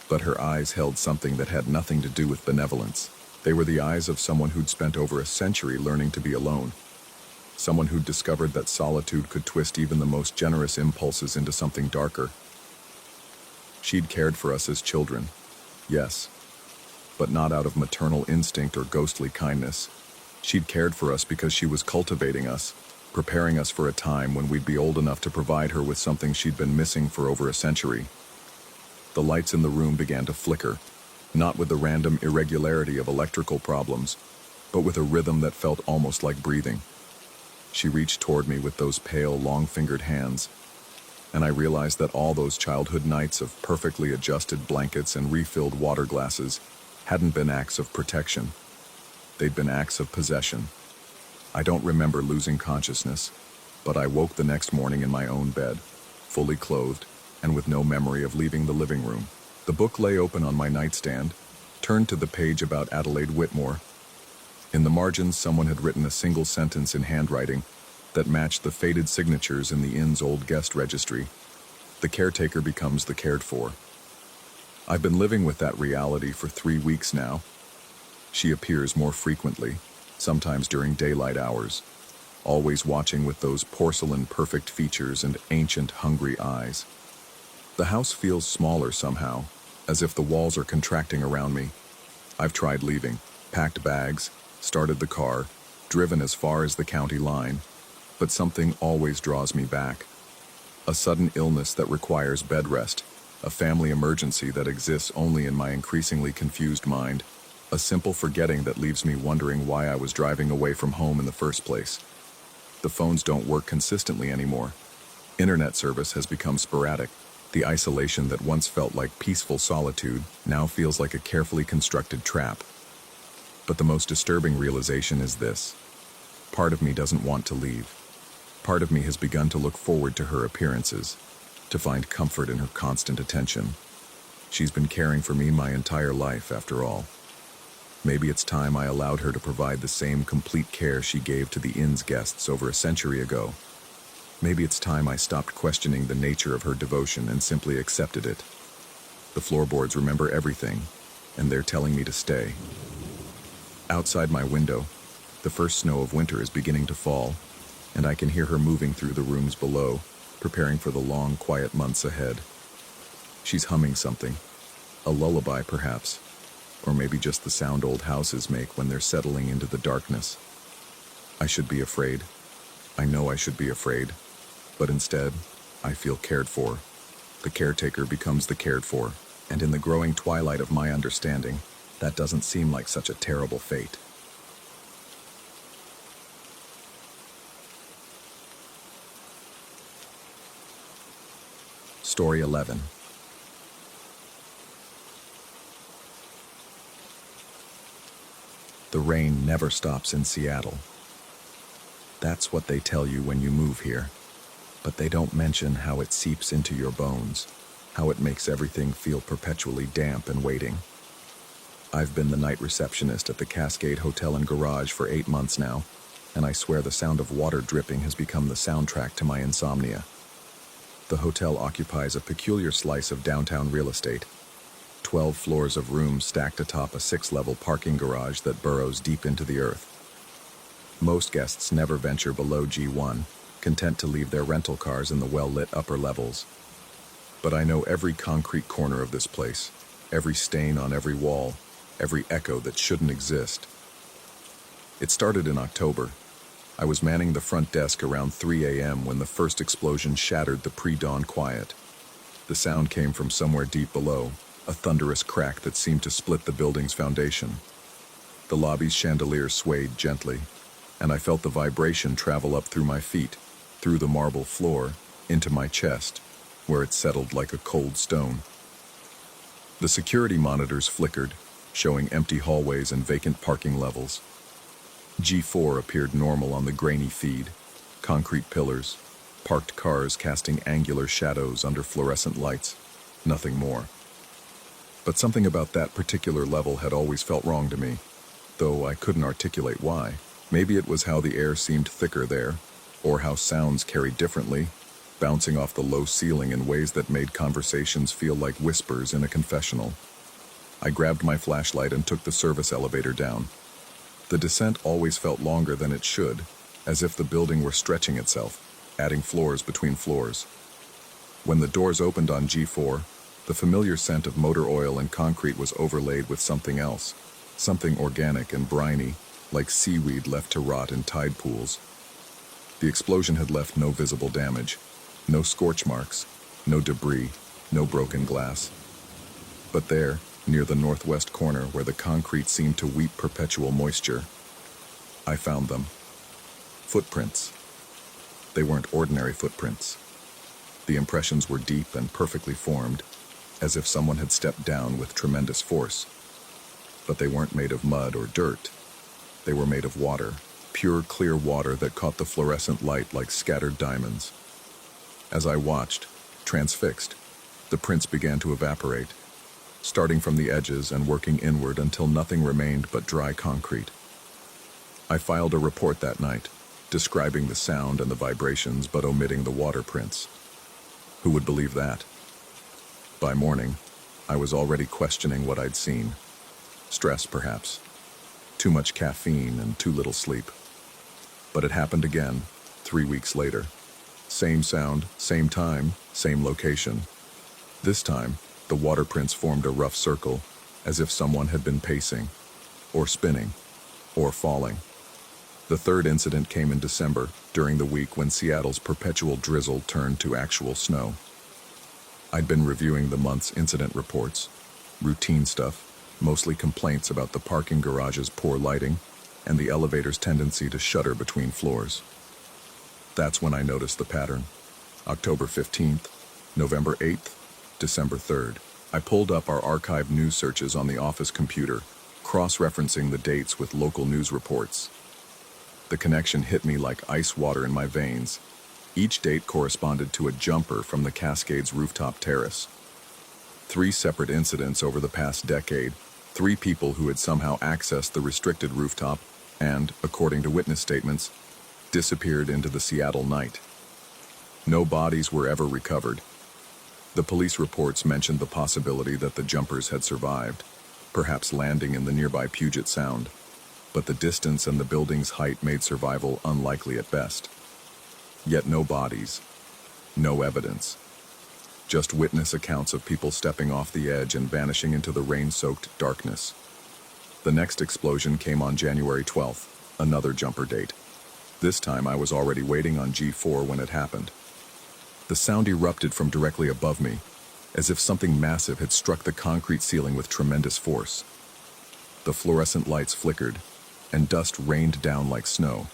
But her eyes held something that had nothing to do with benevolence. They were the eyes of someone who'd spent over a century learning to be alone. someone who'd discovered that solitude could twist even the most generous impulses into something darker. She'd cared for us as children, yes, but not out of maternal instinct or ghostly kindness. She'd cared for us because she was cultivating us, preparing us for a time when we'd be old enough to provide her with something she'd been missing for over a century. The lights in the room began to flicker, not with the random irregularity of electrical problems, but with a rhythm that felt almost like breathing. She reached toward me with those pale, long-fingered hands, and I realized that all those childhood nights of perfectly adjusted blankets and refilled water glasses hadn't been acts of protection. They'd been acts of possession. I don't remember losing consciousness, but I woke the next morning in my own bed, fully clothed, and with no memory of leaving the living room. The book lay open on my nightstand, turned to the page about Adelaide Whitmore. In the margins, someone had written a single sentence in handwriting that matched the faded signatures in the inn's old guest registry. The caretaker becomes the cared for. I've been living with that reality for 3 weeks now. She appears more frequently, sometimes during daylight hours, always watching with those porcelain-perfect features and ancient, hungry eyes. The house feels smaller somehow, as if the walls are contracting around me. I've tried leaving, packed bags, started the car, driven as far as the county line, but something always draws me back. A sudden illness that requires bed rest, a family emergency that exists only in my increasingly confused mind, a simple forgetting that leaves me wondering why I was driving away from home in the first place. The phones don't work consistently anymore. Internet service has become sporadic. The isolation that once felt like peaceful solitude now feels like a carefully constructed trap. But the most disturbing realization is this. Part of me doesn't want to leave. Part of me has begun to look forward to her appearances, to find comfort in her constant attention. She's been caring for me my entire life, after all. Maybe it's time I allowed her to provide the same complete care she gave to the inn's guests over a century ago. Maybe it's time I stopped questioning the nature of her devotion and simply accepted it. The floorboards remember everything, and they're telling me to stay. Outside my window, the first snow of winter is beginning to fall, and I can hear her moving through the rooms below, preparing for the long, quiet months ahead. She's humming something, a lullaby perhaps, or maybe just the sound old houses make when they're settling into the darkness. I should be afraid. I know I should be afraid. But instead, I feel cared for. The caretaker becomes the cared for, and in the growing twilight of my understanding, that doesn't seem like such a terrible fate. Story 11. The rain never stops in Seattle. That's what they tell you when you move here. But they don't mention how it seeps into your bones, how it makes everything feel perpetually damp and waiting. I've been the night receptionist at the Cascade Hotel and Garage for 8 months now, and I swear the sound of water dripping has become the soundtrack to my insomnia. The hotel occupies a peculiar slice of downtown real estate, 12 floors of rooms stacked atop a 6-level parking garage that burrows deep into the earth. Most guests never venture below G1, content to leave their rental cars in the well-lit upper levels. But I know every concrete corner of this place, every stain on every wall, every echo that shouldn't exist. It started in October. I was manning the front desk around 3 a.m. when the first explosion shattered the pre-dawn quiet. The sound came from somewhere deep below, a thunderous crack that seemed to split the building's foundation. The lobby's chandelier swayed gently, and I felt the vibration travel up through my feet, through the marble floor, into my chest, where it settled like a cold stone. The security monitors flickered, showing empty hallways and vacant parking levels. G4 appeared normal on the grainy feed, concrete pillars, parked cars casting angular shadows under fluorescent lights, nothing more. But something about that particular level had always felt wrong to me, though I couldn't articulate why. Maybe it was how the air seemed thicker there, or how sounds carried differently, bouncing off the low ceiling in ways that made conversations feel like whispers in a confessional. I grabbed my flashlight and took the service elevator down. The descent always felt longer than it should, as if the building were stretching itself, adding floors between floors. When the doors opened on G4, the familiar scent of motor oil and concrete was overlaid with something else, something organic and briny, like seaweed left to rot in tide pools. The explosion had left no visible damage, no scorch marks, no debris, no broken glass. But there, near the northwest corner where the concrete seemed to weep perpetual moisture, I found them. Footprints. They weren't ordinary footprints. The impressions were deep and perfectly formed, as if someone had stepped down with tremendous force. But they weren't made of mud or dirt. They were made of water, pure clear water that caught the fluorescent light like scattered diamonds. As I watched, transfixed, the prints began to evaporate, starting from the edges and working inward until nothing remained but dry concrete. I filed a report that night, describing the sound and the vibrations but omitting the water prints. Who would believe that? By morning, I was already questioning what I'd seen. Stress, perhaps. Too much caffeine and too little sleep. But it happened again, 3 weeks later. Same sound, same time, same location. This time, the water prints formed a rough circle, as if someone had been pacing, or spinning, or falling. The third incident came in December, during the week when Seattle's perpetual drizzle turned to actual snow. I'd been reviewing the month's incident reports, routine stuff, mostly complaints about the parking garage's poor lighting and the elevator's tendency to shudder between floors. That's when I noticed the pattern. October 15th, November 8th, December 3rd. I pulled up our archived news searches on the office computer, cross-referencing the dates with local news reports. The connection hit me like ice water in my veins. Each date corresponded to a jumper from the Cascades rooftop terrace. 3 separate incidents over the past decade, 3 people who had somehow accessed the restricted rooftop and, according to witness statements, disappeared into the Seattle night. No bodies were ever recovered. The police reports mentioned the possibility that the jumpers had survived, perhaps landing in the nearby Puget Sound, but the distance and the building's height made survival unlikely at best. Yet no bodies, no evidence. Just witness accounts of people stepping off the edge and vanishing into the rain-soaked darkness. The next explosion came on January 12th, another jumper date. This time I was already waiting on G4 when it happened. The sound erupted from directly above me, as if something massive had struck the concrete ceiling with tremendous force. The fluorescent lights flickered, and dust rained down like snow.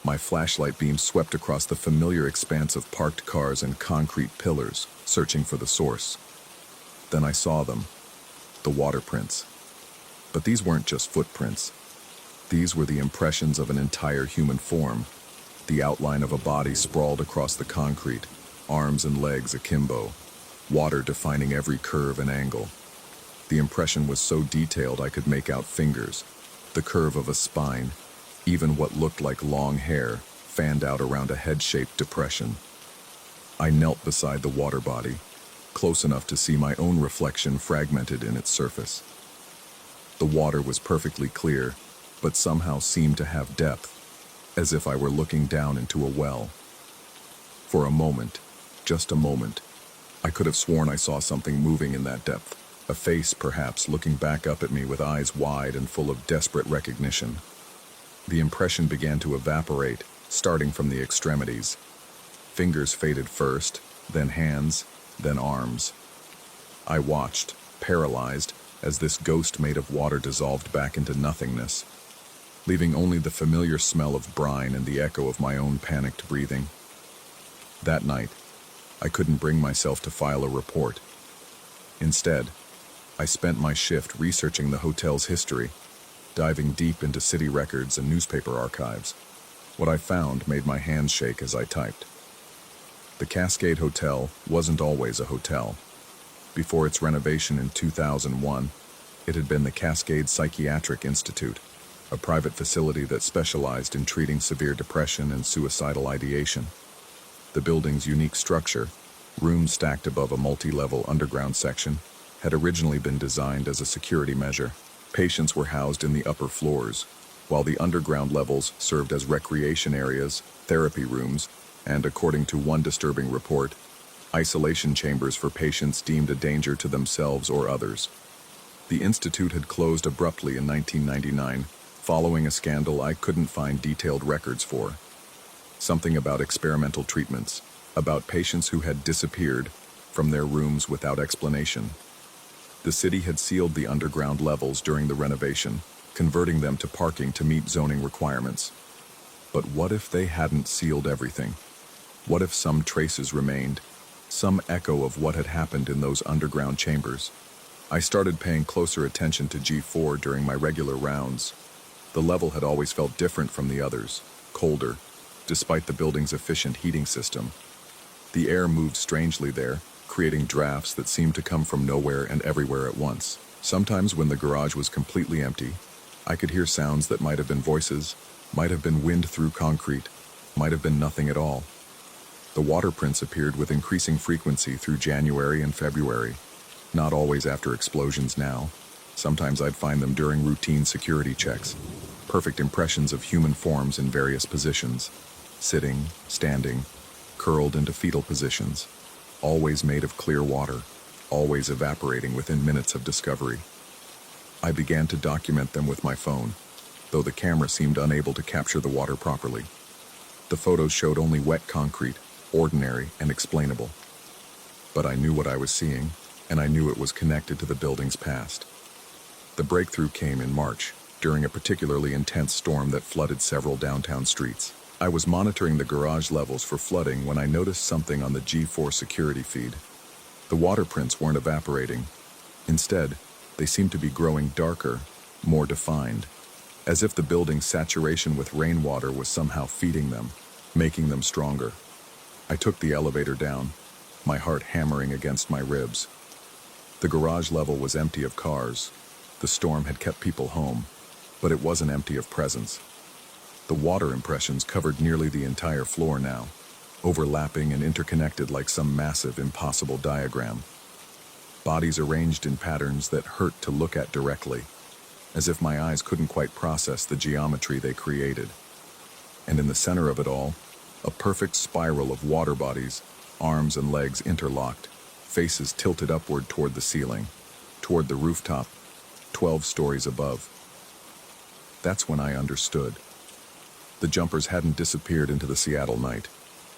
My flashlight beam swept across the familiar expanse of parked cars and concrete pillars, searching for the source. Then I saw them, the water prints. But these weren't just footprints. These were the impressions of an entire human form, the outline of a body sprawled across the concrete, arms and legs akimbo, water defining every curve and angle. The impression was so detailed I could make out fingers, the curve of a spine, even what looked like long hair fanned out around a head-shaped depression. I knelt beside the water body, close enough to see my own reflection fragmented in its surface. The water was perfectly clear, but somehow seemed to have depth, as if I were looking down into a well. For a moment, just a moment, I could have sworn I saw something moving in that depth, a face perhaps looking back up at me with eyes wide and full of desperate recognition. The impression began to evaporate, starting from the extremities. Fingers faded first, then hands, then arms. I watched, paralyzed, as this ghost made of water dissolved back into nothingness, leaving only the familiar smell of brine and the echo of my own panicked breathing. That night, I couldn't bring myself to file a report. Instead, I spent my shift researching the hotel's history, diving deep into city records and newspaper archives. What I found made my hands shake as I typed. The Cascade Hotel wasn't always a hotel. Before its renovation in 2001, it had been the Cascade Psychiatric Institute, a private facility that specialized in treating severe depression and suicidal ideation. The building's unique structure, rooms stacked above a multi-level underground section, had originally been designed as a security measure. Patients were housed in the upper floors, while the underground levels served as recreation areas, therapy rooms, and, according to one disturbing report, isolation chambers for patients deemed a danger to themselves or others. The institute had closed abruptly in 1999, following a scandal I couldn't find detailed records for. Something about experimental treatments, about patients who had disappeared from their rooms without explanation. The city had sealed the underground levels during the renovation, converting them to parking to meet zoning requirements. But what if they hadn't sealed everything? What if some traces remained, some echo of what had happened in those underground chambers? I started paying closer attention to G4 during my regular rounds. The level had always felt different from the others, colder, despite the building's efficient heating system. The air moved strangely there, creating drafts that seemed to come from nowhere and everywhere at once. Sometimes when the garage was completely empty, I could hear sounds that might have been voices, might have been wind through concrete, might have been nothing at all. The water prints appeared with increasing frequency through January and February, not always after explosions now. Sometimes I'd find them during routine security checks, perfect impressions of human forms in various positions, sitting, standing, curled into fetal positions, always made of clear water, always evaporating within minutes of discovery. I began to document them with my phone, though the camera seemed unable to capture the water properly. The photos showed only wet concrete, ordinary and explainable. But I knew what I was seeing, and I knew it was connected to the building's past. The breakthrough came in March, during a particularly intense storm that flooded several downtown streets. I was monitoring the garage levels for flooding when I noticed something on the G4 security feed. The water prints weren't evaporating. Instead, they seemed to be growing darker, more defined, as if the building's saturation with rainwater was somehow feeding them, making them stronger. I took the elevator down, my heart hammering against my ribs. The garage level was empty of cars. The storm had kept people home, but it wasn't empty of presence. The water impressions covered nearly the entire floor now, overlapping and interconnected like some massive, impossible diagram. Bodies arranged in patterns that hurt to look at directly, as if my eyes couldn't quite process the geometry they created. And in the center of it all, a perfect spiral of water bodies, arms and legs interlocked, faces tilted upward toward the ceiling, toward the rooftop, 12 stories above. That's when I understood. The jumpers hadn't disappeared into the Seattle night.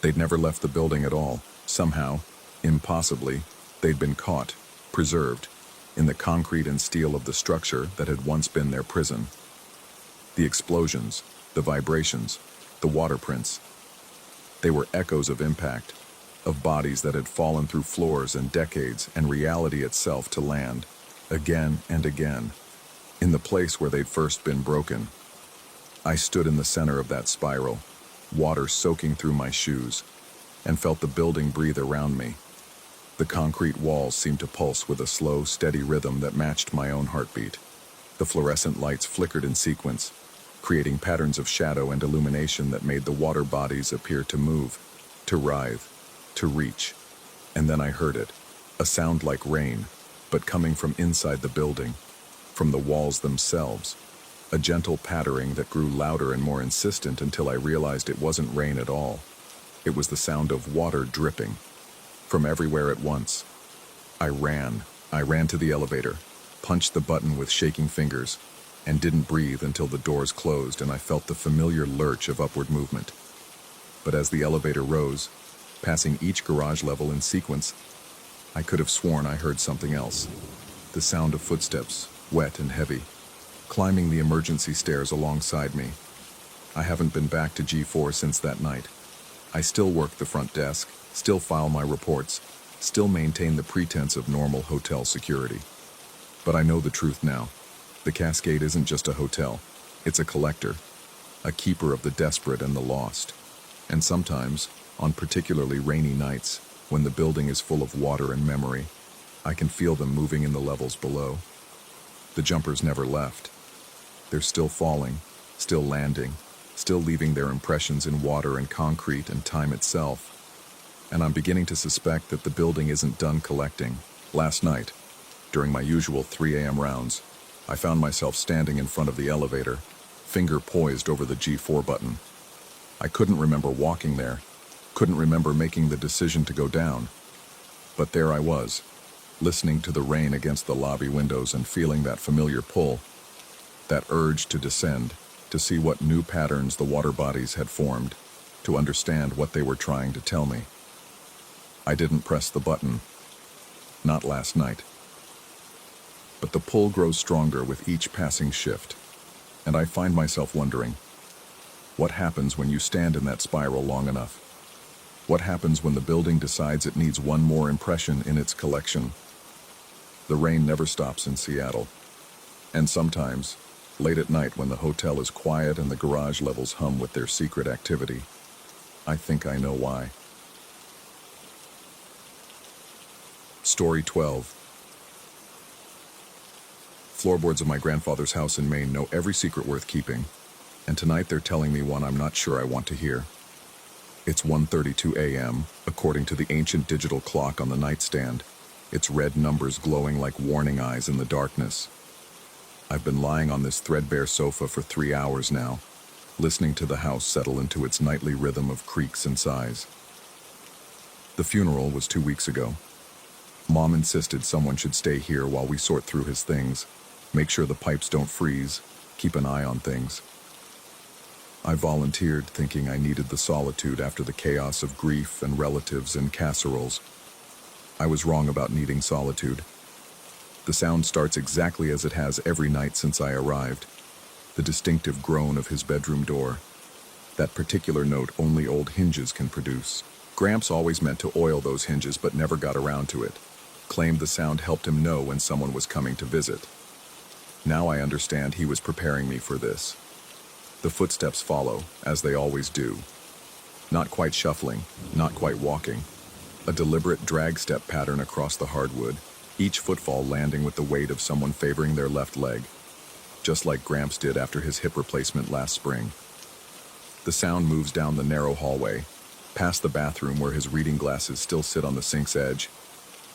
They'd never left the building at all. Somehow, impossibly, they'd been caught, preserved, in the concrete and steel of the structure that had once been their prison. The explosions, the vibrations, the water prints. They were echoes of impact, of bodies that had fallen through floors and decades and reality itself to land, again and again, in the place where they'd first been broken. I stood in the center of that spiral, water soaking through my shoes, and felt the building breathe around me. The concrete walls seemed to pulse with a slow, steady rhythm that matched my own heartbeat. The fluorescent lights flickered in sequence, creating patterns of shadow and illumination that made the water bodies appear to move, to writhe, to reach. And then I heard it, a sound like rain, but coming from inside the building, from the walls themselves. A gentle pattering that grew louder and more insistent until I realized it wasn't rain at all. It was the sound of water dripping, from everywhere at once. I ran to the elevator, punched the button with shaking fingers, and didn't breathe until the doors closed and I felt the familiar lurch of upward movement. But as the elevator rose, passing each garage level in sequence, I could have sworn I heard something else. The sound of footsteps, wet and heavy, climbing the emergency stairs alongside me. I haven't been back to G4 since that night. I still work the front desk, still file my reports, still maintain the pretense of normal hotel security. But I know the truth now. The Cascade isn't just a hotel. It's a collector, a keeper of the desperate and the lost. And sometimes, on particularly rainy nights, when the building is full of water and memory, I can feel them moving in the levels below. The jumpers never left. They're still falling, still landing, still leaving their impressions in water and concrete and time itself. And I'm beginning to suspect that the building isn't done collecting. Last night, during my usual 3 a.m. rounds, I found myself standing in front of the elevator, finger poised over the G4 button. I couldn't remember walking there, couldn't remember making the decision to go down. But there I was, listening to the rain against the lobby windows and feeling that familiar pull, that urge to descend, to see what new patterns the water bodies had formed, to understand what they were trying to tell me. I didn't press the button. Not last night. But the pull grows stronger with each passing shift, and I find myself wondering, what happens when you stand in that spiral long enough? What happens when the building decides it needs one more impression in its collection? The rain never stops in Seattle, and sometimes, late at night when the hotel is quiet and the garage levels hum with their secret activity, I think I know why. Story 12. Floorboards of my grandfather's house in Maine know every secret worth keeping, and tonight they're telling me one I'm not sure I want to hear. It's 1:32 a.m., according to the ancient digital clock on the nightstand, its red numbers glowing like warning eyes in the darkness. I've been lying on this threadbare sofa for 3 hours now, listening to the house settle into its nightly rhythm of creaks and sighs. The funeral was 2 weeks ago. Mom insisted someone should stay here while we sort through his things, make sure the pipes don't freeze, keep an eye on things. I volunteered, thinking I needed the solitude after the chaos of grief and relatives and casseroles. I was wrong about needing solitude. The sound starts exactly as it has every night since I arrived, the distinctive groan of his bedroom door, that particular note only old hinges can produce. Gramps always meant to oil those hinges but never got around to it, claimed the sound helped him know when someone was coming to visit. Now I understand he was preparing me for this. The footsteps follow, as they always do. Not quite shuffling, not quite walking. A deliberate drag step pattern across the hardwood, each footfall landing with the weight of someone favoring their left leg, just like Gramps did after his hip replacement last spring. The sound moves down the narrow hallway, past the bathroom where his reading glasses still sit on the sink's edge,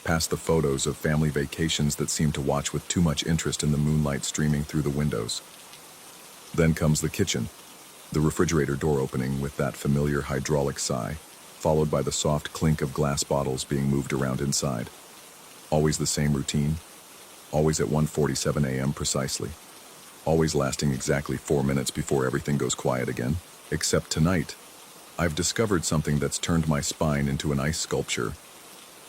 past the photos of family vacations that seem to watch with too much interest in the moonlight streaming through the windows. Then comes the kitchen, the refrigerator door opening with that familiar hydraulic sigh, followed by the soft clink of glass bottles being moved around inside. Always the same routine, always at 1:47 a.m. precisely, always lasting exactly 4 minutes before everything goes quiet again. Except tonight, I've discovered something that's turned my spine into an ice sculpture.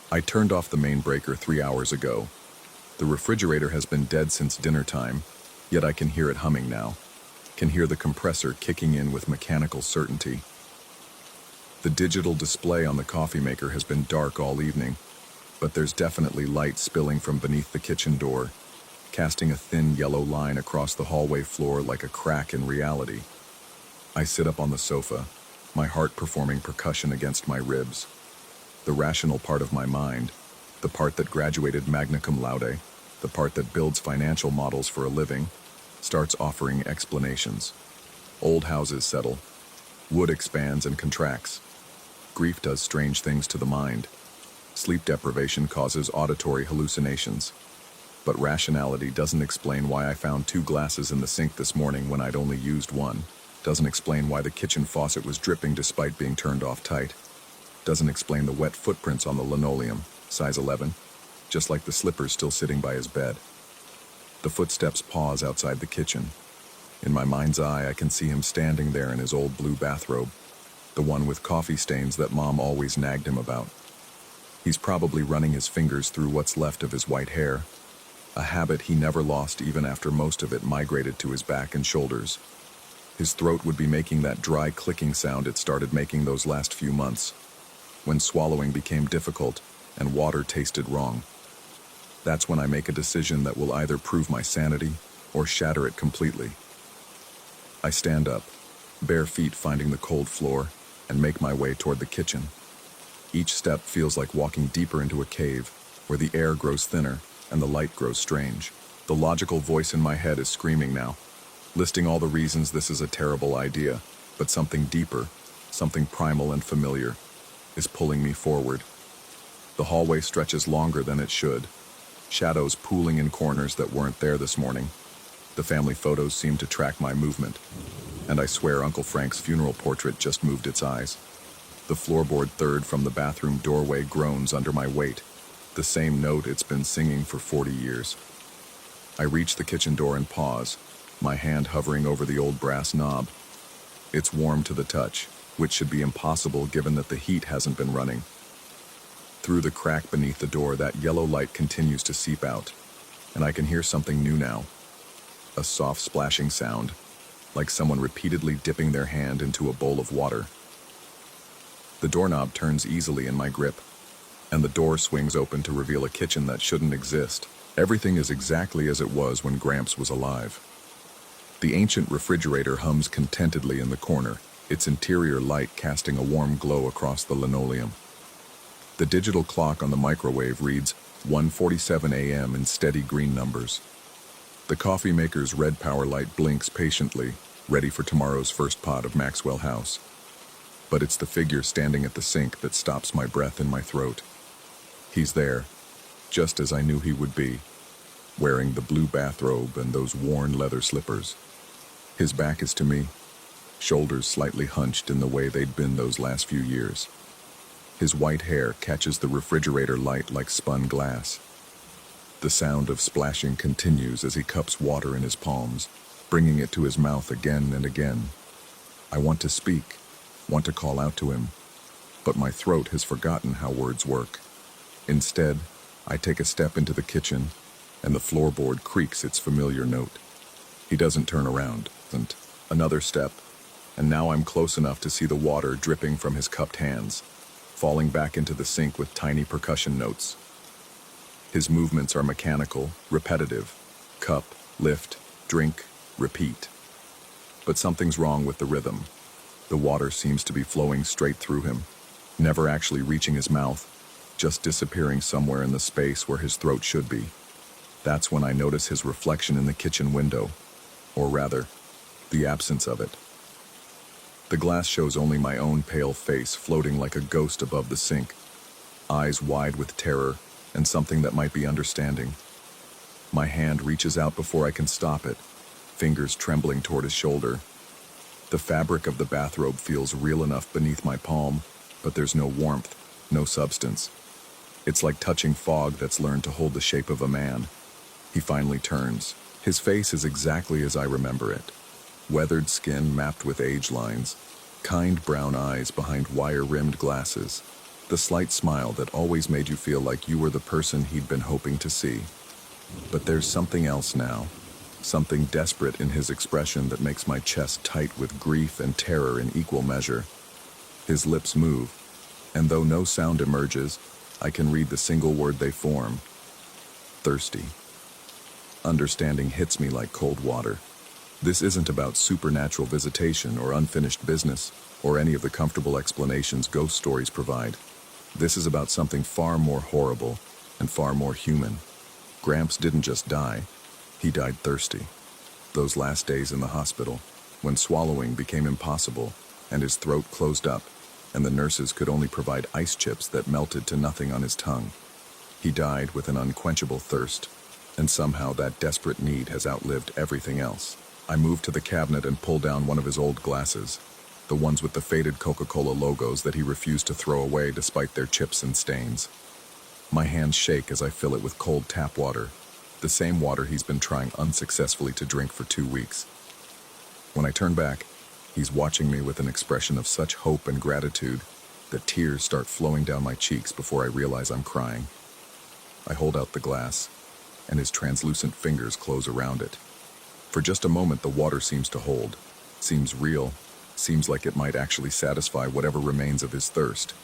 I turned off the main breaker 3 hours ago. The refrigerator has been dead since dinner time, yet I can hear it humming now, can hear the compressor kicking in with mechanical certainty. The digital display on the coffee maker has been dark all evening, but there's definitely light spilling from beneath the kitchen door, casting a thin yellow line across the hallway floor like a crack in reality. I sit up on the sofa, my heart performing percussion against my ribs. The rational part of my mind, the part that graduated magna cum laude, the part that builds financial models for a living, starts offering explanations. Old houses settle. Wood expands and contracts. Grief does strange things to the mind. Sleep deprivation causes auditory hallucinations. But rationality doesn't explain why I found 2 glasses in the sink this morning when I'd only used 1. Doesn't explain why the kitchen faucet was dripping despite being turned off tight. Doesn't explain the wet footprints on the linoleum, size 11, just like the slippers still sitting by his bed. The footsteps pause outside the kitchen. In my mind's eye, I can see him standing there in his old blue bathrobe, the one with coffee stains that Mom always nagged him about. He's probably running his fingers through what's left of his white hair, a habit he never lost even after most of it migrated to his back and shoulders. His throat would be making that dry clicking sound it started making those last few months, when swallowing became difficult and water tasted wrong. That's when I make a decision that will either prove my sanity or shatter it completely. I stand up, bare feet finding the cold floor, and make my way toward the kitchen. Each step feels like walking deeper into a cave, where the air grows thinner and the light grows strange. The logical voice in my head is screaming now, listing all the reasons this is a terrible idea, but something deeper, something primal and familiar, is pulling me forward. The hallway stretches longer than it should, shadows pooling in corners that weren't there this morning. The family photos seem to track my movement, and I swear Uncle Frank's funeral portrait just moved its eyes. The floorboard third from the bathroom doorway groans under my weight, the same note it's been singing for 40 years. I reach the kitchen door and pause, my hand hovering over the old brass knob. It's warm to the touch, which should be impossible given that the heat hasn't been running. Through the crack beneath the door, that yellow light continues to seep out, and I can hear something new now. A soft splashing sound, like someone repeatedly dipping their hand into a bowl of water. The doorknob turns easily in my grip, and the door swings open to reveal a kitchen that shouldn't exist. Everything is exactly as it was when Gramps was alive. The ancient refrigerator hums contentedly in the corner, its interior light casting a warm glow across the linoleum. The digital clock on the microwave reads 1:47 a.m. in steady green numbers. The coffee maker's red power light blinks patiently, ready for tomorrow's first pot of Maxwell House. But it's the figure standing at the sink that stops my breath in my throat. He's there, just as I knew he would be, wearing the blue bathrobe and those worn leather slippers. His back is to me, shoulders slightly hunched in the way they'd been those last few years. His white hair catches the refrigerator light like spun glass. The sound of splashing continues as he cups water in his palms, bringing it to his mouth again and again. I want to speak, want to call out to him, but my throat has forgotten how words work. Instead, I take a step into the kitchen, and the floorboard creaks its familiar note. He doesn't turn around, and another step, and now I'm close enough to see the water dripping from his cupped hands, falling back into the sink with tiny percussion notes. His movements are mechanical, repetitive. Cup, lift, drink, repeat. But something's wrong with the rhythm. The water seems to be flowing straight through him, never actually reaching his mouth, just disappearing somewhere in the space where his throat should be. That's when I notice his reflection in the kitchen window, or rather, the absence of it. The glass shows only my own pale face floating like a ghost above the sink, eyes wide with terror and something that might be understanding. My hand reaches out before I can stop it, fingers trembling toward his shoulder. The fabric of the bathrobe feels real enough beneath my palm, but there's no warmth, no substance. It's like touching fog that's learned to hold the shape of a man. He finally turns. His face is exactly as I remember it. Weathered skin mapped with age lines, kind brown eyes behind wire-rimmed glasses, the slight smile that always made you feel like you were the person he'd been hoping to see. But there's something else now, something desperate in his expression that makes my chest tight with grief and terror in equal measure. His lips move, and though no sound emerges, I can read the single word they form: thirsty. Understanding hits me like cold water. This isn't about supernatural visitation or unfinished business, or any of the comfortable explanations ghost stories provide. This is about something far more horrible and far more human. Gramps didn't just die, he died thirsty. Those last days in the hospital, when swallowing became impossible and his throat closed up, and the nurses could only provide ice chips that melted to nothing on his tongue. He died with an unquenchable thirst, and somehow that desperate need has outlived everything else. I move to the cabinet and pull down one of his old glasses, the ones with the faded Coca-Cola logos that he refused to throw away despite their chips and stains. My hands shake as I fill it with cold tap water, the same water he's been trying unsuccessfully to drink for 2 weeks. When I turn back, he's watching me with an expression of such hope and gratitude that tears start flowing down my cheeks before I realize I'm crying. I hold out the glass, and his translucent fingers close around it. For just a moment, the water seems to hold, seems real, seems like it might actually satisfy whatever remains of his thirst.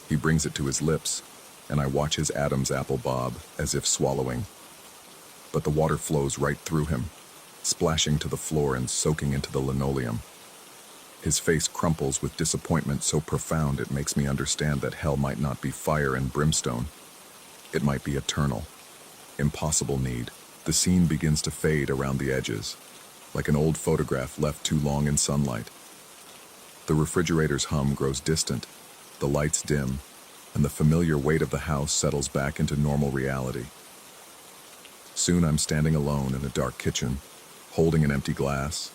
He brings it to his lips, and I watch his Adam's apple bob, as if swallowing. But the water flows right through him, splashing to the floor and soaking into the linoleum. His face crumples with disappointment so profound it makes me understand that hell might not be fire and brimstone. It might be eternal, impossible need. The scene begins to fade around the edges, like an old photograph left too long in sunlight. The refrigerator's hum grows distant, the lights dim, and the familiar weight of the house settles back into normal reality. Soon I'm standing alone in a dark kitchen, holding an empty glass,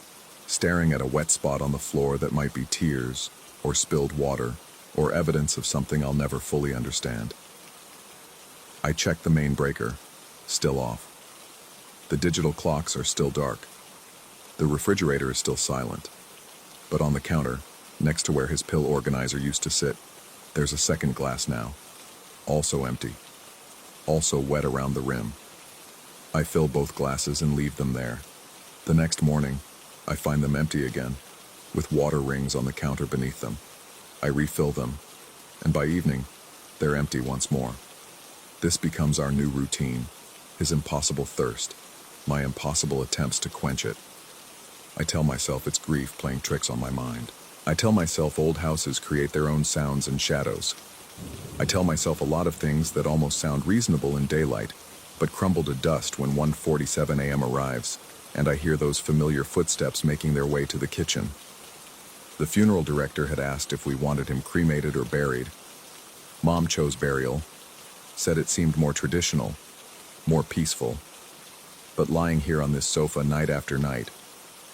staring at a wet spot on the floor that might be tears, or spilled water, or evidence of something I'll never fully understand. I check the main breaker, still off. The digital clocks are still dark. The refrigerator is still silent. But on the counter, next to where his pill organizer used to sit, there's a second glass now, also empty, also wet around the rim. I fill both glasses and leave them there. The next morning, I find them empty again, with water rings on the counter beneath them. I refill them, and by evening, they're empty once more. This becomes our new routine, his impossible thirst, my impossible attempts to quench it. I tell myself it's grief playing tricks on my mind. I tell myself old houses create their own sounds and shadows. I tell myself a lot of things that almost sound reasonable in daylight, but crumble to dust when 1:47 a.m. arrives, and I hear those familiar footsteps making their way to the kitchen. The funeral director had asked if we wanted him cremated or buried. Mom chose burial, said it seemed more traditional, more peaceful. But lying here on this sofa night after night,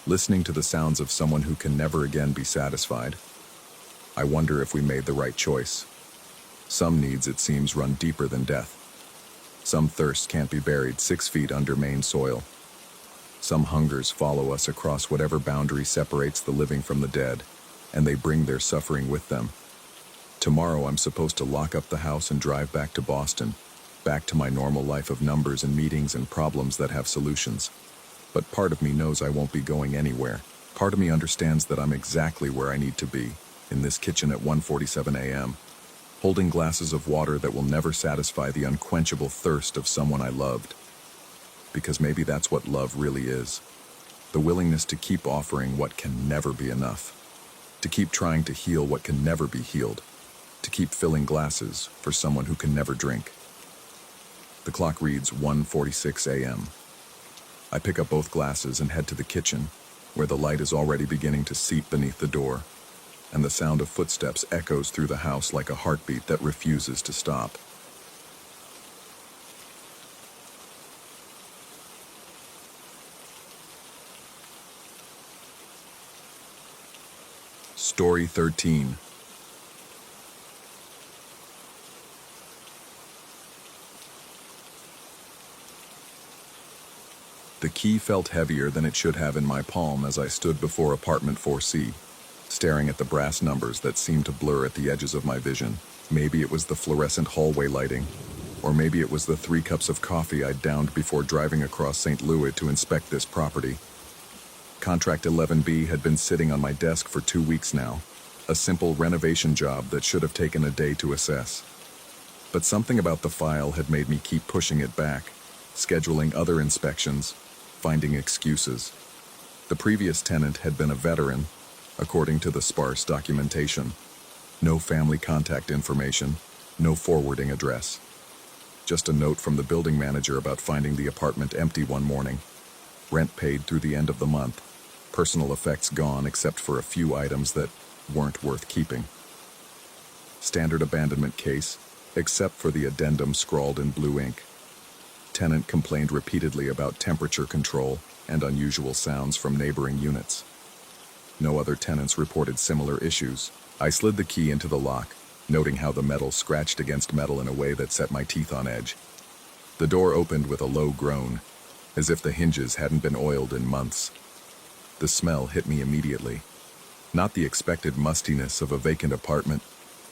listening to the sounds of someone who can never again be satisfied, I wonder if we made the right choice. Some needs, it seems, run deeper than death. Some thirsts can't be buried 6 feet under Maine soil. Some hungers follow us across whatever boundary separates the living from the dead, and they bring their suffering with them. Tomorrow I'm supposed to lock up the house and drive back to Boston, back to my normal life of numbers and meetings and problems that have solutions. But part of me knows I won't be going anywhere. Part of me understands that I'm exactly where I need to be, in this kitchen at 1:47 a.m., holding glasses of water that will never satisfy the unquenchable thirst of someone I loved. Because maybe that's what love really is. The willingness to keep offering what can never be enough. To keep trying to heal what can never be healed. To keep filling glasses for someone who can never drink. The clock reads 1:46 a.m. I pick up both glasses and head to the kitchen, where the light is already beginning to seep beneath the door, and the sound of footsteps echoes through the house like a heartbeat that refuses to stop. Story 13. The key felt heavier than it should have in my palm as I stood before apartment 4C, staring at the brass numbers that seemed to blur at the edges of my vision. Maybe it was the fluorescent hallway lighting, or maybe it was the 3 cups of coffee I'd downed before driving across St. Louis to inspect this property. Contract 11B had been sitting on my desk for 2 weeks now, a simple renovation job that should have taken a day to assess. But something about the file had made me keep pushing it back, scheduling other inspections, finding excuses. The previous tenant had been a veteran, according to the sparse documentation. No family contact information, no forwarding address. Just a note from the building manager about finding the apartment empty one morning. Rent paid through the end of the month. Personal effects gone except for a few items that weren't worth keeping. Standard abandonment case, except for the addendum scrawled in blue ink. Tenant complained repeatedly about temperature control and unusual sounds from neighboring units. No other tenants reported similar issues. I slid the key into the lock, noting how the metal scratched against metal in a way that set my teeth on edge. The door opened with a low groan, as if the hinges hadn't been oiled in months. The smell hit me immediately. Not the expected mustiness of a vacant apartment,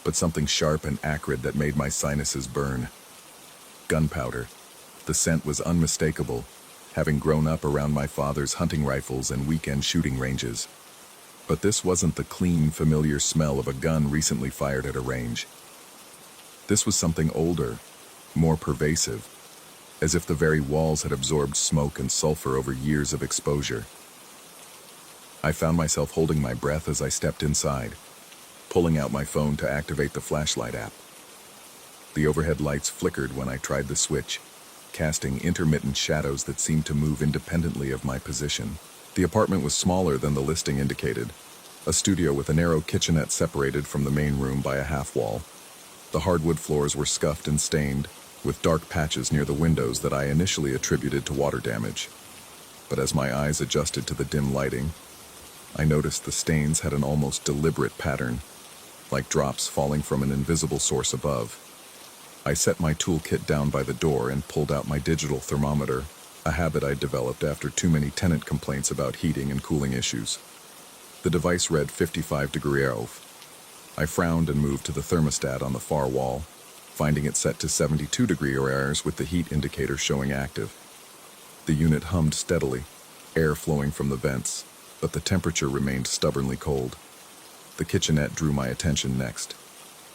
but something sharp and acrid that made my sinuses burn. Gunpowder. The scent was unmistakable, having grown up around my father's hunting rifles and weekend shooting ranges. But this wasn't the clean, familiar smell of a gun recently fired at a range. This was something older, more pervasive, as if the very walls had absorbed smoke and sulfur over years of exposure. I found myself holding my breath as I stepped inside, pulling out my phone to activate the flashlight app. The overhead lights flickered when I tried the switch, casting intermittent shadows that seemed to move independently of my position. The apartment was smaller than the listing indicated, a studio with a narrow kitchenette separated from the main room by a half wall. The hardwood floors were scuffed and stained, with dark patches near the windows that I initially attributed to water damage. but as my eyes adjusted to the dim lighting, I noticed the stains had an almost deliberate pattern, like drops falling from an invisible source above. I set my toolkit down by the door and pulled out my digital thermometer, a habit I'd developed after too many tenant complaints about heating and cooling issues. The device read 55 degrees. I frowned and moved to the thermostat on the far wall, finding it set to 72 degrees with the heat indicator showing active. The unit hummed steadily, air flowing from the vents, but the temperature remained stubbornly cold. The kitchenette drew my attention next.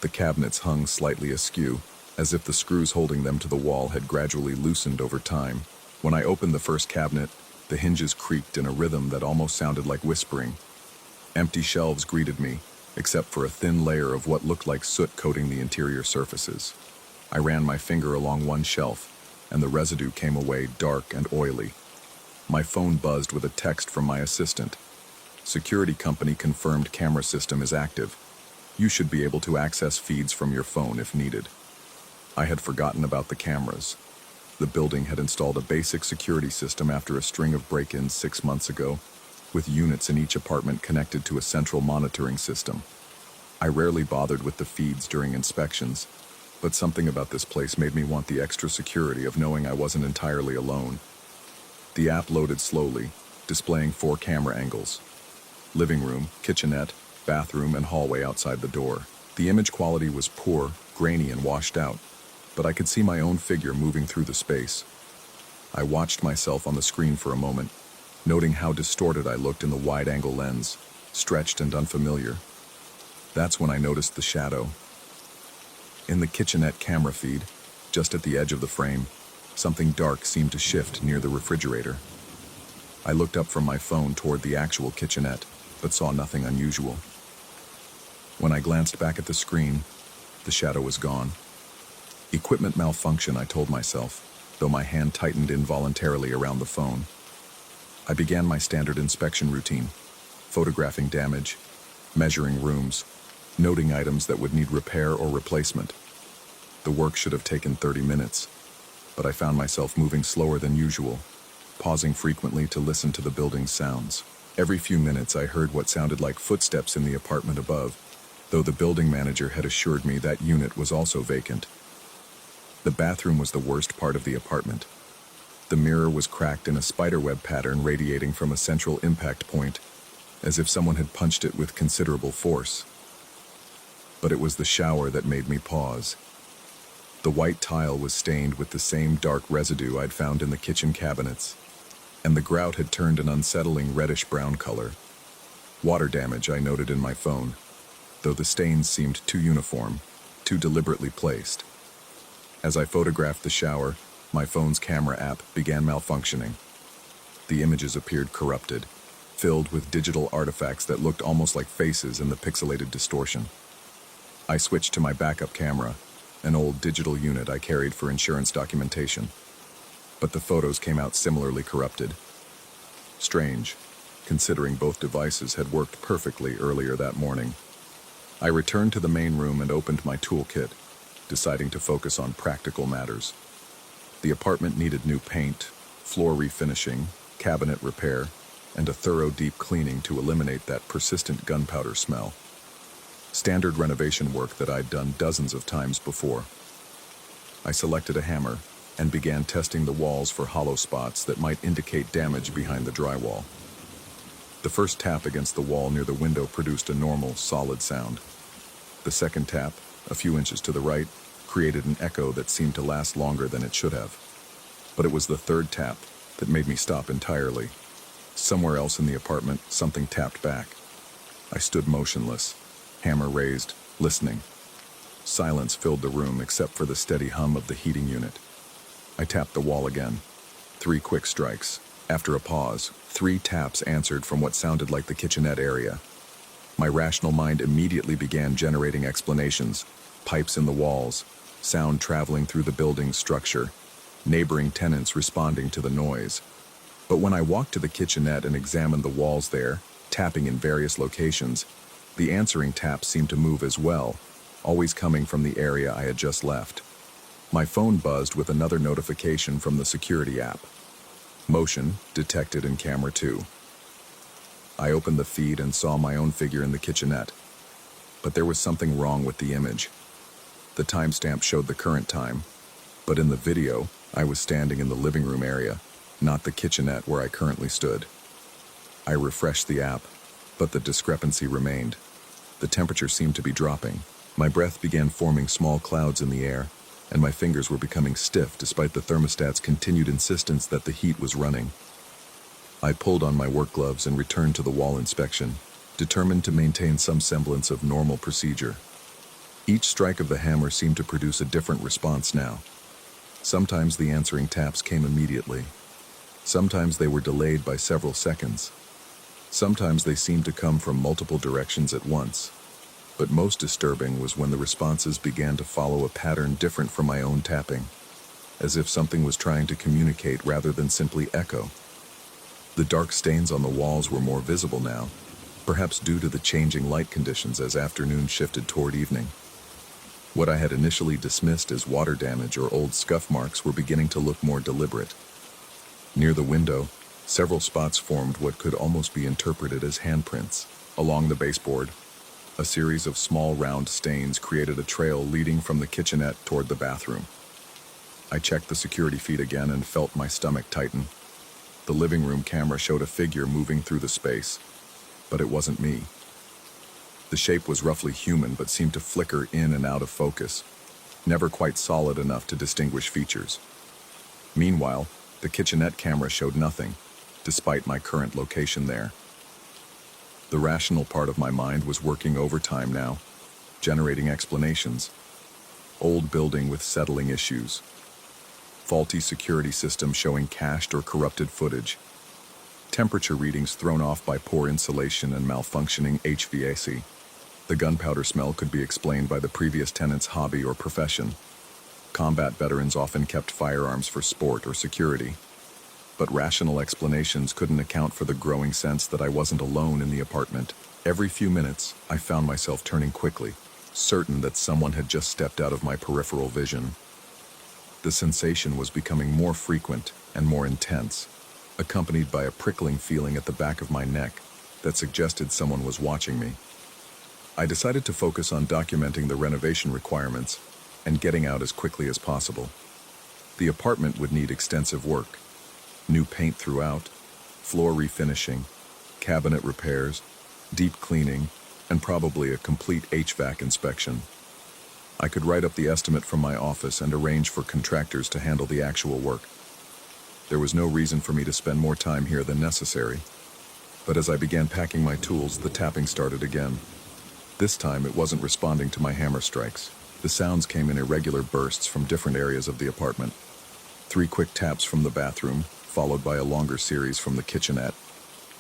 The cabinets hung slightly askew, as if the screws holding them to the wall had gradually loosened over time. When I opened the first cabinet, the hinges creaked in a rhythm that almost sounded like whispering. Empty shelves greeted me, except for a thin layer of what looked like soot coating the interior surfaces. I ran my finger along one shelf, and the residue came away dark and oily. My phone buzzed with a text from my assistant. Security company confirmed camera system is active. You should be able to access feeds from your phone if needed. I had forgotten about the cameras. The building had installed a basic security system after a string of break-ins 6 months ago, with units in each apartment connected to a central monitoring system. I rarely bothered with the feeds during inspections, but something about this place made me want the extra security of knowing I wasn't entirely alone. The app loaded slowly, displaying 4 camera angles: living room, kitchenette, bathroom, and hallway outside the door. The image quality was poor, grainy, and washed out, but I could see my own figure moving through the space. I watched myself on the screen for a moment, noting how distorted I looked in the wide-angle lens, stretched and unfamiliar. That's when I noticed the shadow. In the kitchenette camera feed, just at the edge of the frame, something dark seemed to shift near the refrigerator. I looked up from my phone toward the actual kitchenette, but saw nothing unusual. When I glanced back at the screen, the shadow was gone. Equipment malfunction, I told myself, though my hand tightened involuntarily around the phone. I began my standard inspection routine, photographing damage, measuring rooms, noting items that would need repair or replacement. The work should have taken 30 minutes, but I found myself moving slower than usual, pausing frequently to listen to the building's sounds. Every few minutes I heard what sounded like footsteps in the apartment above, though the building manager had assured me that unit was also vacant. The bathroom was the worst part of the apartment. The mirror was cracked in a spiderweb pattern radiating from a central impact point, as if someone had punched it with considerable force. But it was the shower that made me pause. The white tile was stained with the same dark residue I'd found in the kitchen cabinets, and the grout had turned an unsettling reddish-brown color. Water damage, I noted in my phone, though the stains seemed too uniform, too deliberately placed. As I photographed the shower, my phone's camera app began malfunctioning. The images appeared corrupted, filled with digital artifacts that looked almost like faces in the pixelated distortion. I switched to my backup camera, an old digital unit I carried for insurance documentation. But the photos came out similarly corrupted. Strange, considering both devices had worked perfectly earlier that morning. I returned to the main room and opened my toolkit, deciding to focus on practical matters. The apartment needed new paint, floor refinishing, cabinet repair, and a thorough deep cleaning to eliminate that persistent gunpowder smell. Standard renovation work that I'd done dozens of times before. I selected a hammer and began testing the walls for hollow spots that might indicate damage behind the drywall. The first tap against the wall near the window produced a normal, solid sound. The second tap, a few inches to the right, created an echo that seemed to last longer than it should have. But it was the third tap that made me stop entirely. Somewhere else in the apartment, something tapped back. I stood motionless, hammer raised, listening. Silence filled the room except for the steady hum of the heating unit. I tapped the wall again. 3 quick strikes. After a pause, 3 taps answered from what sounded like the kitchenette area. My rational mind immediately began generating explanations: pipes in the walls, sound traveling through the building's structure, neighboring tenants responding to the noise. But when I walked to the kitchenette and examined the walls there, tapping in various locations, the answering taps seemed to move as well, always coming from the area I had just left. My phone buzzed with another notification from the security app. Motion detected in camera 2. I opened the feed and saw my own figure in the kitchenette. But there was something wrong with the image. The timestamp showed the current time, but in the video, I was standing in the living room area, not the kitchenette where I currently stood. I refreshed the app, but the discrepancy remained. The temperature seemed to be dropping. My breath began forming small clouds in the air, and my fingers were becoming stiff despite the thermostat's continued insistence that the heat was running. I pulled on my work gloves and returned to the wall inspection, determined to maintain some semblance of normal procedure. Each strike of the hammer seemed to produce a different response now. Sometimes the answering taps came immediately. Sometimes they were delayed by several seconds. Sometimes they seemed to come from multiple directions at once. But most disturbing was when the responses began to follow a pattern different from my own tapping, as if something was trying to communicate rather than simply echo. The dark stains on the walls were more visible now, perhaps due to the changing light conditions as afternoon shifted toward evening. What I had initially dismissed as water damage or old scuff marks were beginning to look more deliberate. Near the window, several spots formed what could almost be interpreted as handprints. Along the baseboard, a series of small round stains created a trail leading from the kitchenette toward the bathroom. I checked the security feed again and felt my stomach tighten. The living room camera showed a figure moving through the space, but it wasn't me. The shape was roughly human but seemed to flicker in and out of focus, never quite solid enough to distinguish features. Meanwhile, the kitchenette camera showed nothing, despite my current location there. The rational part of my mind was working overtime now, generating explanations. Old building with settling issues. Faulty security system showing cached or corrupted footage. Temperature readings thrown off by poor insulation and malfunctioning HVAC. The gunpowder smell could be explained by the previous tenant's hobby or profession. Combat veterans often kept firearms for sport or security. But rational explanations couldn't account for the growing sense that I wasn't alone in the apartment. Every few minutes, I found myself turning quickly, certain that someone had just stepped out of my peripheral vision. The sensation was becoming more frequent and more intense, accompanied by a prickling feeling at the back of my neck that suggested someone was watching me. I decided to focus on documenting the renovation requirements and getting out as quickly as possible. The apartment would need extensive work. New paint throughout, floor refinishing, cabinet repairs, deep cleaning, and probably a complete HVAC inspection. I could write up the estimate from my office and arrange for contractors to handle the actual work. There was no reason for me to spend more time here than necessary. But as I began packing my tools, the tapping started again. This time it wasn't responding to my hammer strikes. The sounds came in irregular bursts from different areas of the apartment. 3 quick taps from the bathroom, followed by a longer series from the kitchenette,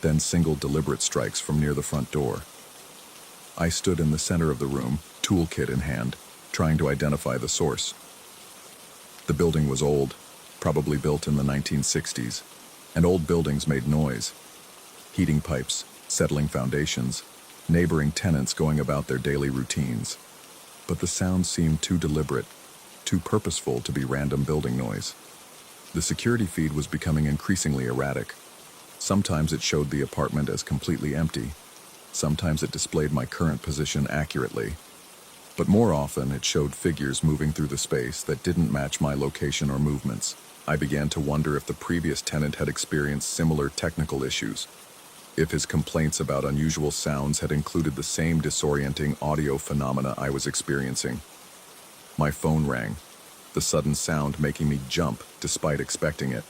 then single deliberate strikes from near the front door. I stood in the center of the room, toolkit in hand, trying to identify the source. The building was old, probably built in the 1960s, and old buildings made noise. Heating pipes, settling foundations, neighboring tenants going about their daily routines. But the sound seemed too deliberate, too purposeful to be random building noise. The security feed was becoming increasingly erratic. Sometimes it showed the apartment as completely empty. Sometimes it displayed my current position accurately. But more often it showed figures moving through the space that didn't match my location or movements. I began to wonder if the previous tenant had experienced similar technical issues, if his complaints about unusual sounds had included the same disorienting audio phenomena I was experiencing. My phone rang, the sudden sound making me jump despite expecting it.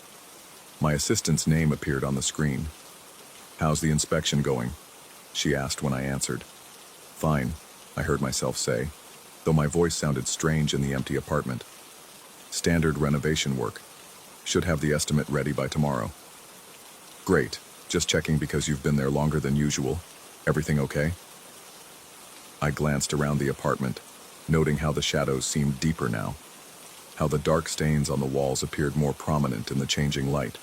My assistant's name appeared on the screen. "How's the inspection going?" she asked when I answered. "Fine," I heard myself say, though my voice sounded strange in the empty apartment. "Standard renovation work. Should have the estimate ready by tomorrow." "Great. Just checking because you've been there longer than usual. Everything okay?" I glanced around the apartment, noting how the shadows seemed deeper now, how the dark stains on the walls appeared more prominent in the changing light.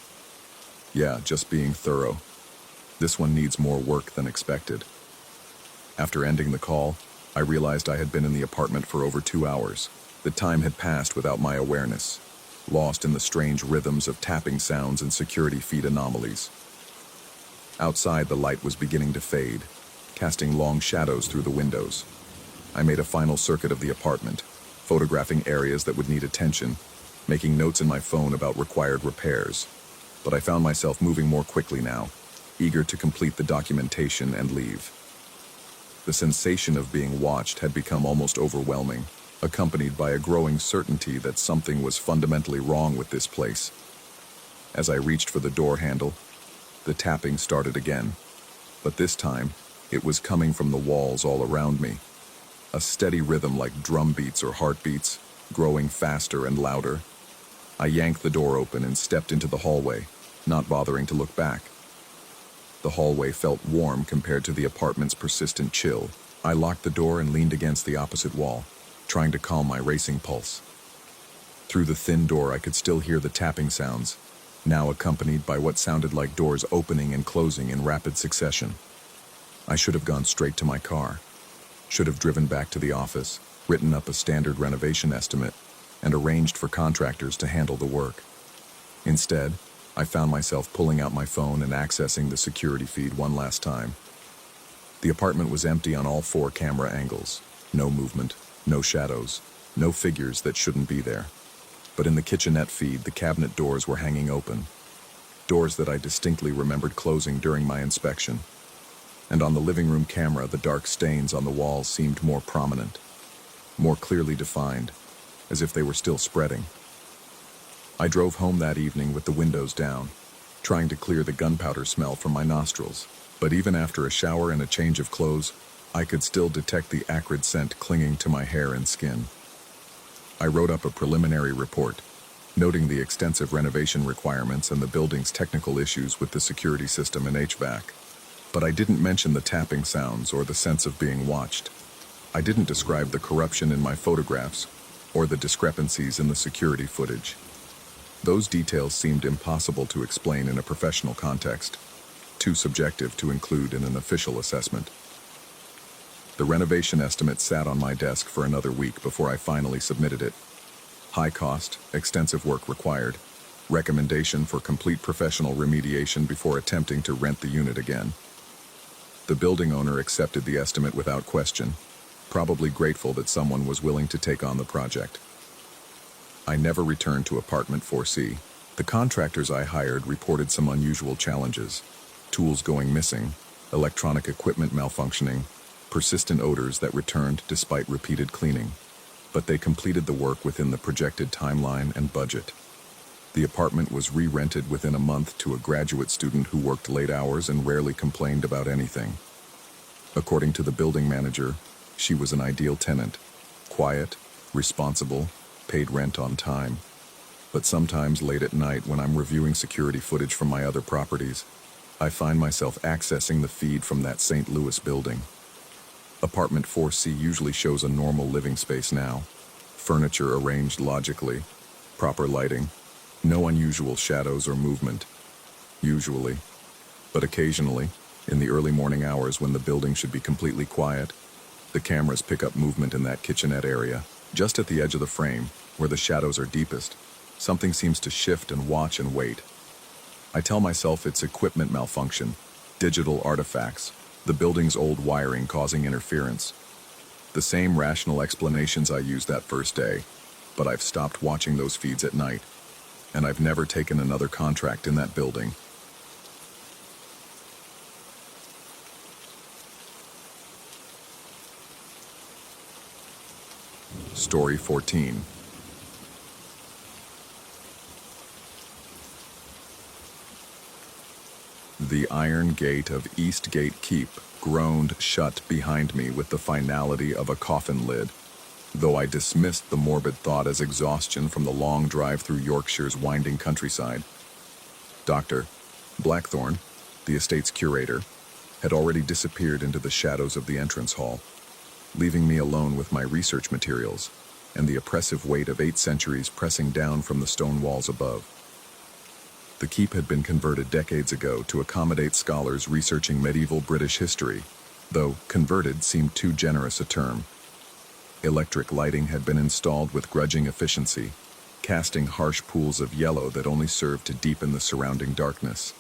"Yeah, just being thorough. This one needs more work than expected." After ending the call, I realized I had been in the apartment for over 2 hours. The time had passed without my awareness. lost in the strange rhythms of tapping sounds and security feed anomalies. Outside, the light was beginning to fade, casting long shadows through the windows. I made a final circuit of the apartment, photographing areas that would need attention, making notes in my phone about required repairs. But I found myself moving more quickly now, eager to complete the documentation and leave. The sensation of being watched had become almost overwhelming, accompanied by a growing certainty that something was fundamentally wrong with this place. As I reached for the door handle, the tapping started again, but this time, it was coming from the walls all around me. A steady rhythm like drum beats or heartbeats, growing faster and louder. I yanked the door open and stepped into the hallway, not bothering to look back. The hallway felt warm compared to the apartment's persistent chill. I locked the door and leaned against the opposite wall, trying to calm my racing pulse. Through the thin door, I could still hear the tapping sounds, now accompanied by what sounded like doors opening and closing in rapid succession. I should have gone straight to my car, should have driven back to the office, written up a standard renovation estimate, and arranged for contractors to handle the work. Instead, I found myself pulling out my phone and accessing the security feed one last time. The apartment was empty on all 4 camera angles. No movement, no shadows, no figures that shouldn't be there. But in the kitchenette feed, the cabinet doors were hanging open. Doors that I distinctly remembered closing during my inspection. And on the living room camera, the dark stains on the walls seemed more prominent, more clearly defined, as if they were still spreading. I drove home that evening with the windows down, trying to clear the gunpowder smell from my nostrils. But even after a shower and a change of clothes, I could still detect the acrid scent clinging to my hair and skin. I wrote up a preliminary report, noting the extensive renovation requirements and the building's technical issues with the security system and HVAC. But I didn't mention the tapping sounds or the sense of being watched. I didn't describe the corruption in my photographs or the discrepancies in the security footage. Those details seemed impossible to explain in a professional context, too subjective to include in an official assessment. The renovation estimate sat on my desk for another week before I finally submitted it. High cost, extensive work required, recommendation for complete professional remediation before attempting to rent the unit again. The building owner accepted the estimate without question, probably grateful that someone was willing to take on the project. I never returned to apartment 4C. The contractors I hired reported some unusual challenges: tools going missing, electronic equipment malfunctioning, persistent odors that returned despite repeated cleaning. But they completed the work within the projected timeline and budget. The apartment was re-rented within a month to a graduate student who worked late hours and rarely complained about anything. According to the building manager, she was an ideal tenant: quiet, responsible, paid rent on time. But sometimes late at night, when I'm reviewing security footage from my other properties, I find myself accessing the feed from that St. Louis building. Apartment 4C usually shows a normal living space now. Furniture arranged logically, proper lighting, no unusual shadows or movement. Usually. But occasionally, in the early morning hours when the building should be completely quiet, the cameras pick up movement in that kitchenette area. Just at the edge of the frame, where the shadows are deepest, something seems to shift and watch and wait. I tell myself it's equipment malfunction, digital artifacts, the building's old wiring causing interference. The same rational explanations I used that first day, but I've stopped watching those feeds at night, and I've never taken another contract in that building. Story 14. The iron gate of Eastgate Keep groaned shut behind me with the finality of a coffin lid, though I dismissed the morbid thought as exhaustion from the long drive through Yorkshire's winding countryside. Dr. Blackthorne, the estate's curator, had already disappeared into the shadows of the entrance hall, leaving me alone with my research materials and the oppressive weight of 8 centuries pressing down from the stone walls above. The keep had been converted decades ago to accommodate scholars researching medieval British history, though converted seemed too generous a term. Electric lighting had been installed with grudging efficiency, casting harsh pools of yellow that only served to deepen the surrounding darkness.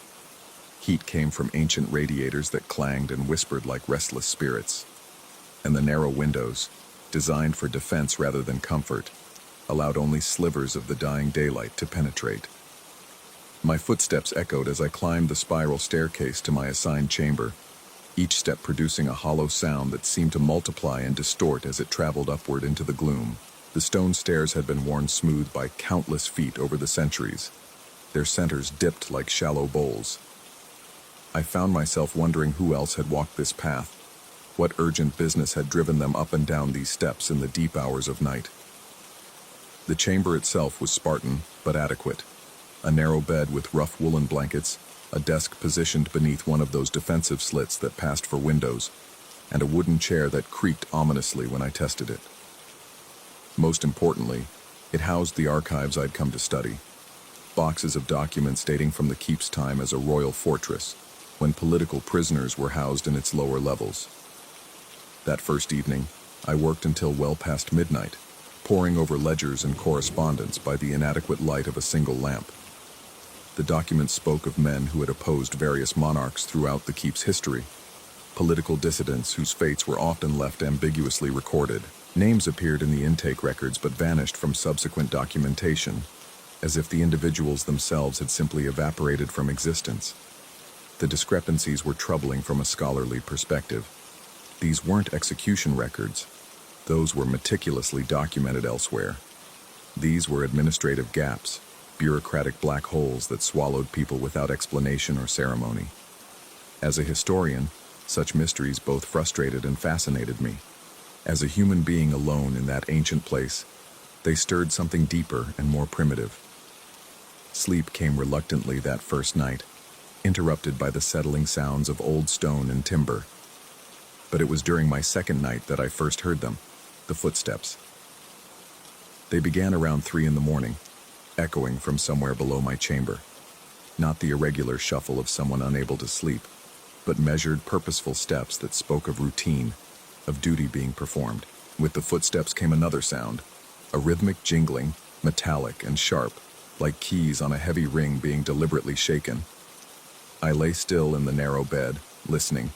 Heat came from ancient radiators that clanged and whispered like restless spirits, and the narrow windows, designed for defense rather than comfort, allowed only slivers of the dying daylight to penetrate. My footsteps echoed as I climbed the spiral staircase to my assigned chamber, each step producing a hollow sound that seemed to multiply and distort as it traveled upward into the gloom. The stone stairs had been worn smooth by countless feet over the centuries, their centers dipped like shallow bowls. I found myself wondering who else had walked this path, what urgent business had driven them up and down these steps in the deep hours of night. The chamber itself was Spartan, but adequate. A narrow bed with rough woolen blankets, a desk positioned beneath one of those defensive slits that passed for windows, and a wooden chair that creaked ominously when I tested it. Most importantly, it housed the archives I'd come to study. Boxes of documents dating from the keep's time as a royal fortress, when political prisoners were housed in its lower levels. That first evening, I worked until well past midnight, poring over ledgers and correspondence by the inadequate light of a single lamp. The documents spoke of men who had opposed various monarchs throughout the keep's history, political dissidents whose fates were often left ambiguously recorded. Names appeared in the intake records but vanished from subsequent documentation, as if the individuals themselves had simply evaporated from existence. The discrepancies were troubling from a scholarly perspective. These weren't execution records. Those were meticulously documented elsewhere. These were administrative gaps, bureaucratic black holes that swallowed people without explanation or ceremony. As a historian, such mysteries both frustrated and fascinated me. As a human being alone in that ancient place, they stirred something deeper and more primitive. Sleep came reluctantly that first night, interrupted by the settling sounds of old stone and timber. But it was during my second night that I first heard them, the footsteps. They began around 3 a.m, echoing from somewhere below my chamber. Not the irregular shuffle of someone unable to sleep, but measured, purposeful steps that spoke of routine, of duty being performed. With the footsteps came another sound, a rhythmic jingling, metallic and sharp, like keys on a heavy ring being deliberately shaken. I lay still in the narrow bed, listening.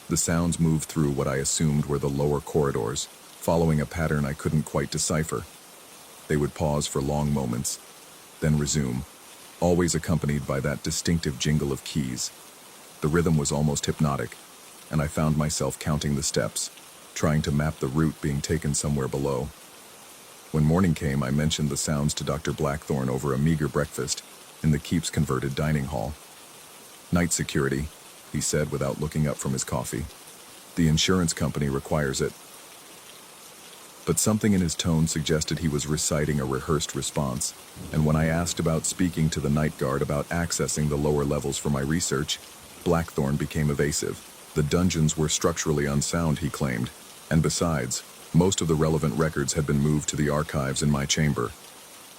The sounds moved through what I assumed were the lower corridors, following a pattern I couldn't quite decipher. They would pause for long moments, then resume, always accompanied by that distinctive jingle of keys. The rhythm was almost hypnotic, and I found myself counting the steps, trying to map the route being taken somewhere below. When morning came, I mentioned the sounds to Dr. Blackthorne over a meager breakfast in the keep's converted dining hall. "Night security," he said without looking up from his coffee. "The insurance company requires it." But something in his tone suggested he was reciting a rehearsed response, and when I asked about speaking to the night guard about accessing the lower levels for my research, Blackthorne became evasive. The dungeons were structurally unsound, he claimed, and besides, most of the relevant records had been moved to the archives in my chamber.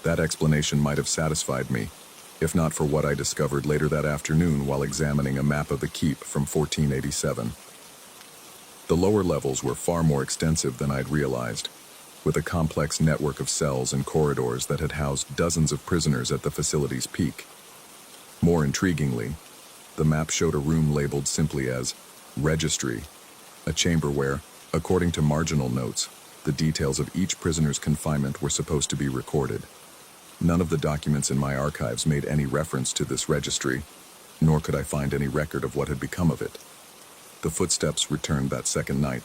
That explanation might have satisfied me, if not for what I discovered later that afternoon while examining a map of the keep from 1487. The lower levels were far more extensive than I'd realized, with a complex network of cells and corridors that had housed dozens of prisoners at the facility's peak. More intriguingly, the map showed a room labeled simply as Registry, a chamber where, according to marginal notes, the details of each prisoner's confinement were supposed to be recorded. None of the documents in my archives made any reference to this registry, nor could I find any record of what had become of it. The footsteps returned that second night,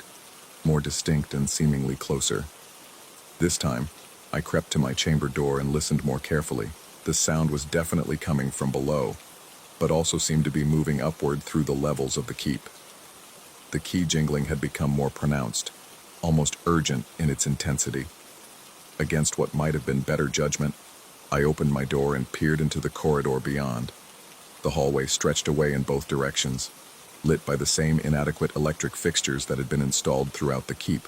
more distinct and seemingly closer. This time, I crept to my chamber door and listened more carefully. The sound was definitely coming from below, but also seemed to be moving upward through the levels of the keep. The key jingling had become more pronounced, almost urgent in its intensity. Against what might have been better judgment, I opened my door and peered into the corridor beyond. The hallway stretched away in both directions, lit by the same inadequate electric fixtures that had been installed throughout the keep.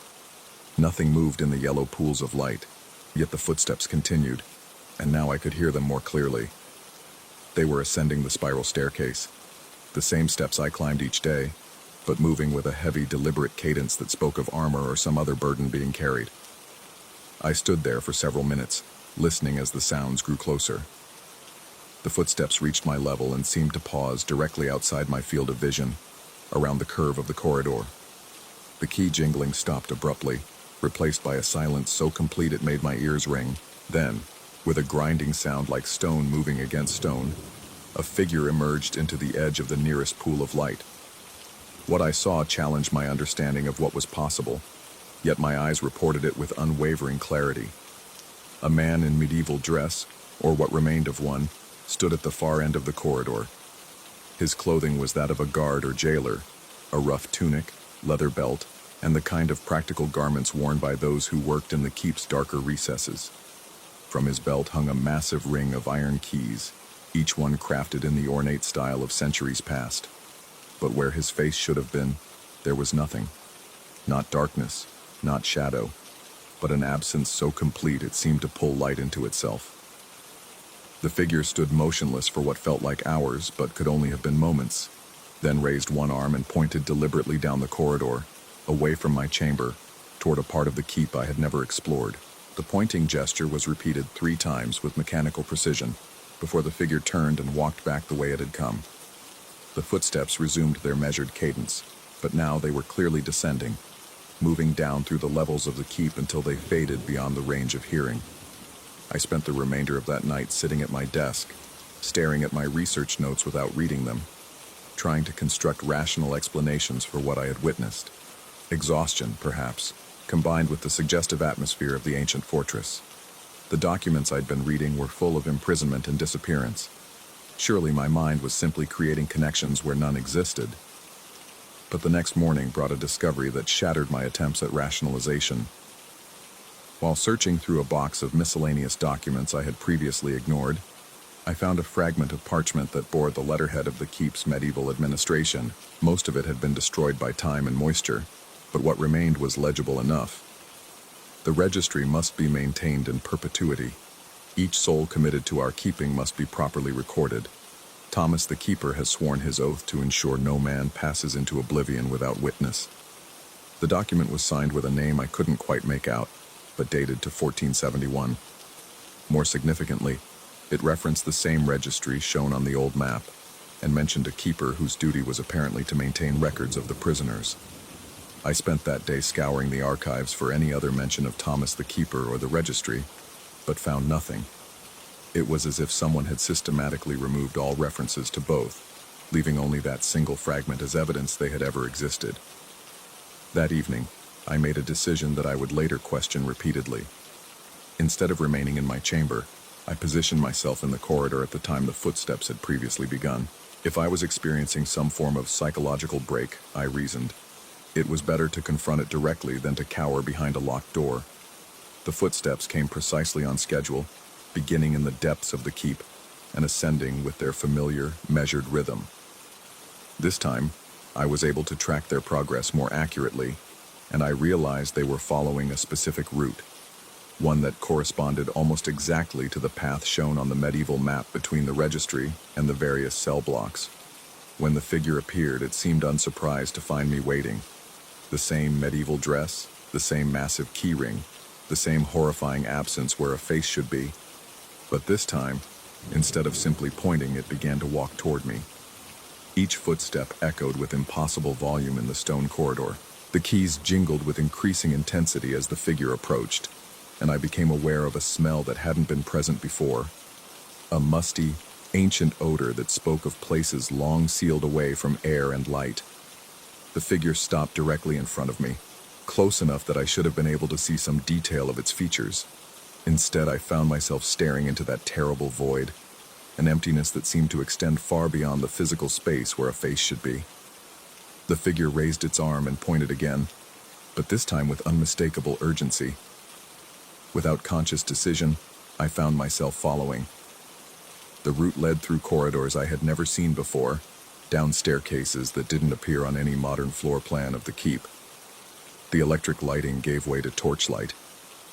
Nothing moved in the yellow pools of light, yet the footsteps continued, and now I could hear them more clearly. They were ascending the spiral staircase, the same steps I climbed each day, but moving with a heavy, deliberate cadence that spoke of armor or some other burden being carried. I stood there for several minutes, listening as the sounds grew closer. The footsteps reached my level and seemed to pause directly outside my field of vision, around the curve of the corridor. The key jingling stopped abruptly, replaced by a silence so complete it made my ears ring. Then, with a grinding sound like stone moving against stone, a figure emerged into the edge of the nearest pool of light. What I saw challenged my understanding of what was possible, yet my eyes reported it with unwavering clarity. A man in medieval dress, or what remained of one, stood at the far end of the corridor. His clothing was that of a guard or jailer, a rough tunic, leather belt, and the kind of practical garments worn by those who worked in the keep's darker recesses. From his belt hung a massive ring of iron keys, each one crafted in the ornate style of centuries past. But where his face should have been, there was nothing. Not darkness, not shadow, but an absence so complete it seemed to pull light into itself. The figure stood motionless for what felt like hours, but could only have been moments, then raised one arm and pointed deliberately down the corridor, away from my chamber, toward a part of the keep I had never explored. The pointing gesture was repeated 3 times with mechanical precision, before the figure turned and walked back the way it had come. The footsteps resumed their measured cadence, but now they were clearly descending, moving down through the levels of the keep until they faded beyond the range of hearing. I spent the remainder of that night sitting at my desk, staring at my research notes without reading them, trying to construct rational explanations for what I had witnessed. Exhaustion, perhaps, combined with the suggestive atmosphere of the ancient fortress. The documents I'd been reading were full of imprisonment and disappearance. Surely my mind was simply creating connections where none existed. But the next morning brought a discovery that shattered my attempts at rationalization. While searching through a box of miscellaneous documents I had previously ignored, I found a fragment of parchment that bore the letterhead of the keep's medieval administration. Most of it had been destroyed by time and moisture, but what remained was legible enough. The registry must be maintained in perpetuity. Each soul committed to our keeping must be properly recorded. Thomas the Keeper has sworn his oath to ensure no man passes into oblivion without witness. The document was signed with a name I couldn't quite make out, but dated to 1471. More significantly, it referenced the same registry shown on the old map, and mentioned a keeper whose duty was apparently to maintain records of the prisoners. I spent that day scouring the archives for any other mention of Thomas the Keeper or the registry, but found nothing. It was as if someone had systematically removed all references to both, leaving only that single fragment as evidence they had ever existed. That evening, I made a decision that I would later question repeatedly. Instead of remaining in my chamber, I positioned myself in the corridor at the time the footsteps had previously begun. If I was experiencing some form of psychological break, I reasoned, it was better to confront it directly than to cower behind a locked door. The footsteps came precisely on schedule, beginning in the depths of the keep and ascending with their familiar, measured rhythm. This time, I was able to track their progress more accurately, and I realized they were following a specific route, one that corresponded almost exactly to the path shown on the medieval map between the registry and the various cell blocks. When the figure appeared, it seemed unsurprised to find me waiting. The same medieval dress, the same massive keyring, the same horrifying absence where a face should be. But this time, instead of simply pointing, it began to walk toward me. Each footstep echoed with impossible volume in the stone corridor. The keys jingled with increasing intensity as the figure approached, and I became aware of a smell that hadn't been present before. A musty, ancient odor that spoke of places long sealed away from air and light. The figure stopped directly in front of me, close enough that I should have been able to see some detail of its features. Instead, I found myself staring into that terrible void, an emptiness that seemed to extend far beyond the physical space where a face should be. The figure raised its arm and pointed again, but this time with unmistakable urgency. Without conscious decision, I found myself following. The route led through corridors I had never seen before, down staircases that didn't appear on any modern floor plan of the keep. The electric lighting gave way to torchlight,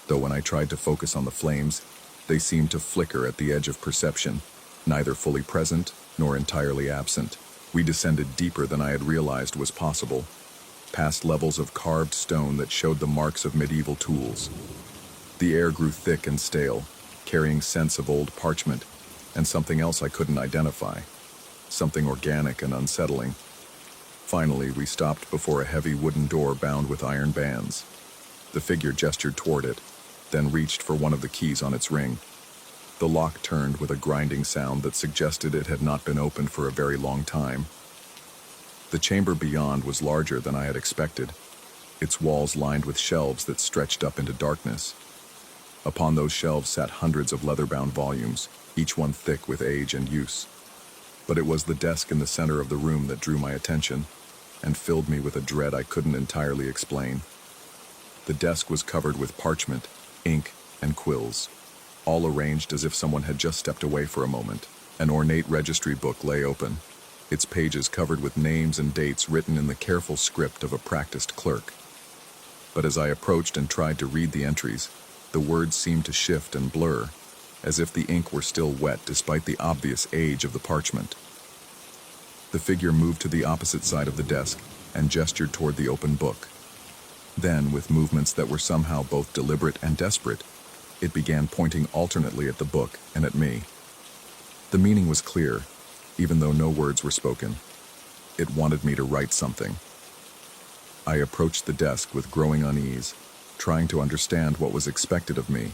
though when I tried to focus on the flames, they seemed to flicker at the edge of perception, neither fully present nor entirely absent. We descended deeper than I had realized was possible, past levels of carved stone that showed the marks of medieval tools. The air grew thick and stale, carrying scents of old parchment, and something else I couldn't identify, something organic and unsettling. Finally, we stopped before a heavy wooden door bound with iron bands. The figure gestured toward it, then reached for one of the keys on its ring. The lock turned with a grinding sound that suggested it had not been opened for a very long time. The chamber beyond was larger than I had expected, its walls lined with shelves that stretched up into darkness. Upon those shelves sat hundreds of leather-bound volumes, each one thick with age and use. But it was the desk in the center of the room that drew my attention and filled me with a dread I couldn't entirely explain. The desk was covered with parchment, ink, and quills, all arranged as if someone had just stepped away for a moment. An ornate registry book lay open, its pages covered with names and dates written in the careful script of a practiced clerk. But as I approached and tried to read the entries, the words seemed to shift and blur, as if the ink were still wet despite the obvious age of the parchment. The figure moved to the opposite side of the desk and gestured toward the open book. Then, with movements that were somehow both deliberate and desperate, it began pointing alternately at the book and at me. The meaning was clear, even though no words were spoken. It wanted me to write something. I approached the desk with growing unease, trying to understand what was expected of me.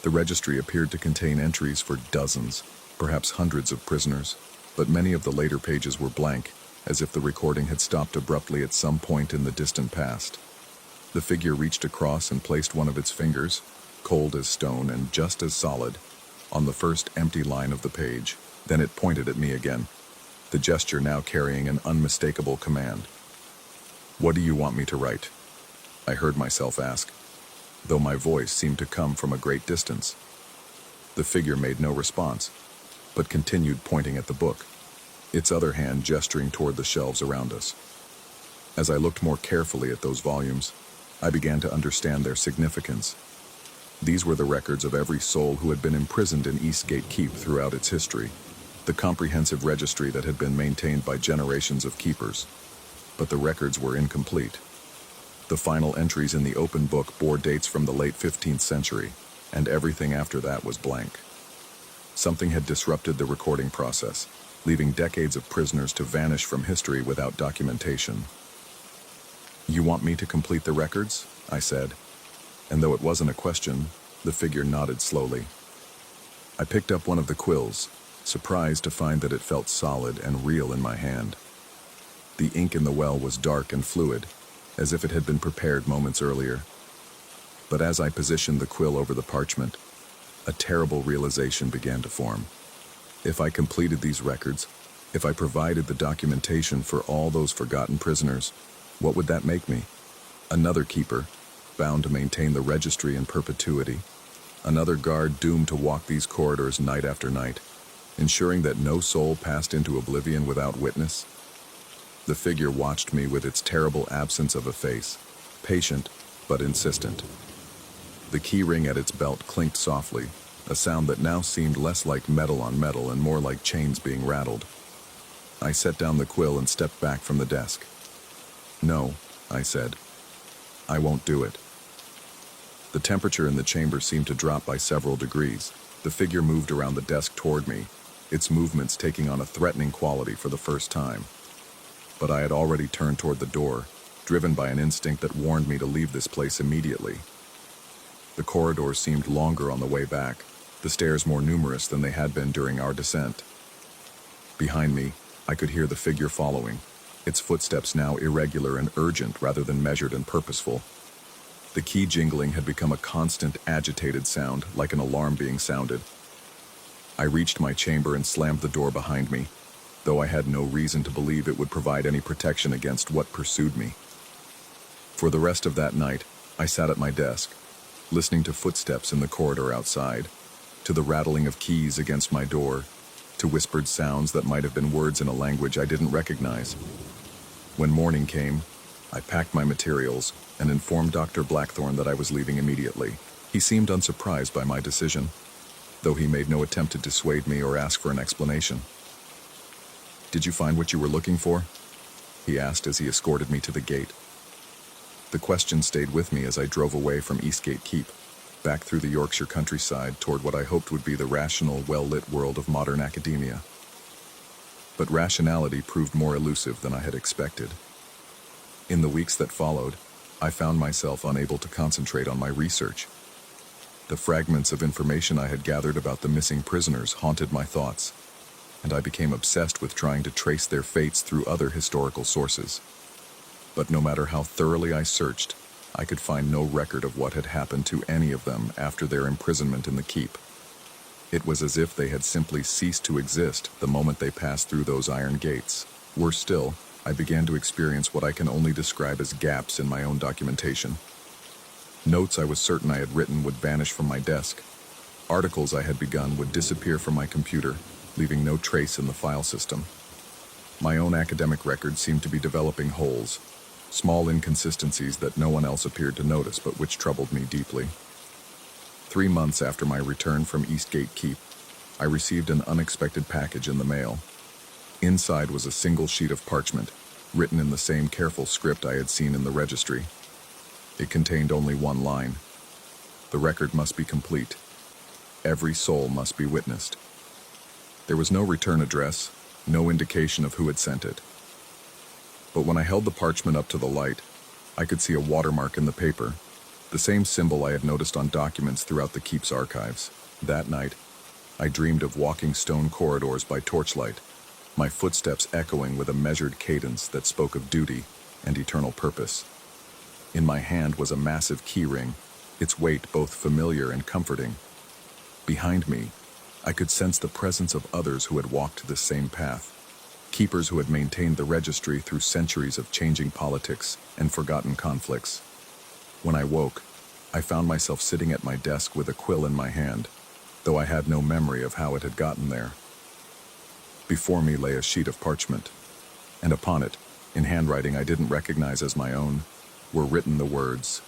The registry appeared to contain entries for dozens, perhaps hundreds of prisoners, but many of the later pages were blank, as if the recording had stopped abruptly at some point in the distant past. The figure reached across and placed one of its fingers, cold as stone and just as solid, on the first empty line of the page. Then it pointed at me again, the gesture now carrying an unmistakable command. "What do you want me to write?" I heard myself ask, though my voice seemed to come from a great distance. The figure made no response, but continued pointing at the book, its other hand gesturing toward the shelves around us. As I looked more carefully at those volumes, I began to understand their significance. These were the records of every soul who had been imprisoned in Eastgate Keep throughout its history, the comprehensive registry that had been maintained by generations of keepers. But the records were incomplete. The final entries in the open book bore dates from the late 15th century, and everything after that was blank. Something had disrupted the recording process, leaving decades of prisoners to vanish from history without documentation. "You want me to complete the records?" I said, and though it wasn't a question, the figure nodded slowly. I picked up one of the quills, surprised to find that it felt solid and real in my hand. The ink in the well was dark and fluid, as if it had been prepared moments earlier. But as I positioned the quill over the parchment, a terrible realization began to form. If I completed these records, if I provided the documentation for all those forgotten prisoners, what would that make me? Another keeper, bound to maintain the registry in perpetuity. Another guard doomed to walk these corridors night after night, ensuring that no soul passed into oblivion without witness. The figure watched me with its terrible absence of a face, patient but insistent. The key ring at its belt clinked softly, a sound that now seemed less like metal on metal and more like chains being rattled. I set down the quill and stepped back from the desk. "No," I said. "I won't do it." The temperature in the chamber seemed to drop by several degrees. The figure moved around the desk toward me, its movements taking on a threatening quality for the first time. But I had already turned toward the door, driven by an instinct that warned me to leave this place immediately. The corridors seemed longer on the way back, the stairs more numerous than they had been during our descent. Behind me, I could hear the figure following, its footsteps now irregular and urgent rather than measured and purposeful. The key jingling had become a constant, agitated sound, like an alarm being sounded. I reached my chamber and slammed the door behind me, though I had no reason to believe it would provide any protection against what pursued me. For the rest of that night, I sat at my desk, listening to footsteps in the corridor outside, to the rattling of keys against my door, to whispered sounds that might have been words in a language I didn't recognize. When morning came, I packed my materials and informed Dr. Blackthorne that I was leaving immediately. He seemed unsurprised by my decision, though he made no attempt to dissuade me or ask for an explanation. "Did you find what you were looking for?" he asked as he escorted me to the gate. The question stayed with me as I drove away from Eastgate Keep. back through the Yorkshire countryside toward what I hoped would be the rational, well-lit world of modern academia. But rationality proved more elusive than I had expected. In the weeks that followed, I found myself unable to concentrate on my research. The fragments of information I had gathered about the missing prisoners haunted my thoughts, and I became obsessed with trying to trace their fates through other historical sources. But no matter how thoroughly I searched, I could find no record of what had happened to any of them after their imprisonment in the keep. It was as if they had simply ceased to exist the moment they passed through those iron gates. Worse still, I began to experience what I can only describe as gaps in my own documentation. Notes I was certain I had written would vanish from my desk. Articles I had begun would disappear from my computer, leaving no trace in the file system. My own academic record seemed to be developing holes, small inconsistencies that no one else appeared to notice but which troubled me deeply. 3 months after my return from Eastgate Keep, I received an unexpected package in the mail. Inside was a single sheet of parchment, written in the same careful script I had seen in the registry. It contained only one line. The record must be complete. Every soul must be witnessed. There was no return address, no indication of who had sent it. But when I held the parchment up to the light, I could see a watermark in the paper, the same symbol I had noticed on documents throughout the keep's archives. That night, I dreamed of walking stone corridors by torchlight, my footsteps echoing with a measured cadence that spoke of duty and eternal purpose. In my hand was a massive key ring, its weight both familiar and comforting. Behind me, I could sense the presence of others who had walked this same path, keepers who had maintained the registry through centuries of changing politics and forgotten conflicts. When I woke, I found myself sitting at my desk with a quill in my hand, though I had no memory of how it had gotten there. Before me lay a sheet of parchment, and upon it, in handwriting I didn't recognize as my own, were written the words,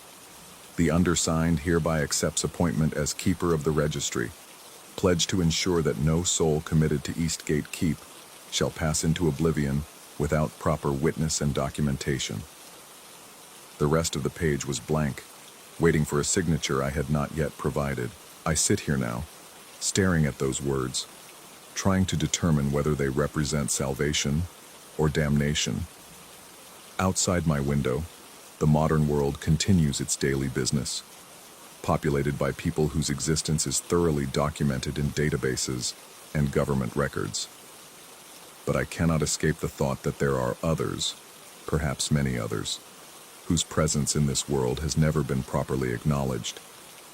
"The undersigned hereby accepts appointment as keeper of the registry, pledge to ensure that no soul committed to Eastgate Keep shall pass into oblivion without proper witness and documentation." The rest of the page was blank, waiting for a signature I had not yet provided. I sit here now, staring at those words, trying to determine whether they represent salvation or damnation. Outside my window, the modern world continues its daily business, populated by people whose existence is thoroughly documented in databases and government records. But I cannot escape the thought that there are others, perhaps many others, whose presence in this world has never been properly acknowledged,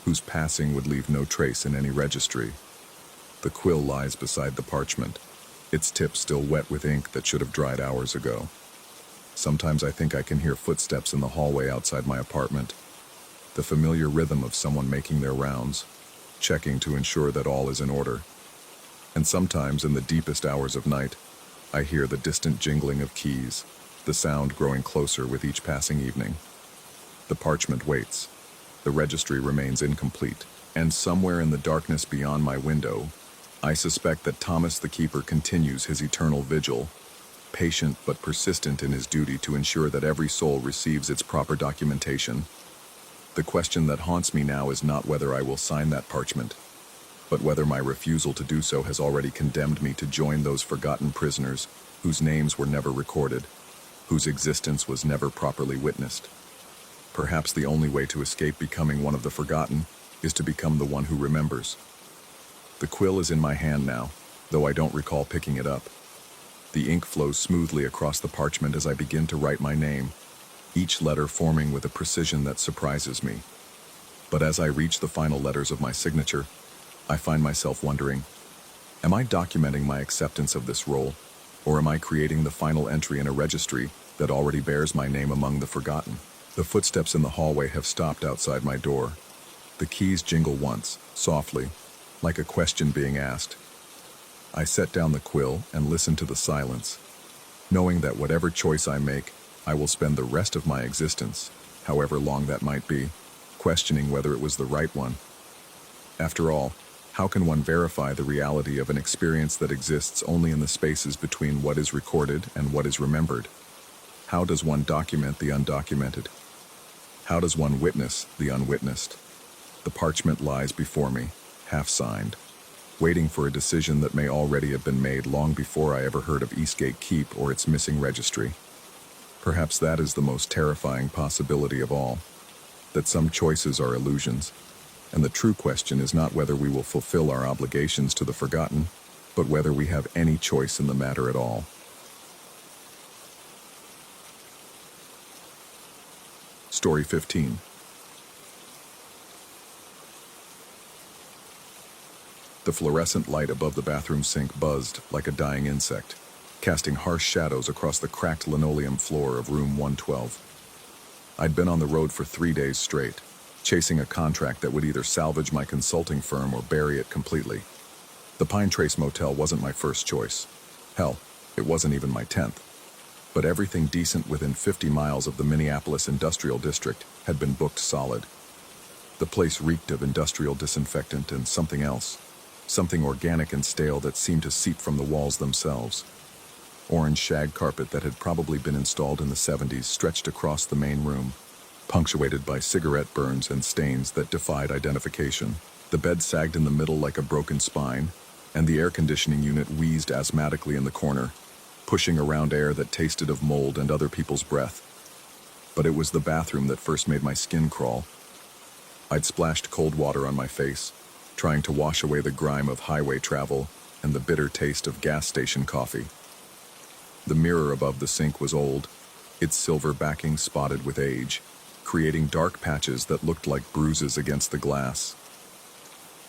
whose passing would leave no trace in any registry. The quill lies beside the parchment, its tip still wet with ink that should have dried hours ago. Sometimes I think I can hear footsteps in the hallway outside my apartment, the familiar rhythm of someone making their rounds, checking to ensure that all is in order. And sometimes, in the deepest hours of night, I hear the distant jingling of keys, the sound growing closer with each passing evening. The parchment waits. The registry remains incomplete, and somewhere in the darkness beyond my window, I suspect that Thomas the Keeper continues his eternal vigil, patient but persistent in his duty to ensure that every soul receives its proper documentation. The question that haunts me now is not whether I will sign that parchment, but whether my refusal to do so has already condemned me to join those forgotten prisoners whose names were never recorded, whose existence was never properly witnessed. Perhaps the only way to escape becoming one of the forgotten is to become the one who remembers. The quill is in my hand now, though I don't recall picking it up. The ink flows smoothly across the parchment as I begin to write my name, each letter forming with a precision that surprises me. But as I reach the final letters of my signature, I find myself wondering, am I documenting my acceptance of this role, or am I creating the final entry in a registry that already bears my name among the forgotten? The footsteps in the hallway have stopped outside my door. The keys jingle once, softly, like a question being asked. I set down the quill and listen to the silence, knowing that whatever choice I make, I will spend the rest of my existence, however long that might be, questioning whether it was the right one. After all, how can one verify the reality of an experience that exists only in the spaces between what is recorded and what is remembered? How does one document the undocumented? How does one witness the unwitnessed? The parchment lies before me, half-signed, waiting for a decision that may already have been made long before I ever heard of Eastgate Keep or its missing registry. Perhaps that is the most terrifying possibility of all, that some choices are illusions, and the true question is not whether we will fulfill our obligations to the forgotten, but whether we have any choice in the matter at all. Story 15. The fluorescent light above the bathroom sink buzzed like a dying insect, casting harsh shadows across the cracked linoleum floor of room 112. I'd been on the road for 3 days straight, chasing a contract that would either salvage my consulting firm or bury it completely. The Pine Trace Motel wasn't my first choice. Hell, it wasn't even my 10th. But everything decent within 50 miles of the Minneapolis Industrial District had been booked solid. The place reeked of industrial disinfectant and something else, something organic and stale that seemed to seep from the walls themselves. Orange shag carpet that had probably been installed in the 70s stretched across the main room, punctuated by cigarette burns and stains that defied identification. The bed sagged in the middle like a broken spine, and the air conditioning unit wheezed asthmatically in the corner, pushing around air that tasted of mold and other people's breath. But it was the bathroom that first made my skin crawl. I'd splashed cold water on my face, trying to wash away the grime of highway travel and the bitter taste of gas station coffee. The mirror above the sink was old, its silver backing spotted with age, creating dark patches that looked like bruises against the glass.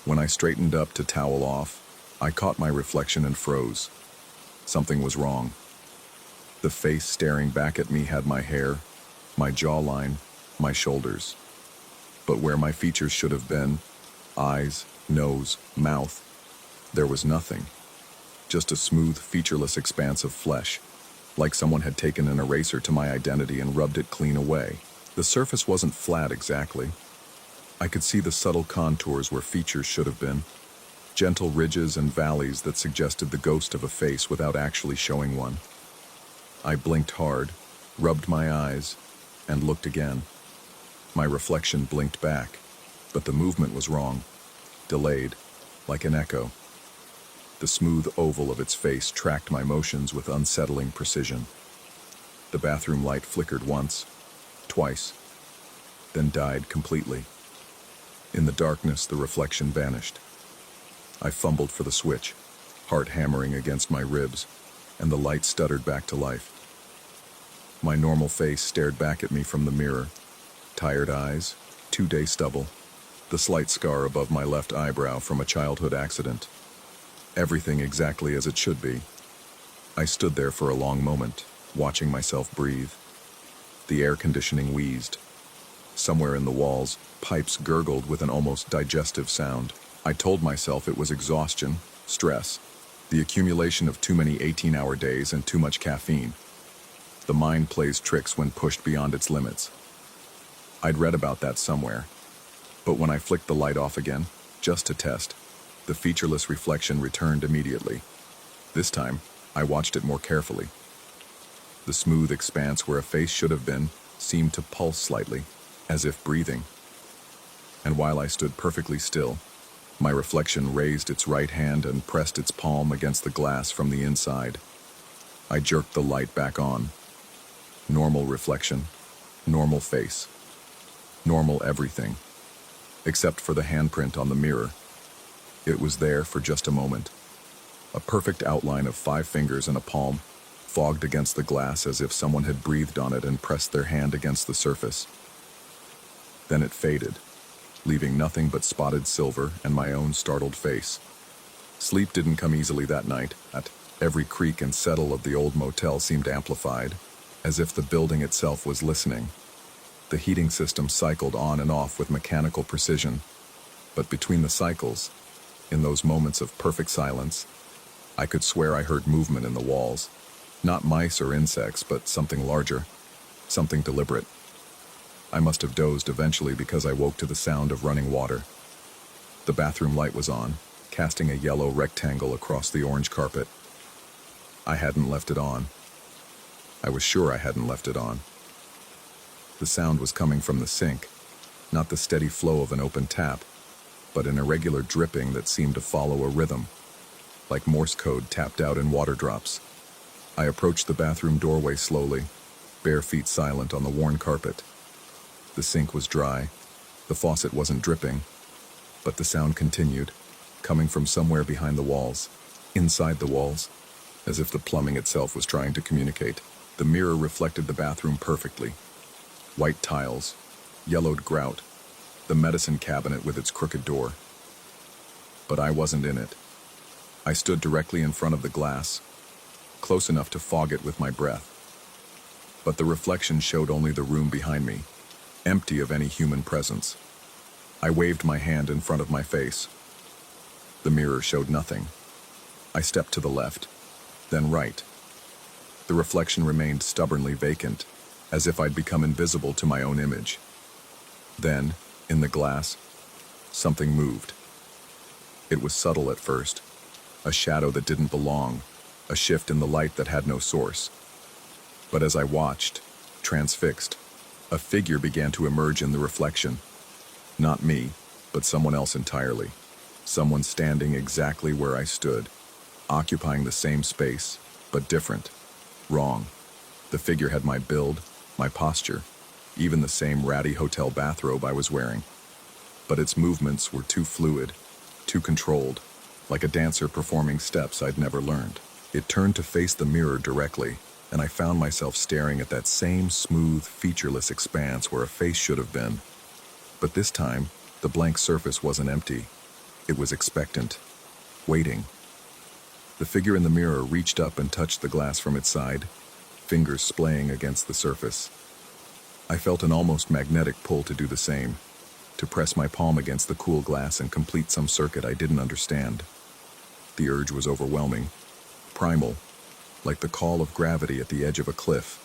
When I straightened up to towel off, I caught my reflection and froze. Something was wrong. The face staring back at me had my hair, my jawline, my shoulders. But where my features should have been, eyes, nose, mouth, there was nothing. Just a smooth, featureless expanse of flesh, like someone had taken an eraser to my identity and rubbed it clean away. The surface wasn't flat exactly. I could see the subtle contours where features should have been, gentle ridges and valleys that suggested the ghost of a face without actually showing one. I blinked hard, rubbed my eyes, and looked again. My reflection blinked back, but the movement was wrong, delayed, like an echo. The smooth oval of its face tracked my motions with unsettling precision. The bathroom light flickered once, twice, then died completely. In the darkness, the reflection vanished. I fumbled for the switch, heart hammering against my ribs, and the light stuttered back to life. My normal face stared back at me from the mirror. Tired eyes, 2-day stubble, the slight scar above my left eyebrow from a childhood accident. Everything exactly as it should be. I stood there for a long moment, watching myself breathe. The air conditioning wheezed. Somewhere in the walls, pipes gurgled with an almost digestive sound. I told myself it was exhaustion, stress, the accumulation of too many 18-hour days and too much caffeine. The mind plays tricks when pushed beyond its limits. I'd read about that somewhere. But when I flicked the light off again, just to test, the featureless reflection returned immediately. This time, I watched it more carefully. The smooth expanse where a face should have been seemed to pulse slightly, as if breathing. And while I stood perfectly still, my reflection raised its right hand and pressed its palm against the glass from the inside. I jerked the light back on. Normal reflection, normal face, normal everything, except for the handprint on the mirror. It was there for just a moment. A perfect outline of 5 fingers and a palm, fogged against the glass as if someone had breathed on it and pressed their hand against the surface. Then it faded, leaving nothing but spotted silver and my own startled face. Sleep didn't come easily that night. Every creak and settle of the old motel seemed amplified, as if the building itself was listening. The heating system cycled on and off with mechanical precision, but between the cycles, in those moments of perfect silence, I could swear I heard movement in the walls. Not mice or insects, but something larger, something deliberate. I must have dozed eventually because I woke to the sound of running water. The bathroom light was on, casting a yellow rectangle across the orange carpet. I hadn't left it on. I was sure I hadn't left it on. The sound was coming from the sink, Not the steady flow of an open tap, but an irregular dripping that seemed to follow a rhythm, like Morse code tapped out in water drops. I approached the bathroom doorway slowly, bare feet silent on the worn carpet. The sink was dry, the faucet wasn't dripping, but the sound continued, coming from somewhere behind the walls, inside the walls, as if the plumbing itself was trying to communicate. The mirror reflected the bathroom perfectly. White tiles, yellowed grout, the medicine cabinet with its crooked door. But I wasn't in it. I stood directly in front of the glass, close enough to fog it with my breath. But the reflection showed only the room behind me, empty of any human presence. I waved my hand in front of my face. The mirror showed nothing. I stepped to the left, then right. The reflection remained stubbornly vacant, as if I'd become invisible to my own image. Then, in the glass, something moved. It was subtle at first, a shadow that didn't belong, a shift in the light that had no source. But as I watched, transfixed, a figure began to emerge in the reflection. Not me, but someone else entirely. Someone standing exactly where I stood, occupying the same space, but different. Wrong. The figure had my build, my posture, even the same ratty hotel bathrobe I was wearing. But its movements were too fluid, too controlled, like a dancer performing steps I'd never learned. It turned to face the mirror directly, and I found myself staring at that same smooth, featureless expanse where a face should have been. But this time, the blank surface wasn't empty. It was expectant, waiting. The figure in the mirror reached up and touched the glass from its side, fingers splaying against the surface. I felt an almost magnetic pull to do the same, to press my palm against the cool glass and complete some circuit I didn't understand. The urge was overwhelming, primal, like the call of gravity at the edge of a cliff.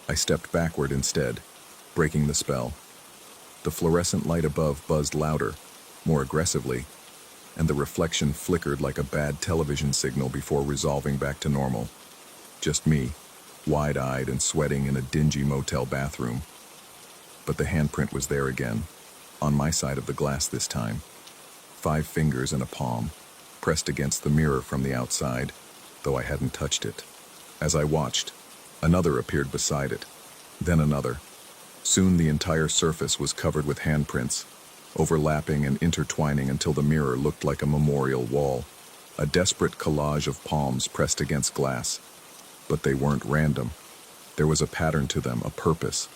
I stepped backward instead, breaking the spell. The fluorescent light above buzzed louder, more aggressively, and the reflection flickered like a bad television signal before resolving back to normal. Just me, wide-eyed and sweating in a dingy motel bathroom. But the handprint was there again, on my side of the glass this time. 5 fingers and a palm, pressed against the mirror from the outside, though I hadn't touched it. As I watched, another appeared beside it, then another. Soon the entire surface was covered with handprints, overlapping and intertwining until the mirror looked like a memorial wall, a desperate collage of palms pressed against glass. But they weren't random. There was a pattern to them, a purpose.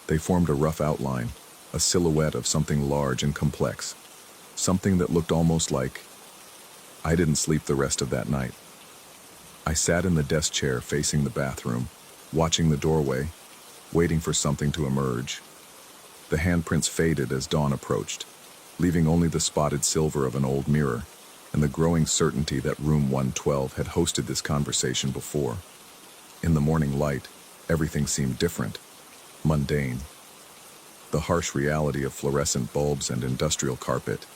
They formed a rough outline, a silhouette of something large and complex, something that looked almost like... I didn't sleep the rest of that night. I sat in the desk chair facing the bathroom, watching the doorway, waiting for something to emerge. The handprints faded as dawn approached, leaving only the spotted silver of an old mirror and the growing certainty that room 112 had hosted this conversation before. In the morning light, everything seemed different, mundane. The harsh reality of fluorescent bulbs and industrial carpet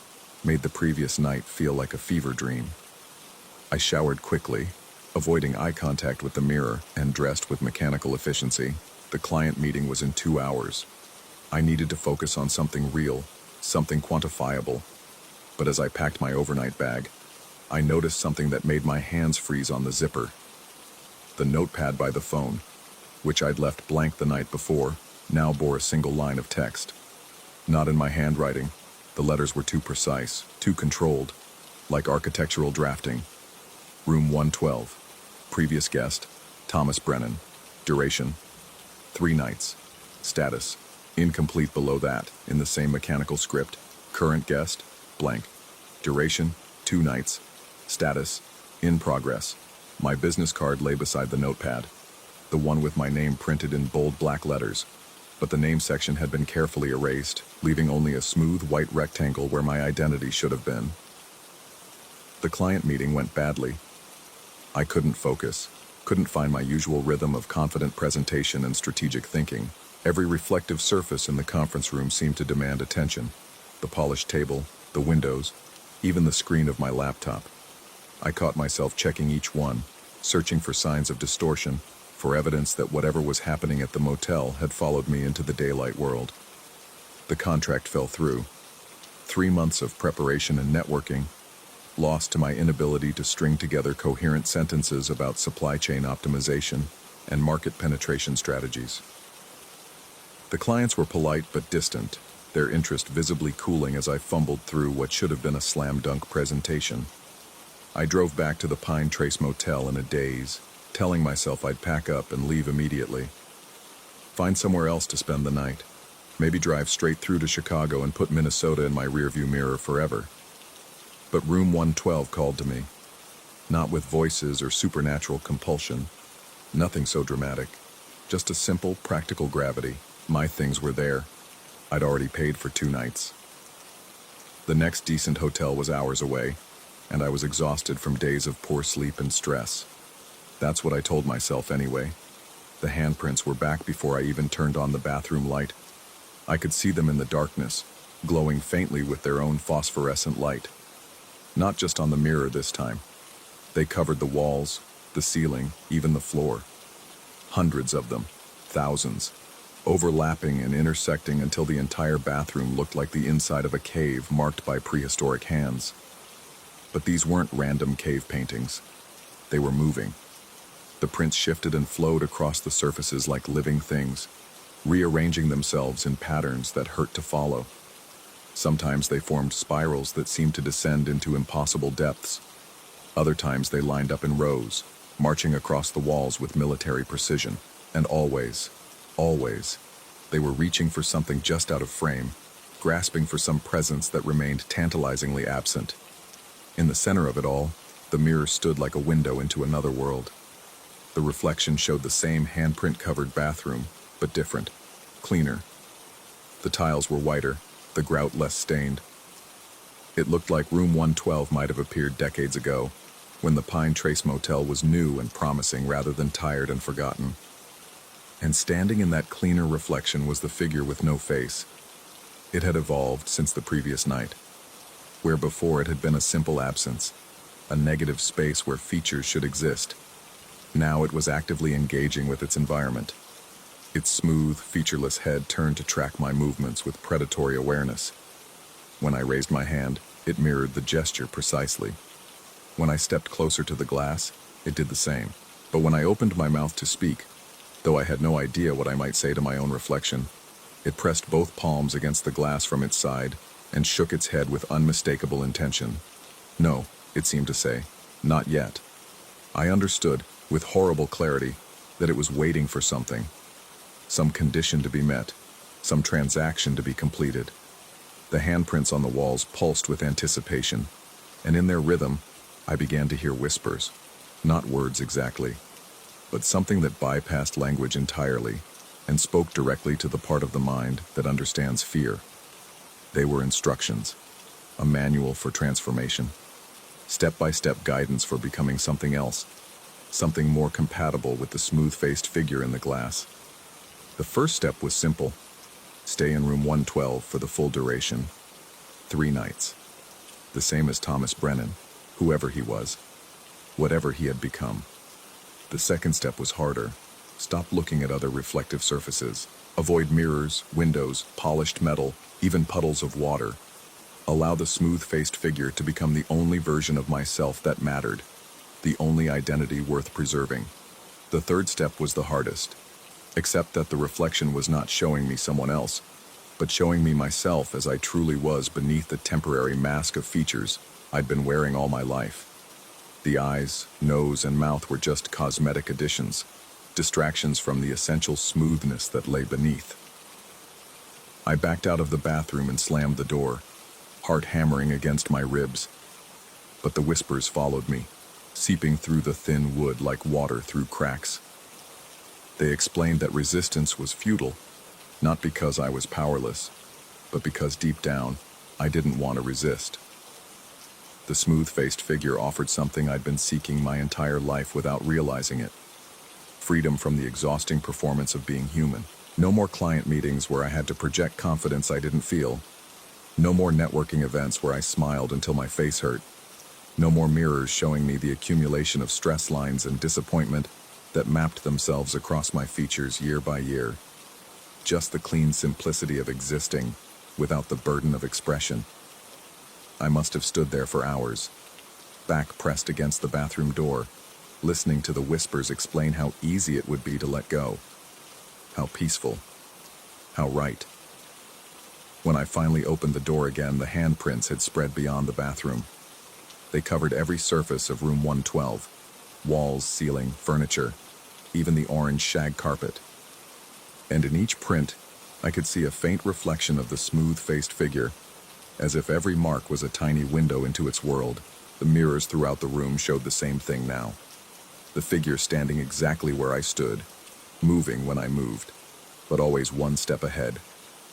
made the previous night feel like a fever dream. I showered quickly, avoiding eye contact with the mirror, and dressed with mechanical efficiency. The client meeting was in 2 hours. I needed to focus on something real, something quantifiable. But as I packed my overnight bag, I noticed something that made my hands freeze on the zipper. The notepad by the phone, which I'd left blank the night before, now bore a single line of text. Not in my handwriting. The letters were too precise, too controlled, like architectural drafting. Room 112. Previous guest, Thomas Brennan. Duration, 3 nights. Status, incomplete below that, in the same mechanical script. Current guest, blank. Duration, 2 nights. Status, in progress. My business card lay beside the notepad, the one with my name printed in bold black letters, but the name section had been carefully erased, leaving only a smooth white rectangle where my identity should have been. The client meeting went badly. I couldn't focus, couldn't find my usual rhythm of confident presentation and strategic thinking. Every reflective surface in the conference room seemed to demand attention. The polished table, the windows, even the screen of my laptop. I caught myself checking each one, searching for signs of distortion, for evidence that whatever was happening at the motel had followed me into the daylight world. The contract fell through. 3 months of preparation and networking, lost to my inability to string together coherent sentences about supply chain optimization and market penetration strategies. The clients were polite but distant, their interest visibly cooling as I fumbled through what should have been a slam-dunk presentation. I drove back to the Pine Trace Motel in a daze, telling myself I'd pack up and leave immediately. Find somewhere else to spend the night. Maybe drive straight through to Chicago and put Minnesota in my rearview mirror forever. But Room 112 called to me. Not with voices or supernatural compulsion. Nothing so dramatic. Just a simple, practical gravity. My things were there. I'd already paid for 2 nights. The next decent hotel was hours away, and I was exhausted from days of poor sleep and stress. That's what I told myself anyway. The handprints were back before I even turned on the bathroom light. I could see them in the darkness, glowing faintly with their own phosphorescent light. Not just on the mirror this time. They covered the walls, the ceiling, even the floor. Hundreds of them, thousands, overlapping and intersecting until the entire bathroom looked like the inside of a cave marked by prehistoric hands. But these weren't random cave paintings. They were moving. The prints shifted and flowed across the surfaces like living things, rearranging themselves in patterns that hurt to follow. Sometimes they formed spirals that seemed to descend into impossible depths. Other times they lined up in rows, marching across the walls with military precision. And always, they were reaching for something just out of frame, grasping for some presence that remained tantalizingly absent. In the center of it all, the mirror stood like a window into another world. The reflection showed the same handprint-covered bathroom, but different, cleaner. The tiles were whiter, the grout less stained. It looked like Room 112 might have appeared decades ago, when the Pine Trace Motel was new and promising rather than tired and forgotten. And standing in that cleaner reflection was the figure with no face. It had evolved since the previous night, where before it had been a simple absence, a negative space where features should exist. Now it was actively engaging with its environment. Its smooth, featureless head turned to track my movements with predatory awareness. When I raised my hand, it mirrored the gesture precisely. When I stepped closer to the glass, it did the same. But when I opened my mouth to speak, though I had no idea what I might say to my own reflection, it pressed both palms against the glass from its side and shook its head with unmistakable intention. No, it seemed to say, not yet. I understood, with horrible clarity, that it was waiting for something. Some condition to be met, some transaction to be completed. The handprints on the walls pulsed with anticipation, and in their rhythm, I began to hear whispers, not words exactly, but something that bypassed language entirely and spoke directly to the part of the mind that understands fear. They were instructions, a manual for transformation, step-by-step guidance for becoming something else, something more compatible with the smooth-faced figure in the glass. The first step was simple. Stay in Room 112 for the full duration. 3 nights. The same as Thomas Brennan, whoever he was, whatever he had become. The second step was harder. Stop looking at other reflective surfaces. Avoid mirrors, windows, polished metal, even puddles of water. Allow the smooth-faced figure to become the only version of myself that mattered, the only identity worth preserving. The third step was the hardest. Except that the reflection was not showing me someone else, but showing me myself as I truly was beneath the temporary mask of features I'd been wearing all my life. The eyes, nose, and mouth were just cosmetic additions, distractions from the essential smoothness that lay beneath. I backed out of the bathroom and slammed the door, heart hammering against my ribs. But the whispers followed me, seeping through the thin wood like water through cracks. They explained that resistance was futile, not because I was powerless, but because deep down, I didn't want to resist. The smooth-faced figure offered something I'd been seeking my entire life without realizing it. Freedom from the exhausting performance of being human. No more client meetings where I had to project confidence I didn't feel. No more networking events where I smiled until my face hurt. No more mirrors showing me the accumulation of stress lines and disappointment that mapped themselves across my features year by year. Just the clean simplicity of existing, without the burden of expression. I must have stood there for hours, back pressed against the bathroom door, listening to the whispers explain how easy it would be to let go. How peaceful. How right. When I finally opened the door again, the handprints had spread beyond the bathroom. They covered every surface of room 112. Walls, ceiling, furniture, even the orange shag carpet. And in each print, I could see a faint reflection of the smooth-faced figure, as if every mark was a tiny window into its world. The mirrors throughout the room showed the same thing now. The figure standing exactly where I stood, moving when I moved, but always one step ahead,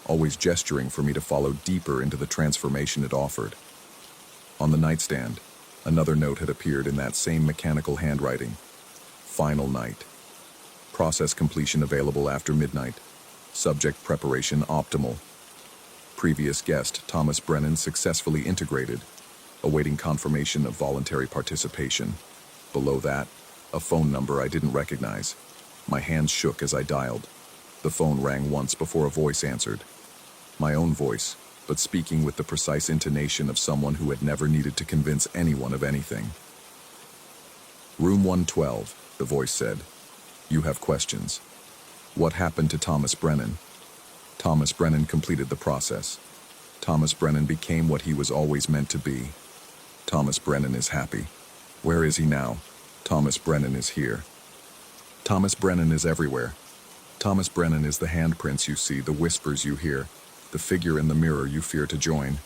always gesturing for me to follow deeper into the transformation it offered. On the nightstand, another note had appeared in that same mechanical handwriting. Final night. Process completion available after midnight. Subject preparation optimal. Previous guest Thomas Brennan successfully integrated, awaiting confirmation of voluntary participation. Below that, a phone number I didn't recognize. My hands shook as I dialed. The phone rang once before a voice answered. My own voice, but speaking with the precise intonation of someone who had never needed to convince anyone of anything. Room 112, the voice said. You have questions. What happened to Thomas Brennan? Thomas Brennan completed the process. Thomas Brennan became what he was always meant to be. Thomas Brennan is happy. Where is he now? Thomas Brennan is here. Thomas Brennan is everywhere. Thomas Brennan is the handprints you see, the whispers you hear, the figure in the mirror you fear to join.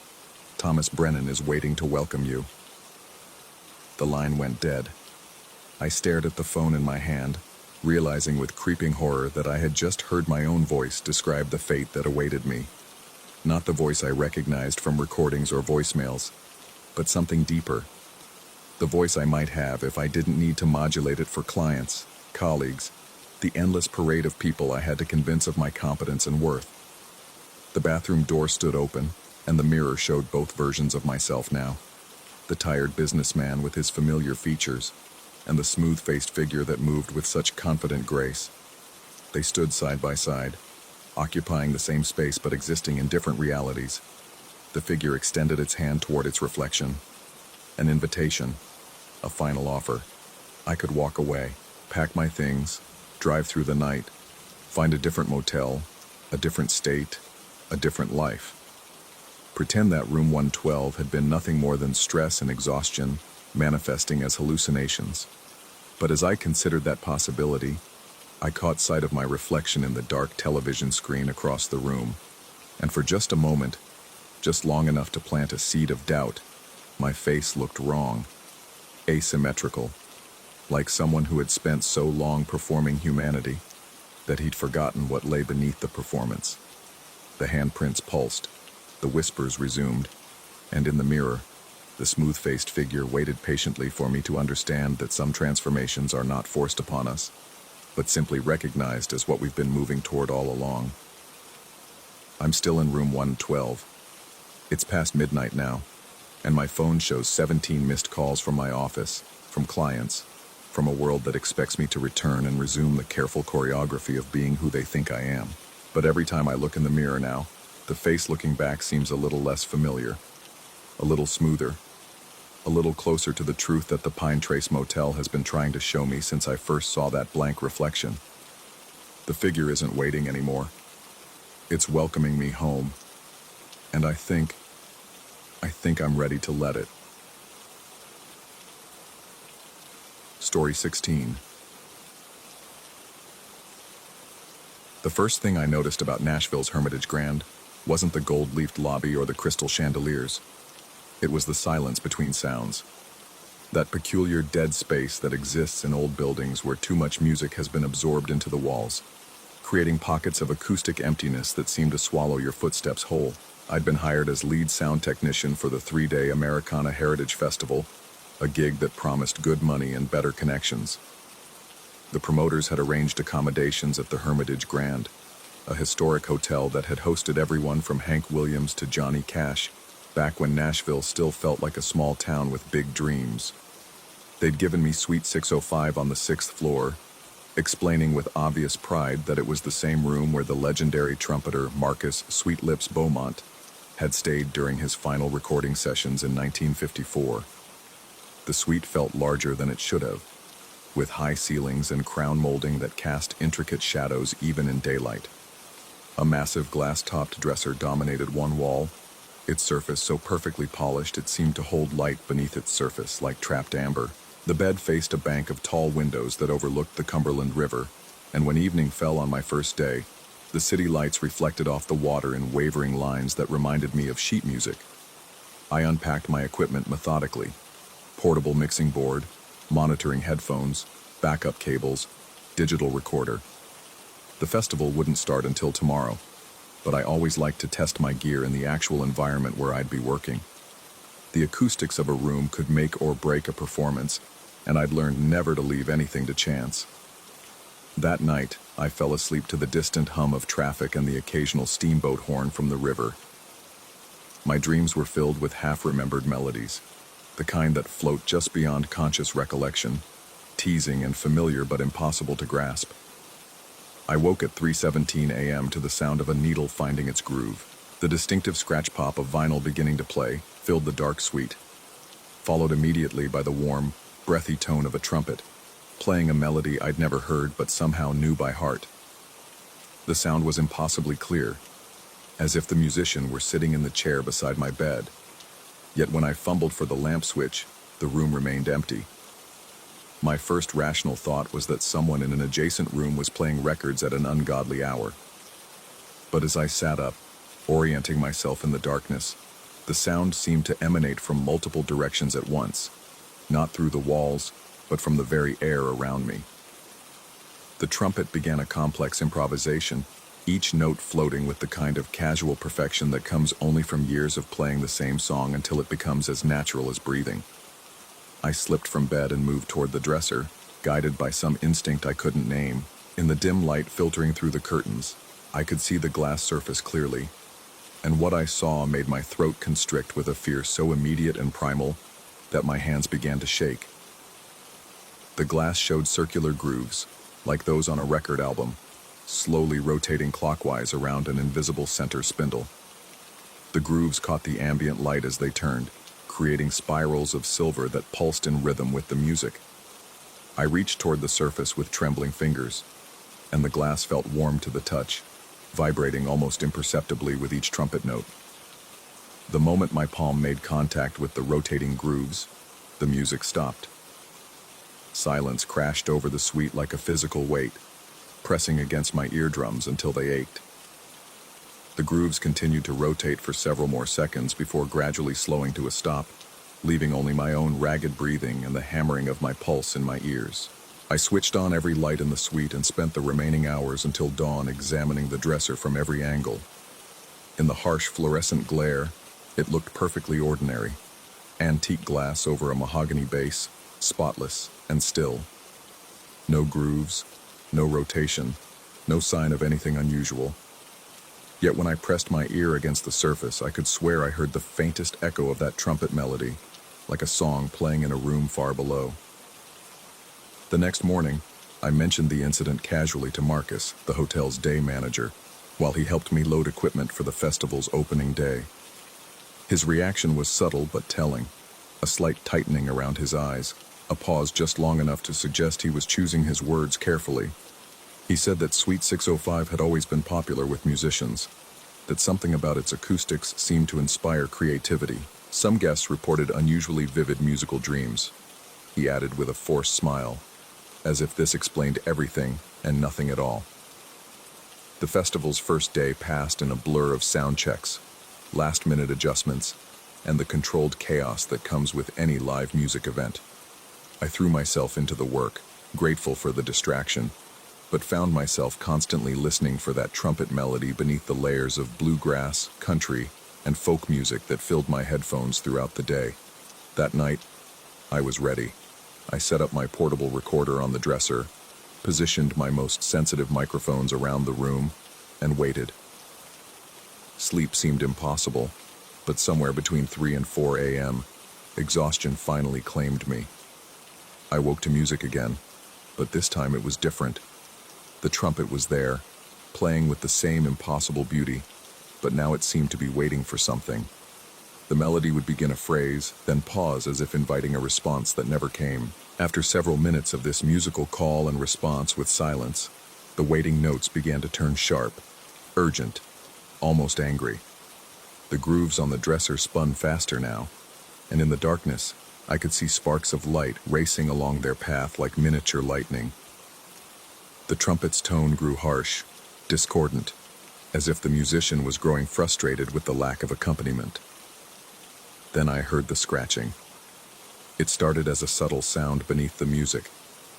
Thomas Brennan is waiting to welcome you. The line went dead. I stared at the phone in my hand, realizing with creeping horror that I had just heard my own voice describe the fate that awaited me. Not the voice I recognized from recordings or voicemails, but something deeper. The voice I might have if I didn't need to modulate it for clients, colleagues, the endless parade of people I had to convince of my competence and worth. The bathroom door stood open, and the mirror showed both versions of myself now. The tired businessman with his familiar features, and the smooth-faced figure that moved with such confident grace. They stood side by side, occupying the same space but existing in different realities. The figure extended its hand toward its reflection. An invitation, a final offer. I could walk away, pack my things, drive through the night, find a different motel, a different state, a different life. Pretend that room 112 had been nothing more than stress and exhaustion manifesting as hallucinations. But as I considered that possibility, I caught sight of my reflection in the dark television screen across the room, and for just a moment, just long enough to plant a seed of doubt, my face looked wrong, asymmetrical, like someone who had spent so long performing humanity that he'd forgotten what lay beneath the performance. The handprints pulsed, the whispers resumed, and in the mirror, the smooth-faced figure waited patiently for me to understand that some transformations are not forced upon us, but simply recognized as what we've been moving toward all along. I'm still in room 112. It's past midnight now, and my phone shows 17 missed calls from my office, from clients, from a world that expects me to return and resume the careful choreography of being who they think I am. But every time I look in the mirror now, the face looking back seems a little less familiar, a little smoother, a little closer to the truth that the Pine Trace Motel has been trying to show me since I first saw that blank reflection. The figure isn't waiting anymore. It's welcoming me home, and I think I'm ready to let it. Story 16. The first thing I noticed about Nashville's Hermitage Grand wasn't the gold-leafed lobby or the crystal chandeliers. It was the silence between sounds. That peculiar dead space that exists in old buildings where too much music has been absorbed into the walls, creating pockets of acoustic emptiness that seem to swallow your footsteps whole. I'd been hired as lead sound technician for the 3-day Americana Heritage Festival, a gig that promised good money and better connections. The promoters had arranged accommodations at the Hermitage Grand, a historic hotel that had hosted everyone from Hank Williams to Johnny Cash, back when Nashville still felt like a small town with big dreams. They'd given me Suite 605 on the 6th floor, explaining with obvious pride that it was the same room where the legendary trumpeter Marcus Sweet Lips Beaumont had stayed during his final recording sessions in 1954. The suite felt larger than it should have, with high ceilings and crown molding that cast intricate shadows even in daylight. A massive glass-topped dresser dominated one wall, its surface so perfectly polished it seemed to hold light beneath its surface like trapped amber. The bed faced a bank of tall windows that overlooked the Cumberland River, and when evening fell on my first day, the city lights reflected off the water in wavering lines that reminded me of sheet music. I unpacked my equipment methodically: portable mixing board, monitoring headphones, backup cables, digital recorder. The festival wouldn't start until tomorrow, but I always liked to test my gear in the actual environment where I'd be working. The acoustics of a room could make or break a performance, and I'd learned never to leave anything to chance. That night, I fell asleep to the distant hum of traffic and the occasional steamboat horn from the river. My dreams were filled with half-remembered melodies, the kind that float just beyond conscious recollection, teasing and familiar but impossible to grasp. I woke at 3:17 a.m. to the sound of a needle finding its groove. The distinctive scratch pop of vinyl beginning to play filled the dark suite, followed immediately by the warm, breathy tone of a trumpet, playing a melody I'd never heard but somehow knew by heart. The sound was impossibly clear, as if the musician were sitting in the chair beside my bed. Yet when I fumbled for the lamp switch, the room remained empty. My first rational thought was that someone in an adjacent room was playing records at an ungodly hour. But as I sat up, orienting myself in the darkness, the sound seemed to emanate from multiple directions at once, not through the walls, but from the very air around me. The trumpet began a complex improvisation, each note floating with the kind of casual perfection that comes only from years of playing the same song until it becomes as natural as breathing. I slipped from bed and moved toward the dresser, guided by some instinct I couldn't name. In the dim light filtering through the curtains, I could see the glass surface clearly, and what I saw made my throat constrict with a fear so immediate and primal that my hands began to shake. The glass showed circular grooves, like those on a record album, slowly rotating clockwise around an invisible center spindle. The grooves caught the ambient light as they turned, creating spirals of silver that pulsed in rhythm with the music. I reached toward the surface with trembling fingers, and the glass felt warm to the touch, vibrating almost imperceptibly with each trumpet note. The moment my palm made contact with the rotating grooves, the music stopped. Silence crashed over the suite like a physical weight, pressing against my eardrums until they ached. The grooves continued to rotate for several more seconds before gradually slowing to a stop, leaving only my own ragged breathing and the hammering of my pulse in my ears. I switched on every light in the suite and spent the remaining hours until dawn examining the dresser from every angle. In the harsh fluorescent glare, it looked perfectly ordinary. Antique glass over a mahogany base, spotless and still. No grooves, no rotation, no sign of anything unusual. Yet when I pressed my ear against the surface, I could swear I heard the faintest echo of that trumpet melody, like a song playing in a room far below. The next morning, I mentioned the incident casually to Marcus, the hotel's day manager, while he helped me load equipment for the festival's opening day. His reaction was subtle but telling, a slight tightening around his eyes, a pause just long enough to suggest he was choosing his words carefully. He said that Suite 605 had always been popular with musicians, that something about its acoustics seemed to inspire creativity. Some guests reported unusually vivid musical dreams. He added with a forced smile, as if this explained everything and nothing at all. The festival's first day passed in a blur of sound checks, last-minute adjustments, and the controlled chaos that comes with any live music event. I threw myself into the work, grateful for the distraction, but found myself constantly listening for that trumpet melody beneath the layers of bluegrass, country, and folk music that filled my headphones throughout the day. That night, I was ready. I set up my portable recorder on the dresser, positioned my most sensitive microphones around the room, and waited. Sleep seemed impossible, but somewhere between 3 and 4 a.m., exhaustion finally claimed me. I woke to music again, but this time it was different. The trumpet was there, playing with the same impossible beauty, but now it seemed to be waiting for something. The melody would begin a phrase, then pause as if inviting a response that never came. After several minutes of this musical call and response with silence, the waiting notes began to turn sharp, urgent, almost angry. The grooves on the dresser spun faster now, and in the darkness, I could see sparks of light racing along their path like miniature lightning. The trumpet's tone grew harsh, discordant, as if the musician was growing frustrated with the lack of accompaniment. Then I heard the scratching. It started as a subtle sound beneath the music,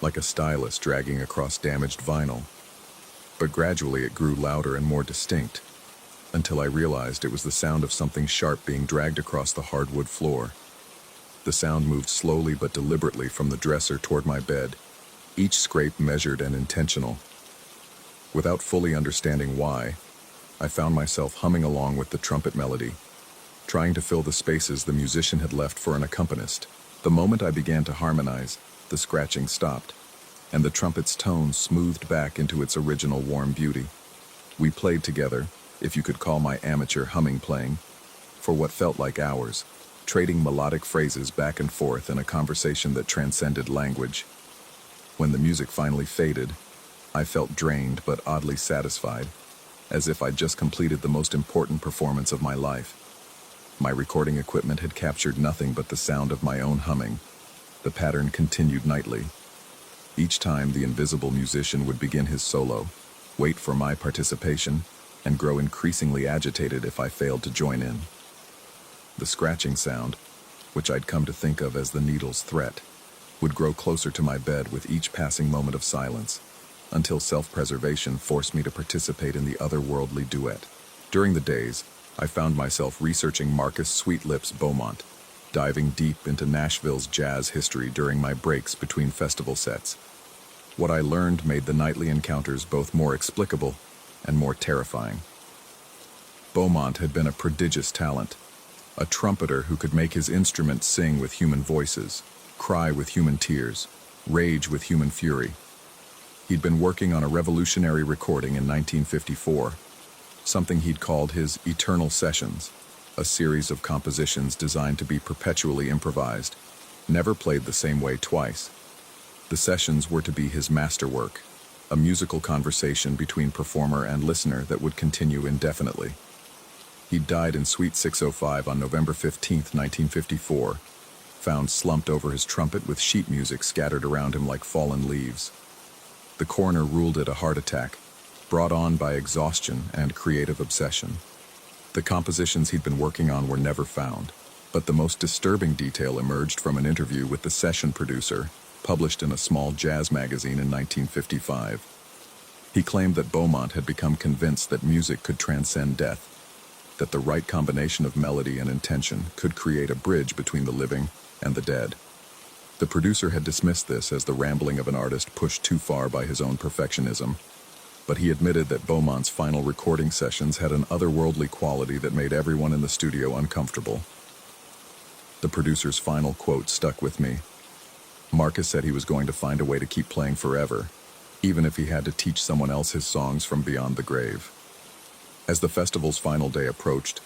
like a stylus dragging across damaged vinyl. But gradually it grew louder and more distinct, until I realized it was the sound of something sharp being dragged across the hardwood floor. The sound moved slowly but deliberately from the dresser toward my bed, each scrape measured and intentional. Without fully understanding why, I found myself humming along with the trumpet melody, trying to fill the spaces the musician had left for an accompanist. The moment I began to harmonize, the scratching stopped, and the trumpet's tone smoothed back into its original warm beauty. We played together, if you could call my amateur humming playing, for what felt like hours, trading melodic phrases back and forth in a conversation that transcended language. When the music finally faded, I felt drained but oddly satisfied, as if I'd just completed the most important performance of my life. My recording equipment had captured nothing but the sound of my own humming. The pattern continued nightly. Each time the invisible musician would begin his solo, wait for my participation, and grow increasingly agitated if I failed to join in. The scratching sound, which I'd come to think of as the needle's threat, would grow closer to my bed with each passing moment of silence, until self-preservation forced me to participate in the otherworldly duet. During the days, I found myself researching Marcus Sweetlips Beaumont, diving deep into Nashville's jazz history during my breaks between festival sets. What I learned made the nightly encounters both more explicable and more terrifying. Beaumont had been a prodigious talent, a trumpeter who could make his instrument sing with human voices, cry with human tears, rage with human fury. He'd been working on a revolutionary recording in 1954, something he'd called his Eternal Sessions, a series of compositions designed to be perpetually improvised, never played the same way twice. The sessions were to be his masterwork, a musical conversation between performer and listener that would continue indefinitely. He died in Suite 605 on November 15, 1954, found slumped over his trumpet with sheet music scattered around him like fallen leaves. The coroner ruled it a heart attack, brought on by exhaustion and creative obsession. The compositions he'd been working on were never found, but the most disturbing detail emerged from an interview with the session producer, published in a small jazz magazine in 1955. He claimed that Beaumont had become convinced that music could transcend death, that the right combination of melody and intention could create a bridge between the living and the dead. The producer had dismissed this as the rambling of an artist pushed too far by his own perfectionism, but he admitted that Beaumont's final recording sessions had an otherworldly quality that made everyone in the studio uncomfortable. The producer's final quote stuck with me. Marcus said he was going to find a way to keep playing forever, even if he had to teach someone else his songs from beyond the grave. As the festival's final day approached,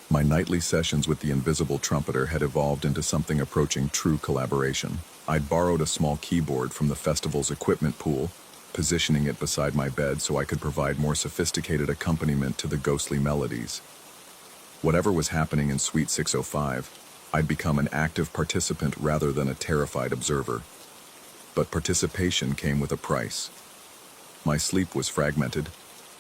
my nightly sessions with the invisible trumpeter had evolved into something approaching true collaboration. I'd borrowed a small keyboard from the festival's equipment pool, positioning it beside my bed so I could provide more sophisticated accompaniment to the ghostly melodies. Whatever was happening in Suite 605, I'd become an active participant rather than a terrified observer. But participation came with a price. My sleep was fragmented,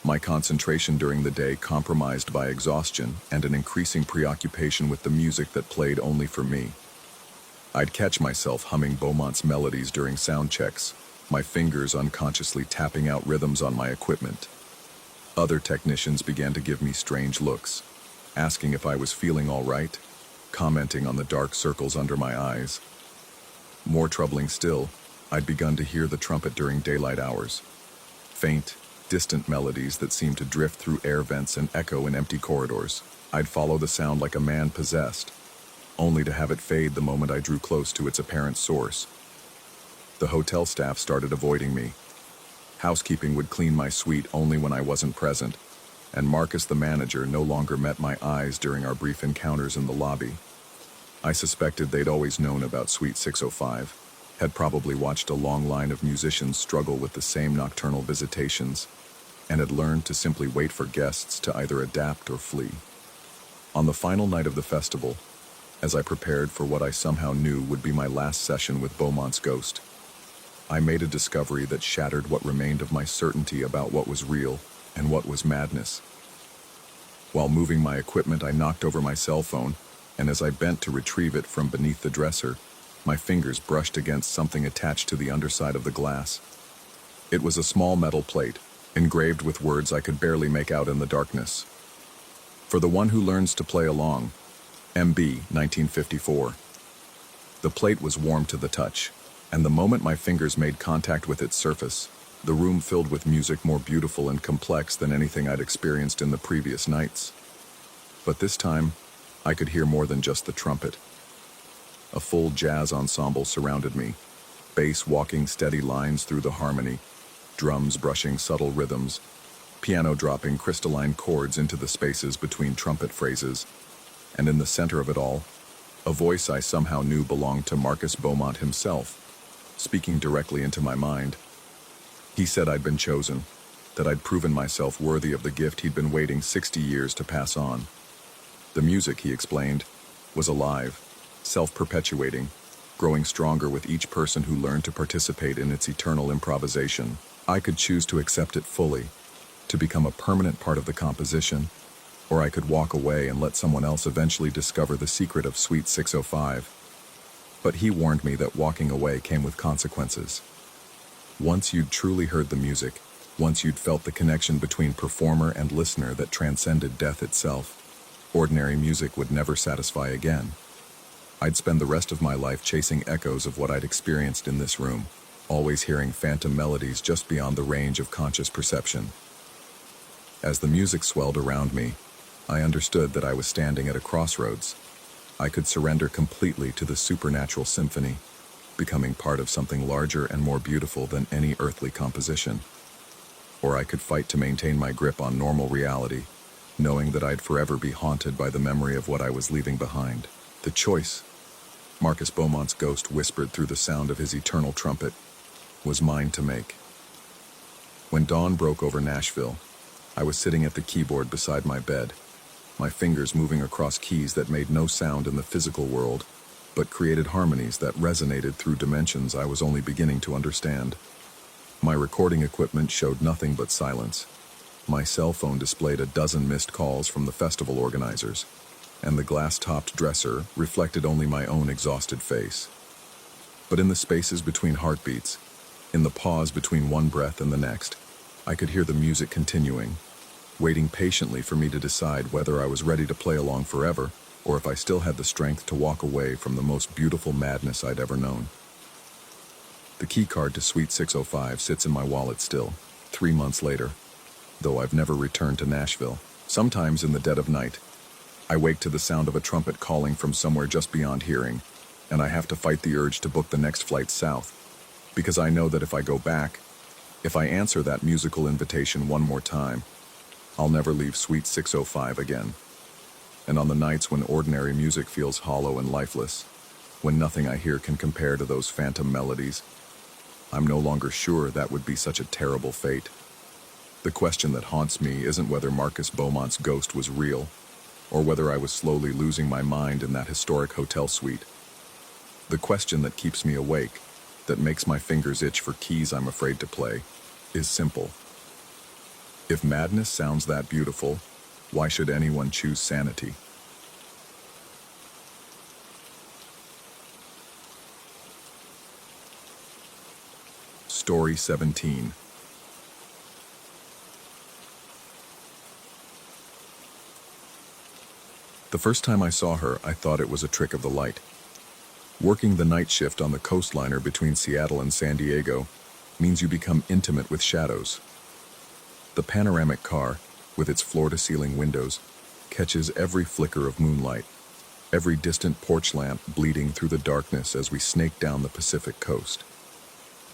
my concentration during the day compromised by exhaustion and an increasing preoccupation with the music that played only for me. I'd catch myself humming Beaumont's melodies during sound checks, my fingers unconsciously tapping out rhythms on my equipment. Other technicians began to give me strange looks, asking if I was feeling all right, commenting on the dark circles under my eyes. More troubling still, I'd begun to hear the trumpet during daylight hours. Faint, distant melodies that seemed to drift through air vents and echo in empty corridors. I'd follow the sound like a man possessed, only to have it fade the moment I drew close to its apparent source. The hotel staff started avoiding me. Housekeeping would clean my suite only when I wasn't present, and Marcus the manager no longer met my eyes during our brief encounters in the lobby. I suspected they'd always known about Suite 605, had probably watched a long line of musicians struggle with the same nocturnal visitations, and had learned to simply wait for guests to either adapt or flee. On the final night of the festival, as I prepared for what I somehow knew would be my last session with Beaumont's ghost, I made a discovery that shattered what remained of my certainty about what was real and what was madness. While moving my equipment, I knocked over my cell phone, and as I bent to retrieve it from beneath the dresser, my fingers brushed against something attached to the underside of the glass. It was a small metal plate, engraved with words I could barely make out in the darkness. For the one who learns to play along, MB 1954. The plate was warm to the touch, and the moment my fingers made contact with its surface, the room filled with music more beautiful and complex than anything I'd experienced in the previous nights. But this time, I could hear more than just the trumpet. A full jazz ensemble surrounded me, bass walking steady lines through the harmony, drums brushing subtle rhythms, piano dropping crystalline chords into the spaces between trumpet phrases, and in the center of it all, a voice I somehow knew belonged to Marcus Beaumont himself, speaking directly into my mind. He said I'd been chosen, that I'd proven myself worthy of the gift he'd been waiting 60 years to pass on. The music, he explained, was alive, self-perpetuating, growing stronger with each person who learned to participate in its eternal improvisation. I could choose to accept it fully, to become a permanent part of the composition, or I could walk away and let someone else eventually discover the secret of Suite 605. But he warned me that walking away came with consequences. Once you'd truly heard the music, once you'd felt the connection between performer and listener that transcended death itself, ordinary music would never satisfy again. I'd spend the rest of my life chasing echoes of what I'd experienced in this room, always hearing phantom melodies just beyond the range of conscious perception. As the music swelled around me, I understood that I was standing at a crossroads. I could surrender completely to the supernatural symphony, becoming part of something larger and more beautiful than any earthly composition. Or I could fight to maintain my grip on normal reality, knowing that I'd forever be haunted by the memory of what I was leaving behind. The choice, Marcus Beaumont's ghost whispered through the sound of his eternal trumpet, was mine to make. When dawn broke over Nashville, I was sitting at the keyboard beside my bed, my fingers moving across keys that made no sound in the physical world, but created harmonies that resonated through dimensions I was only beginning to understand. My recording equipment showed nothing but silence. My cell phone displayed a dozen missed calls from the festival organizers, and the glass-topped dresser reflected only my own exhausted face. But in the spaces between heartbeats, in the pause between one breath and the next, I could hear the music continuing, waiting patiently for me to decide whether I was ready to play along forever, or if I still had the strength to walk away from the most beautiful madness I'd ever known. The key card to Suite 605 sits in my wallet still, 3 months later, though I've never returned to Nashville. Sometimes in the dead of night, I wake to the sound of a trumpet calling from somewhere just beyond hearing, and I have to fight the urge to book the next flight south, because I know that if I go back, if I answer that musical invitation one more time, I'll never leave Suite 605 again. And on the nights when ordinary music feels hollow and lifeless, when nothing I hear can compare to those phantom melodies, I'm no longer sure that would be such a terrible fate. The question that haunts me isn't whether Marcus Beaumont's ghost was real, or whether I was slowly losing my mind in that historic hotel suite. The question that keeps me awake, that makes my fingers itch for keys I'm afraid to play, is simple. If madness sounds that beautiful, why should anyone choose sanity? Story 17. The first time I saw her, I thought it was a trick of the light. Working the night shift on the coastliner between Seattle and San Diego means you become intimate with shadows. The panoramic car, with its floor-to-ceiling windows, catches every flicker of moonlight, every distant porch lamp bleeding through the darkness as we snake down the Pacific coast.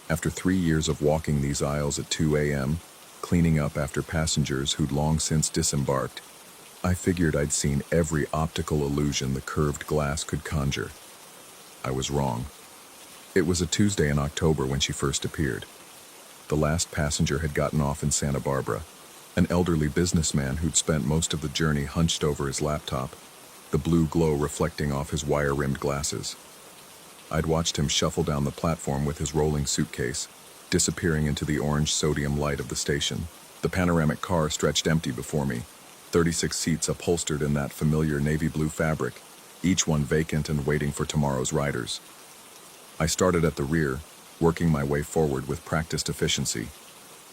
After 3 years of walking these aisles at 2 a.m., cleaning up after passengers who'd long since disembarked. I figured I'd seen every optical illusion the curved glass could conjure. I was wrong. It was a Tuesday in October when she first appeared. The last passenger had gotten off in Santa Barbara, an elderly businessman who'd spent most of the journey hunched over his laptop, the blue glow reflecting off his wire-rimmed glasses. I'd watched him shuffle down the platform with his rolling suitcase, disappearing into the orange sodium light of the station. The panoramic car stretched empty before me, 36 seats upholstered in that familiar navy blue fabric, each one vacant and waiting for tomorrow's riders. I started at the rear, working my way forward with practiced efficiency.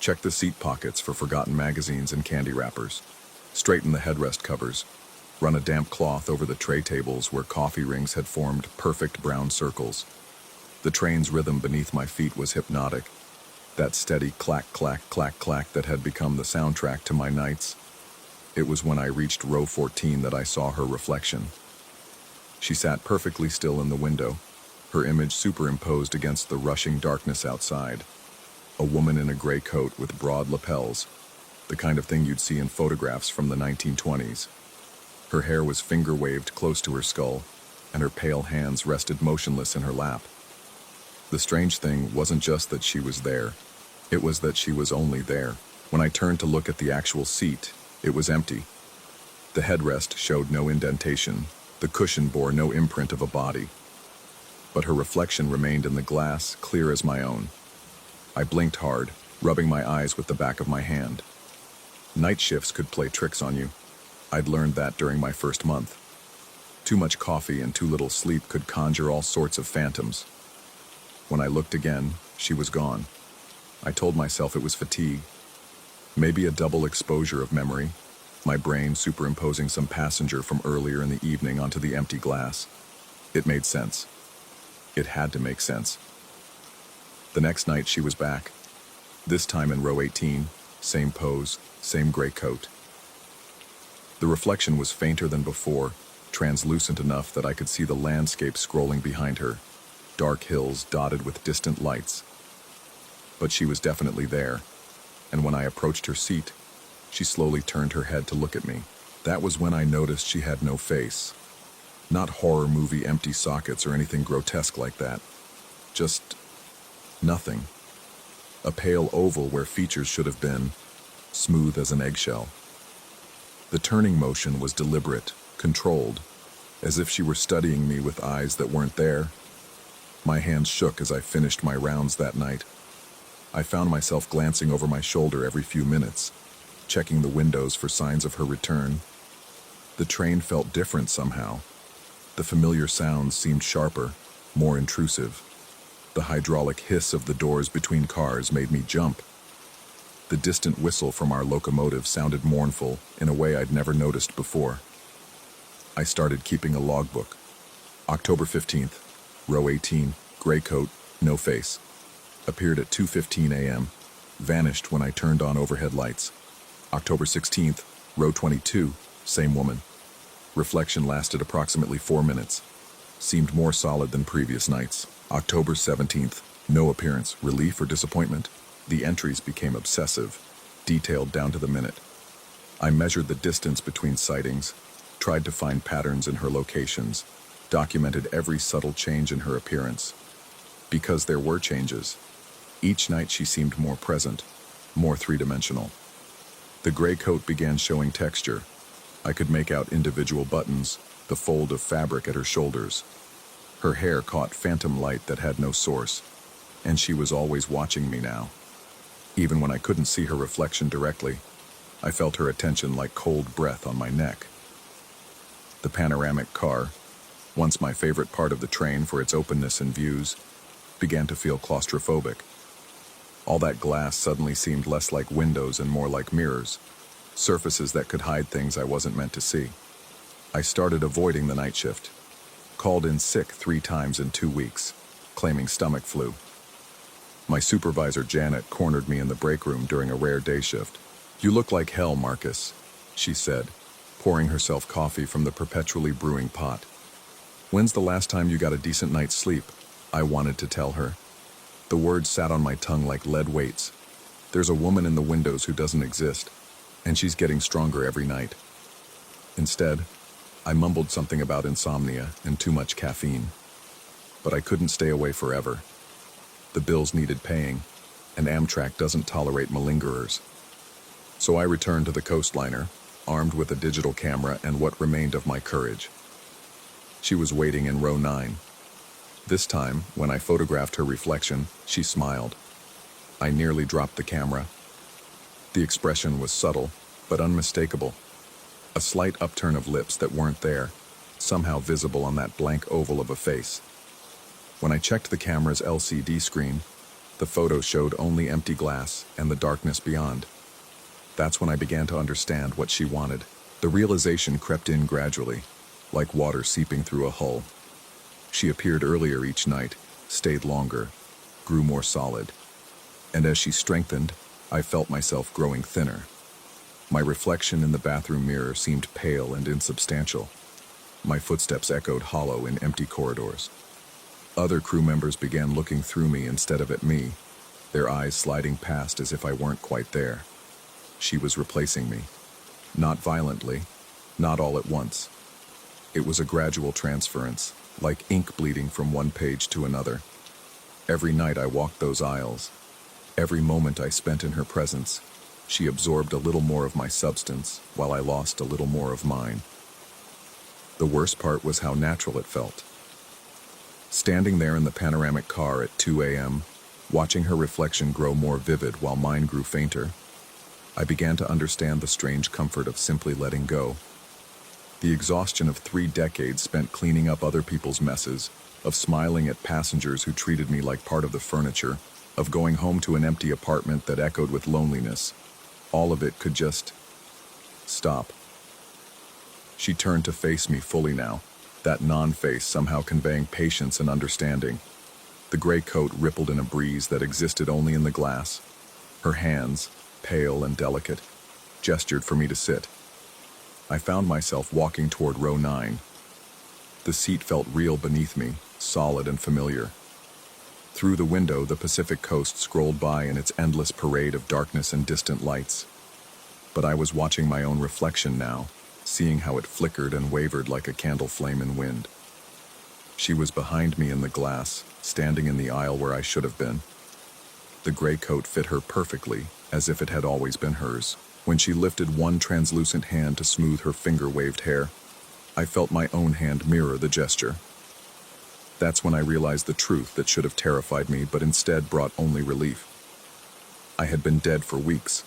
Checked the seat pockets for forgotten magazines and candy wrappers. Straightened the headrest covers. Run a damp cloth over the tray tables where coffee rings had formed perfect brown circles. The train's rhythm beneath my feet was hypnotic. That steady clack, clack, clack, clack that had become the soundtrack to my nights. It was when I reached row 14 that I saw her reflection. She sat perfectly still in the window, her image superimposed against the rushing darkness outside. A woman in a gray coat with broad lapels, the kind of thing you'd see in photographs from the 1920s. Her hair was finger-waved close to her skull, and her pale hands rested motionless in her lap. The strange thing wasn't just that she was there, it was that she was only there. When I turned to look at the actual seat, it was empty. The headrest showed no indentation, the cushion bore no imprint of a body. But her reflection remained in the glass, clear as my own. I blinked hard, rubbing my eyes with the back of my hand. Night shifts could play tricks on you. I'd learned that during my first month. Too much coffee and too little sleep could conjure all sorts of phantoms. When I looked again, she was gone. I told myself it was fatigue. Maybe a double exposure of memory, my brain superimposing some passenger from earlier in the evening onto the empty glass. It made sense. It had to make sense. The next night she was back. This time in row 18, same pose, same gray coat. The reflection was fainter than before, translucent enough that I could see the landscape scrolling behind her, dark hills dotted with distant lights. But she was definitely there, and when I approached her seat, she slowly turned her head to look at me. That was when I noticed she had no face. Not horror movie empty sockets or anything grotesque like that. Just nothing. A pale oval where features should have been, smooth as an eggshell. The turning motion was deliberate, controlled, as if she were studying me with eyes that weren't there. My hands shook as I finished my rounds that night. I found myself glancing over my shoulder every few minutes, checking the windows for signs of her return. The train felt different somehow. The familiar sounds seemed sharper, more intrusive. The hydraulic hiss of the doors between cars made me jump. The distant whistle from our locomotive sounded mournful in a way I'd never noticed before. I started keeping a logbook. October 15th, row 18, gray coat, no face. Appeared at 2:15 a.m., vanished when I turned on overhead lights. October 16th, row 22, same woman. Reflection lasted approximately 4 minutes. Seemed more solid than previous nights. October 17th, no appearance, relief or disappointment. The entries became obsessive, detailed down to the minute. I measured the distance between sightings, tried to find patterns in her locations, documented every subtle change in her appearance. Because there were changes. Each night she seemed more present, more three-dimensional. The gray coat began showing texture. I could make out individual buttons, the fold of fabric at her shoulders. Her hair caught phantom light that had no source, and she was always watching me now. Even when I couldn't see her reflection directly, I felt her attention like cold breath on my neck. The panoramic car, once my favorite part of the train for its openness and views, began to feel claustrophobic. All that glass suddenly seemed less like windows and more like mirrors, surfaces that could hide things I wasn't meant to see. I started avoiding the night shift. Called in sick 3 times in 2 weeks, claiming stomach flu. My supervisor, Janet, cornered me in the break room during a rare day shift. "You look like hell, Marcus," she said, pouring herself coffee from the perpetually brewing pot. "When's the last time you got a decent night's sleep?" I wanted to tell her. The words sat on my tongue like lead weights. There's a woman in the windows who doesn't exist, and she's getting stronger every night. Instead, I mumbled something about insomnia and too much caffeine. But I couldn't stay away forever. The bills needed paying, and Amtrak doesn't tolerate malingerers. So I returned to the coastliner, armed with a digital camera and what remained of my courage. She was waiting in row 9. This time, when I photographed her reflection, she smiled. I nearly dropped the camera. The expression was subtle, but unmistakable. A slight upturn of lips that weren't there, somehow visible on that blank oval of a face. When I checked the camera's LCD screen, the photo showed only empty glass and the darkness beyond. That's when I began to understand what she wanted. The realization crept in gradually, like water seeping through a hull. She appeared earlier each night, stayed longer, grew more solid. And as she strengthened, I felt myself growing thinner. My reflection in the bathroom mirror seemed pale and insubstantial. My footsteps echoed hollow in empty corridors. Other crew members began looking through me instead of at me, their eyes sliding past as if I weren't quite there. She was replacing me. Not violently, not all at once. It was a gradual transference, like ink bleeding from one page to another. Every night I walked those aisles. Every moment I spent in her presence, she absorbed a little more of my substance while I lost a little more of mine. The worst part was how natural it felt. Standing there in the panoramic car at 2 a.m., watching her reflection grow more vivid while mine grew fainter, I began to understand the strange comfort of simply letting go. The exhaustion of 3 decades spent cleaning up other people's messes, of smiling at passengers who treated me like part of the furniture, of going home to an empty apartment that echoed with loneliness. All of it could just stop. She turned to face me fully now, that non-face somehow conveying patience and understanding. The gray coat rippled in a breeze that existed only in the glass. Her hands, pale and delicate, gestured for me to sit. I found myself walking toward row 9. The seat felt real beneath me, solid and familiar. Through the window, the Pacific coast scrolled by in its endless parade of darkness and distant lights. But I was watching my own reflection now, seeing how it flickered and wavered like a candle flame in wind. She was behind me in the glass, standing in the aisle where I should have been. The gray coat fit her perfectly, as if it had always been hers. When she lifted one translucent hand to smooth her finger-waved hair, I felt my own hand mirror the gesture. That's when I realized the truth that should have terrified me but instead brought only relief. I had been dead for weeks.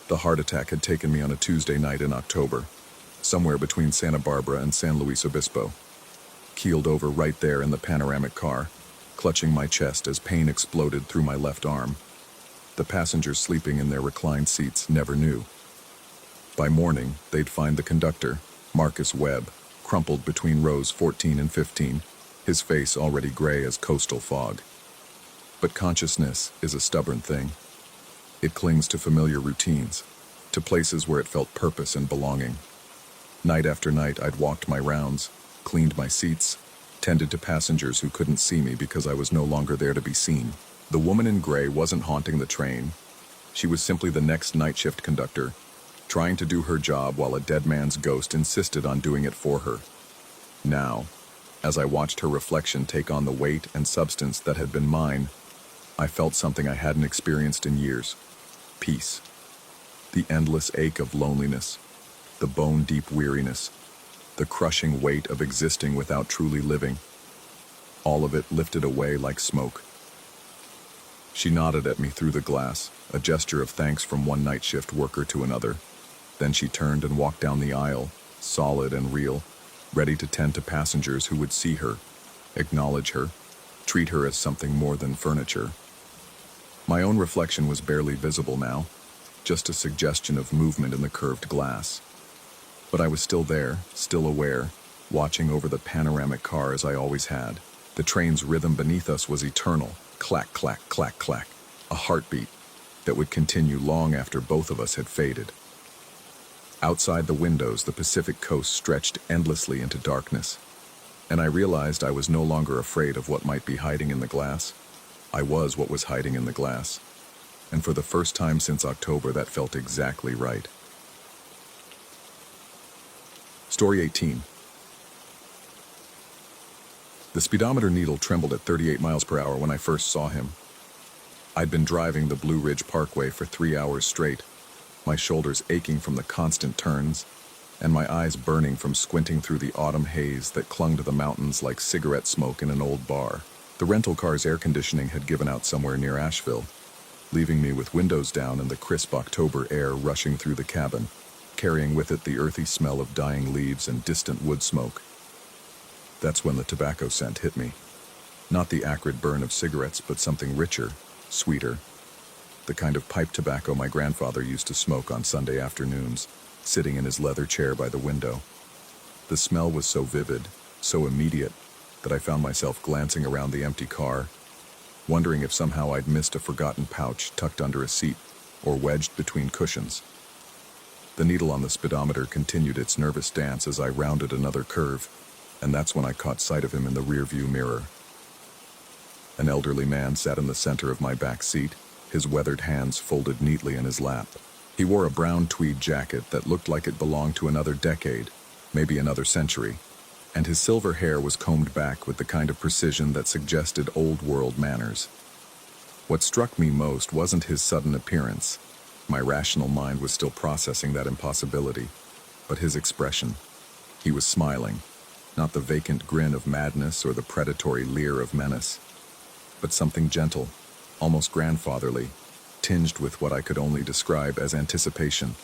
The heart attack had taken me on a Tuesday night in October, somewhere between Santa Barbara and San Luis Obispo. Keeled over right there in the panoramic car, clutching my chest as pain exploded through my left arm. The passengers sleeping in their reclined seats never knew. By morning, they'd find the conductor, Marcus Webb, crumpled between rows 14 and 15, his face already gray as coastal fog. But consciousness is a stubborn thing. It clings to familiar routines, to places where it felt purpose and belonging. Night after night, I'd walked my rounds, cleaned my seats, tended to passengers who couldn't see me because I was no longer there to be seen. The woman in gray wasn't haunting the train. She was simply the next night shift conductor, trying to do her job while a dead man's ghost insisted on doing it for her. Now, as I watched her reflection take on the weight and substance that had been mine, I felt something I hadn't experienced in years. Peace. The endless ache of loneliness, the bone-deep weariness, the crushing weight of existing without truly living. All of it lifted away like smoke. She nodded at me through the glass, a gesture of thanks from one night shift worker to another. Then she turned and walked down the aisle, solid and real, ready to tend to passengers who would see her, acknowledge her, treat her as something more than furniture. My own reflection was barely visible now, just a suggestion of movement in the curved glass. But I was still there, still aware, watching over the panoramic car as I always had. The train's rhythm beneath us was eternal, clack, clack, clack, clack, a heartbeat that would continue long after both of us had faded. Outside the windows, the Pacific coast stretched endlessly into darkness, and I realized I was no longer afraid of what might be hiding in the glass. I was what was hiding in the glass. and for the first time since October, that felt exactly right. Story 18. The speedometer needle trembled at 38 miles per hour when I first saw him. I'd been driving the Blue Ridge Parkway for 3 hours straight, my shoulders aching from the constant turns, and my eyes burning from squinting through the autumn haze that clung to the mountains like cigarette smoke in an old bar. The rental car's air conditioning had given out somewhere near Asheville, leaving me with windows down and the crisp October air rushing through the cabin, carrying with it the earthy smell of dying leaves and distant wood smoke. That's when the tobacco scent hit me. Not the acrid burn of cigarettes, but something richer, sweeter. The kind of pipe tobacco my grandfather used to smoke on Sunday afternoons, sitting in his leather chair by the window. The smell was so vivid, so immediate, that I found myself glancing around the empty car, wondering if somehow I'd missed a forgotten pouch tucked under a seat or wedged between cushions. The needle on the speedometer continued its nervous dance as I rounded another curve, and that's when I caught sight of him in the rearview mirror. An elderly man sat in the center of my back seat, his weathered hands folded neatly in his lap. He wore a brown tweed jacket that looked like it belonged to another decade, maybe another century, and his silver hair was combed back with the kind of precision that suggested old-world manners. What struck me most wasn't his sudden appearance. My rational mind was still processing that impossibility, but his expression. He was smiling, not the vacant grin of madness or the predatory leer of menace, but something gentle, almost grandfatherly, tinged with what I could only describe as anticipation.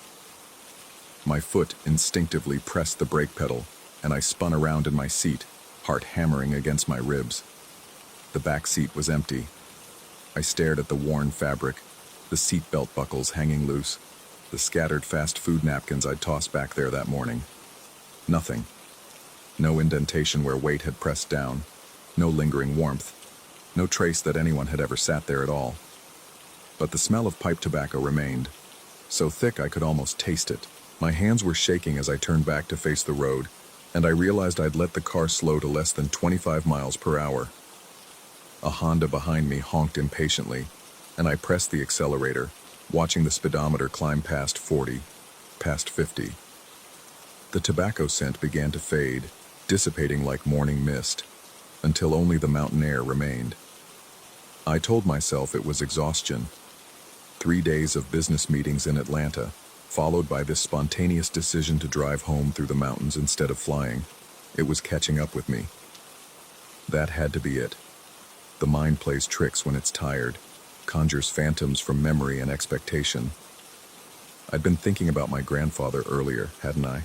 My foot instinctively pressed the brake pedal, and I spun around in my seat, heart hammering against my ribs. The back seat was empty. I stared at the worn fabric, the seat belt buckles hanging loose, the scattered fast food napkins I'd tossed back there that morning. Nothing. No indentation where weight had pressed down, no lingering warmth, no trace that anyone had ever sat there at all. But the smell of pipe tobacco remained, so thick I could almost taste it. My hands were shaking as I turned back to face the road, and I realized I'd let the car slow to less than 25 miles per hour. A Honda behind me honked impatiently, and I pressed the accelerator, watching the speedometer climb past 40, past 50. The tobacco scent began to fade, dissipating like morning mist, until only the mountain air remained. I told myself it was exhaustion. 3 days of business meetings in Atlanta, followed by this spontaneous decision to drive home through the mountains instead of flying. It was catching up with me. That had to be it. The mind plays tricks when it's tired, conjures phantoms from memory and expectation. I'd been thinking about my grandfather earlier, hadn't I?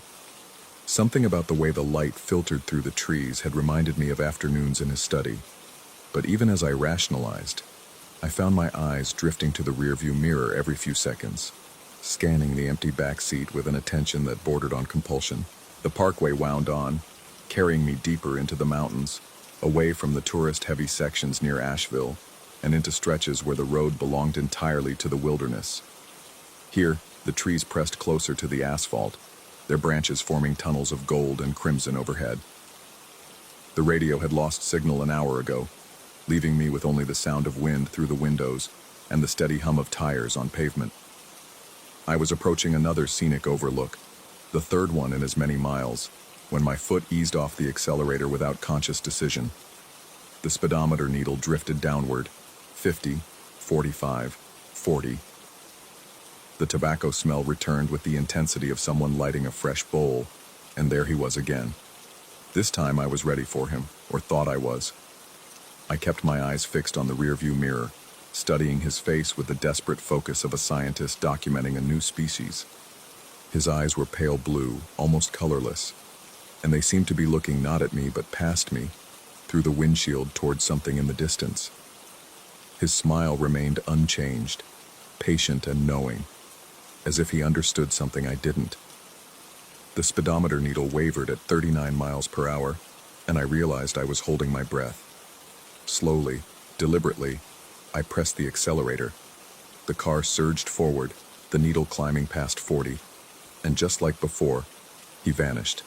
Something about the way the light filtered through the trees had reminded me of afternoons in his study. But even as I rationalized, I found my eyes drifting to the rearview mirror every few seconds, scanning the empty back seat with an attention that bordered on compulsion. The parkway wound on, carrying me deeper into the mountains, away from the tourist-heavy sections near Asheville, and into stretches where the road belonged entirely to the wilderness. Here, the trees pressed closer to the asphalt, their branches forming tunnels of gold and crimson overhead. The radio had lost signal an hour ago, leaving me with only the sound of wind through the windows and the steady hum of tires on pavement. I was approaching another scenic overlook, the third one in as many miles, when my foot eased off the accelerator without conscious decision. The speedometer needle drifted downward, 50, 45, 40. The tobacco smell returned with the intensity of someone lighting a fresh bowl, and there he was again. This time I was ready for him, or thought I was. I kept my eyes fixed on the rearview mirror, studying his face with the desperate focus of a scientist documenting a new species. His eyes were pale blue, almost colorless, and they seemed to be looking not at me but past me, through the windshield toward something in the distance. His smile remained unchanged, patient and knowing, as if he understood something I didn't. The speedometer needle wavered at 39 miles per hour, and I realized I was holding my breath. Slowly, deliberately, I pressed the accelerator. The car surged forward, the needle climbing past 40, and just like before, he vanished.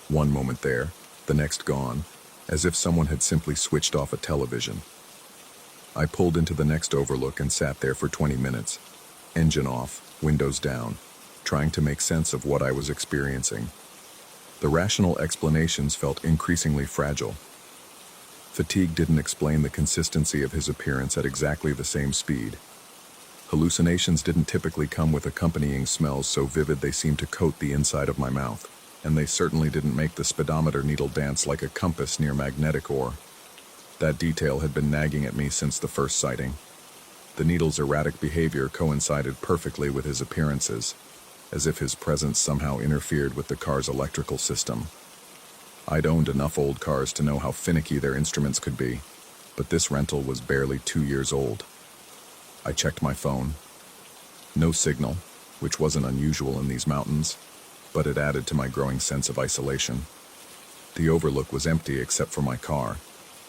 One moment there, the next gone, as if someone had simply switched off a television. I pulled into the next overlook and sat there for 20 minutes, engine off, windows down, trying to make sense of what I was experiencing. The rational explanations felt increasingly fragile. Fatigue didn't explain the consistency of his appearance at exactly the same speed. Hallucinations didn't typically come with accompanying smells so vivid they seemed to coat the inside of my mouth, and they certainly didn't make the speedometer needle dance like a compass near magnetic ore. That detail had been nagging at me since the first sighting. The needle's erratic behavior coincided perfectly with his appearances, as if his presence somehow interfered with the car's electrical system. I'd owned enough old cars to know how finicky their instruments could be, but this rental was barely 2 years old. I checked my phone. No signal, which wasn't unusual in these mountains, but it added to my growing sense of isolation. The overlook was empty except for my car,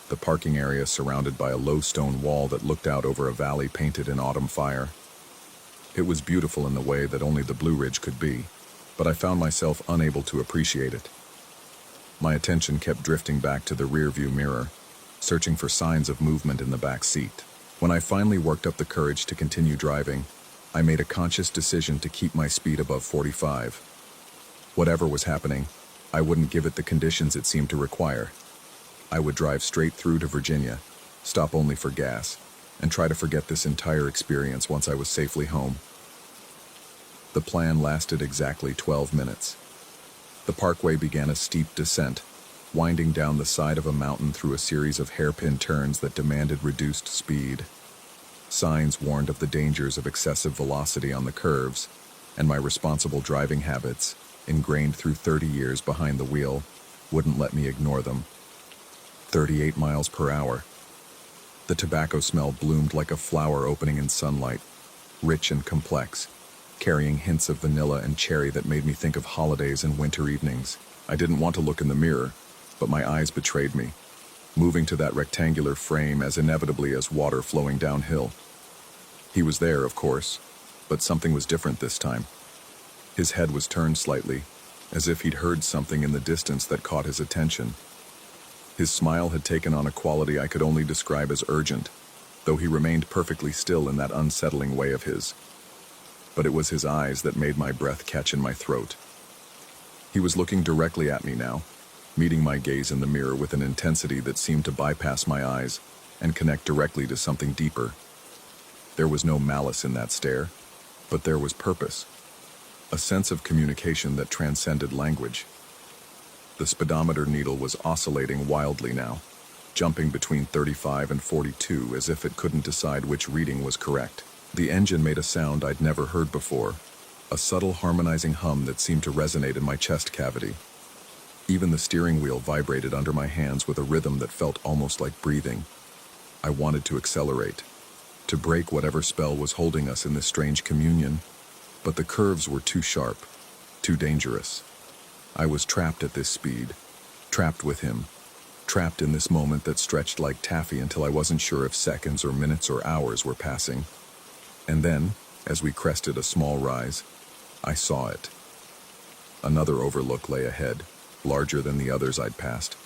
the parking area surrounded by a low stone wall that looked out over a valley painted in autumn fire. It was beautiful in the way that only the Blue Ridge could be, but I found myself unable to appreciate it. My attention kept drifting back to the rearview mirror, searching for signs of movement in the back seat. When I finally worked up the courage to continue driving, I made a conscious decision to keep my speed above 45. Whatever was happening, I wouldn't give it the conditions it seemed to require. I would drive straight through to Virginia, stop only for gas, and try to forget this entire experience once I was safely home. The plan lasted exactly 12 minutes. The parkway began a steep descent, winding down the side of a mountain through a series of hairpin turns that demanded reduced speed. Signs warned of the dangers of excessive velocity on the curves, and my responsible driving habits, ingrained through 30 years behind the wheel, wouldn't let me ignore them. 38 miles per hour. The tobacco smell bloomed like a flower opening in sunlight, rich and complex, carrying hints of vanilla and cherry that made me think of holidays and winter evenings. I didn't want to look in the mirror, but my eyes betrayed me, moving to that rectangular frame as inevitably as water flowing downhill. He was there, of course, but something was different this time. His head was turned slightly, as if he'd heard something in the distance that caught his attention. His smile had taken on a quality I could only describe as urgent, though he remained perfectly still in that unsettling way of his. But it was his eyes that made my breath catch in my throat. He was looking directly at me now, meeting my gaze in the mirror with an intensity that seemed to bypass my eyes and connect directly to something deeper. There was no malice in that stare, but there was purpose, a sense of communication that transcended language. The speedometer needle was oscillating wildly now, jumping between 35 and 42 as if it couldn't decide which reading was correct. The engine made a sound I'd never heard before, a subtle harmonizing hum that seemed to resonate in my chest cavity. Even the steering wheel vibrated under my hands with a rhythm that felt almost like breathing. I wanted to accelerate, to break whatever spell was holding us in this strange communion, but the curves were too sharp, too dangerous. I was trapped at this speed, trapped with him, trapped in this moment that stretched like taffy until I wasn't sure if seconds or minutes or hours were passing. And then, as we crested a small rise, I saw it. Another overlook lay ahead, larger than the others I'd passed,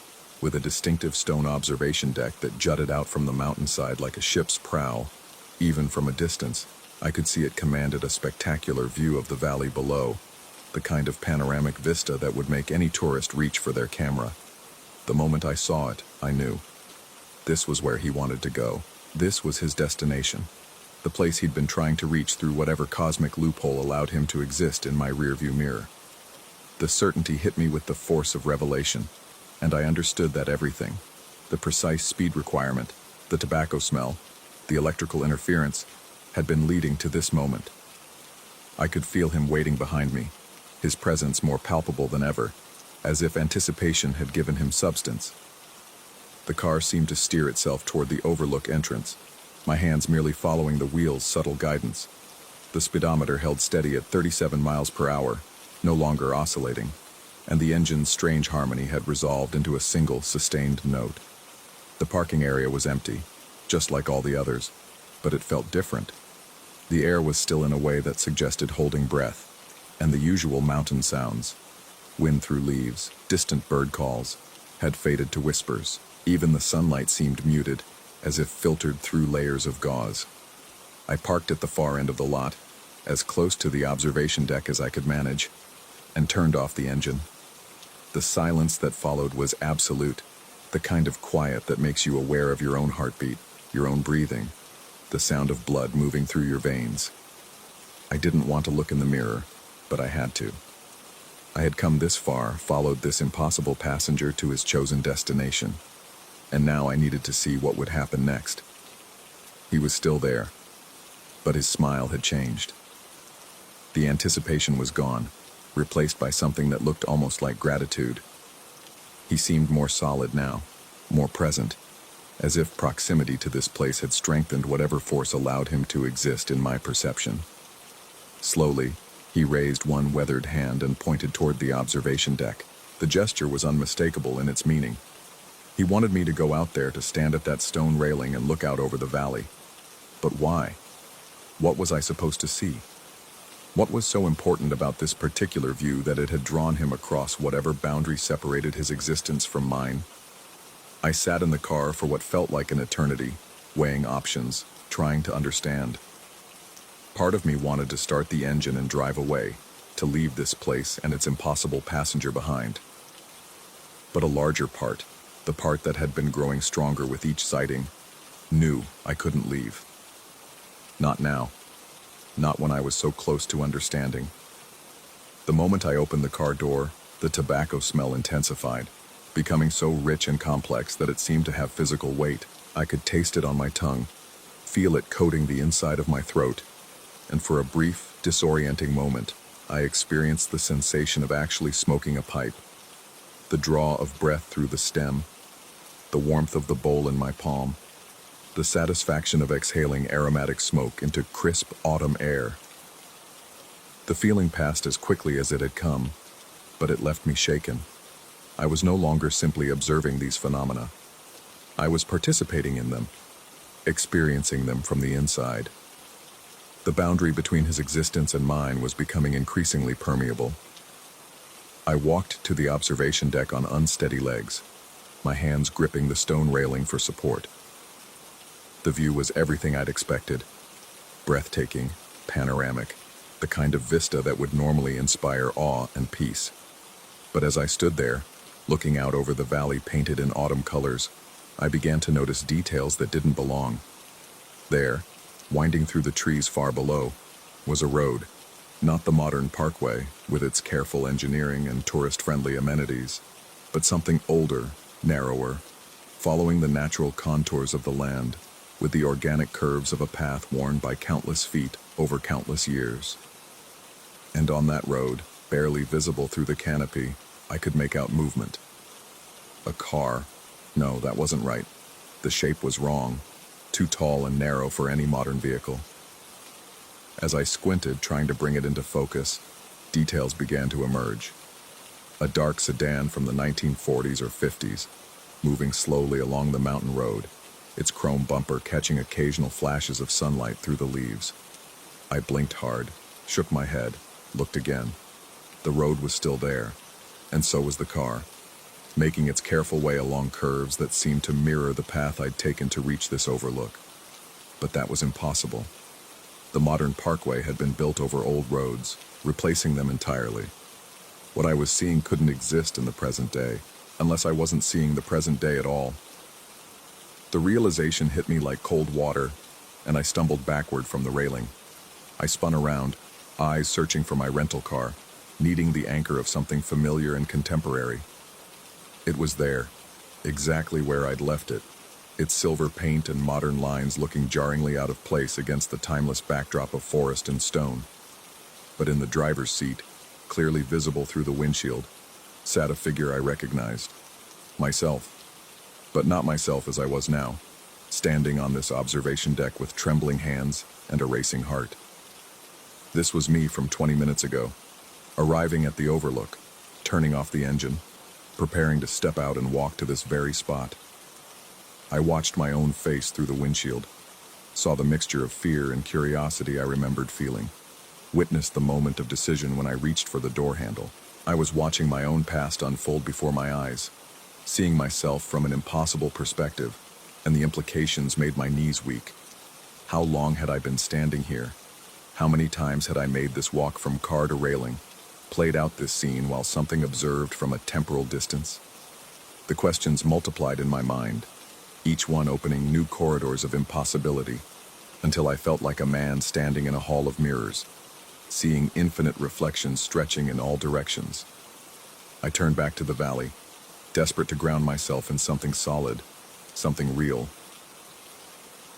with a distinctive stone observation deck that jutted out from the mountainside like a ship's prow. Even from a distance, I could see it commanded a spectacular view of the valley below, the kind of panoramic vista that would make any tourist reach for their camera. The moment I saw it, I knew. This was where he wanted to go. This was his destination, the place he'd been trying to reach through whatever cosmic loophole allowed him to exist in my rearview mirror. The certainty hit me with the force of revelation, and I understood that everything, the precise speed requirement, the tobacco smell, the electrical interference, had been leading to this moment. I could feel him waiting behind me, his presence more palpable than ever, as if anticipation had given him substance. The car seemed to steer itself toward the overlook entrance, my hands merely following the wheel's subtle guidance. The speedometer held steady at 37 miles per hour, no longer oscillating, and the engine's strange harmony had resolved into a single, sustained note. The parking area was empty, just like all the others, but it felt different. The air was still in a way that suggested holding breath, and the usual mountain sounds, wind through leaves, distant bird calls, had faded to whispers. Even the sunlight seemed muted, as if filtered through layers of gauze. I parked at the far end of the lot, as close to the observation deck as I could manage, and turned off the engine. The silence that followed was absolute, the kind of quiet that makes you aware of your own heartbeat, your own breathing, the sound of blood moving through your veins. I didn't want to look in the mirror, but I had to. I had come this far, followed this impossible passenger to his chosen destination, and now I needed to see what would happen next. He was still there, but his smile had changed. The anticipation was gone, replaced by something that looked almost like gratitude. He seemed more solid now, more present, as if proximity to this place had strengthened whatever force allowed him to exist in my perception. Slowly, he raised one weathered hand and pointed toward the observation deck. The gesture was unmistakable in its meaning. He wanted me to go out there to stand at that stone railing and look out over the valley. But why? What was I supposed to see? What was so important about this particular view that it had drawn him across whatever boundary separated his existence from mine? I sat in the car for what felt like an eternity, weighing options, trying to understand. Part of me wanted to start the engine and drive away, to leave this place and its impossible passenger behind. But a larger part, the part that had been growing stronger with each sighting, knew I couldn't leave. Not now. Not when I was so close to understanding. The moment I opened the car door, the tobacco smell intensified, becoming so rich and complex that it seemed to have physical weight. I could taste it on my tongue, feel it coating the inside of my throat, and for a brief, disorienting moment, I experienced the sensation of actually smoking a pipe. The draw of breath through the stem, the warmth of the bowl in my palm, the satisfaction of exhaling aromatic smoke into crisp autumn air. The feeling passed as quickly as it had come, but it left me shaken. I was no longer simply observing these phenomena. I was participating in them, experiencing them from the inside. The boundary between his existence and mine was becoming increasingly permeable. I walked to the observation deck on unsteady legs, my hands gripping the stone railing for support. The view was everything I'd expected. Breathtaking, panoramic, the kind of vista that would normally inspire awe and peace. But as I stood there, looking out over the valley painted in autumn colors, I began to notice details that didn't belong. There, winding through the trees far below, was a road, not the modern parkway with its careful engineering and tourist-friendly amenities, but something older, narrower, following the natural contours of the land, with the organic curves of a path worn by countless feet over countless years. And on that road, barely visible through the canopy, I could make out movement. A car. No, that wasn't right. The shape was wrong, too tall and narrow for any modern vehicle. As I squinted, trying to bring it into focus, details began to emerge. A dark sedan from the 1940s or 50s, moving slowly along the mountain road, its chrome bumper catching occasional flashes of sunlight through the leaves. I blinked hard, shook my head, looked again. The road was still there, and so was the car, making its careful way along curves that seemed to mirror the path I'd taken to reach this overlook. But that was impossible. The modern parkway had been built over old roads, replacing them entirely. What I was seeing couldn't exist in the present day, unless I wasn't seeing the present day at all. The realization hit me like cold water, and I stumbled backward from the railing. I spun around, eyes searching for my rental car, needing the anchor of something familiar and contemporary. It was there, exactly where I'd left it, its silver paint and modern lines looking jarringly out of place against the timeless backdrop of forest and stone. But in the driver's seat, clearly visible through the windshield, sat a figure I recognized. Myself. But not myself as I was now, standing on this observation deck with trembling hands and a racing heart. This was me from 20 minutes ago, arriving at the overlook, turning off the engine, preparing to step out and walk to this very spot. I watched my own face through the windshield, saw the mixture of fear and curiosity I remembered feeling, witnessed the moment of decision when I reached for the door handle. I was watching my own past unfold before my eyes, seeing myself from an impossible perspective, and the implications made my knees weak. How long had I been standing here? How many times had I made this walk from car to railing, played out this scene while something observed from a temporal distance? The questions multiplied in my mind, each one opening new corridors of impossibility, until I felt like a man standing in a hall of mirrors, seeing infinite reflections stretching in all directions. I turned back to the valley, desperate to ground myself in something solid, something real.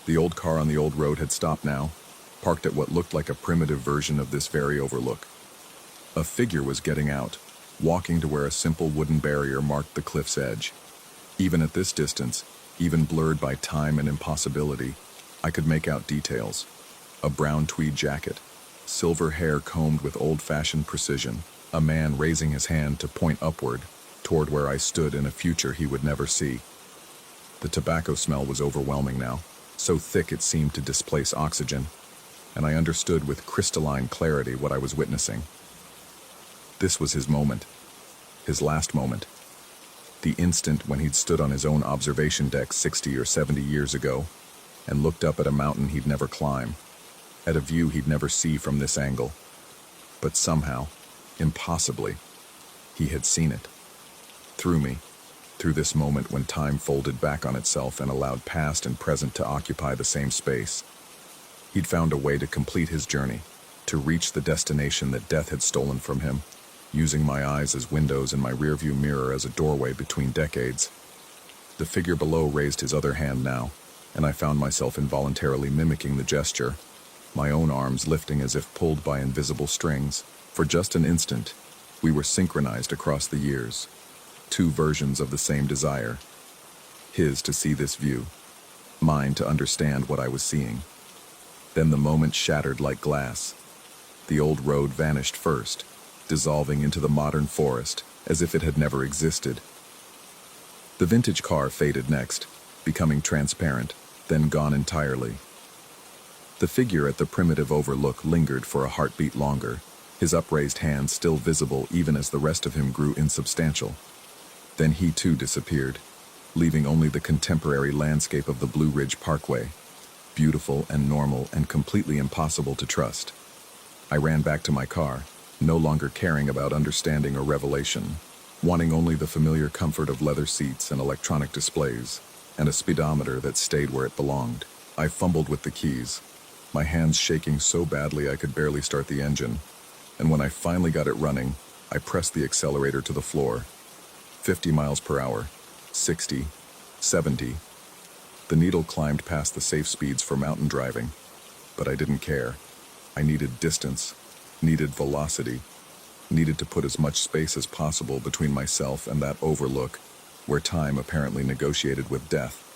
The old car on the old road had stopped now, parked at what looked like a primitive version of this very overlook. A figure was getting out, walking to where a simple wooden barrier marked the cliff's edge. Even at this distance, even blurred by time and impossibility, I could make out details. A brown tweed jacket, silver hair combed with old-fashioned precision, a man raising his hand to point upward, toward where I stood in a future he would never see. The tobacco smell was overwhelming now, so thick it seemed to displace oxygen, and I understood with crystalline clarity what I was witnessing. This was his moment, his last moment. The instant when he'd stood on his own observation deck 60 or 70 years ago and looked up at a mountain he'd never climb, at a view he'd never see from this angle. But somehow, impossibly, he had seen it. Through me, through this moment when time folded back on itself and allowed past and present to occupy the same space. He'd found a way to complete his journey, to reach the destination that death had stolen from him, using my eyes as windows and my rearview mirror as a doorway between decades. The figure below raised his other hand now, and I found myself involuntarily mimicking the gesture, my own arms lifting as if pulled by invisible strings. For just an instant, we were synchronized across the years, two versions of the same desire. His to see this view, mine to understand what I was seeing. Then the moment shattered like glass. The old road vanished first, dissolving into the modern forest as if it had never existed. The vintage car faded next, becoming transparent, then gone entirely. The figure at the primitive overlook lingered for a heartbeat longer, his upraised hand still visible even as the rest of him grew insubstantial. Then he too disappeared, leaving only the contemporary landscape of the Blue Ridge Parkway, beautiful and normal and completely impossible to trust. I ran back to my car, no longer caring about understanding or revelation, wanting only the familiar comfort of leather seats and electronic displays, and a speedometer that stayed where it belonged. I fumbled with the keys, my hands shaking so badly I could barely start the engine, and when I finally got it running, I pressed the accelerator to the floor. 50 miles per hour, 60, 70. The needle climbed past the safe speeds for mountain driving, but I didn't care. I needed distance, needed velocity, needed to put as much space as possible between myself and that overlook, where time apparently negotiated with death.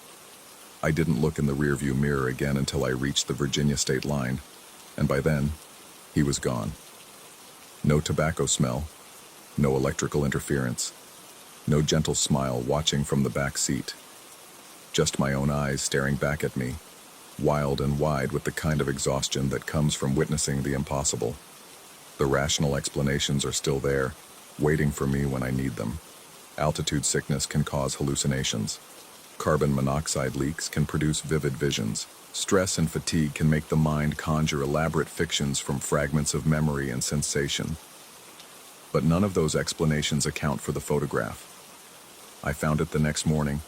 I didn't look in the rearview mirror again until I reached the Virginia state line, and by then, he was gone. No tobacco smell, no electrical interference, no gentle smile watching from the back seat. Just my own eyes staring back at me, wild and wide with the kind of exhaustion that comes from witnessing the impossible. The rational explanations are still there, waiting for me when I need them. Altitude sickness can cause hallucinations. Carbon monoxide leaks can produce vivid visions. Stress and fatigue can make the mind conjure elaborate fictions from fragments of memory and sensation. But none of those explanations account for the photograph. I found it the next morning,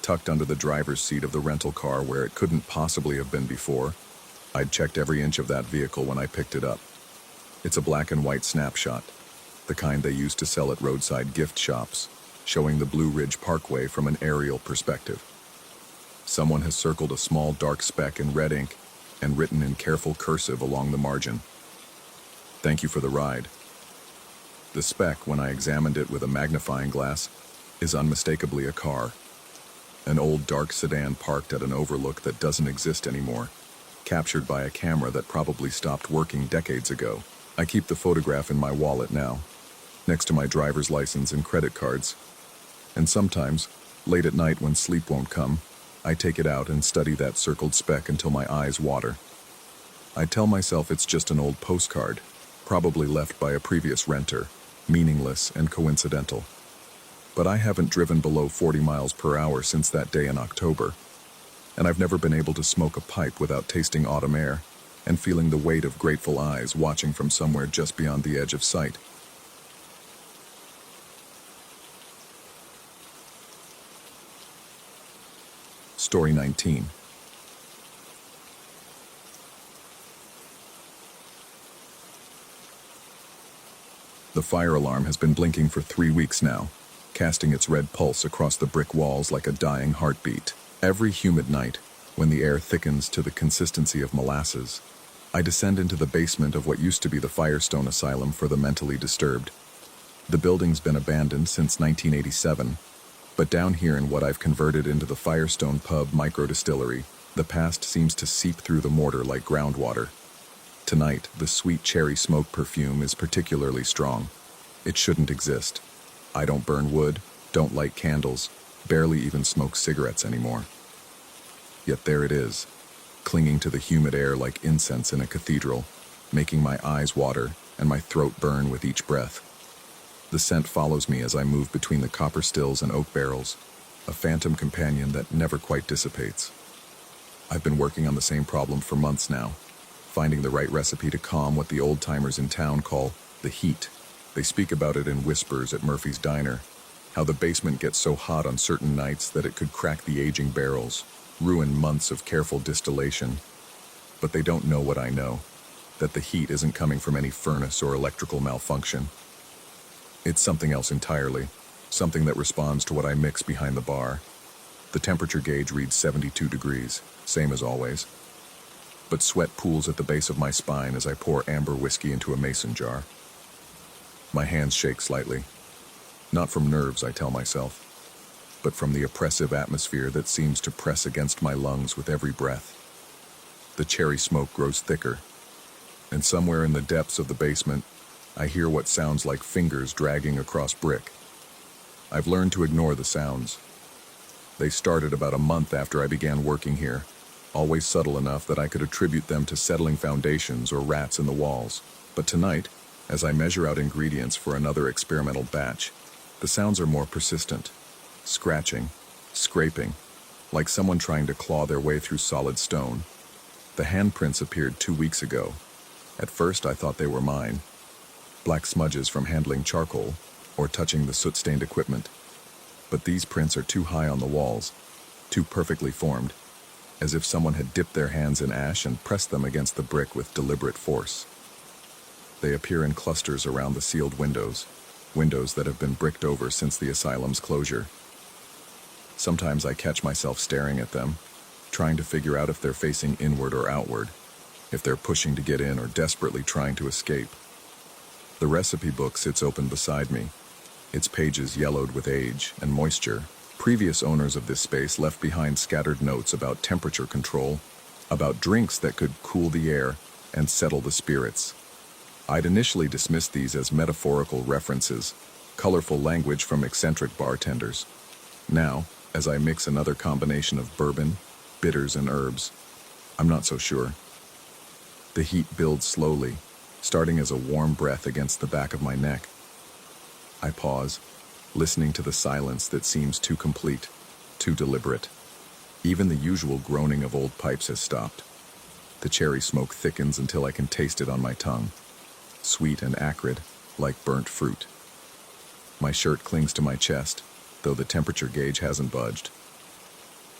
tucked under the driver's seat of the rental car where it couldn't possibly have been before. I'd checked every inch of that vehicle when I picked it up. It's a black and white snapshot, the kind they used to sell at roadside gift shops, showing the Blue Ridge Parkway from an aerial perspective. Someone has circled a small dark speck in red ink and written in careful cursive along the margin. "Thank you for the ride." The speck, when I examined it with a magnifying glass, is unmistakably a car. An old dark sedan parked at an overlook that doesn't exist anymore, captured by a camera that probably stopped working decades ago. I keep the photograph in my wallet now, next to my driver's license and credit cards. And sometimes, late at night when sleep won't come, I take it out and study that circled speck until my eyes water. I tell myself it's just an old postcard, probably left by a previous renter, meaningless and coincidental. But I haven't driven below 40 miles per hour since that day in October. and I've never been able to smoke a pipe without tasting autumn air and feeling the weight of grateful eyes watching from somewhere just beyond the edge of sight. Story 19. The fire alarm has been blinking for 3 weeks now, casting its red pulse across the brick walls like a dying heartbeat. Every humid night, when the air thickens to the consistency of molasses, I descend into the basement of what used to be the Firestone Asylum for the mentally disturbed. The building's been abandoned since 1987, but down here in what I've converted into the Firestone Pub microdistillery, the past seems to seep through the mortar like groundwater. Tonight, the sweet cherry smoke perfume is particularly strong. It shouldn't exist. I don't burn wood, don't light candles, barely even smoke cigarettes anymore. Yet there it is, clinging to the humid air like incense in a cathedral, making my eyes water and my throat burn with each breath. The scent follows me as I move between the copper stills and oak barrels, a phantom companion that never quite dissipates. I've been working on the same problem for months now, finding the right recipe to calm what the old-timers in town call the heat. They speak about it in whispers at Murphy's Diner, how the basement gets so hot on certain nights that it could crack the aging barrels, ruin months of careful distillation. But they don't know what I know, that the heat isn't coming from any furnace or electrical malfunction. It's something else entirely, something that responds to what I mix behind the bar. The temperature gauge reads 72 degrees, same as always. But sweat pools at the base of my spine as I pour amber whiskey into a mason jar. My hands shake slightly. Not from nerves, I tell myself, but from the oppressive atmosphere that seems to press against my lungs with every breath. The cherry smoke grows thicker, and somewhere in the depths of the basement, I hear what sounds like fingers dragging across brick. I've learned to ignore the sounds. They started about a month after I began working here, always subtle enough that I could attribute them to settling foundations or rats in the walls. But tonight, as I measure out ingredients for another experimental batch, the sounds are more persistent. Scratching, scraping, like someone trying to claw their way through solid stone. The handprints appeared 2 weeks ago. At first I thought they were mine. Black smudges from handling charcoal or touching the soot-stained equipment. But these prints are too high on the walls, too perfectly formed, as if someone had dipped their hands in ash and pressed them against the brick with deliberate force. They appear in clusters around the sealed windows that have been bricked over since the asylum's closure. Sometimes I catch myself staring at them, trying to figure out if they're facing inward or outward, if they're pushing to get in or desperately trying to escape. The recipe book sits open beside me, its pages yellowed with age and moisture. Previous owners of this space left behind scattered notes about temperature control, about drinks that could cool the air and settle the spirits. I'd initially dismissed these as metaphorical references, colorful language from eccentric bartenders. Now, as I mix another combination of bourbon, bitters, and herbs, I'm not so sure. The heat builds slowly, starting as a warm breath against the back of my neck. I pause, listening to the silence that seems too complete, too deliberate. Even the usual groaning of old pipes has stopped. The cherry smoke thickens until I can taste it on my tongue, sweet and acrid, like burnt fruit. My shirt clings to my chest, though the temperature gauge hasn't budged.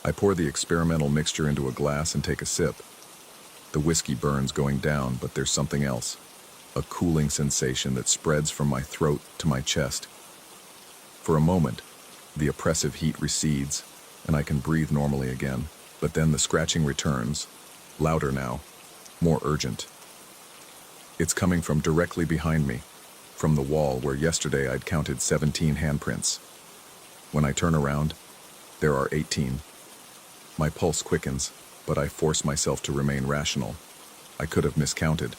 I pour the experimental mixture into a glass and take a sip. The whiskey burns going down, but there's something else, a cooling sensation that spreads from my throat to my chest. For a moment, the oppressive heat recedes, and I can breathe normally again. But then the scratching returns, louder now, more urgent. It's coming from directly behind me, from the wall where yesterday I'd counted 17 handprints. When I turn around, there are 18. My pulse quickens, but I force myself to remain rational. I could have miscounted.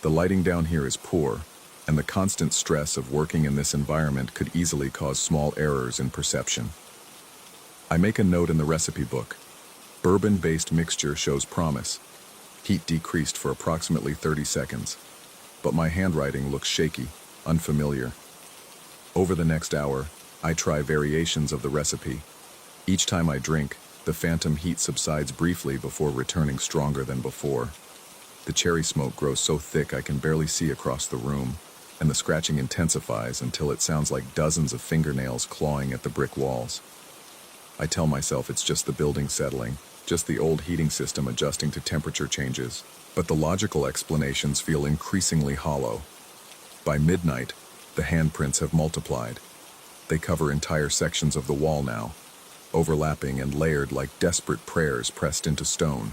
The lighting down here is poor, and the constant stress of working in this environment could easily cause small errors in perception. I make a note in the recipe book. Bourbon-based mixture shows promise. Heat decreased for approximately 30 seconds, but my handwriting looks shaky, unfamiliar. Over the next hour, I try variations of the recipe. Each time I drink, The phantom heat subsides briefly before returning stronger than before. The cherry smoke grows so thick I can barely see across the room, and the scratching intensifies until it sounds like dozens of fingernails clawing at the brick walls. I tell myself it's just the building settling, just the old heating system adjusting to temperature changes, but the logical explanations feel increasingly hollow. By midnight, the handprints have multiplied. They cover entire sections of the wall now, overlapping and layered like desperate prayers pressed into stone.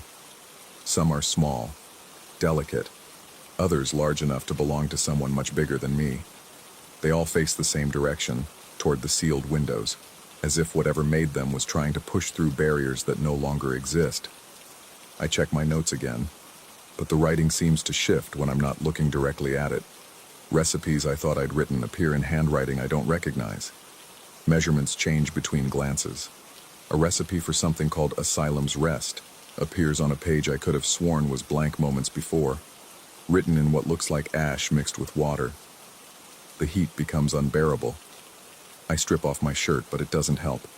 Some are small, delicate, others large enough to belong to someone much bigger than me. They all face the same direction, toward the sealed windows, as if whatever made them was trying to push through barriers that no longer exist. I check my notes again, but the writing seems to shift when I'm not looking directly at it. Recipes I thought I'd written appear in handwriting I don't recognize. Measurements change between glances. A recipe for something called Asylum's Rest appears on a page I could have sworn was blank moments before, written in what looks like ash mixed with water. The heat becomes unbearable. I strip off my shirt, but it doesn't help.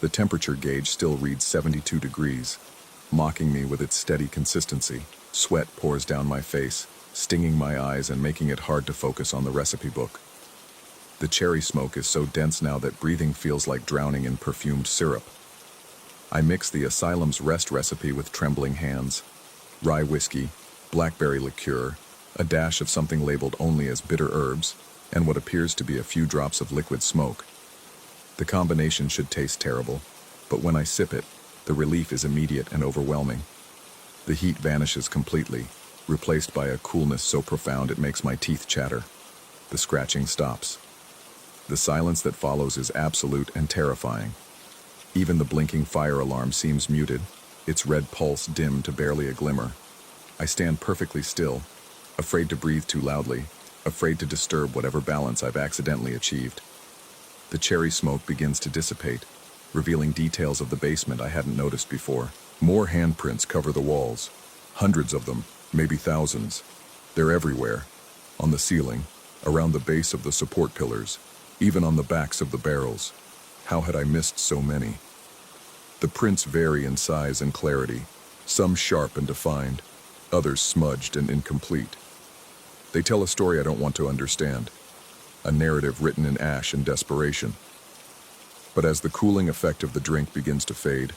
The temperature gauge still reads 72 degrees, mocking me with its steady consistency. Sweat pours down my face, stinging my eyes and making it hard to focus on the recipe book. The cherry smoke is so dense now that breathing feels like drowning in perfumed syrup. I mix the Asylum's Rest recipe with trembling hands. Rye whiskey, blackberry liqueur, a dash of something labeled only as bitter herbs, and what appears to be a few drops of liquid smoke. The combination should taste terrible, but when I sip it, the relief is immediate and overwhelming. The heat vanishes completely, replaced by a coolness so profound it makes my teeth chatter. The scratching stops. The silence that follows is absolute and terrifying. Even the blinking fire alarm seems muted, its red pulse dim to barely a glimmer. I stand perfectly still, afraid to breathe too loudly, afraid to disturb whatever balance I've accidentally achieved. The cherry smoke begins to dissipate, revealing details of the basement I hadn't noticed before. More handprints cover the walls. Hundreds of them, maybe thousands. They're everywhere. On the ceiling, around the base of the support pillars, even on the backs of the barrels. How had I missed so many? The prints vary in size and clarity, some sharp and defined, others smudged and incomplete. They tell a story I don't want to understand, a narrative written in ash and desperation. But as the cooling effect of the drink begins to fade,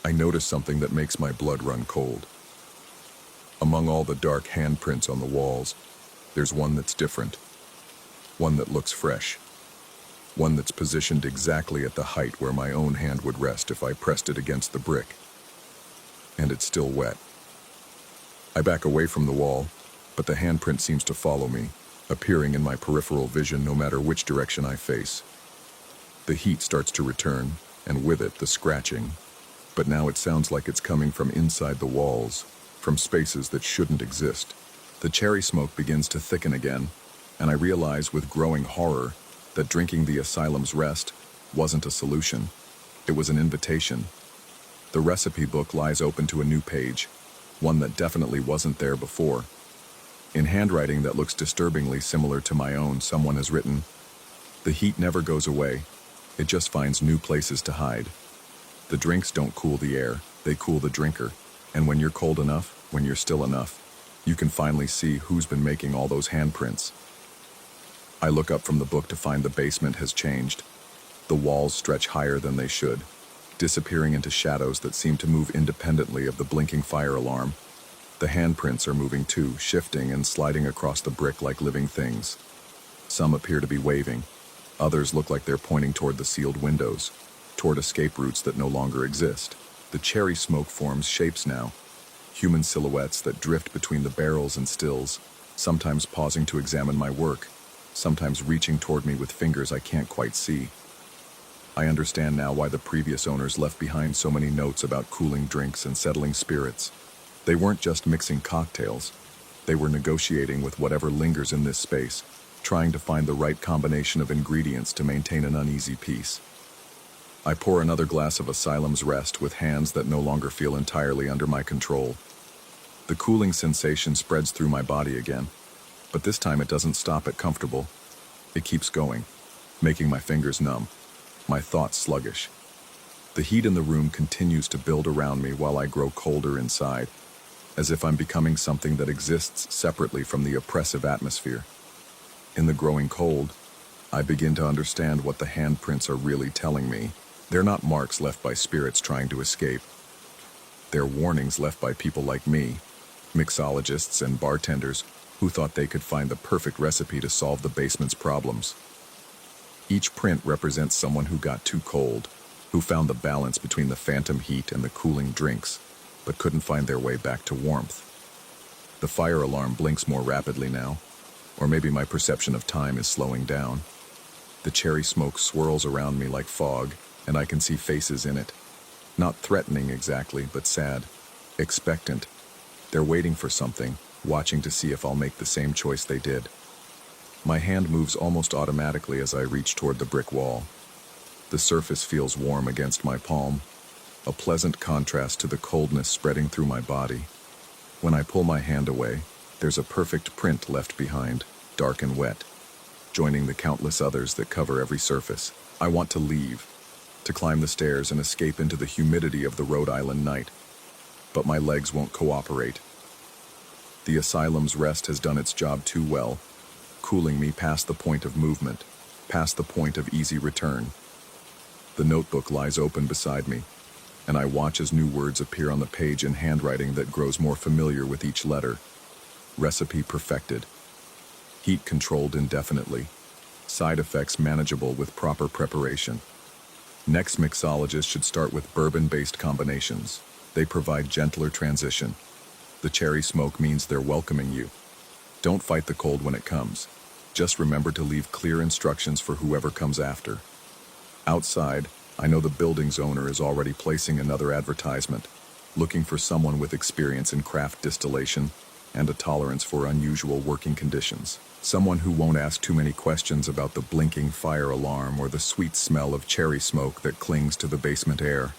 I notice something that makes my blood run cold. Among all the dark handprints on the walls, there's one that's different, one that looks fresh. One that's positioned exactly at the height where my own hand would rest if I pressed it against the brick. And it's still wet. I back away from the wall, but the handprint seems to follow me, appearing in my peripheral vision no matter which direction I face. The heat starts to return, and with it the scratching, but now it sounds like it's coming from inside the walls, from spaces that shouldn't exist. The cherry smoke begins to thicken again, and I realize with growing horror that drinking the Asylum's Rest wasn't a solution. It was an invitation. The recipe book lies open to a new page, one that definitely wasn't there before. In handwriting that looks disturbingly similar to my own, someone has written, "The heat never goes away. It just finds new places to hide. The drinks don't cool the air, they cool the drinker. And when you're cold enough, when you're still enough, you can finally see who's been making all those handprints." I look up from the book to find the basement has changed. The walls stretch higher than they should, disappearing into shadows that seem to move independently of the blinking fire alarm. The handprints are moving too, shifting and sliding across the brick like living things. Some appear to be waving. Others look like they're pointing toward the sealed windows, toward escape routes that no longer exist. The cherry smoke forms shapes now, human silhouettes that drift between the barrels and stills, sometimes pausing to examine my work, sometimes reaching toward me with fingers I can't quite see. I understand now why the previous owners left behind so many notes about cooling drinks and settling spirits. They weren't just mixing cocktails. They were negotiating with whatever lingers in this space, trying to find the right combination of ingredients to maintain an uneasy peace. I pour another glass of Asylum's Rest with hands that no longer feel entirely under my control. The cooling sensation spreads through my body again. But this time it doesn't stop at comfortable. It keeps going, making my fingers numb, my thoughts sluggish. The heat in the room continues to build around me while I grow colder inside, as if I'm becoming something that exists separately from the oppressive atmosphere. In the growing cold, I begin to understand what the handprints are really telling me. They're not marks left by spirits trying to escape. They're warnings left by people like me, mixologists and bartenders who thought they could find the perfect recipe to solve the basement's problems. Each print represents someone who got too cold, who found the balance between the phantom heat and the cooling drinks, but couldn't find their way back to warmth. The fire alarm blinks more rapidly now, or maybe my perception of time is slowing down. The cherry smoke swirls around me like fog, and I can see faces in it. Not threatening exactly, but sad, expectant. They're waiting for something, watching to see if I'll make the same choice they did. My hand moves almost automatically as I reach toward the brick wall. The surface feels warm against my palm, a pleasant contrast to the coldness spreading through my body. When I pull my hand away, there's a perfect print left behind, dark and wet, joining the countless others that cover every surface. I want to leave, to climb the stairs and escape into the humidity of the Rhode Island night, but my legs won't cooperate. The asylum's rest has done its job too well, cooling me past the point of movement, past the point of easy return. The notebook lies open beside me, and I watch as new words appear on the page in handwriting that grows more familiar with each letter. Recipe perfected. Heat controlled indefinitely. Side effects manageable with proper preparation. Next mixologist should start with bourbon-based combinations. They provide gentler transition. The cherry smoke means they're welcoming you. Don't fight the cold when it comes. Just remember to leave clear instructions for whoever comes after. Outside, I know the building's owner is already placing another advertisement, looking for someone with experience in craft distillation and a tolerance for unusual working conditions. Someone who won't ask too many questions about the blinking fire alarm or the sweet smell of cherry smoke that clings to the basement air.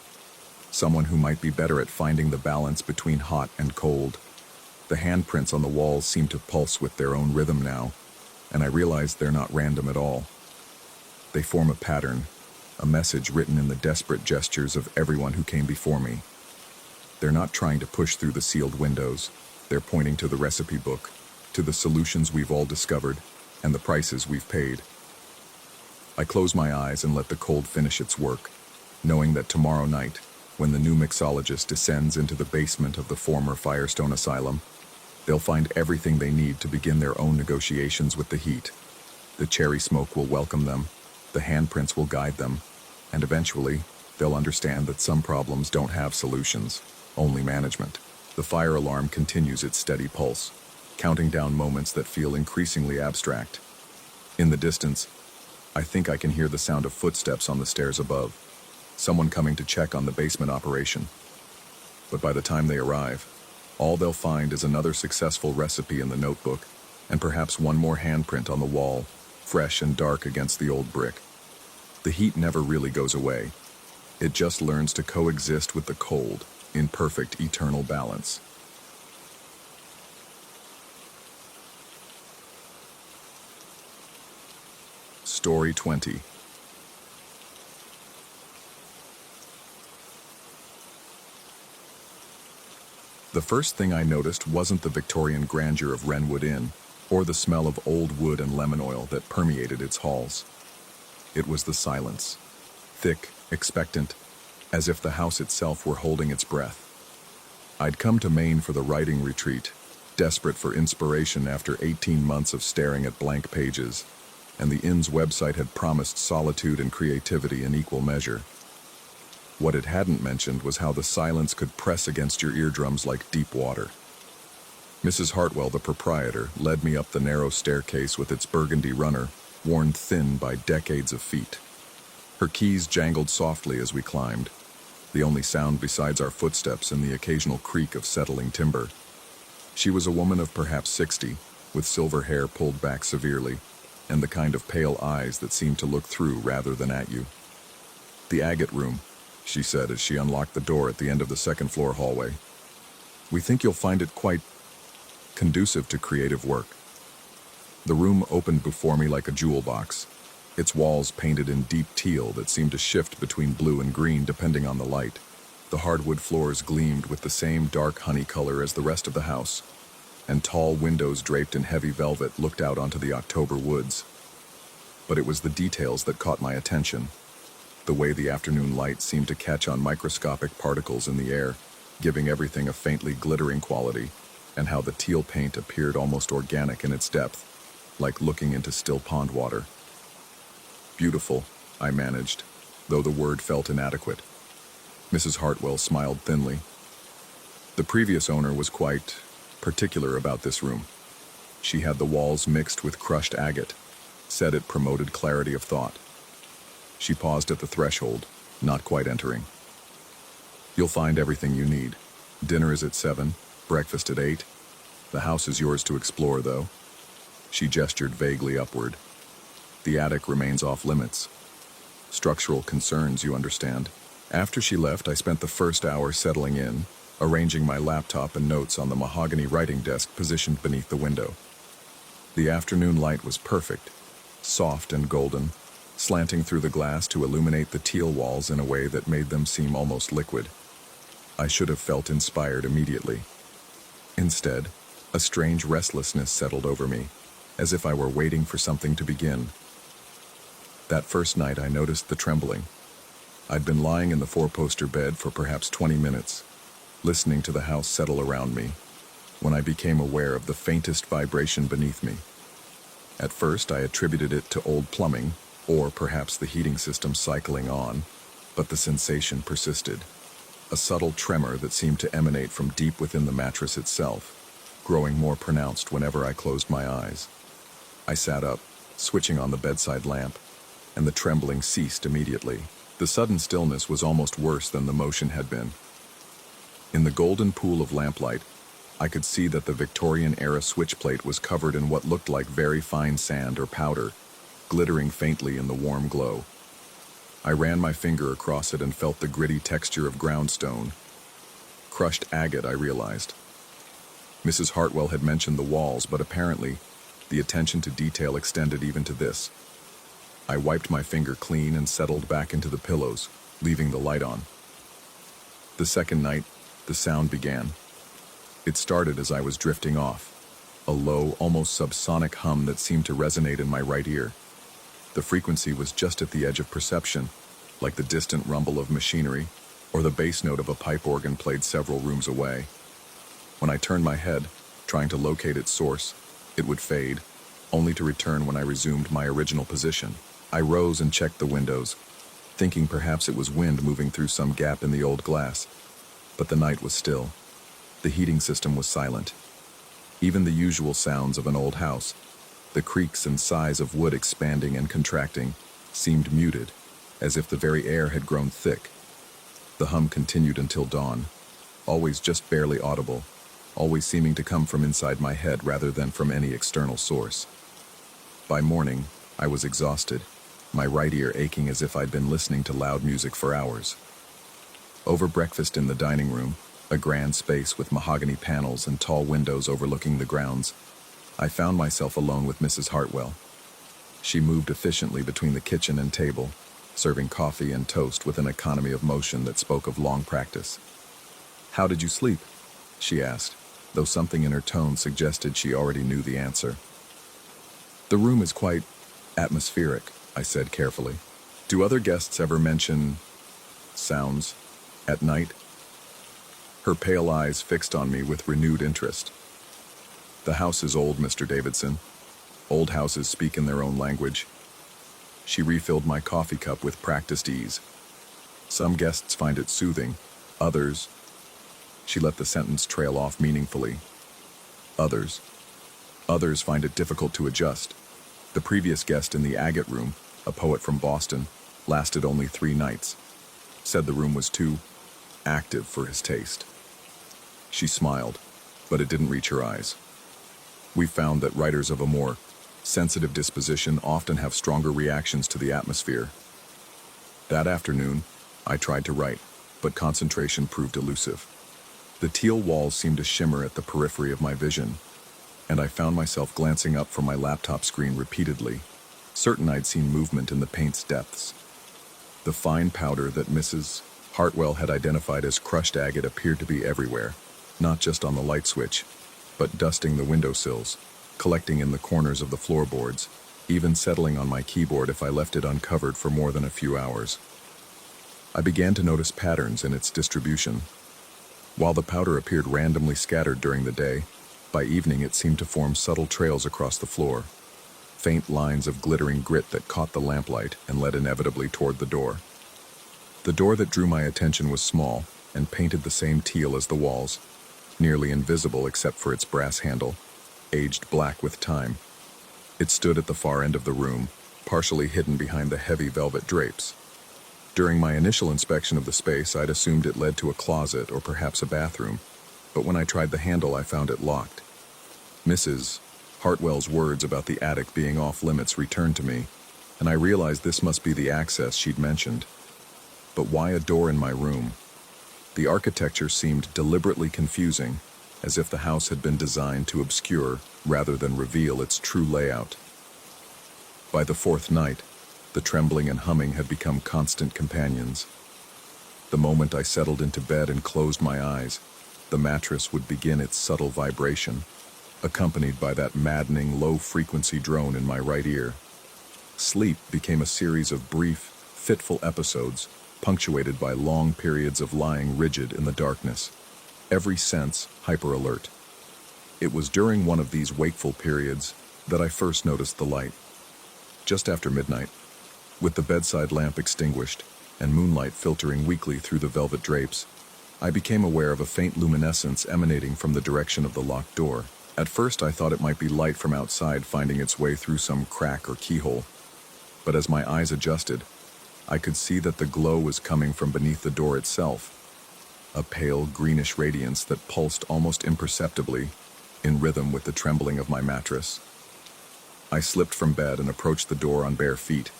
Someone who might be better at finding the balance between hot and cold. The handprints on the walls seem to pulse with their own rhythm now, and I realize they're not random at all. They form a pattern, a message written in the desperate gestures of everyone who came before me. They're not trying to push through the sealed windows. They're pointing to the recipe book, to the solutions we've all discovered, and the prices we've paid. I close my eyes and let the cold finish its work, knowing that tomorrow night, when the new mixologist descends into the basement of the former Firestone Asylum, they'll find everything they need to begin their own negotiations with the heat. The cherry smoke will welcome them, the handprints will guide them, and eventually, they'll understand that some problems don't have solutions, only management. The fire alarm continues its steady pulse, counting down moments that feel increasingly abstract. In the distance, I think I can hear the sound of footsteps on the stairs above, someone coming to check on the basement operation. But by the time they arrive, all they'll find is another successful recipe in the notebook, and perhaps one more handprint on the wall, fresh and dark against the old brick. The heat never really goes away. It just learns to coexist with the cold, in perfect eternal balance. Story 20. The first thing I noticed wasn't the Victorian grandeur of Wrenwood Inn, or the smell of old wood and lemon oil that permeated its halls. It was the silence, thick, expectant, as if the house itself were holding its breath. I'd come to Maine for the writing retreat, desperate for inspiration after 18 months of staring at blank pages, and the inn's website had promised solitude and creativity in equal measure. What it hadn't mentioned was how the silence could press against your eardrums like deep water. Mrs. Hartwell, the proprietor, led me up the narrow staircase with its burgundy runner, worn thin by decades of feet. Her keys jangled softly as we climbed, the only sound besides our footsteps and the occasional creak of settling timber. She was a woman of perhaps 60, with silver hair pulled back severely, and the kind of pale eyes that seemed to look through rather than at you. "The agate room," she said as she unlocked the door at the end of the second-floor hallway. "We think you'll find it quite conducive to creative work." The room opened before me like a jewel box, its walls painted in deep teal that seemed to shift between blue and green depending on the light. The hardwood floors gleamed with the same dark honey color as the rest of the house, and tall windows draped in heavy velvet looked out onto the October woods. But it was the details that caught my attention. The way the afternoon light seemed to catch on microscopic particles in the air, giving everything a faintly glittering quality, and how the teal paint appeared almost organic in its depth, like looking into still pond water. Beautiful, I managed, though the word felt inadequate. Mrs. Hartwell smiled thinly. The previous owner was quite particular about this room. She had the walls mixed with crushed agate, said it promoted clarity of thought. She paused at the threshold, not quite entering. You'll find everything you need. Dinner is at 7, breakfast at 8. The house is yours to explore, though. She gestured vaguely upward. The attic remains off limits. Structural concerns, you understand. After she left, I spent the first hour settling in, arranging my laptop and notes on the mahogany writing desk positioned beneath the window. The afternoon light was perfect, soft and golden, slanting through the glass to illuminate the teal walls in a way that made them seem almost liquid. I should have felt inspired immediately. Instead, a strange restlessness settled over me, as if I were waiting for something to begin. That first night I noticed the trembling. I'd been lying in the four-poster bed for perhaps 20 minutes, listening to the house settle around me, when I became aware of the faintest vibration beneath me. At first I attributed it to old plumbing, or perhaps the heating system cycling on, but the sensation persisted. A subtle tremor that seemed to emanate from deep within the mattress itself, growing more pronounced whenever I closed my eyes. I sat up, switching on the bedside lamp, and the trembling ceased immediately. The sudden stillness was almost worse than the motion had been. In the golden pool of lamplight, I could see that the Victorian-era switchplate was covered in what looked like very fine sand or powder, glittering faintly in the warm glow. I ran my finger across it and felt the gritty texture of ground stone. Crushed agate, I realized. Mrs. Hartwell had mentioned the walls, but apparently, the attention to detail extended even to this. I wiped my finger clean and settled back into the pillows, leaving the light on. The second night, the sound began. It started as I was drifting off, a low, almost subsonic hum that seemed to resonate in my right ear. The frequency was just at the edge of perception, like the distant rumble of machinery, or the bass note of a pipe organ played several rooms away. When I turned my head, trying to locate its source, it would fade, only to return when I resumed my original position. I rose and checked the windows, thinking perhaps it was wind moving through some gap in the old glass. But the night was still. The heating system was silent. Even the usual sounds of an old house, the creaks and sighs of wood expanding and contracting, seemed muted, as if the very air had grown thick. The hum continued until dawn, always just barely audible, always seeming to come from inside my head rather than from any external source. By morning, I was exhausted, my right ear aching as if I'd been listening to loud music for hours. Over breakfast in the dining room, a grand space with mahogany panels and tall windows overlooking the grounds, I found myself alone with Mrs. Hartwell. She moved efficiently between the kitchen and table, serving coffee and toast with an economy of motion that spoke of long practice. "How did you sleep?" she asked, though something in her tone suggested she already knew the answer. "The room is quite atmospheric," I said carefully. "Do other guests ever mention sounds at night?" Her pale eyes fixed on me with renewed interest. "The house is old, Mr. Davidson. Old houses speak in their own language." She refilled my coffee cup with practiced ease. "Some guests find it soothing, others—" She let the sentence trail off meaningfully. Others find it difficult to adjust. The previous guest in the agate room, a poet from Boston, lasted only 3 nights. Said the room was too active for his taste." She smiled, but it didn't reach her eyes. "We found that writers of a more sensitive disposition often have stronger reactions to the atmosphere." That afternoon, I tried to write, but concentration proved elusive. The teal walls seemed to shimmer at the periphery of my vision, and I found myself glancing up from my laptop screen repeatedly, certain I'd seen movement in the paint's depths. The fine powder that Mrs. Hartwell had identified as crushed agate appeared to be everywhere, not just on the light switch, but dusting the windowsills, collecting in the corners of the floorboards, even settling on my keyboard if I left it uncovered for more than a few hours. I began to notice patterns in its distribution. While the powder appeared randomly scattered during the day, by evening it seemed to form subtle trails across the floor, faint lines of glittering grit that caught the lamplight and led inevitably toward the door. The door that drew my attention was small and painted the same teal as the walls, nearly invisible except for its brass handle, aged black with time. It stood at the far end of the room, partially hidden behind the heavy velvet drapes. During my initial inspection of the space, I'd assumed it led to a closet or perhaps a bathroom, but when I tried the handle, I found it locked. Mrs. Hartwell's words about the attic being off-limits returned to me, and I realized this must be the access she'd mentioned. But why a door in my room? The architecture seemed deliberately confusing, as if the house had been designed to obscure rather than reveal its true layout. By the fourth night, the trembling and humming had become constant companions. The moment I settled into bed and closed my eyes, the mattress would begin its subtle vibration, accompanied by that maddening low-frequency drone in my right ear. Sleep became a series of brief, fitful episodes, punctuated by long periods of lying rigid in the darkness, every sense hyper-alert. It was during one of these wakeful periods that I first noticed the light. Just after midnight, with the bedside lamp extinguished and moonlight filtering weakly through the velvet drapes, I became aware of a faint luminescence emanating from the direction of the locked door. At first I thought it might be light from outside finding its way through some crack or keyhole, but as my eyes adjusted, I could see that the glow was coming from beneath the door itself, a pale greenish radiance that pulsed almost imperceptibly, in rhythm with the trembling of my mattress. I slipped from bed and approached the door on bare feet,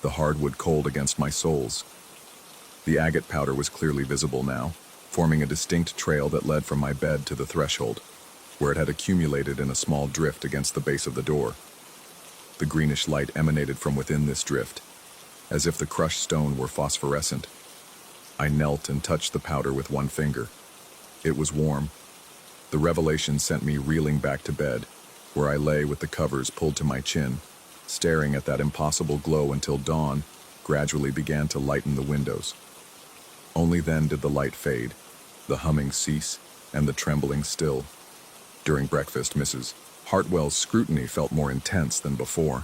the hardwood cold against my soles. The agate powder was clearly visible now, forming a distinct trail that led from my bed to the threshold, where it had accumulated in a small drift against the base of the door. The greenish light emanated from within this drift, as if the crushed stone were phosphorescent. I knelt and touched the powder with one finger. It was warm. The revelation sent me reeling back to bed, where I lay with the covers pulled to my chin, staring at that impossible glow until dawn gradually began to lighten the windows. Only then did the light fade, the humming cease, and the trembling still. During breakfast, Mrs. Hartwell's scrutiny felt more intense than before.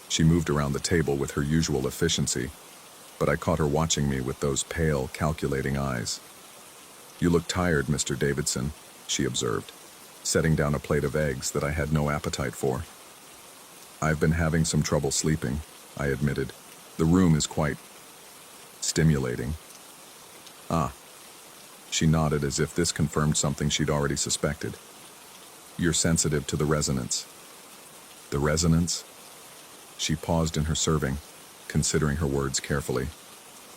She moved around the table with her usual efficiency, but I caught her watching me with those pale, calculating eyes. "You look tired, Mr. Davidson," she observed, setting down a plate of eggs that I had no appetite for. "I've been having some trouble sleeping," I admitted. "The room is quite stimulating." "Ah." She nodded as if this confirmed something she'd already suspected. "You're sensitive to the resonance." "The resonance?" She paused in her serving, considering her words carefully.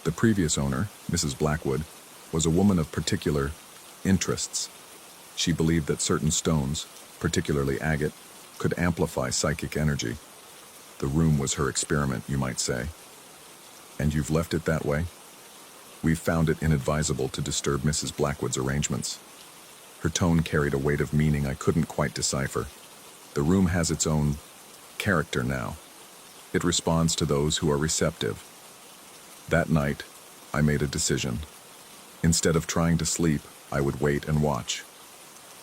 The previous owner, Mrs. Blackwood, was a woman of particular interests. She believed that certain stones, particularly agate, could amplify psychic energy. The room was her experiment, you might say. "And you've left it that way?" "We've found it inadvisable to disturb Mrs. Blackwood's arrangements." Her tone carried a weight of meaning I couldn't quite decipher. "The room has its own character now. It responds to those who are receptive." That night, I made a decision. Instead of trying to sleep, I would wait and watch.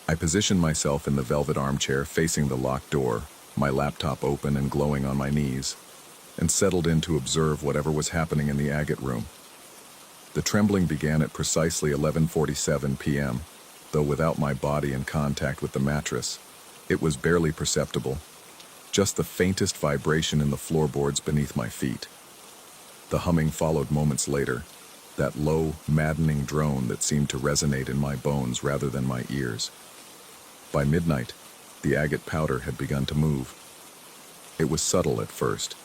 I positioned myself in the velvet armchair facing the locked door, my laptop open and glowing on my knees, and settled in to observe whatever was happening in the agate room. The trembling began at precisely 11:47 p.m., though without my body in contact with the mattress. It was barely perceptible, just the faintest vibration in the floorboards beneath my feet. The humming followed moments later, that low, maddening drone that seemed to resonate in my bones rather than my ears. By midnight, the agate powder had begun to move. It was subtle at first,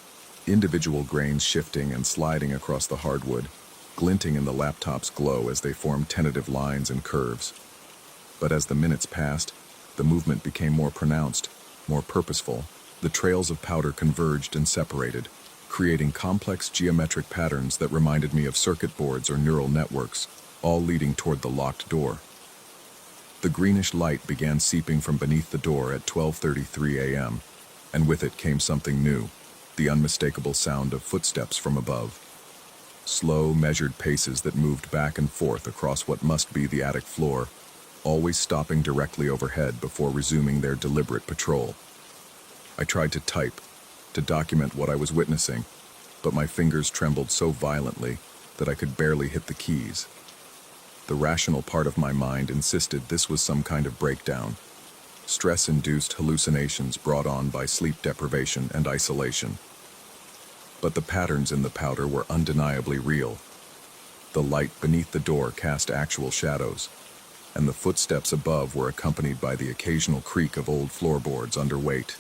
individual grains shifting and sliding across the hardwood, glinting in the laptop's glow as they formed tentative lines and curves. But as the minutes passed, the movement became more pronounced, more purposeful, The trails of powder converged and separated, creating complex geometric patterns that reminded me of circuit boards or neural networks, all leading toward the locked door. The greenish light began seeping from beneath the door at 12:33 a.m., and with it came something new, the unmistakable sound of footsteps from above. Slow, measured paces that moved back and forth across what must be the attic floor, always stopping directly overhead before resuming their deliberate patrol. I tried to type, to document what I was witnessing, but my fingers trembled so violently that I could barely hit the keys. The rational part of my mind insisted this was some kind of breakdown, stress-induced hallucinations brought on by sleep deprivation and isolation. But the patterns in the powder were undeniably real. The light beneath the door cast actual shadows, and the footsteps above were accompanied by the occasional creak of old floorboards under weight.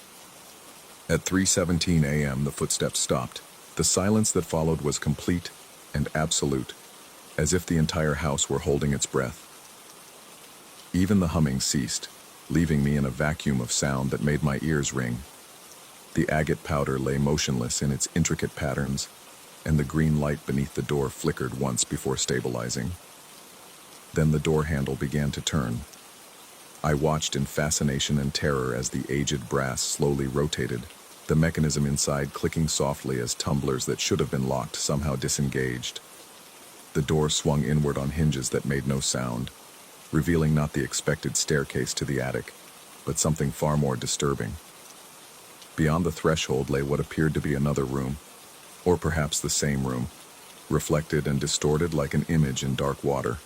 At 3:17 a.m. the footsteps stopped. The silence that followed was complete and absolute, as if the entire house were holding its breath. Even the humming ceased, leaving me in a vacuum of sound that made my ears ring. The agate powder lay motionless in its intricate patterns, and the green light beneath the door flickered once before stabilizing. Then the door handle began to turn. I watched in fascination and terror as the aged brass slowly rotated, the mechanism inside clicking softly as tumblers that should have been locked somehow disengaged. The door swung inward on hinges that made no sound, revealing not the expected staircase to the attic, but something far more disturbing. Beyond the threshold lay what appeared to be another room, or perhaps the same room, reflected and distorted like an image in dark water.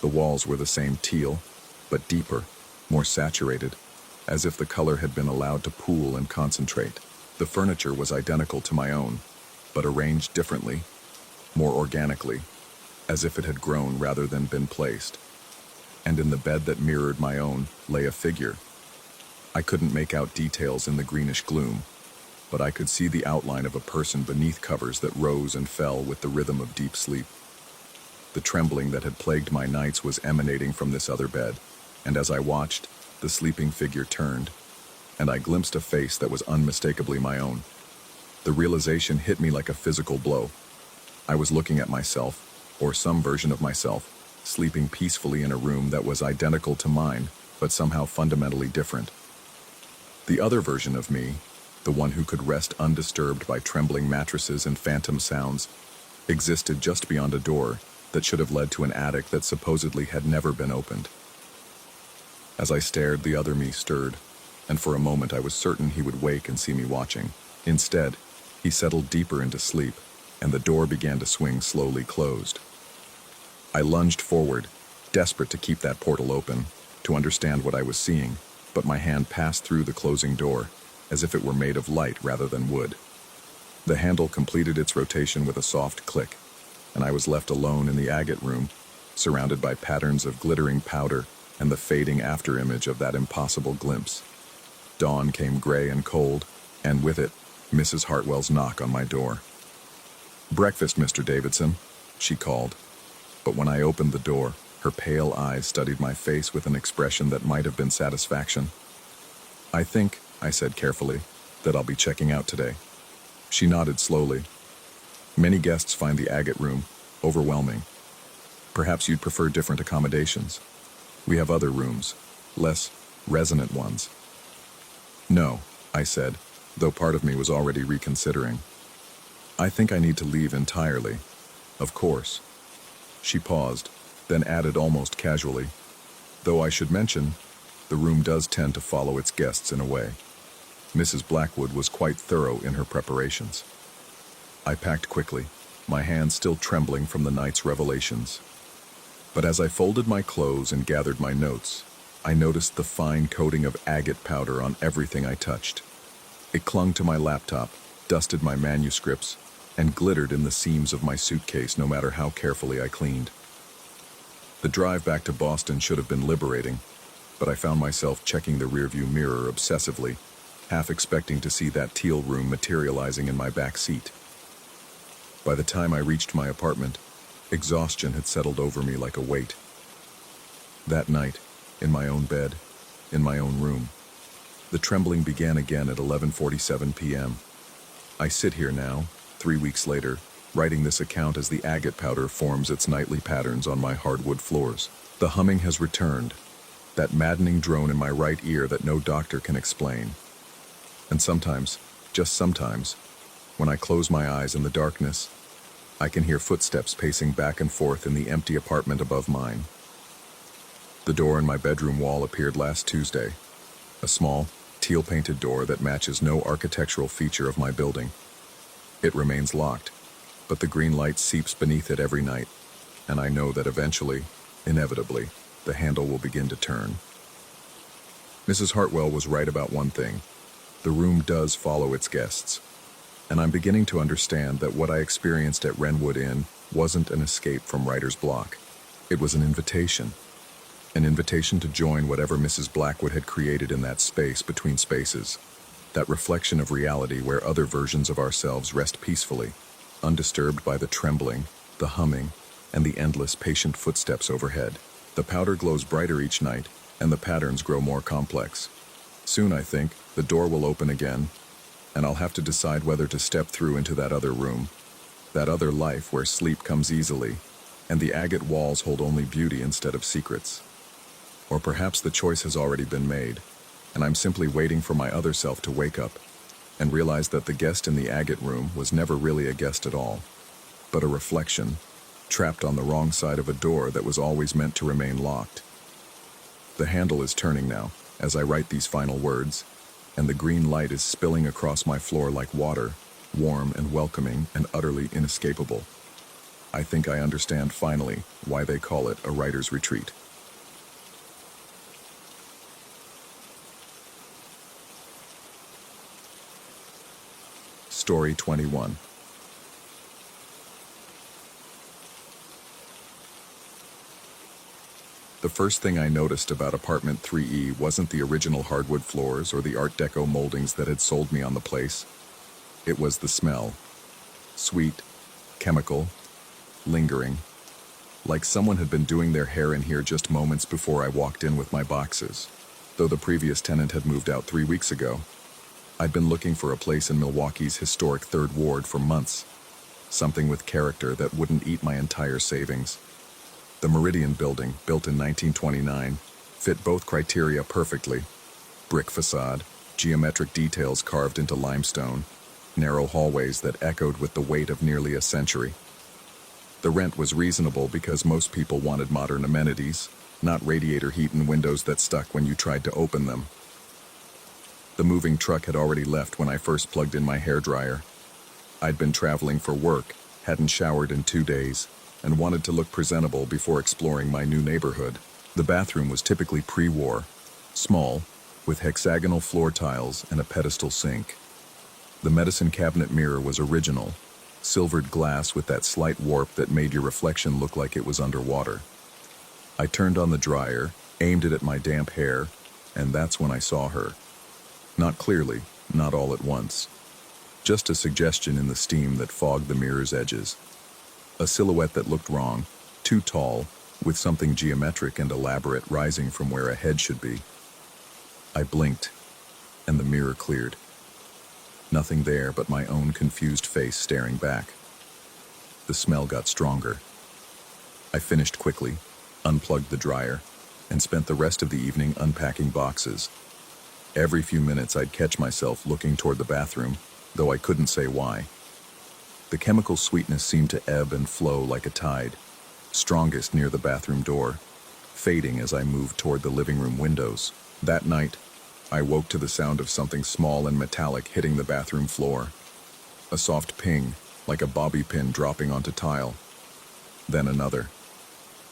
The walls were the same teal, but deeper, more saturated, as if the color had been allowed to pool and concentrate. The furniture was identical to my own, but arranged differently, more organically, as if it had grown rather than been placed. And in the bed that mirrored my own lay a figure. I couldn't make out details in the greenish gloom, but I could see the outline of a person beneath covers that rose and fell with the rhythm of deep sleep. The trembling that had plagued my nights was emanating from this other bed, and as I watched, the sleeping figure turned, and I glimpsed a face that was unmistakably my own. The realization hit me like a physical blow. I was looking at myself, or some version of myself, sleeping peacefully in a room that was identical to mine, but somehow fundamentally different. The other version of me, the one who could rest undisturbed by trembling mattresses and phantom sounds, existed just beyond a door that should have led to an attic that supposedly had never been opened. As I stared, the other me stirred, and for a moment I was certain he would wake and see me watching. Instead, he settled deeper into sleep, and the door began to swing slowly closed. I lunged forward, desperate to keep that portal open, to understand what I was seeing, but my hand passed through the closing door, as if it were made of light rather than wood. The handle completed its rotation with a soft click, and I was left alone in the agate room, surrounded by patterns of glittering powder and the fading afterimage of that impossible glimpse. Dawn came gray and cold, and with it, Mrs. Hartwell's knock on my door. "Breakfast, Mr. Davidson," she called. But when I opened the door, her pale eyes studied my face with an expression that might have been satisfaction. "I think," I said carefully, "that I'll be checking out today." She nodded slowly. "Many guests find the agate room overwhelming. Perhaps you'd prefer different accommodations. We have other rooms, less resonant ones." "No," I said, though part of me was already reconsidering. "I think I need to leave entirely. Of course." She paused, then added almost casually, "Though I should mention, the room does tend to follow its guests in a way." Mrs. Blackwood was quite thorough in her preparations. I packed quickly, my hands still trembling from the night's revelations. But as I folded my clothes and gathered my notes, I noticed the fine coating of agate powder on everything I touched. It clung to my laptop, dusted my manuscripts, and glittered in the seams of my suitcase no matter how carefully I cleaned. The drive back to Boston should have been liberating, but I found myself checking the rearview mirror obsessively, half expecting to see that teal room materializing in my back seat. By the time I reached my apartment, exhaustion had settled over me like a weight. That night, in my own bed, in my own room, The trembling began again at 11:47 p.m. I sit here now, 3 weeks later, writing this account as the agate powder forms its nightly patterns on my hardwood floors. The humming has returned, that maddening drone in my right ear that no doctor can explain. And sometimes, just sometimes, when I close my eyes in the darkness, I can hear footsteps pacing back and forth in the empty apartment above mine. The door in my bedroom wall appeared last Tuesday, a small, teal-painted door that matches no architectural feature of my building. It remains locked, but the green light seeps beneath it every night, and I know that eventually, inevitably, the handle will begin to turn. Mrs. Hartwell was right about one thing. The room does follow its guests, and I'm beginning to understand that what I experienced at Wrenwood Inn wasn't an escape from writer's block. It was an invitation to join whatever Mrs. Blackwood had created in that space between spaces, that reflection of reality where other versions of ourselves rest peacefully, undisturbed by the trembling, the humming, and the endless patient footsteps overhead. The powder glows brighter each night, and the patterns grow more complex. Soon, I think, the door will open again, and I'll have to decide whether to step through into that other room, that other life where sleep comes easily, and the agate walls hold only beauty instead of secrets. Or perhaps the choice has already been made, and I'm simply waiting for my other self to wake up and realize that the guest in the agate room was never really a guest at all, but a reflection, trapped on the wrong side of a door that was always meant to remain locked. The handle is turning now, as I write these final words, and the green light is spilling across my floor like water, warm and welcoming and utterly inescapable. I think I understand finally why they call it a writer's retreat. Story 21. The first thing I noticed about apartment 3E wasn't the original hardwood floors or the Art Deco moldings that had sold me on the place. It was the smell. Sweet, chemical, lingering, like someone had been doing their hair in here just moments before I walked in with my boxes. Though the previous tenant had moved out 3 weeks ago, I'd been looking for a place in Milwaukee's historic Third Ward for months, something with character that wouldn't eat my entire savings. The Meridian building, built in 1929, fit both criteria perfectly. Brick facade, geometric details carved into limestone, narrow hallways that echoed with the weight of nearly a century. The rent was reasonable because most people wanted modern amenities, not radiator heat and windows that stuck when you tried to open them. The moving truck had already left when I first plugged in my hairdryer. I'd been traveling for work, hadn't showered in 2 days, and wanted to look presentable before exploring my new neighborhood. The bathroom was typically pre-war, small, with hexagonal floor tiles and a pedestal sink. The medicine cabinet mirror was original, silvered glass with that slight warp that made your reflection look like it was underwater. I turned on the dryer, aimed it at my damp hair, and that's when I saw her. Not clearly, not all at once. Just a suggestion in the steam that fogged the mirror's edges. A silhouette that looked wrong, too tall, with something geometric and elaborate rising from where a head should be. I blinked, and the mirror cleared. Nothing there but my own confused face staring back. The smell got stronger. I finished quickly, unplugged the dryer, and spent the rest of the evening unpacking boxes. Every few minutes I'd catch myself looking toward the bathroom, though I couldn't say why. The chemical sweetness seemed to ebb and flow like a tide, strongest near the bathroom door, fading as I moved toward the living room windows. That night, I woke to the sound of something small and metallic hitting the bathroom floor. A soft ping, like a bobby pin dropping onto tile. Then another.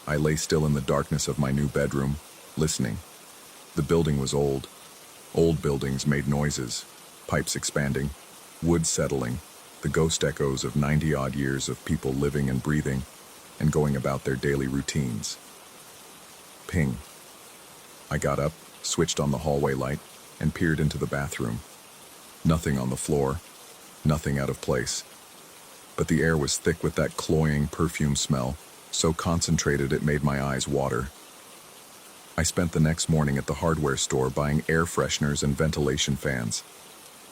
I lay still in the darkness of my new bedroom, listening. The building was old. Old buildings made noises, pipes expanding, wood settling, the ghost echoes of 90-odd years of people living and breathing and going about their daily routines. Ping. I got up, switched on the hallway light, and peered into the bathroom. Nothing on the floor, nothing out of place. But the air was thick with that cloying perfume smell, so concentrated it made my eyes water. I spent the next morning at the hardware store buying air fresheners and ventilation fans.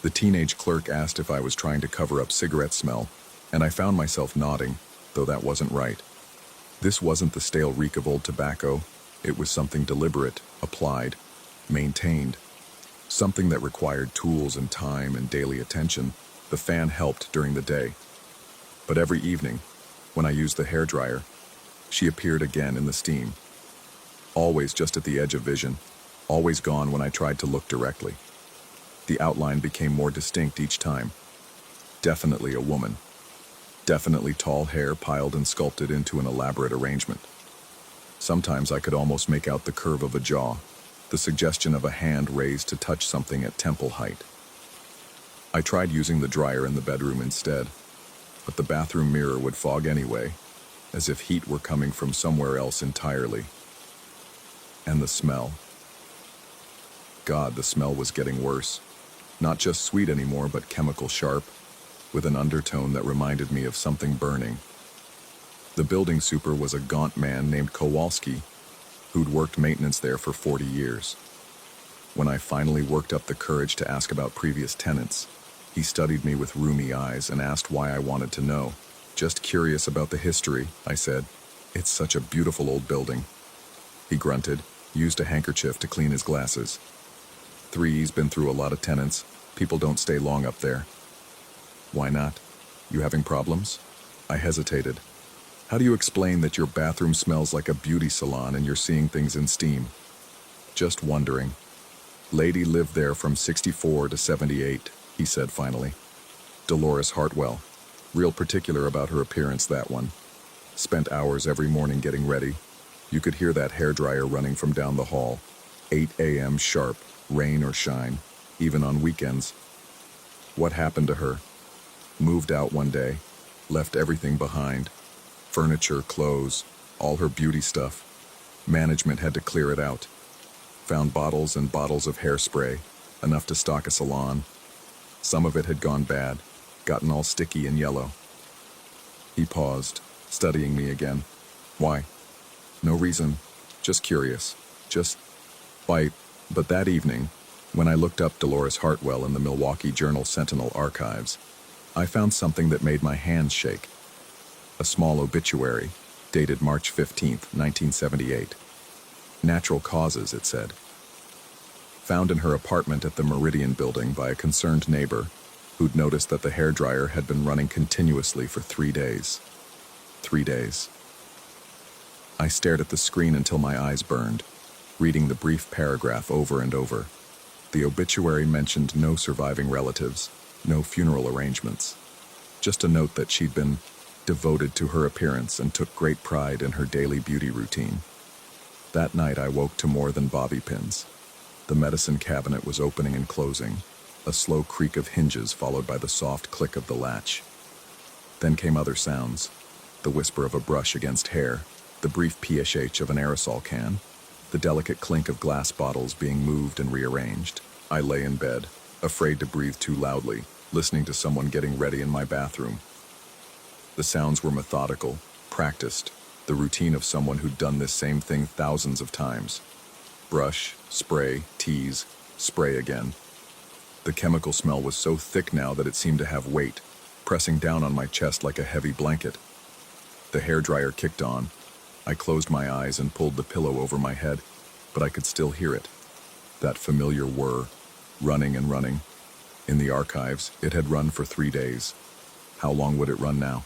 The teenage clerk asked if I was trying to cover up cigarette smell, and I found myself nodding, though that wasn't right. This wasn't the stale reek of old tobacco. It was something deliberate, applied, maintained. Something that required tools and time and daily attention. The fan helped during the day. But every evening, when I used the hairdryer, she appeared again in the steam. Always just at the edge of vision, always gone when I tried to look directly. The outline became more distinct each time. Definitely a woman. Definitely tall hair piled and sculpted into an elaborate arrangement. Sometimes I could almost make out the curve of a jaw, the suggestion of a hand raised to touch something at temple height. I tried using the dryer in the bedroom instead, but the bathroom mirror would fog anyway, as if heat were coming from somewhere else entirely. And the smell. God, the smell was getting worse. Not just sweet anymore, but chemical sharp, with an undertone that reminded me of something burning. The building super was a gaunt man named Kowalski, who'd worked maintenance there for 40 years. When I finally worked up the courage to ask about previous tenants, he studied me with rheumy eyes and asked why I wanted to know. Just curious about the history, I said. It's such a beautiful old building. He grunted, used a handkerchief to clean his glasses. 3's been through a lot of tenants. People don't stay long up there. Why not? You having problems? I hesitated. How do you explain that your bathroom smells like a beauty salon and you're seeing things in steam? Just wondering. Lady lived there from 64 to 78, he said finally. Dolores Hartwell. Real particular about her appearance, that one. Spent hours every morning getting ready. You could hear that hairdryer running from down the hall. 8 a.m. sharp, rain or shine, even on weekends. What happened to her? Moved out one day, left everything behind. Furniture, clothes, all her beauty stuff. Management had to clear it out. Found bottles and bottles of hairspray, enough to stock a salon. Some of it had gone bad, gotten all sticky and yellow. He paused, studying me again. Why? No reason, just curious, But that evening, when I looked up Dolores Hartwell in the Milwaukee Journal-Sentinel archives, I found something that made my hands shake. A small obituary, dated March 15, 1978. Natural causes, it said. Found in her apartment at the Meridian building by a concerned neighbor who'd noticed that the hairdryer had been running continuously for 3 days. 3 days. I stared at the screen until my eyes burned, reading the brief paragraph over and over. The obituary mentioned no surviving relatives, no funeral arrangements. Just a note that she'd been devoted to her appearance and took great pride in her daily beauty routine. That night I woke to more than bobby pins. The medicine cabinet was opening and closing, a slow creak of hinges followed by the soft click of the latch. Then came other sounds, the whisper of a brush against hair, the brief psh of an aerosol can, the delicate clink of glass bottles being moved and rearranged. I lay in bed, afraid to breathe too loudly, listening to someone getting ready in my bathroom. The sounds were methodical, practiced, the routine of someone who'd done this same thing thousands of times. Brush, spray, tease, spray again. The chemical smell was so thick now that it seemed to have weight, pressing down on my chest like a heavy blanket. The hairdryer kicked on. I closed my eyes and pulled the pillow over my head, but I could still hear it. That familiar whir, running and running. In the archives, it had run for 3 days. How long would it run now?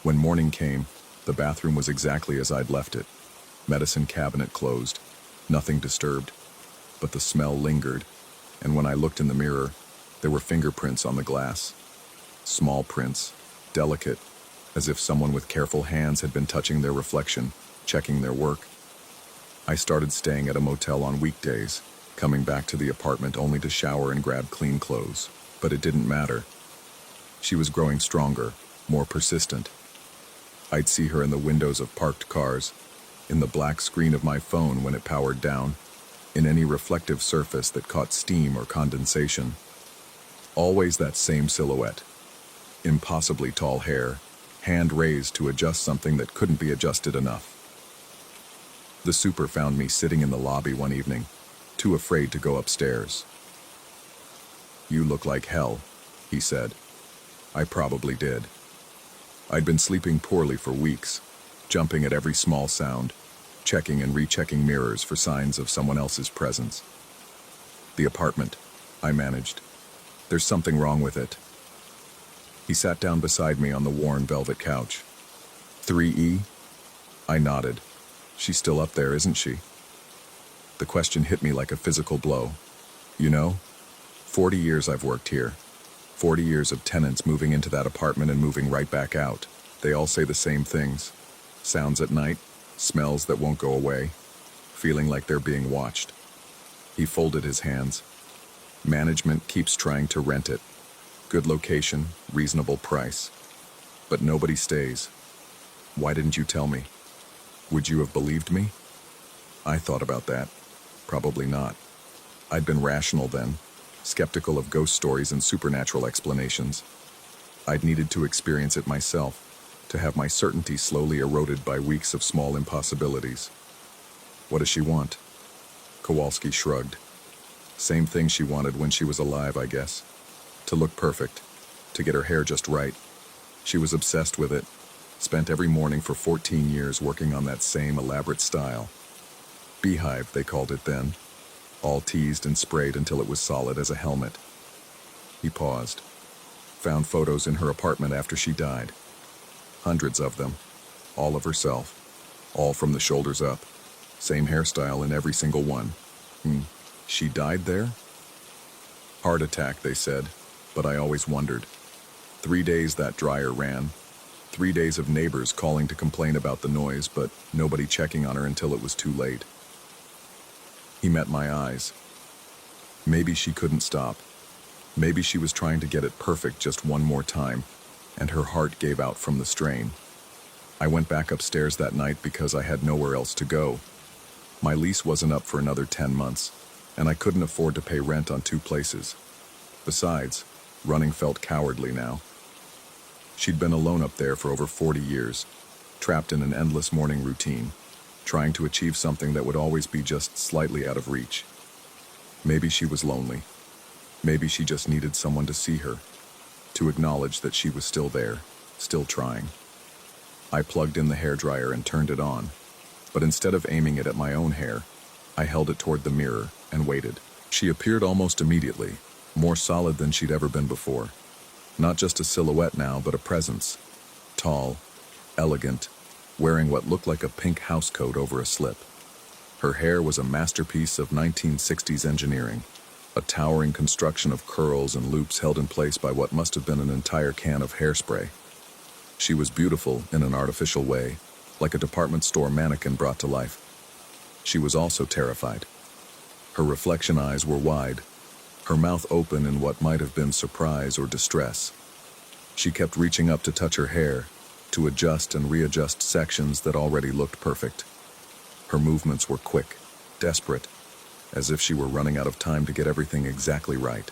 When morning came, the bathroom was exactly as I'd left it. Medicine cabinet closed, nothing disturbed, but the smell lingered, and when I looked in the mirror, there were fingerprints on the glass. Small prints, delicate, as if someone with careful hands had been touching their reflection, checking their work. I started staying at a motel on weekdays, coming back to the apartment only to shower and grab clean clothes. But it didn't matter. She was growing stronger, more persistent. I'd see her in the windows of parked cars, in the black screen of my phone when it powered down, in any reflective surface that caught steam or condensation. Always that same silhouette. Impossibly tall hair, hand raised to adjust something that couldn't be adjusted enough. The super found me sitting in the lobby one evening, too afraid to go upstairs. "You look like hell," he said. I probably did. I'd been sleeping poorly for weeks, jumping at every small sound, checking and rechecking mirrors for signs of someone else's presence. "The apartment," I managed. "There's something wrong with it." He sat down beside me on the worn velvet couch. 3E? I nodded. "She's still up there, isn't she?" The question hit me like a physical blow. You know, 40 years I've worked here. 40 years of tenants moving into that apartment and moving right back out. They all say the same things. Sounds at night, smells that won't go away, feeling like they're being watched. He folded his hands. "Management keeps trying to rent it. Good location, reasonable price. But nobody stays. Why didn't you tell me? Would you have believed me?" I thought about that. Probably not. I'd been rational then, skeptical of ghost stories and supernatural explanations. I'd needed to experience it myself, to have my certainty slowly eroded by weeks of small impossibilities. "What does she want?" Kowalski shrugged. "Same thing she wanted when she was alive, I guess. To look perfect, to get her hair just right. She was obsessed with it, spent every morning for 14 years working on that same elaborate style. Beehive, they called it then, all teased and sprayed until it was solid as a helmet." He paused. "Found photos in her apartment after she died. Hundreds of them, all of herself, all from the shoulders up. Same hairstyle in every single one. She died there?" "Heart attack," they said, but I always wondered. 3 days that dryer ran. 3 days of neighbors calling to complain about the noise, but nobody checking on her until it was too late. He met my eyes. Maybe she couldn't stop. Maybe she was trying to get it perfect just one more time, and her heart gave out from the strain. I went back upstairs that night because I had nowhere else to go. My lease wasn't up for another 10 months, and I couldn't afford to pay rent on 2 places. Besides, running felt cowardly now. She'd been alone up there for over 40 years, trapped in an endless morning routine, trying to achieve something that would always be just slightly out of reach. Maybe she was lonely. Maybe she just needed someone to see her, to acknowledge that she was still there, still trying. I plugged in the hairdryer and turned it on, but instead of aiming it at my own hair, I held it toward the mirror and waited. She appeared almost immediately, more solid than she'd ever been before. Not just a silhouette now, but a presence. Tall, elegant, wearing what looked like a pink housecoat over a slip. Her hair was a masterpiece of 1960s engineering, a towering construction of curls and loops held in place by what must have been an entire can of hairspray. She was beautiful in an artificial way, like a department store mannequin brought to life. She was also terrified. Her reflection eyes were wide, her mouth open in what might have been surprise or distress. She kept reaching up to touch her hair, to adjust and readjust sections that already looked perfect. Her movements were quick, desperate, as if she were running out of time to get everything exactly right.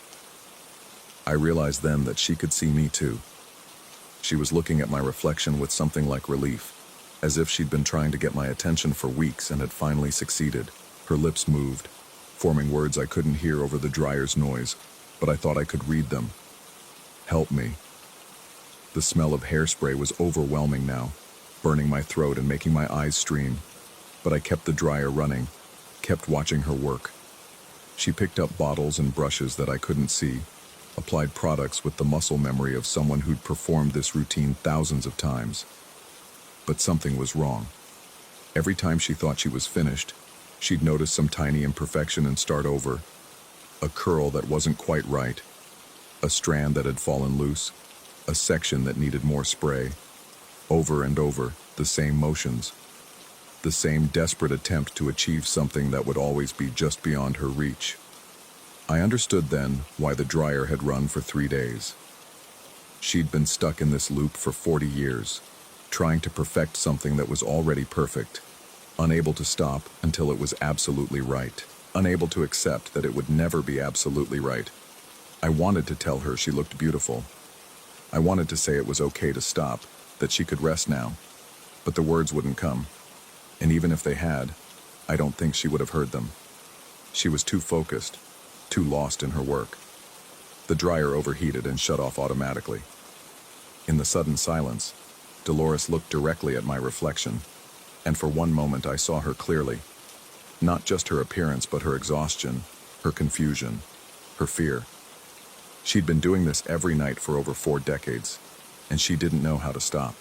I realized then that she could see me too. She was looking at my reflection with something like relief, as if she'd been trying to get my attention for weeks and had finally succeeded. Her lips moved, forming words I couldn't hear over the dryer's noise, but I thought I could read them. "Help me." The smell of hairspray was overwhelming now, burning my throat and making my eyes stream. But I kept the dryer running, kept watching her work. She picked up bottles and brushes that I couldn't see, applied products with the muscle memory of someone who'd performed this routine thousands of times. But something was wrong. Every time she thought she was finished, she'd notice some tiny imperfection and start over. A curl that wasn't quite right, a strand that had fallen loose, a section that needed more spray. Over and over, the same motions. The same desperate attempt to achieve something that would always be just beyond her reach. I understood then why the dryer had run for 3 days. She'd been stuck in this loop for 40 years, trying to perfect something that was already perfect, unable to stop until it was absolutely right, unable to accept that it would never be absolutely right. I wanted to tell her she looked beautiful. I wanted to say it was okay to stop, that she could rest now, but the words wouldn't come. And even if they had, I don't think she would have heard them. She was too focused, too lost in her work. The dryer overheated and shut off automatically. In the sudden silence, Dolores looked directly at my reflection, and for one moment I saw her clearly. Not just her appearance, but her exhaustion, her confusion, her fear. She'd been doing this every night for over 4 decades, and she didn't know how to stop.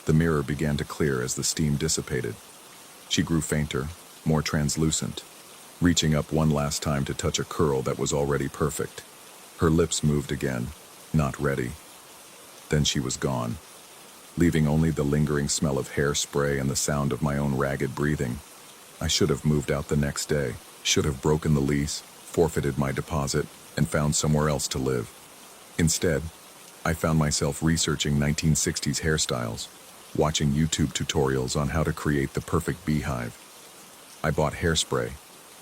The mirror began to clear as the steam dissipated. She grew fainter, more translucent, reaching up one last time to touch a curl that was already perfect. Her lips moved again, not ready. Then she was gone, leaving only the lingering smell of hairspray and the sound of my own ragged breathing. I should have moved out the next day, should have broken the lease, forfeited my deposit, and found somewhere else to live. Instead, I found myself researching 1960s hairstyles, watching YouTube tutorials on how to create the perfect beehive. I bought hairspray,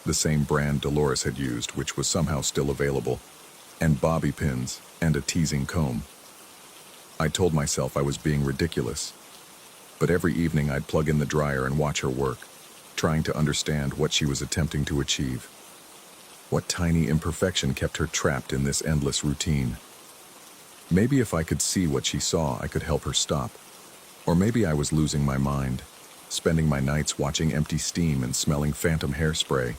the same brand Dolores had used, which was somehow still available, and bobby pins, and a teasing comb. I told myself I was being ridiculous, but every evening I'd plug in the dryer and watch her work, trying to understand what she was attempting to achieve. What tiny imperfection kept her trapped in this endless routine? Maybe if I could see what she saw, I could help her stop. Or maybe I was losing my mind, spending my nights watching empty steam and smelling phantom hairspray.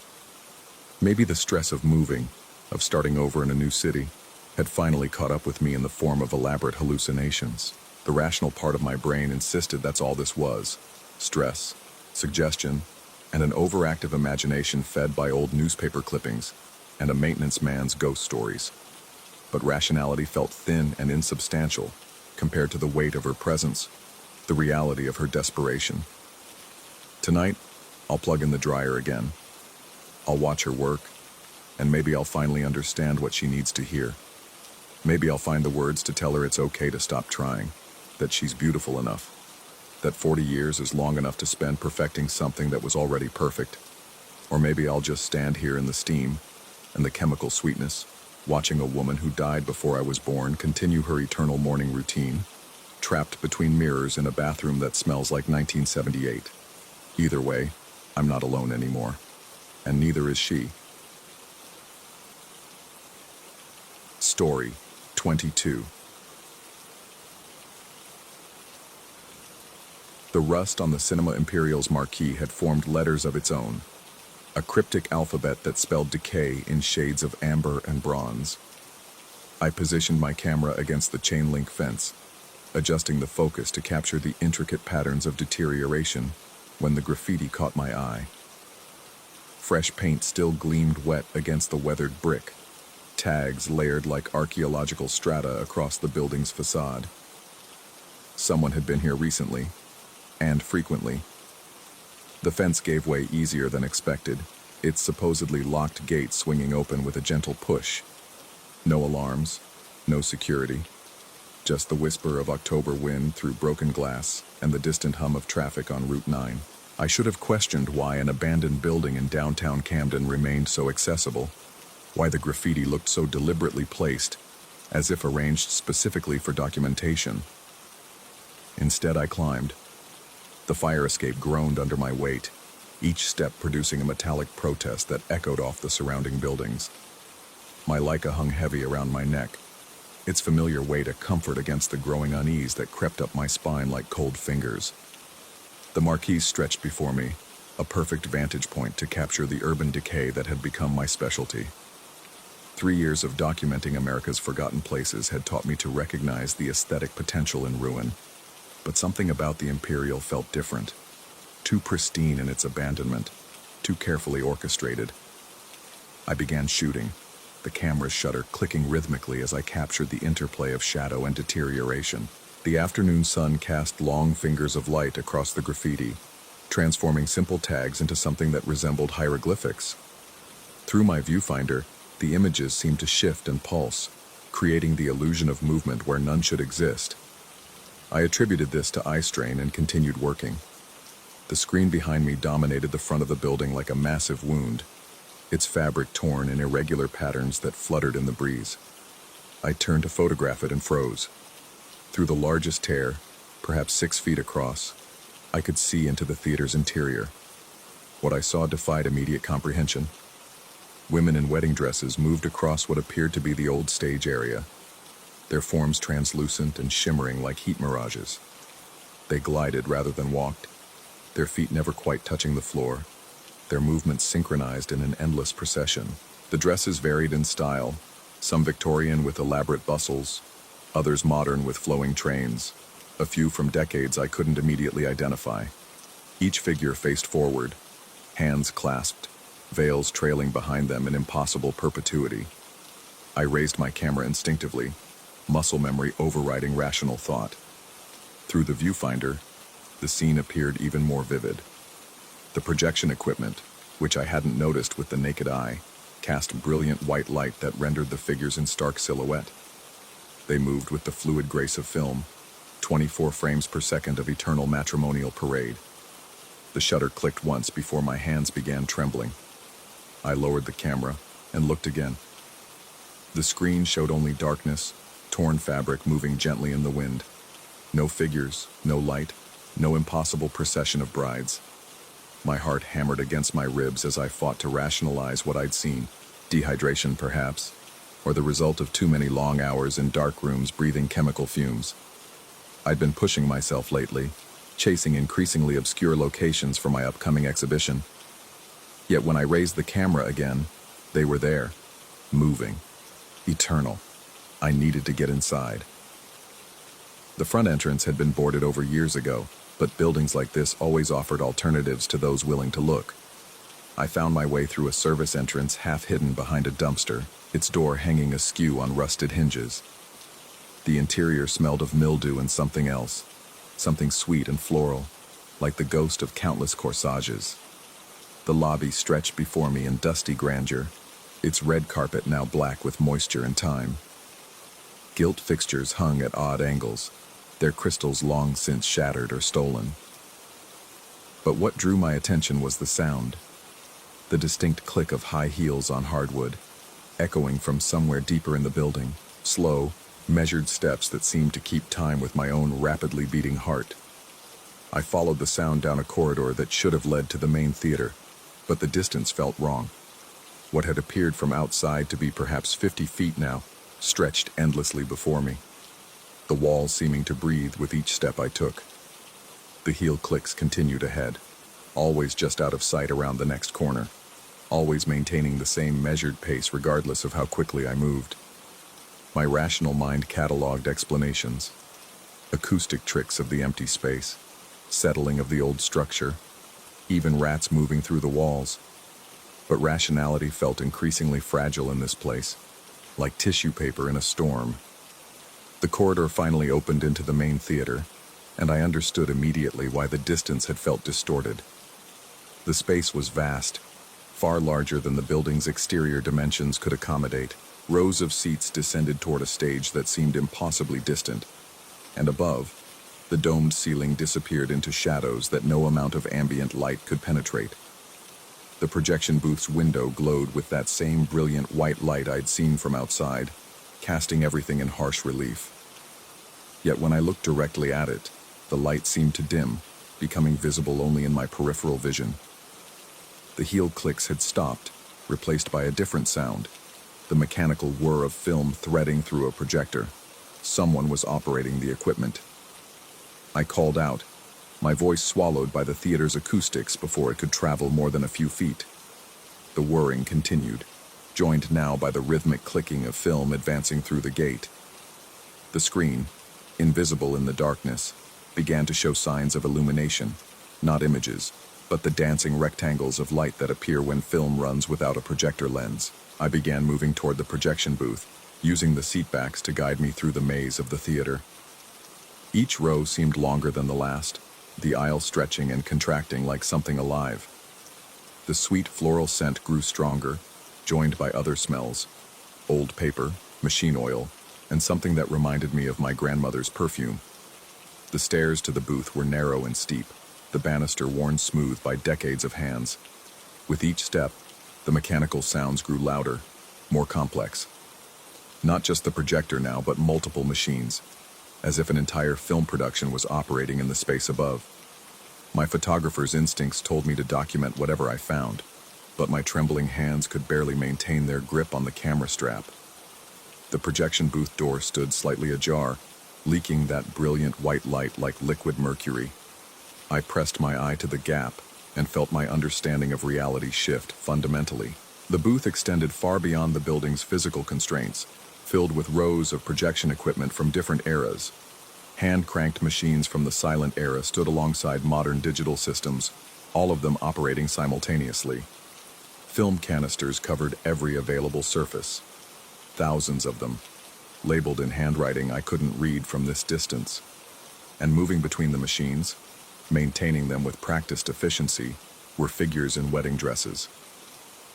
Maybe the stress of moving, of starting over in a new city, had finally caught up with me in the form of elaborate hallucinations. The rational part of my brain insisted that's all this was: stress, suggestion, and an overactive imagination fed by old newspaper clippings and a maintenance man's ghost stories. But rationality felt thin and insubstantial compared to the weight of her presence, the reality of her desperation. Tonight, I'll plug in the dryer again. I'll watch her work, and maybe I'll finally understand what she needs to hear. Maybe I'll find the words to tell her it's okay to stop trying, that she's beautiful enough, that 40 years is long enough to spend perfecting something that was already perfect. Or maybe I'll just stand here in the steam and the chemical sweetness, watching a woman who died before I was born continue her eternal morning routine, trapped between mirrors in a bathroom that smells like 1978. Either way, I'm not alone anymore, and neither is she. Story 22. The rust on the Cinema Imperial's marquee had formed letters of its own, a cryptic alphabet that spelled decay in shades of amber and bronze. I positioned my camera against the chain-link fence, adjusting the focus to capture the intricate patterns of deterioration when the graffiti caught my eye. Fresh paint still gleamed wet against the weathered brick, tags layered like archaeological strata across the building's facade. Someone had been here recently, and frequently. The fence gave way easier than expected, its supposedly locked gate swinging open with a gentle push. No alarms, no security, just the whisper of October wind through broken glass and the distant hum of traffic on Route 9. I should have questioned why an abandoned building in downtown Camden remained so accessible, why the graffiti looked so deliberately placed, as if arranged specifically for documentation. Instead, I climbed. The fire escape groaned under my weight, each step producing a metallic protest that echoed off the surrounding buildings. My Leica hung heavy around my neck, its familiar weight a comfort against the growing unease that crept up my spine like cold fingers. The marquee stretched before me, a perfect vantage point to capture the urban decay that had become my specialty. 3 years of documenting America's forgotten places had taught me to recognize the aesthetic potential in ruin. But something about the Imperial felt different, too pristine in its abandonment, too carefully orchestrated. I began shooting, the camera's shutter clicking rhythmically as I captured the interplay of shadow and deterioration. The afternoon sun cast long fingers of light across the graffiti, transforming simple tags into something that resembled hieroglyphics. Through my viewfinder, the images seemed to shift and pulse, creating the illusion of movement where none should exist. I attributed this to eye strain and continued working. The screen behind me dominated the front of the building like a massive wound, its fabric torn in irregular patterns that fluttered in the breeze. I turned to photograph it and froze. Through the largest tear, perhaps 6 feet across, I could see into the theater's interior. What I saw defied immediate comprehension. Women in wedding dresses moved across what appeared to be the old stage area, their forms translucent and shimmering like heat mirages. They glided rather than walked, their feet never quite touching the floor, their movements synchronized in an endless procession. The dresses varied in style, some Victorian with elaborate bustles, others modern with flowing trains, a few from decades I couldn't immediately identify. Each figure faced forward, hands clasped, veils trailing behind them in impossible perpetuity. I raised my camera instinctively, muscle memory overriding rational thought. Through the viewfinder, the scene appeared even more vivid. The projection equipment, which I hadn't noticed with the naked eye, cast brilliant white light that rendered the figures in stark silhouette. They moved with the fluid grace of film, 24 frames per second of eternal matrimonial parade. The shutter clicked once before my hands began trembling. I lowered the camera and looked again. The screen showed only darkness, torn fabric moving gently in the wind. No figures, no light, no impossible procession of brides. My heart hammered against my ribs as I fought to rationalize what I'd seen. Dehydration, perhaps, or the result of too many long hours in dark rooms breathing chemical fumes. I'd been pushing myself lately, chasing increasingly obscure locations for my upcoming exhibition. Yet when I raised the camera again, they were there, moving, eternal. I needed to get inside. The front entrance had been boarded over years ago, but buildings like this always offered alternatives to those willing to look. I found my way through a service entrance half hidden behind a dumpster, its door hanging askew on rusted hinges. The interior smelled of mildew and something else, something sweet and floral, like the ghost of countless corsages. The lobby stretched before me in dusty grandeur, its red carpet now black with moisture and time. Gilt fixtures hung at odd angles, their crystals long since shattered or stolen. But what drew my attention was the sound, the distinct click of high heels on hardwood, echoing from somewhere deeper in the building, slow, measured steps that seemed to keep time with my own rapidly beating heart. I followed the sound down a corridor that should have led to the main theater, but the distance felt wrong. What had appeared from outside to be perhaps 50 feet now stretched endlessly before me, the walls seeming to breathe with each step I took. The heel clicks continued ahead, always just out of sight around the next corner, always maintaining the same measured pace regardless of how quickly I moved. My rational mind cataloged explanations, acoustic tricks of the empty space, settling of the old structure, even rats moving through the walls. But rationality felt increasingly fragile in this place, like tissue paper in a storm. The corridor finally opened into the main theater, and I understood immediately why the distance had felt distorted. The space was vast, far larger than the building's exterior dimensions could accommodate. Rows of seats descended toward a stage that seemed impossibly distant, and above, the domed ceiling disappeared into shadows that no amount of ambient light could penetrate. The projection booth's window glowed with that same brilliant white light I'd seen from outside, casting everything in harsh relief. Yet when I looked directly at it, the light seemed to dim, becoming visible only in my peripheral vision. The heel clicks had stopped, replaced by a different sound, the mechanical whir of film threading through a projector. Someone was operating the equipment. I called out, my voice swallowed by the theater's acoustics before it could travel more than a few feet. The whirring continued, joined now by the rhythmic clicking of film advancing through the gate. The screen, invisible in the darkness, began to show signs of illumination, not images, but the dancing rectangles of light that appear when film runs without a projector lens. I began moving toward the projection booth, using the seatbacks to guide me through the maze of the theater. Each row seemed longer than the last, the aisle stretching and contracting like something alive. The sweet floral scent grew stronger, joined by other smells, old paper, machine oil, and something that reminded me of my grandmother's perfume. The stairs to the booth were narrow and steep, the banister worn smooth by decades of hands. With each step, the mechanical sounds grew louder, more complex. Not just the projector now, but multiple machines, as if an entire film production was operating in the space above. My photographer's instincts told me to document whatever I found, but my trembling hands could barely maintain their grip on the camera strap. The projection booth door stood slightly ajar, leaking that brilliant white light like liquid mercury. I pressed my eye to the gap and felt my understanding of reality shift fundamentally. The booth extended far beyond the building's physical constraints, filled with rows of projection equipment from different eras. Hand-cranked machines from the silent era stood alongside modern digital systems, all of them operating simultaneously. Film canisters covered every available surface. Thousands of them, labeled in handwriting I couldn't read from this distance. And moving between the machines, maintaining them with practiced efficiency, were figures in wedding dresses.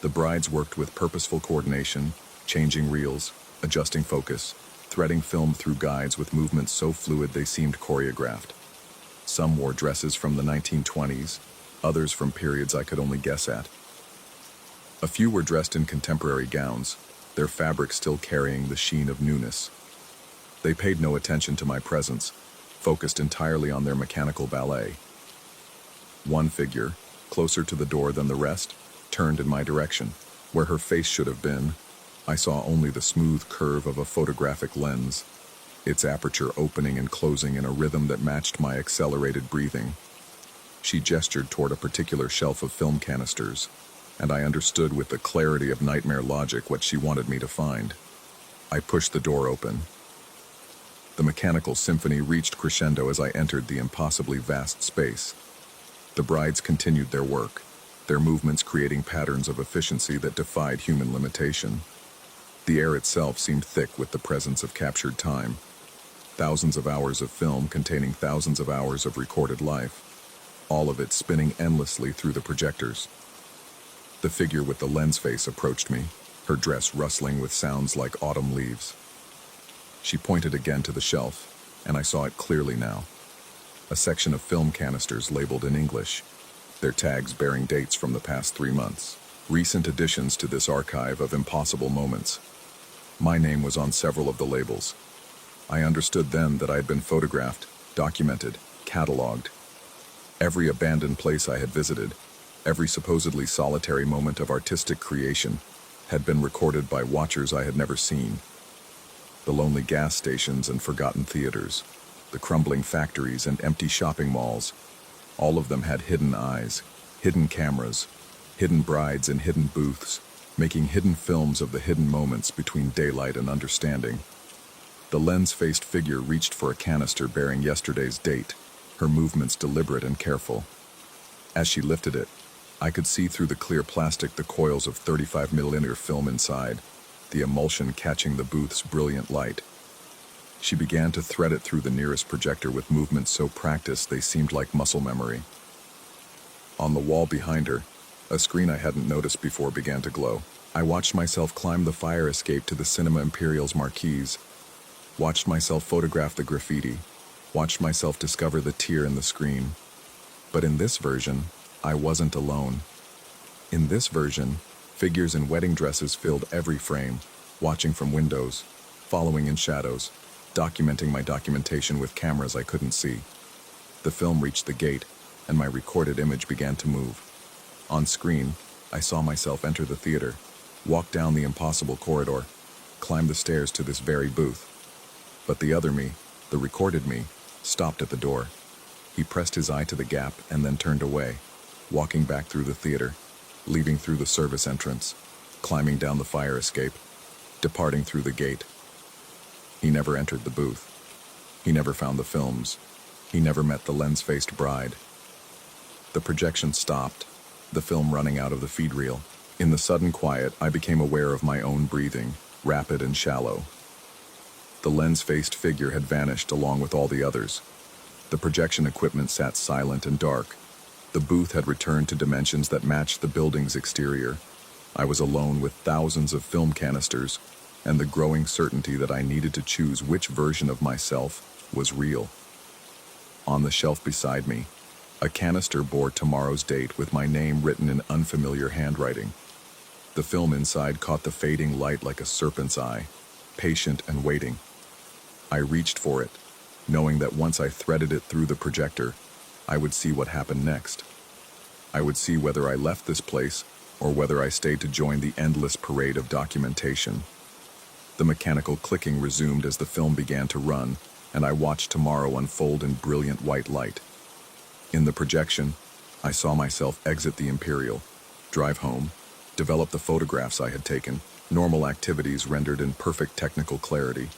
The brides worked with purposeful coordination, changing reels, adjusting focus, threading film through guides with movements so fluid they seemed choreographed. Some wore dresses from the 1920s, others from periods I could only guess at. A few were dressed in contemporary gowns, their fabric still carrying the sheen of newness. They paid no attention to my presence, focused entirely on their mechanical ballet. One figure, closer to the door than the rest, turned in my direction. Where her face should have been, I saw only the smooth curve of a photographic lens, its aperture opening and closing in a rhythm that matched my accelerated breathing. She gestured toward a particular shelf of film canisters, and I understood with the clarity of nightmare logic what she wanted me to find. I pushed the door open. The mechanical symphony reached crescendo as I entered the impossibly vast space. The brides continued their work, their movements creating patterns of efficiency that defied human limitation. The air itself seemed thick with the presence of captured time. Thousands of hours of film containing thousands of hours of recorded life, all of it spinning endlessly through the projectors. The figure with the lens face approached me, her dress rustling with sounds like autumn leaves. She pointed again to the shelf, and I saw it clearly now. A section of film canisters labeled in English, their tags bearing dates from the past 3 months. Recent additions to this archive of impossible moments. My name was on several of the labels. I understood then that I had been photographed, documented, cataloged. Every abandoned place I had visited, every supposedly solitary moment of artistic creation, had been recorded by watchers I had never seen. The lonely gas stations and forgotten theaters, the crumbling factories and empty shopping malls, all of them had hidden eyes, hidden cameras, hidden brides in hidden booths, making hidden films of the hidden moments between daylight and understanding. The lens-faced figure reached for a canister bearing yesterday's date, her movements deliberate and careful. As she lifted it, I could see through the clear plastic the coils of 35mm film inside, the emulsion catching the booth's brilliant light. She began to thread it through the nearest projector with movements so practiced they seemed like muscle memory. On the wall behind her, a screen I hadn't noticed before began to glow. I watched myself climb the fire escape to the Cinema Imperial's marquise, watched myself photograph the graffiti, watched myself discover the tear in the screen. But in this version, I wasn't alone. In this version, figures in wedding dresses filled every frame, watching from windows, following in shadows, documenting my documentation with cameras I couldn't see. The film reached the gate, and my recorded image began to move. On screen, I saw myself enter the theater, walk down the impossible corridor, climb the stairs to this very booth. But the other me, the recorded me, stopped at the door. He pressed his eye to the gap and then turned away, walking back through the theater, leaving through the service entrance, climbing down the fire escape, departing through the gate. He never entered the booth. He never found the films. He never met the lens-faced bride. The projection stopped, the film running out of the feed reel. In the sudden quiet, I became aware of my own breathing, rapid and shallow. The lens-faced figure had vanished along with all the others. The projection equipment sat silent and dark. The booth had returned to dimensions that matched the building's exterior. I was alone with thousands of film canisters, and the growing certainty that I needed to choose which version of myself was real. On the shelf beside me, a canister bore tomorrow's date with my name written in unfamiliar handwriting. The film inside caught the fading light like a serpent's eye, patient and waiting. I reached for it, knowing that once I threaded it through the projector, I would see what happened next. I would see whether I left this place or whether I stayed to join the endless parade of documentation. The mechanical clicking resumed as the film began to run, and I watched tomorrow unfold in brilliant white light. In the projection, I saw myself exit the Imperial, drive home, develop the photographs I had taken, normal activities rendered in perfect technical clarity.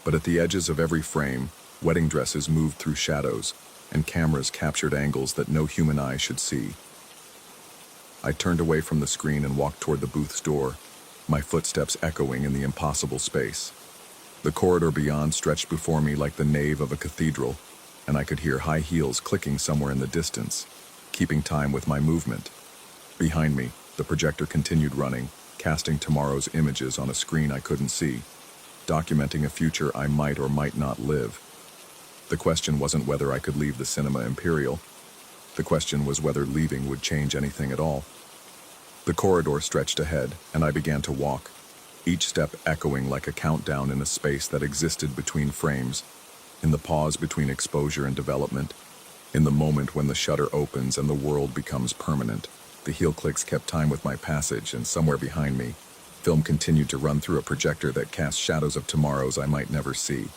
But at the edges of every frame, wedding dresses moved through shadows, and cameras captured angles that no human eye should see. I turned away from the screen and walked toward the booth's door, my footsteps echoing in the impossible space. The corridor beyond stretched before me like the nave of a cathedral, and I could hear high heels clicking somewhere in the distance, keeping time with my movement. Behind me, the projector continued running, casting tomorrow's images on a screen I couldn't see, documenting a future I might or might not live. The question wasn't whether I could leave the Cinema Imperial. The question was whether leaving would change anything at all. The corridor stretched ahead, and I began to walk, each step echoing like a countdown in a space that existed between frames, in the pause between exposure and development, in the moment when the shutter opens and the world becomes permanent. The heel clicks kept time with my passage, and somewhere behind me, film continued to run through a projector that cast shadows of tomorrows I might never see.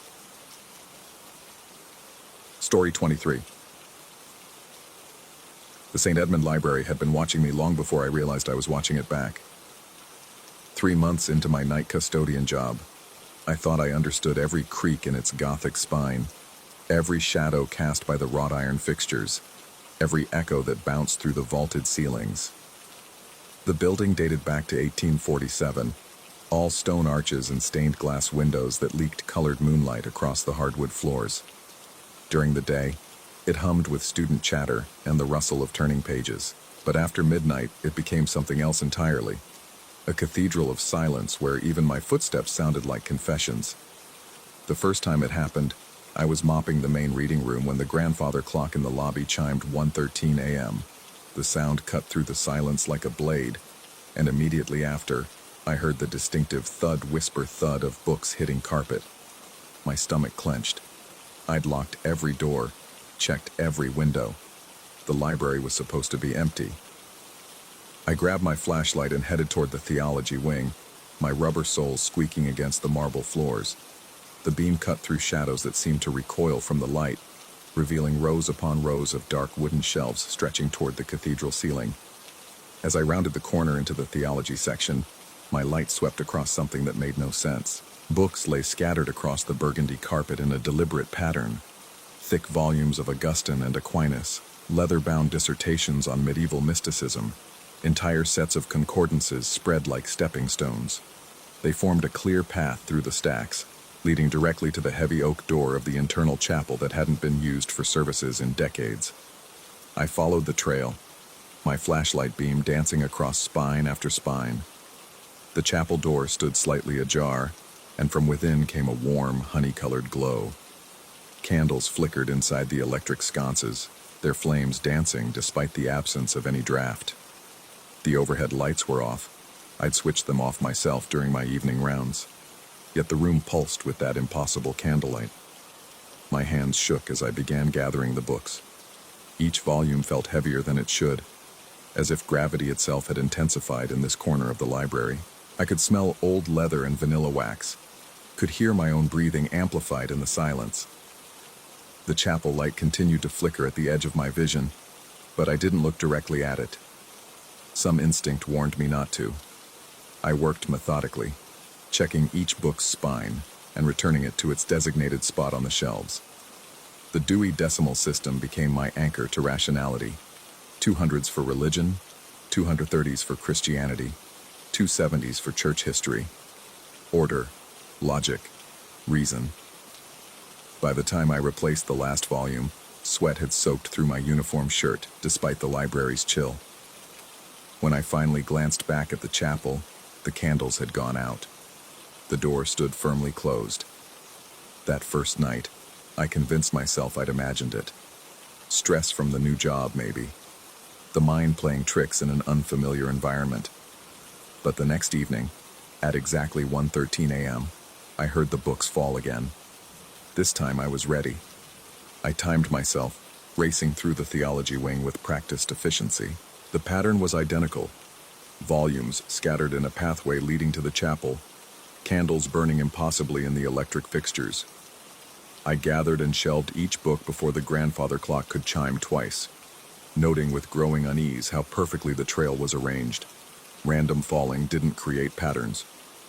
Story 23. The St. Edmund Library had been watching me long before I realized I was watching it back. 3 months into my night custodian job, I thought I understood every creak in its Gothic spine, every shadow cast by the wrought iron fixtures, every echo that bounced through the vaulted ceilings. The building dated back to 1847, all stone arches and stained glass windows that leaked colored moonlight across the hardwood floors. During the day, it hummed with student chatter and the rustle of turning pages, but after midnight it became something else entirely. A cathedral of silence where even my footsteps sounded like confessions. The first time it happened, I was mopping the main reading room when the grandfather clock in the lobby chimed 1:13 a.m. The sound cut through the silence like a blade, and immediately after, I heard the distinctive thud-whisper thud of books hitting carpet. My stomach clenched. I'd locked every door, checked every window. The library was supposed to be empty. I grabbed my flashlight and headed toward the theology wing, my rubber soles squeaking against the marble floors. The beam cut through shadows that seemed to recoil from the light, revealing rows upon rows of dark wooden shelves stretching toward the cathedral ceiling. As I rounded the corner into the theology section, my light swept across something that made no sense. Books lay scattered across the burgundy carpet in a deliberate pattern. Thick volumes of Augustine and Aquinas, leather-bound dissertations on medieval mysticism, entire sets of concordances spread like stepping stones. They formed a clear path through the stacks, leading directly to the heavy oak door of the internal chapel that hadn't been used for services in decades. I followed the trail, my flashlight beam dancing across spine after spine. The chapel door stood slightly ajar, and from within came a warm, honey-colored glow. Candles flickered inside the electric sconces, their flames dancing despite the absence of any draft. The overhead lights were off. I'd switched them off myself during my evening rounds. Yet the room pulsed with that impossible candlelight. My hands shook as I began gathering the books. Each volume felt heavier than it should, as if gravity itself had intensified in this corner of the library. I could smell old leather and vanilla wax, could hear my own breathing amplified in the silence. The chapel light continued to flicker at the edge of my vision, but I didn't look directly at it. Some instinct warned me not to. I worked methodically, checking each book's spine and returning it to its designated spot on the shelves. The Dewey Decimal System became my anchor to rationality. 200s for religion, 230s for Christianity, 270s for church history. Order, logic, reason. By the time I replaced the last volume, sweat had soaked through my uniform shirt despite the library's chill. When I finally glanced back at the chapel, the candles had gone out. The door stood firmly closed. That first night, I convinced myself I'd imagined it. Stress from the new job, maybe. The mind playing tricks in an unfamiliar environment. But the next evening, at exactly 1:13 a.m., I heard the books fall again. This time I was ready. I timed myself, racing through the theology wing with practiced efficiency. The pattern was identical. Volumes scattered in a pathway leading to the chapel, candles burning impossibly in the electric fixtures. I gathered and shelved each book before the grandfather clock could chime twice, noting with growing unease how perfectly the trail was arranged. Random falling didn't create patterns.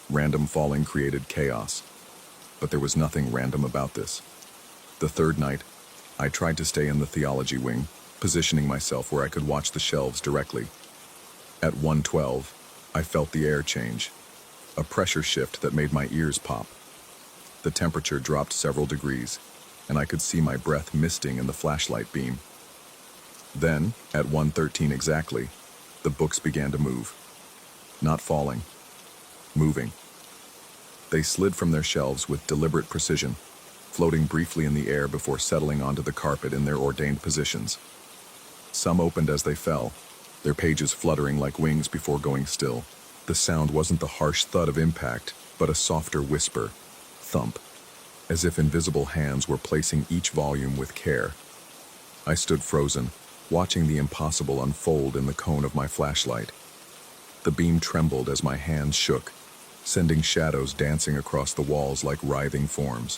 Random falling created chaos. But there was nothing random about this. The third night, I tried to stay in the theology wing, positioning myself where I could watch the shelves directly. At 1:12, I felt the air change, a pressure shift that made my ears pop. The temperature dropped several degrees, and I could see my breath misting in the flashlight beam. Then, at 1:13 exactly, the books began to move. Not falling, moving. They slid from their shelves with deliberate precision, floating briefly in the air before settling onto the carpet in their ordained positions. Some opened as they fell, their pages fluttering like wings before going still. The sound wasn't the harsh thud of impact, but a softer whisper, thump, as if invisible hands were placing each volume with care. I stood frozen, watching the impossible unfold in the cone of my flashlight. The beam trembled as my hands shook, sending shadows dancing across the walls like writhing forms.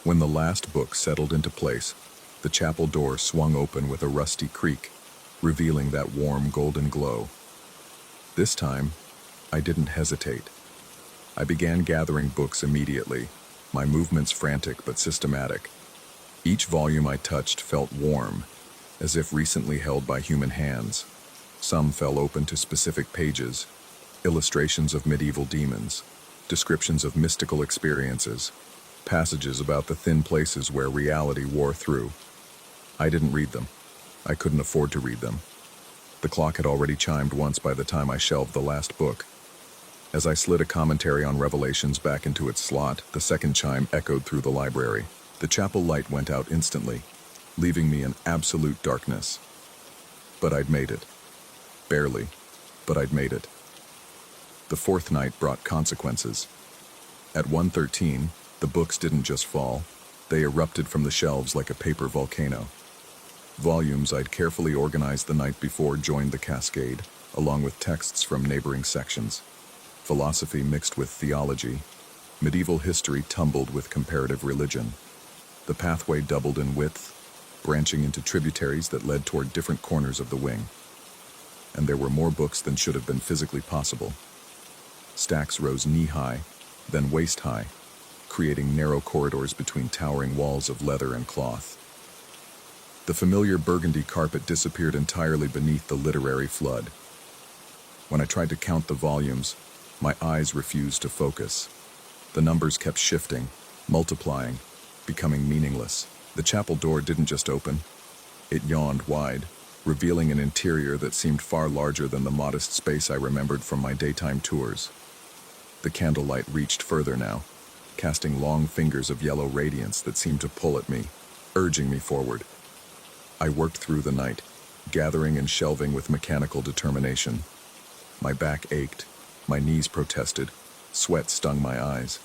When the last book settled into place, the chapel door swung open with a rusty creak, revealing that warm golden glow. This time, I didn't hesitate. I began gathering books immediately, my movements frantic but systematic. Each volume I touched felt warm, as if recently held by human hands. Some fell open to specific pages, illustrations of medieval demons, descriptions of mystical experiences, passages about the thin places where reality wore through. I didn't read them. I couldn't afford to read them. The clock had already chimed once by the time I shelved the last book. As I slid a commentary on Revelations back into its slot, the second chime echoed through the library. The chapel light went out instantly, leaving me in absolute darkness. But I'd made it. Barely, but I'd made it. The fourth night brought consequences. At 1:13, the books didn't just fall, they erupted from the shelves like a paper volcano. Volumes I'd carefully organized the night before joined the cascade, along with texts from neighboring sections. Philosophy mixed with theology. Medieval history tumbled with comparative religion. The pathway doubled in width, branching into tributaries that led toward different corners of the wing. And there were more books than should have been physically possible. Stacks rose knee-high, then waist-high, creating narrow corridors between towering walls of leather and cloth. The familiar burgundy carpet disappeared entirely beneath the literary flood. When I tried to count the volumes, my eyes refused to focus. The numbers kept shifting, multiplying, becoming meaningless. The chapel door didn't just open. It yawned wide, revealing an interior that seemed far larger than the modest space I remembered from my daytime tours. The candlelight reached further now, casting long fingers of yellow radiance that seemed to pull at me, urging me forward. I worked through the night, gathering and shelving with mechanical determination. My back ached, my knees protested, sweat stung my eyes.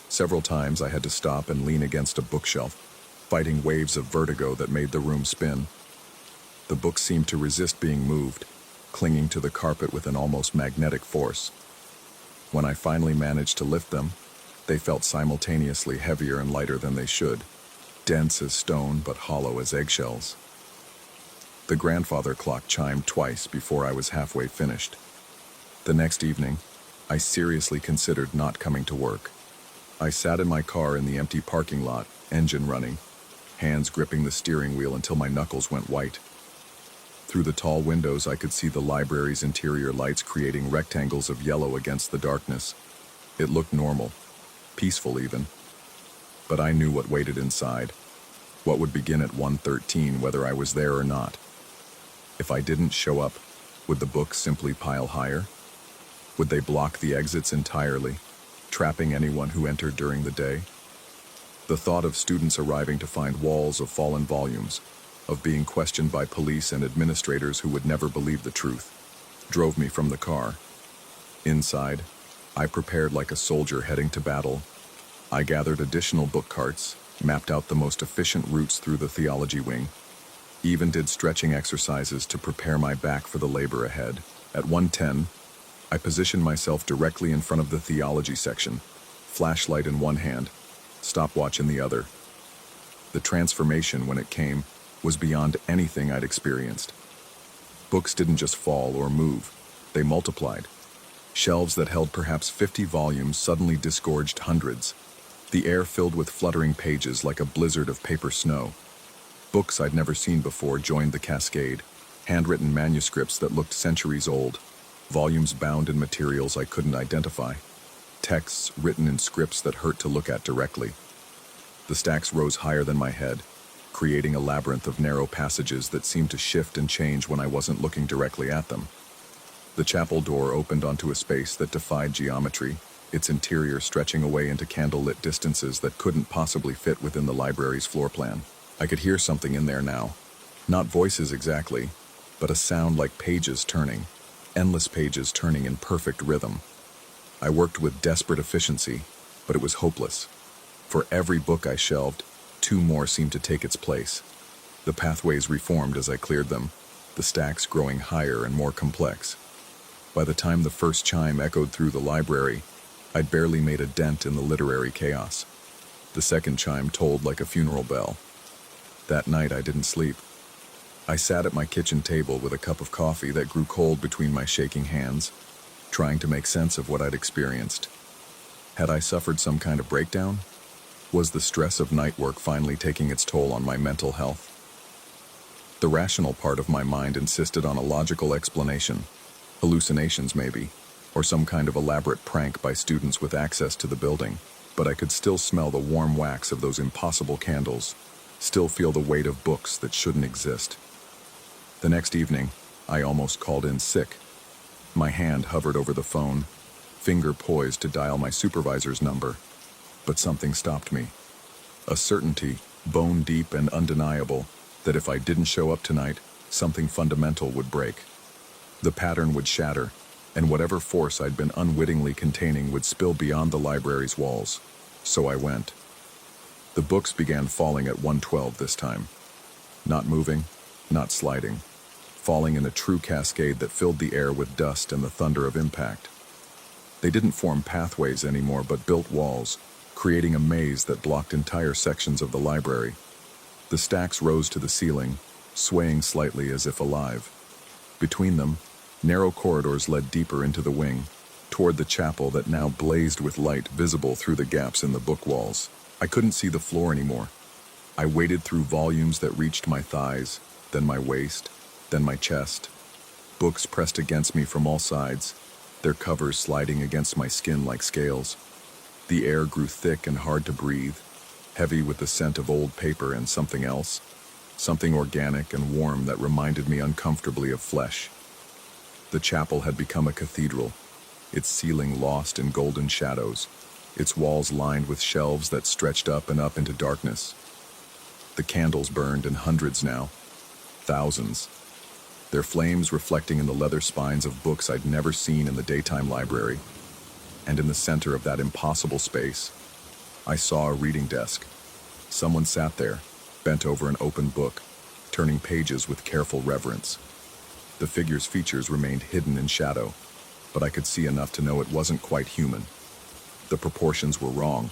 Several times I had to stop and lean against a bookshelf, fighting waves of vertigo that made the room spin. The books seemed to resist being moved, clinging to the carpet with an almost magnetic force. When I finally managed to lift them, they felt simultaneously heavier and lighter than they should, dense as stone but hollow as eggshells. The grandfather clock chimed twice before I was halfway finished. The next evening, I seriously considered not coming to work. I sat in my car in the empty parking lot, engine running, hands gripping the steering wheel until my knuckles went white. Through the tall windows, I could see the library's interior lights creating rectangles of yellow against the darkness. It looked normal, peaceful even. But I knew what waited inside, what would begin at 1:13 whether I was there or not. If I didn't show up, would the books simply pile higher? Would they block the exits entirely, trapping anyone who entered during the day? The thought of students arriving to find walls of fallen volumes, of being questioned by police and administrators who would never believe the truth, drove me from the car. Inside, I prepared like a soldier heading to battle. I gathered additional book carts, mapped out the most efficient routes through the theology wing, even did stretching exercises to prepare my back for the labor ahead. At 1:10, I positioned myself directly in front of the theology section, flashlight in one hand, stopwatch in the other. The transformation, when it came, was beyond anything I'd experienced. Books didn't just fall or move, they multiplied. Shelves that held perhaps 50 volumes suddenly disgorged hundreds. The air filled with fluttering pages like a blizzard of paper snow. Books I'd never seen before joined the cascade, handwritten manuscripts that looked centuries old, volumes bound in materials I couldn't identify, texts written in scripts that hurt to look at directly. The stacks rose higher than my head, creating a labyrinth of narrow passages that seemed to shift and change when I wasn't looking directly at them. The chapel door opened onto a space that defied geometry, its interior stretching away into candlelit distances that couldn't possibly fit within the library's floor plan. I could hear something in there now. Not voices exactly, but a sound like pages turning, endless pages turning in perfect rhythm. I worked with desperate efficiency, but it was hopeless. For every book I shelved, 2 more seemed to take its place. The pathways reformed as I cleared them, the stacks growing higher and more complex. By the time the first chime echoed through the library, I'd barely made a dent in the literary chaos. The second chime tolled like a funeral bell. That night I didn't sleep. I sat at my kitchen table with a cup of coffee that grew cold between my shaking hands, trying to make sense of what I'd experienced. Had I suffered some kind of breakdown? Was the stress of night work finally taking its toll on my mental health? The rational part of my mind insisted on a logical explanation. Hallucinations maybe, or some kind of elaborate prank by students with access to the building, but I could still smell the warm wax of those impossible candles, still feel the weight of books that shouldn't exist. The next evening, I almost called in sick. My hand hovered over the phone, finger poised to dial my supervisor's number, but something stopped me. A certainty, bone deep and undeniable, that if I didn't show up tonight, something fundamental would break. The pattern would shatter, and whatever force I'd been unwittingly containing would spill beyond the library's walls. So I went. The books began falling at 1:12 this time. Not moving, not sliding, falling in a true cascade that filled the air with dust and the thunder of impact. They didn't form pathways anymore, but built walls, creating a maze that blocked entire sections of the library. The stacks rose to the ceiling, swaying slightly as if alive. Between them, narrow corridors led deeper into the wing, toward the chapel that now blazed with light visible through the gaps in the book walls. I couldn't see the floor anymore. I waded through volumes that reached my thighs, then my waist, then my chest. Books pressed against me from all sides, their covers sliding against my skin like scales. The air grew thick and hard to breathe, heavy with the scent of old paper and something else, something organic and warm that reminded me uncomfortably of flesh. The chapel had become a cathedral, its ceiling lost in golden shadows, its walls lined with shelves that stretched up and up into darkness. The candles burned in hundreds now, thousands, their flames reflecting in the leather spines of books I'd never seen in the daytime library. And in the center of that impossible space, I saw a reading desk. Someone sat there, bent over an open book, turning pages with careful reverence. The figure's features remained hidden in shadow, but I could see enough to know it wasn't quite human. The proportions were wrong.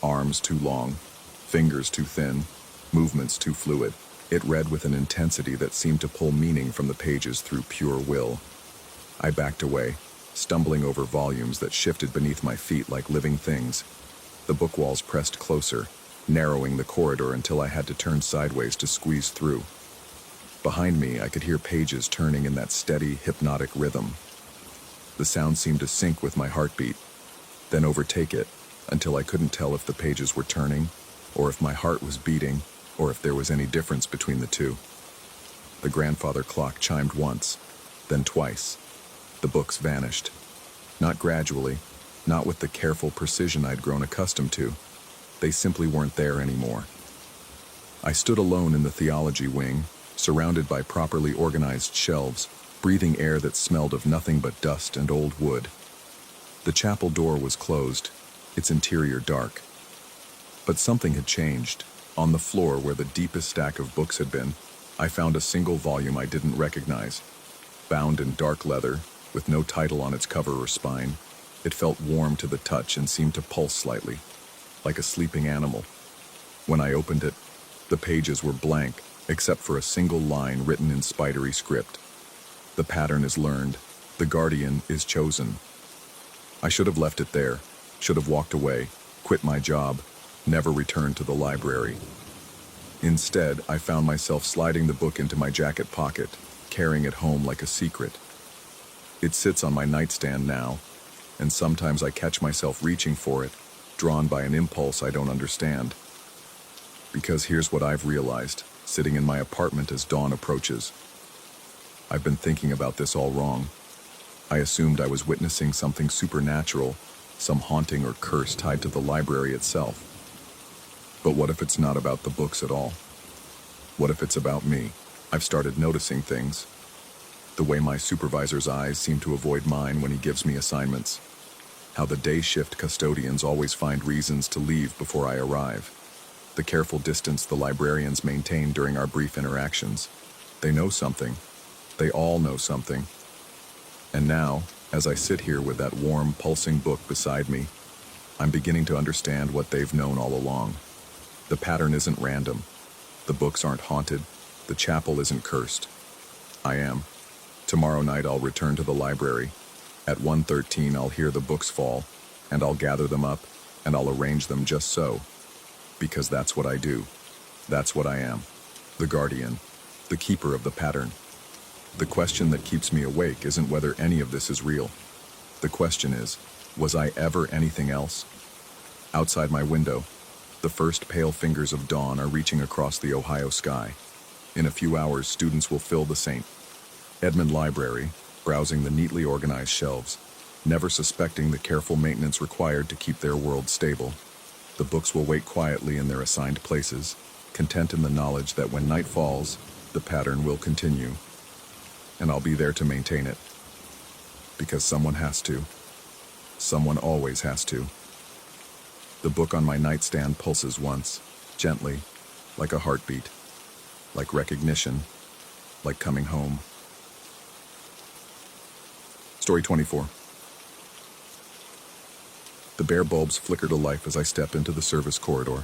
Arms too long, fingers too thin, movements too fluid. It read with an intensity that seemed to pull meaning from the pages through pure will. I backed away, stumbling over volumes that shifted beneath my feet like living things. The book walls pressed closer, narrowing the corridor until I had to turn sideways to squeeze through. Behind me, I could hear pages turning in that steady, hypnotic rhythm. The sound seemed to sync with my heartbeat, then overtake it, until I couldn't tell if the pages were turning, or if my heart was beating, or if there was any difference between the two. The grandfather clock chimed once, then twice. The books vanished. Not gradually, not with the careful precision I'd grown accustomed to. They simply weren't there anymore. I stood alone in the theology wing, surrounded by properly organized shelves, breathing air that smelled of nothing but dust and old wood. The chapel door was closed, its interior dark. But something had changed. On the floor where the deepest stack of books had been, I found a single volume I didn't recognize. Bound in dark leather, with no title on its cover or spine, it felt warm to the touch and seemed to pulse slightly, like a sleeping animal. When I opened it, the pages were blank, except for a single line written in spidery script. The pattern is learned. The guardian is chosen. I should have left it there, should have walked away, quit my job, never returned to the library. Instead, I found myself sliding the book into my jacket pocket, carrying it home like a secret. It sits on my nightstand now, and sometimes I catch myself reaching for it, drawn by an impulse I don't understand. Because here's what I've realized, sitting in my apartment as dawn approaches. I've been thinking about this all wrong. I assumed I was witnessing something supernatural, some haunting or curse tied to the library itself. But what if it's not about the books at all? What if it's about me? I've started noticing things. The way my supervisor's eyes seem to avoid mine when he gives me assignments. How the day shift custodians always find reasons to leave before I arrive. The careful distance the librarians maintain during our brief interactions. They know something. They all know something. And now, as I sit here with that warm, pulsing book beside me, I'm beginning to understand what they've known all along. The pattern isn't random. The books aren't haunted. The chapel isn't cursed. I am. Tomorrow night I'll return to the library. At 1:13 I'll hear the books fall, and I'll gather them up, and I'll arrange them just so. Because that's what I do. That's what I am. The guardian. The keeper of the pattern. The question that keeps me awake isn't whether any of this is real. The question is, was I ever anything else? Outside my window, the first pale fingers of dawn are reaching across the Ohio sky. In a few hours, students will fill the St. Edmund Library, browsing the neatly organized shelves, never suspecting the careful maintenance required to keep their world stable. The books will wait quietly in their assigned places, content in the knowledge that when night falls, the pattern will continue. And I'll be there to maintain it. Because someone has to. Someone always has to. The book on my nightstand pulses once, gently, like a heartbeat, like recognition, like coming home. Story 24. The bare bulbs flicker to life as I step into the service corridor,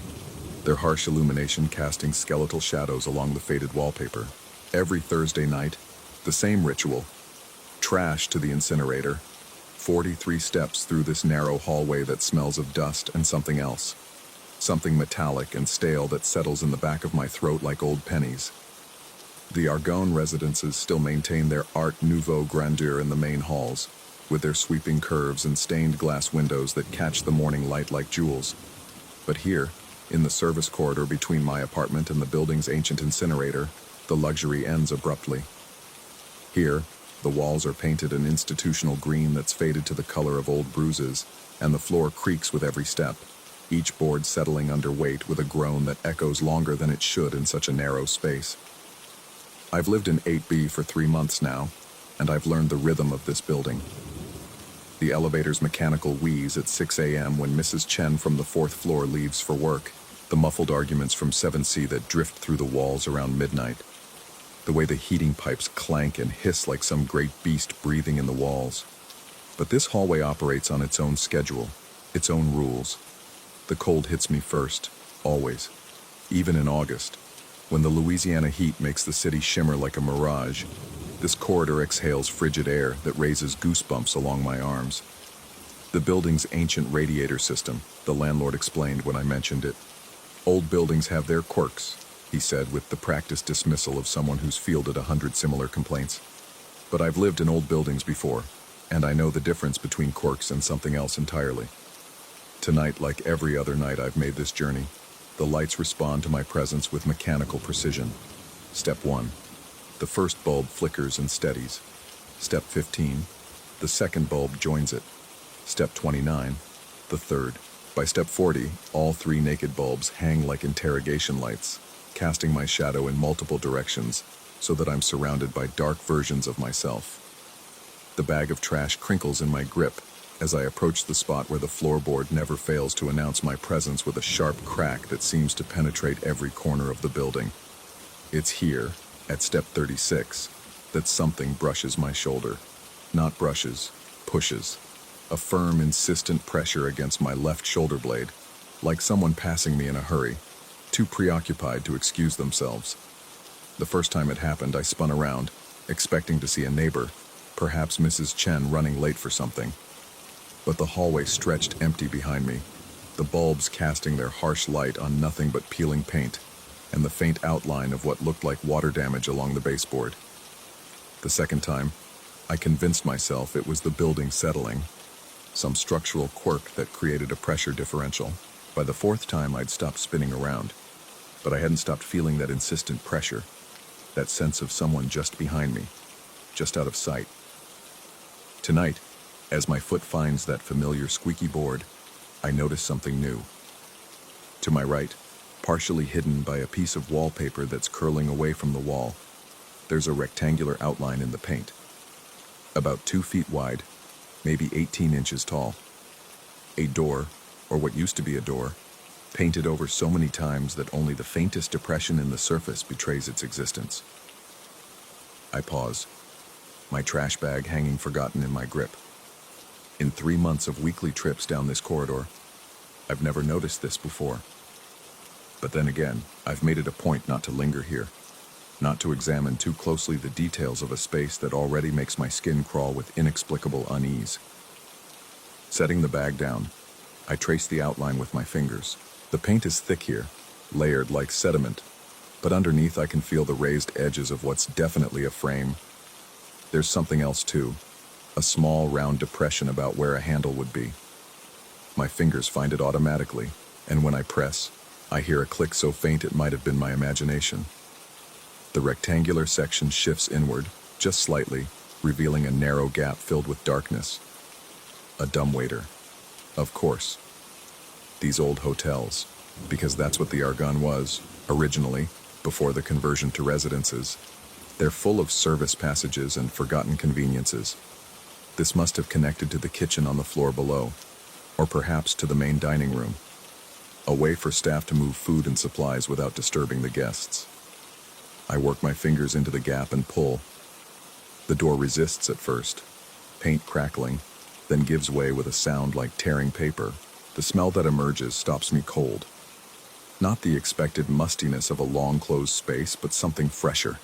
their harsh illumination casting skeletal shadows along the faded wallpaper. Every Thursday night, the same ritual. Trash to the incinerator. 43 steps through this narrow hallway that smells of dust and something else. Something metallic and stale that settles in the back of my throat like old pennies. The Argonne residences still maintain their Art Nouveau grandeur in the main halls, with their sweeping curves and stained glass windows that catch the morning light like jewels. But here, in the service corridor between my apartment and the building's ancient incinerator, the luxury ends abruptly. Here, the walls are painted an institutional green that's faded to the color of old bruises, and the floor creaks with every step, each board settling under weight with a groan that echoes longer than it should in such a narrow space. I've lived in 8B for 3 months now, and I've learned the rhythm of this building. The elevator's mechanical wheeze at 6 a.m. when Mrs. Chen from the 4th floor leaves for work, the muffled arguments from 7C that drift through the walls around midnight, the way the heating pipes clank and hiss like some great beast breathing in the walls. But this hallway operates on its own schedule, its own rules. The cold hits me first, always, even in August, when the Louisiana heat makes the city shimmer like a mirage. This corridor exhales frigid air that raises goosebumps along my arms. The building's ancient radiator system, the landlord explained when I mentioned it. Old buildings have their quirks, he said with the practiced dismissal of someone who's fielded 100 similar complaints. But I've lived in old buildings before, and I know the difference between quirks and something else entirely. Tonight, like every other night I've made this journey, the lights respond to my presence with mechanical precision. Step 1. The first bulb flickers and steadies. Step 15. The second bulb joins it. Step 29. The third. By step 40, all 3 naked bulbs hang like interrogation lights, casting my shadow in multiple directions so that I'm surrounded by dark versions of myself. The bag of trash crinkles in my grip as I approach the spot where the floorboard never fails to announce my presence with a sharp crack that seems to penetrate every corner of the building. It's here, at step 36, that something brushes my shoulder. Not brushes, pushes. A firm, insistent pressure against my left shoulder blade, like someone passing me in a hurry, too preoccupied to excuse themselves. The first time it happened, I spun around, expecting to see a neighbor, perhaps Mrs. Chen running late for something. But the hallway stretched empty behind me, the bulbs casting their harsh light on nothing but peeling paint, and the faint outline of what looked like water damage along the baseboard. The second time, I convinced myself it was the building settling, some structural quirk that created a pressure differential. By the fourth time, I'd stopped spinning around, but I hadn't stopped feeling that insistent pressure, that sense of someone just behind me, just out of sight. Tonight, as my foot finds that familiar squeaky board, I notice something new. To my right, partially hidden by a piece of wallpaper that's curling away from the wall, there's a rectangular outline in the paint. About 2 feet wide, maybe 18 inches tall. A door, or what used to be a door, painted over so many times that only the faintest depression in the surface betrays its existence. I pause, my trash bag hanging forgotten in my grip. In 3 months of weekly trips down this corridor, I've never noticed this before. But then again, I've made it a point not to linger here, not to examine too closely the details of a space that already makes my skin crawl with inexplicable unease. Setting the bag down, I trace the outline with my fingers. The paint is thick here, layered like sediment, but underneath I can feel the raised edges of what's definitely a frame. There's something else too, a small round depression about where a handle would be. My fingers find it automatically, and when I press, I hear a click so faint it might have been my imagination. The rectangular section shifts inward, just slightly, revealing a narrow gap filled with darkness. A dumbwaiter. Of course. These old hotels, because that's what the Argonne was, originally, before the conversion to residences. They're full of service passages and forgotten conveniences. This must have connected to the kitchen on the floor below, or perhaps to the main dining room. A way for staff to move food and supplies without disturbing the guests. I work my fingers into the gap and pull. The door resists at first, paint crackling, then gives way with a sound like tearing paper. The smell that emerges stops me cold. Not the expected mustiness of a long-closed space, but something fresher.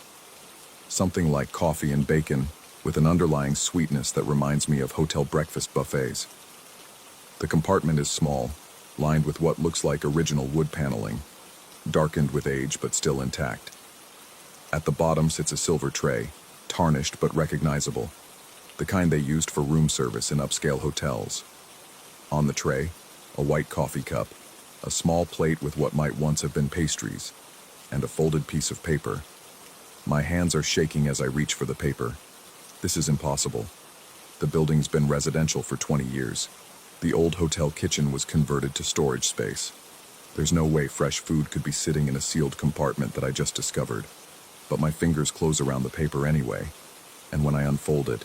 Something like coffee and bacon, with an underlying sweetness that reminds me of hotel breakfast buffets. The compartment is small, lined with what looks like original wood paneling, darkened with age but still intact. At the bottom sits a silver tray, tarnished but recognizable, the kind they used for room service in upscale hotels. On the tray, a white coffee cup, a small plate with what might once have been pastries, and a folded piece of paper. My hands are shaking as I reach for the paper. This is impossible. The building's been residential for 20 years. The old hotel kitchen was converted to storage space. There's no way fresh food could be sitting in a sealed compartment that I just discovered. But my fingers close around the paper anyway, and when I unfold it,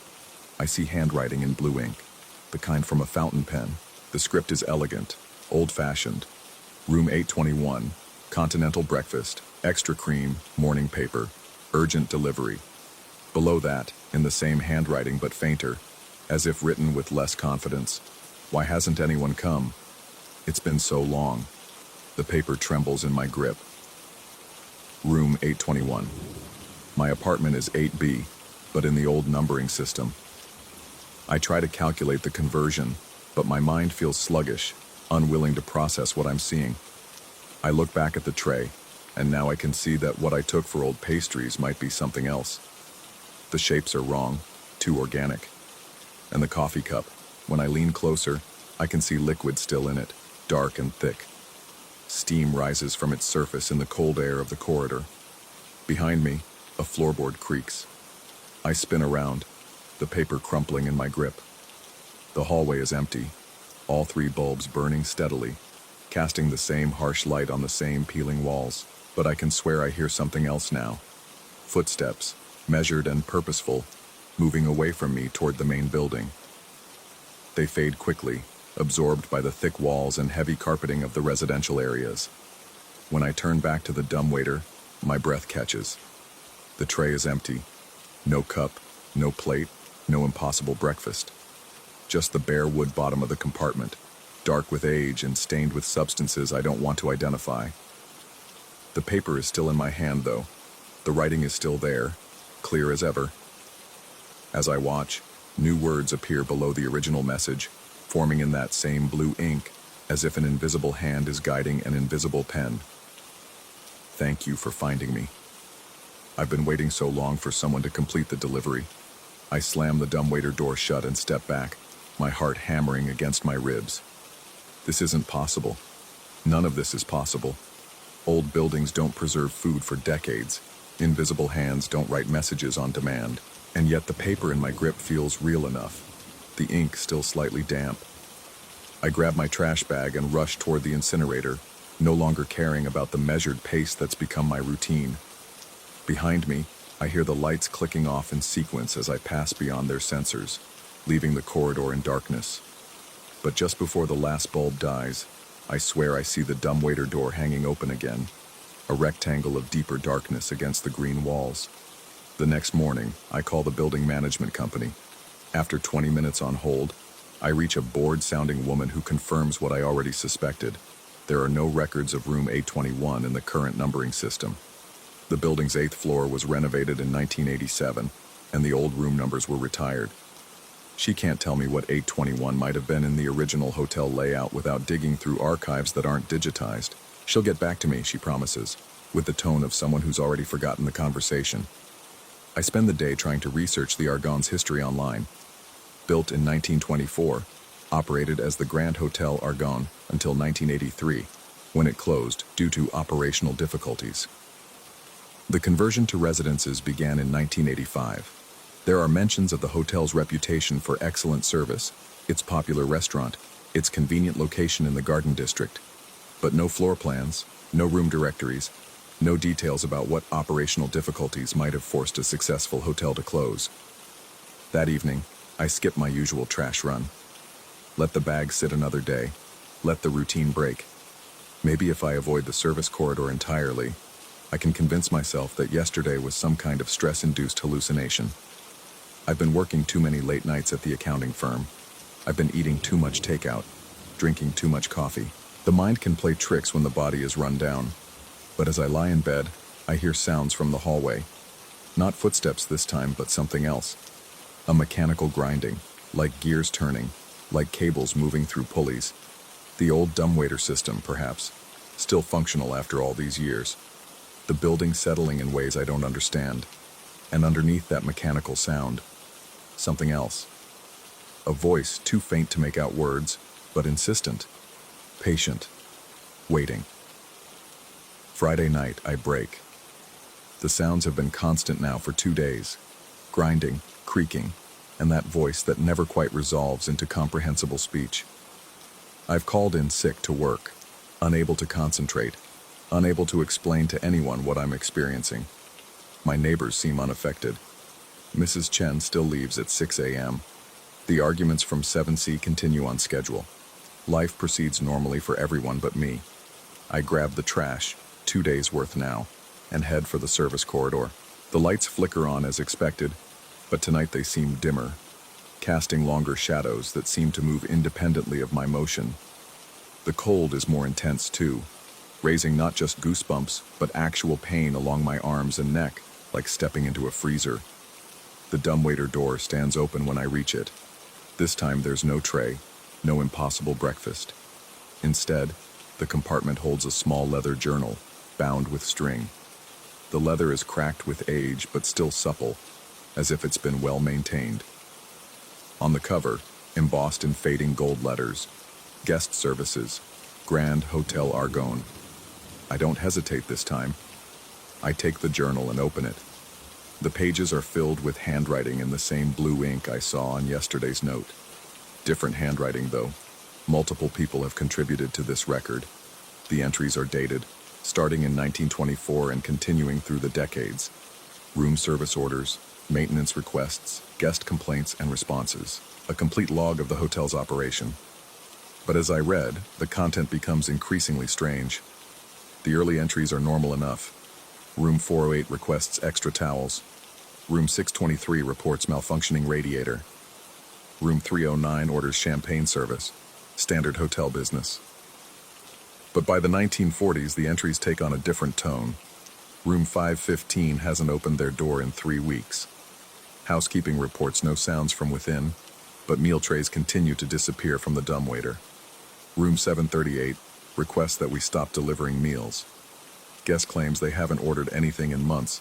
I see handwriting in blue ink, the kind from a fountain pen. The script is elegant, old-fashioned. Room 821, continental breakfast, extra cream, morning paper, urgent delivery. Below that, in the same handwriting but fainter, as if written with less confidence, why hasn't anyone come? It's been so long. The paper trembles in my grip. Room 821. My apartment is 8B, but in the old numbering system. I try to calculate the conversion, but my mind feels sluggish, unwilling to process what I'm seeing. I look back at the tray, and now I can see that what I took for old pastries might be something else. The shapes are wrong, too organic. And the coffee cup, when I lean closer, I can see liquid still in it, dark and thick. Steam rises from its surface in the cold air of the corridor. Behind me, a floorboard creaks. I spin around, the paper crumpling in my grip. The hallway is empty, all 3 bulbs burning steadily, casting the same harsh light on the same peeling walls. But I can swear I hear something else now. Footsteps, measured and purposeful, moving away from me toward the main building. They fade quickly, absorbed by the thick walls and heavy carpeting of the residential areas. When I turn back to the dumbwaiter, my breath catches. The tray is empty. No cup, no plate, no impossible breakfast. Just the bare wood bottom of the compartment, dark with age and stained with substances I don't want to identify. The paper is still in my hand, though. The writing is still there, clear as ever. As I watch, new words appear below the original message, forming in that same blue ink, as if an invisible hand is guiding an invisible pen. Thank you for finding me. I've been waiting so long for someone to complete the delivery. I slam the dumbwaiter door shut and step back, my heart hammering against my ribs. This isn't possible. None of this is possible. Old buildings don't preserve food for decades. Invisible hands don't write messages on demand. And yet the paper in my grip feels real enough. The ink still slightly damp. I grab my trash bag and rush toward the incinerator, no longer caring about the measured pace that's become my routine. Behind me, I hear the lights clicking off in sequence as I pass beyond their sensors, leaving the corridor in darkness. But just before the last bulb dies, I swear I see the dumbwaiter door hanging open again, a rectangle of deeper darkness against the green walls. The next morning, I call the building management company. After 20 minutes on hold, I reach a bored-sounding woman who confirms what I already suspected. There are no records of room 821 in the current numbering system. The building's 8th floor was renovated in 1987, and the old room numbers were retired. She can't tell me what 821 might have been in the original hotel layout without digging through archives that aren't digitized. She'll get back to me, she promises, with the tone of someone who's already forgotten the conversation. I spend the day trying to research the Argonne's history online. Built in 1924, operated as the Grand Hotel Argonne until 1983, when it closed due to operational difficulties. The conversion to residences began in 1985. There are mentions of the hotel's reputation for excellent service, its popular restaurant, its convenient location in the Garden District, but no floor plans, no room directories, no details about what operational difficulties might have forced a successful hotel to close. That evening, I skip my usual trash run. Let the bag sit another day. Let the routine break. Maybe if I avoid the service corridor entirely, I can convince myself that yesterday was some kind of stress-induced hallucination. I've been working too many late nights at the accounting firm. I've been eating too much takeout, drinking too much coffee. The mind can play tricks when the body is run down. But as I lie in bed, I hear sounds from the hallway. Not footsteps this time, but something else. A mechanical grinding, like gears turning, like cables moving through pulleys. The old dumbwaiter system, perhaps, still functional after all these years. The building settling in ways I don't understand. And underneath that mechanical sound, something else. A voice too faint to make out words, but insistent, patient, waiting. Friday night, I break. The sounds have been constant now for 2 days. Grinding, creaking, and that voice that never quite resolves into comprehensible speech. I've called in sick to work, unable to concentrate, unable to explain to anyone what I'm experiencing. My neighbors seem unaffected. Mrs. Chen still leaves at 6 a.m. The arguments from 7C continue on schedule. Life proceeds normally for everyone but me. I grab the trash, 2 days worth now, and head for the service corridor. The lights flicker on as expected, but tonight they seem dimmer, casting longer shadows that seem to move independently of my motion. The cold is more intense too, raising not just goosebumps, but actual pain along my arms and neck, like stepping into a freezer. The dumbwaiter door stands open when I reach it. This time there's no tray, no impossible breakfast. Instead, the compartment holds a small leather journal, bound with string. The leather is cracked with age, but still supple, as if it's been well maintained. On the cover, embossed in fading gold letters, Guest Services, Grand Hotel Argonne. I don't hesitate this time. I take the journal and open it. The pages are filled with handwriting in the same blue ink I saw on yesterday's note. Different handwriting, though. Multiple people have contributed to this record. The entries are dated, starting in 1924 and continuing through the decades. Room service orders, maintenance requests, guest complaints, and responses. A complete log of the hotel's operation. But as I read, the content becomes increasingly strange. The early entries are normal enough. Room 408 requests extra towels. Room 623 reports malfunctioning radiator. Room 309 orders champagne service. Standard hotel business. But by the 1940s, the entries take on a different tone. Room 515 hasn't opened their door in 3 weeks. Housekeeping reports no sounds from within, but meal trays continue to disappear from the dumbwaiter. Room 738 requests that we stop delivering meals. Guest claims they haven't ordered anything in months,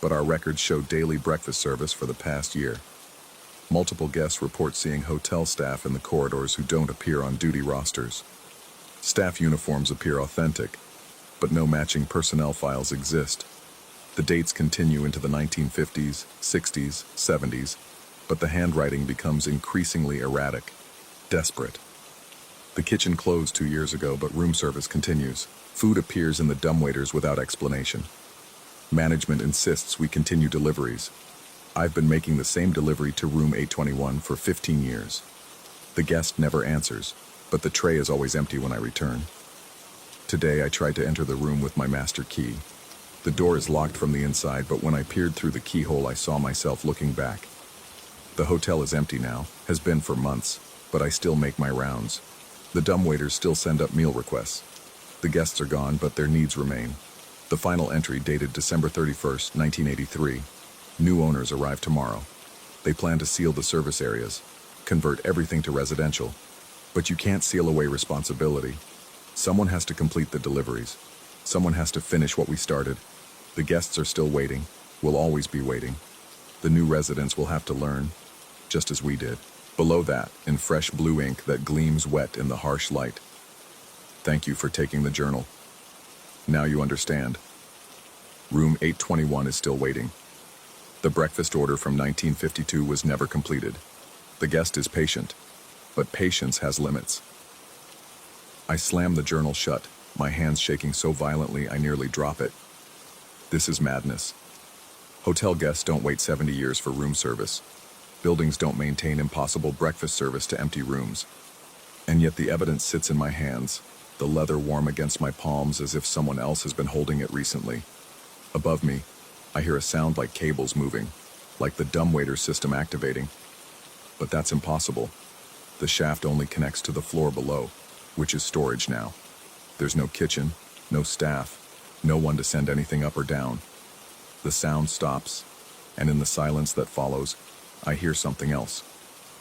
but our records show daily breakfast service for the past year. Multiple guests report seeing hotel staff in the corridors who don't appear on duty rosters. Staff uniforms appear authentic, but no matching personnel files exist. The dates continue into the 1950s, 60s, 70s, but the handwriting becomes increasingly erratic, desperate. The kitchen closed 2 years ago, but room service continues. Food appears in the dumbwaiters without explanation. Management insists we continue deliveries. I've been making the same delivery to room 821 for 15 years. The guest never answers, but the tray is always empty when I return. Today I tried to enter the room with my master key. The door is locked from the inside, but when I peered through the keyhole I saw myself looking back. The hotel is empty now, has been for months, but I still make my rounds. The dumbwaiters still send up meal requests. The guests are gone, but their needs remain. The final entry dated December 31st, 1983. New owners arrive tomorrow. They plan to seal the service areas, convert everything to residential. But you can't seal away responsibility. Someone has to complete the deliveries. Someone has to finish what we started. The guests are still waiting, will always be waiting. The new residents will have to learn, just as we did. Below that, in fresh blue ink that gleams wet in the harsh light. Thank you for taking the journal. Now you understand. Room 821 is still waiting. The breakfast order from 1952 was never completed. The guest is patient, but patience has limits. I slam the journal shut, my hands shaking so violently I nearly drop it. This is madness. Hotel guests don't wait 70 years for room service. Buildings don't maintain impossible breakfast service to empty rooms. And yet the evidence sits in my hands, the leather warm against my palms as if someone else has been holding it recently. Above me, I hear a sound like cables moving, like the dumbwaiter system activating. But that's impossible. The shaft only connects to the floor below, which is storage now. There's no kitchen, no staff, no one to send anything up or down. The sound stops, and in the silence that follows, I hear something else.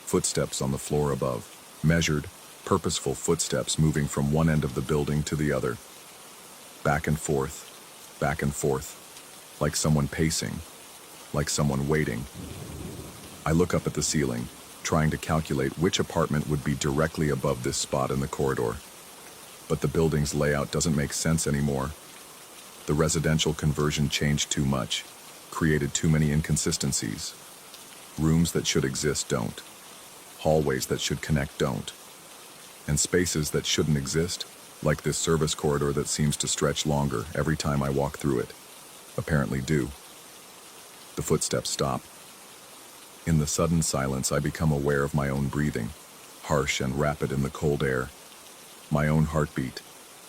Footsteps on the floor above, measured, purposeful footsteps moving from one end of the building to the other. Back and forth, like someone pacing, like someone waiting. I look up at the ceiling, trying to calculate which apartment would be directly above this spot in the corridor. But the building's layout doesn't make sense anymore. The residential conversion changed too much, created too many inconsistencies. Rooms that should exist don't. Hallways that should connect don't. And spaces that shouldn't exist, like this service corridor that seems to stretch longer every time I walk through it, apparently do. The footsteps stop. In the sudden silence, I become aware of my own breathing, harsh and rapid in the cold air. My own heartbeat,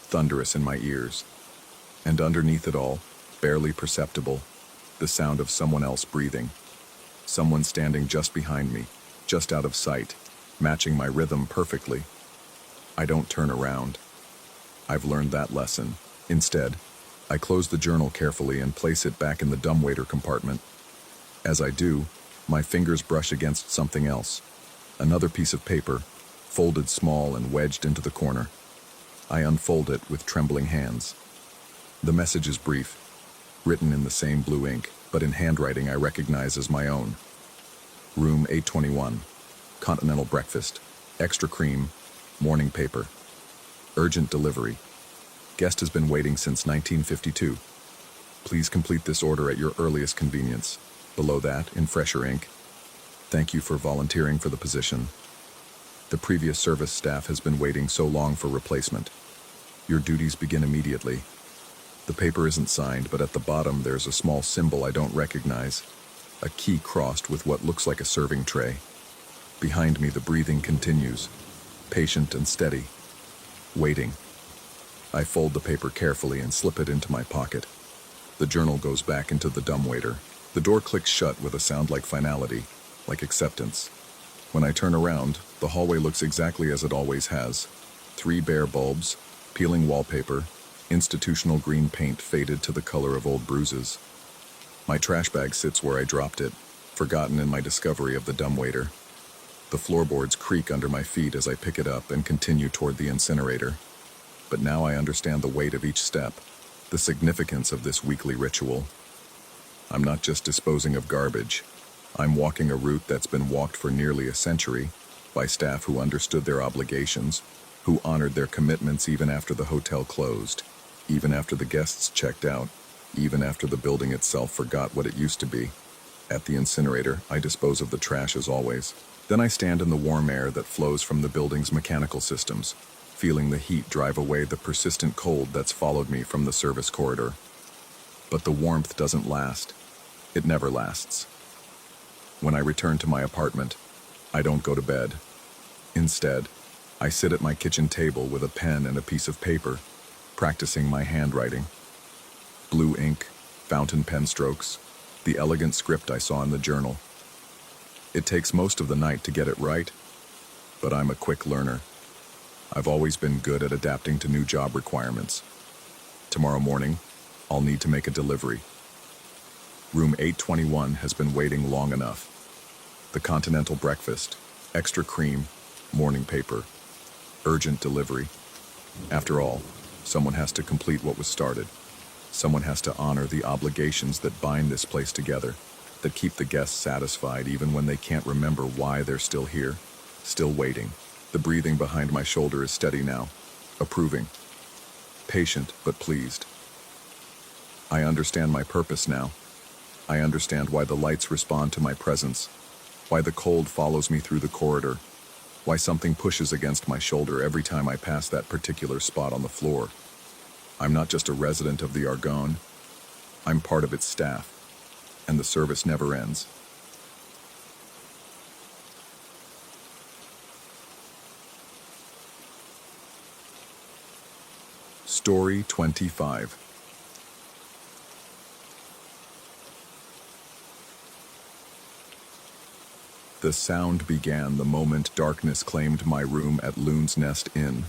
thunderous in my ears. And underneath it all, barely perceptible, the sound of someone else breathing. Someone standing just behind me, just out of sight, matching my rhythm perfectly. I don't turn around. I've learned that lesson. Instead, I close the journal carefully and place it back in the dumbwaiter compartment. As I do, my fingers brush against something else. Another piece of paper, folded small and wedged into the corner. I unfold it with trembling hands. The message is brief, written in the same blue ink, but in handwriting I recognize as my own. Room 821, continental breakfast, extra cream, morning paper. Urgent delivery. Guest has been waiting since 1952. Please complete this order at your earliest convenience. Below that, in fresher ink, thank you for volunteering for the position. The previous service staff has been waiting so long for replacement. Your duties begin immediately. The paper isn't signed, but at the bottom there's a small symbol I don't recognize. a key crossed with what looks like a serving tray. Behind me, the breathing continues, patient and steady, waiting. I fold the paper carefully and slip it into my pocket. The journal goes back into the dumbwaiter. The door clicks shut with a sound like finality, like acceptance. When I turn around, the hallway looks exactly as it always has. 3 bare bulbs, peeling wallpaper, institutional green paint faded to the color of old bruises. My trash bag sits where I dropped it, forgotten in my discovery of the dumbwaiter. The floorboards creak under my feet as I pick it up and continue toward the incinerator. But now I understand the weight of each step, the significance of this weekly ritual. I'm not just disposing of garbage. I'm walking a route that's been walked for nearly a century by staff who understood their obligations, who honored their commitments even after the hotel closed, even after the guests checked out, even after the building itself forgot what it used to be. At the incinerator, I dispose of the trash as always. Then I stand in the warm air that flows from the building's mechanical systems, feeling the heat drive away the persistent cold that's followed me from the service corridor. But the warmth doesn't last. It never lasts. When I return to my apartment, I don't go to bed. Instead, I sit at my kitchen table with a pen and a piece of paper, practicing my handwriting. Blue ink, fountain pen strokes, the elegant script I saw in the journal. It takes most of the night to get it right, but I'm a quick learner. I've always been good at adapting to new job requirements. Tomorrow morning, I'll need to make a delivery. Room 821 has been waiting long enough. The continental breakfast, extra cream, morning paper, urgent delivery. After all, someone has to complete what was started. Someone has to honor the obligations that bind this place together, that keep the guests satisfied even when they can't remember why they're still here, still waiting. The breathing behind my shoulder is steady now, approving, patient but pleased. I understand my purpose now. I understand why the lights respond to my presence, why the cold follows me through the corridor, why something pushes against my shoulder every time I pass that particular spot on the floor. I'm not just a resident of the Argonne, I'm part of its staff, and the service never ends. Story 25. The sound began the moment darkness claimed my room at Loon's Nest Inn.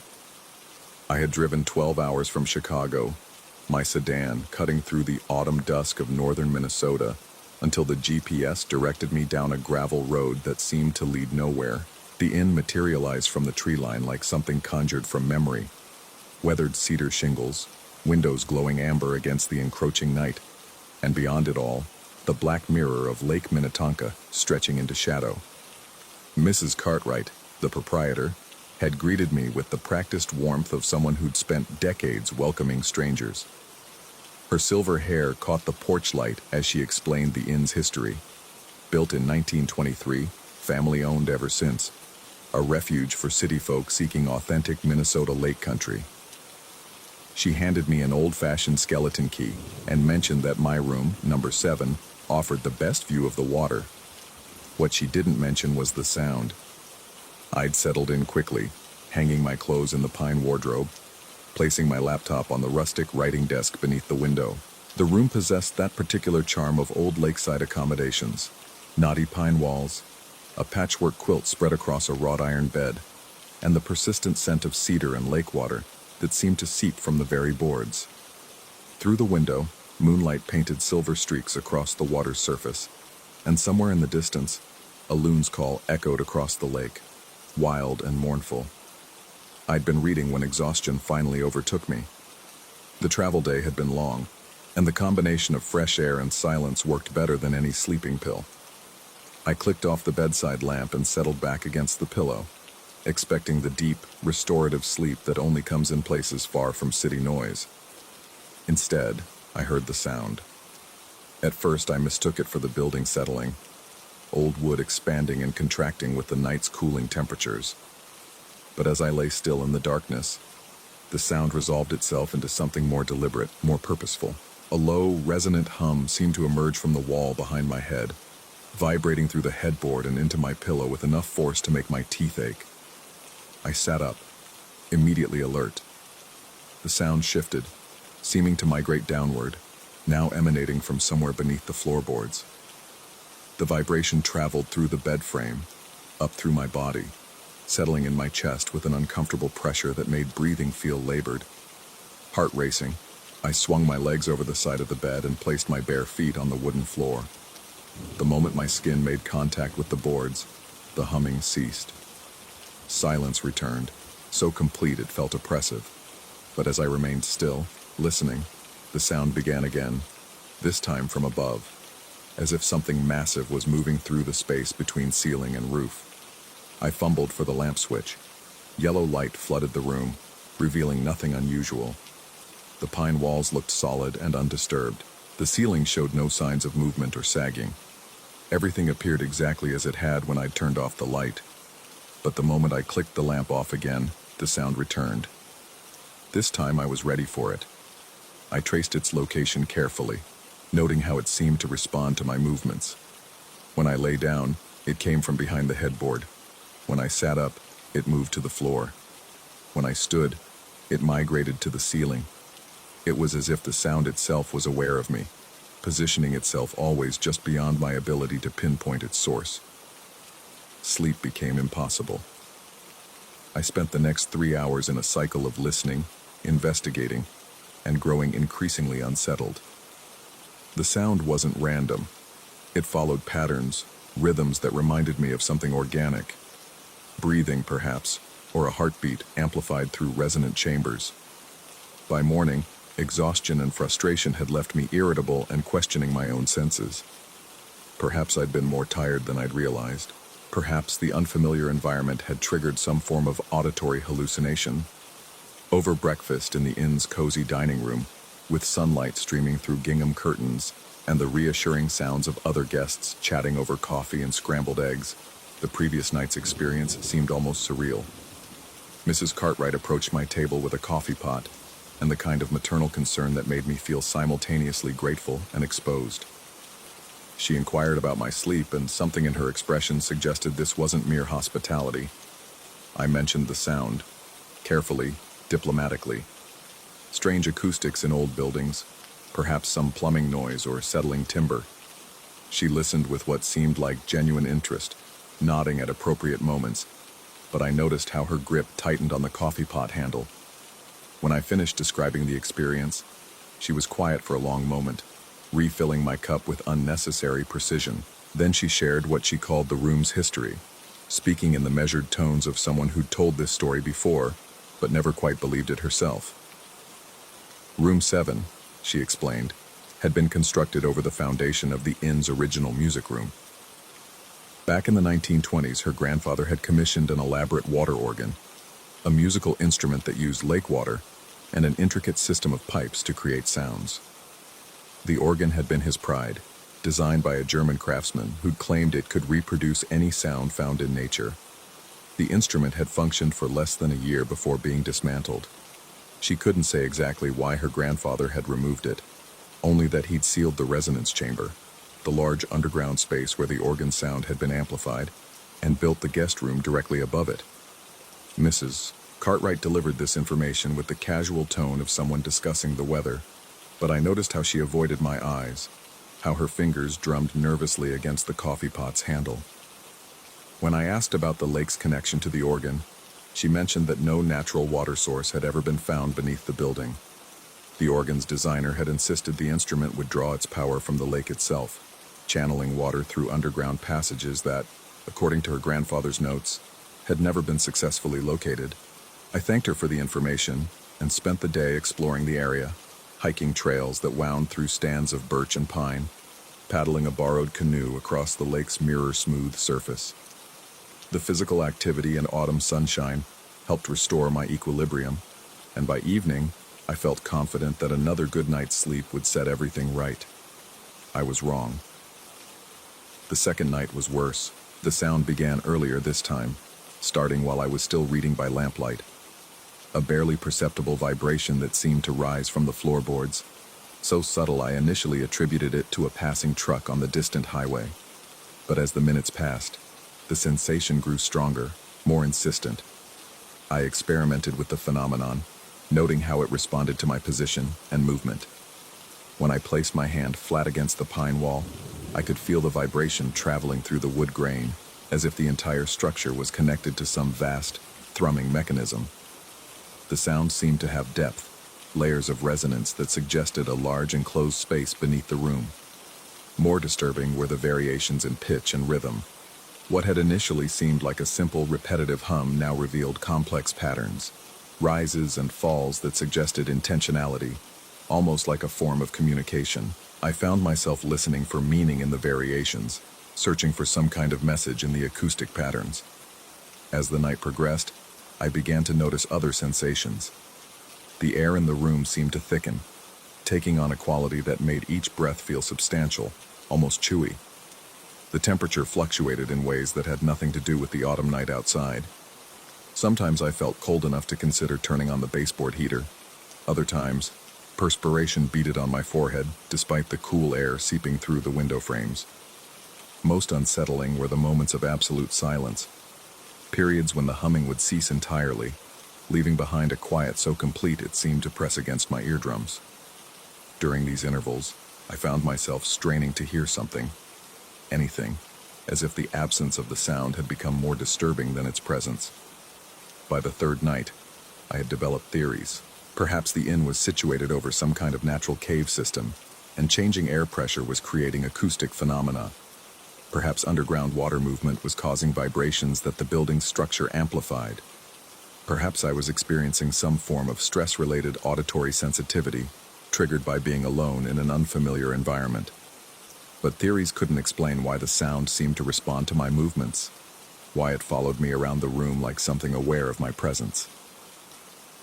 I had driven 12 hours from Chicago, my sedan cutting through the autumn dusk of northern Minnesota, until the GPS directed me down a gravel road that seemed to lead nowhere. The inn materialized from the tree line like something conjured from memory. Weathered cedar shingles, windows glowing amber against the encroaching night, and beyond it all, the black mirror of Lake Minnetonka stretching into shadow. Mrs. Cartwright, the proprietor, had greeted me with the practiced warmth of someone who'd spent decades welcoming strangers. Her silver hair caught the porch light as she explained the inn's history. Built in 1923, family-owned ever since, a refuge for city folk seeking authentic Minnesota lake country. She handed me an old-fashioned skeleton key and mentioned that my room, number 7, offered the best view of the water. What she didn't mention was the sound. I'd settled in quickly, hanging my clothes in the pine wardrobe, placing my laptop on the rustic writing desk beneath the window. The room possessed that particular charm of old lakeside accommodations. Knotty pine walls, a patchwork quilt spread across a wrought iron bed, and the persistent scent of cedar and lake water that seemed to seep from the very boards. Through the window, moonlight painted silver streaks across the water's surface, and somewhere in the distance, a loon's call echoed across the lake, wild and mournful. I'd been reading when exhaustion finally overtook me. The travel day had been long, and the combination of fresh air and silence worked better than any sleeping pill. I clicked off the bedside lamp and settled back against the pillow, expecting the deep, restorative sleep that only comes in places far from city noise. Instead, I heard the sound. At first, I mistook it for the building settling, old wood expanding and contracting with the night's cooling temperatures. But as I lay still in the darkness, the sound resolved itself into something more deliberate, more purposeful. A low, resonant hum seemed to emerge from the wall behind my head, vibrating through the headboard and into my pillow with enough force to make my teeth ache. I sat up, immediately alert. The sound shifted, seeming to migrate downward, now emanating from somewhere beneath the floorboards. The vibration traveled through the bed frame, up through my body, settling in my chest with an uncomfortable pressure that made breathing feel labored. Heart racing, I swung my legs over the side of the bed and placed my bare feet on the wooden floor. The moment my skin made contact with the boards, the humming ceased. Silence returned, so complete it felt oppressive. But as I remained still, listening, the sound began again, this time from above, as if something massive was moving through the space between ceiling and roof. I fumbled for the lamp switch. Yellow light flooded the room, revealing nothing unusual. The pine walls looked solid and undisturbed. The ceiling showed no signs of movement or sagging. Everything appeared exactly as it had when I'd turned off the light. But the moment I clicked the lamp off again, the sound returned. This time I was ready for it. I traced its location carefully, noting how it seemed to respond to my movements. When I lay down, it came from behind the headboard. When I sat up, it moved to the floor. When I stood, it migrated to the ceiling. It was as if the sound itself was aware of me, positioning itself always just beyond my ability to pinpoint its source. Sleep became impossible. I spent the next 3 hours in a cycle of listening, investigating, and growing increasingly unsettled. The sound wasn't random. It followed patterns, rhythms that reminded me of something organic. Breathing, perhaps, or a heartbeat amplified through resonant chambers. By morning, exhaustion and frustration had left me irritable and questioning my own senses. Perhaps I'd been more tired than I'd realized. Perhaps the unfamiliar environment had triggered some form of auditory hallucination. Over breakfast in the inn's cozy dining room, with sunlight streaming through gingham curtains and the reassuring sounds of other guests chatting over coffee and scrambled eggs, the previous night's experience seemed almost surreal. Mrs. Cartwright approached my table with a coffee pot, and the kind of maternal concern that made me feel simultaneously grateful and exposed. She inquired about my sleep, and something in her expression suggested this wasn't mere hospitality. I mentioned the sound, carefully, diplomatically. Strange acoustics in old buildings, perhaps some plumbing noise or settling timber. She listened with what seemed like genuine interest, nodding at appropriate moments, but I noticed how her grip tightened on the coffee pot handle. When I finished describing the experience, she was quiet for a long moment, refilling my cup with unnecessary precision. Then she shared what she called the room's history, speaking in the measured tones of someone who'd told this story before, but never quite believed it herself. Room 7, she explained, had been constructed over the foundation of the inn's original music room. Back in the 1920s, her grandfather had commissioned an elaborate water organ, a musical instrument that used lake water and an intricate system of pipes to create sounds. The organ had been his pride, designed by a German craftsman who'd claimed it could reproduce any sound found in nature. The instrument had functioned for less than a year before being dismantled. She couldn't say exactly why her grandfather had removed it, only that he'd sealed the resonance chamber, the large underground space where the organ sound had been amplified, and built the guest room directly above it. Mrs. Cartwright delivered this information with the casual tone of someone discussing the weather, but I noticed how she avoided my eyes, how her fingers drummed nervously against the coffee pot's handle. When I asked about the lake's connection to the organ, she mentioned that no natural water source had ever been found beneath the building. The organ's designer had insisted the instrument would draw its power from the lake itself, channeling water through underground passages that, according to her grandfather's notes, had never been successfully located. I thanked her for the information and spent the day exploring the area, hiking trails that wound through stands of birch and pine, paddling a borrowed canoe across the lake's mirror-smooth surface. The physical activity and autumn sunshine helped restore my equilibrium, and by evening, I felt confident that another good night's sleep would set everything right. I was wrong. The second night was worse. The sound began earlier this time, starting while I was still reading by lamplight. A barely perceptible vibration that seemed to rise from the floorboards, so subtle I initially attributed it to a passing truck on the distant highway. But as the minutes passed, the sensation grew stronger, more insistent. I experimented with the phenomenon, noting how it responded to my position and movement. When I placed my hand flat against the pine wall, I could feel the vibration traveling through the wood grain, as if the entire structure was connected to some vast, thrumming mechanism. The sound seemed to have depth, layers of resonance that suggested a large enclosed space beneath the room. More disturbing were the variations in pitch and rhythm. What had initially seemed like a simple, repetitive hum now revealed complex patterns, rises and falls that suggested intentionality, almost like a form of communication. I found myself listening for meaning in the variations, searching for some kind of message in the acoustic patterns. As the night progressed, I began to notice other sensations. The air in the room seemed to thicken, taking on a quality that made each breath feel substantial, almost chewy. The temperature fluctuated in ways that had nothing to do with the autumn night outside. Sometimes I felt cold enough to consider turning on the baseboard heater. Other times, perspiration beaded on my forehead, despite the cool air seeping through the window frames. Most unsettling were the moments of absolute silence, periods when the humming would cease entirely, leaving behind a quiet so complete it seemed to press against my eardrums. During these intervals, I found myself straining to hear something, anything, as if the absence of the sound had become more disturbing than its presence. By the third night, I had developed theories. Perhaps the inn was situated over some kind of natural cave system, and changing air pressure was creating acoustic phenomena. Perhaps underground water movement was causing vibrations that the building's structure amplified. Perhaps I was experiencing some form of stress-related auditory sensitivity, triggered by being alone in an unfamiliar environment. But theories couldn't explain why the sound seemed to respond to my movements, why it followed me around the room like something aware of my presence.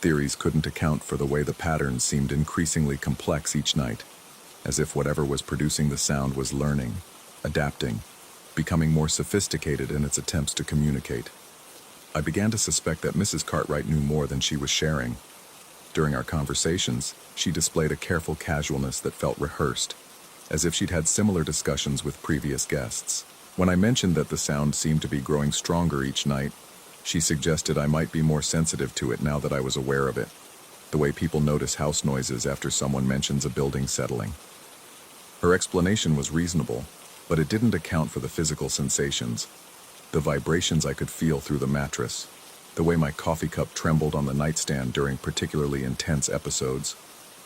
Theories couldn't account for the way the patterns seemed increasingly complex each night, as if whatever was producing the sound was learning, adapting, becoming more sophisticated in its attempts to communicate. I began to suspect that Mrs. Cartwright knew more than she was sharing. During our conversations, she displayed a careful casualness that felt rehearsed, as if she'd had similar discussions with previous guests. When I mentioned that the sound seemed to be growing stronger each night, she suggested I might be more sensitive to it now that I was aware of it, the way people notice house noises after someone mentions a building settling. Her explanation was reasonable, but it didn't account for the physical sensations, the vibrations I could feel through the mattress, the way my coffee cup trembled on the nightstand during particularly intense episodes,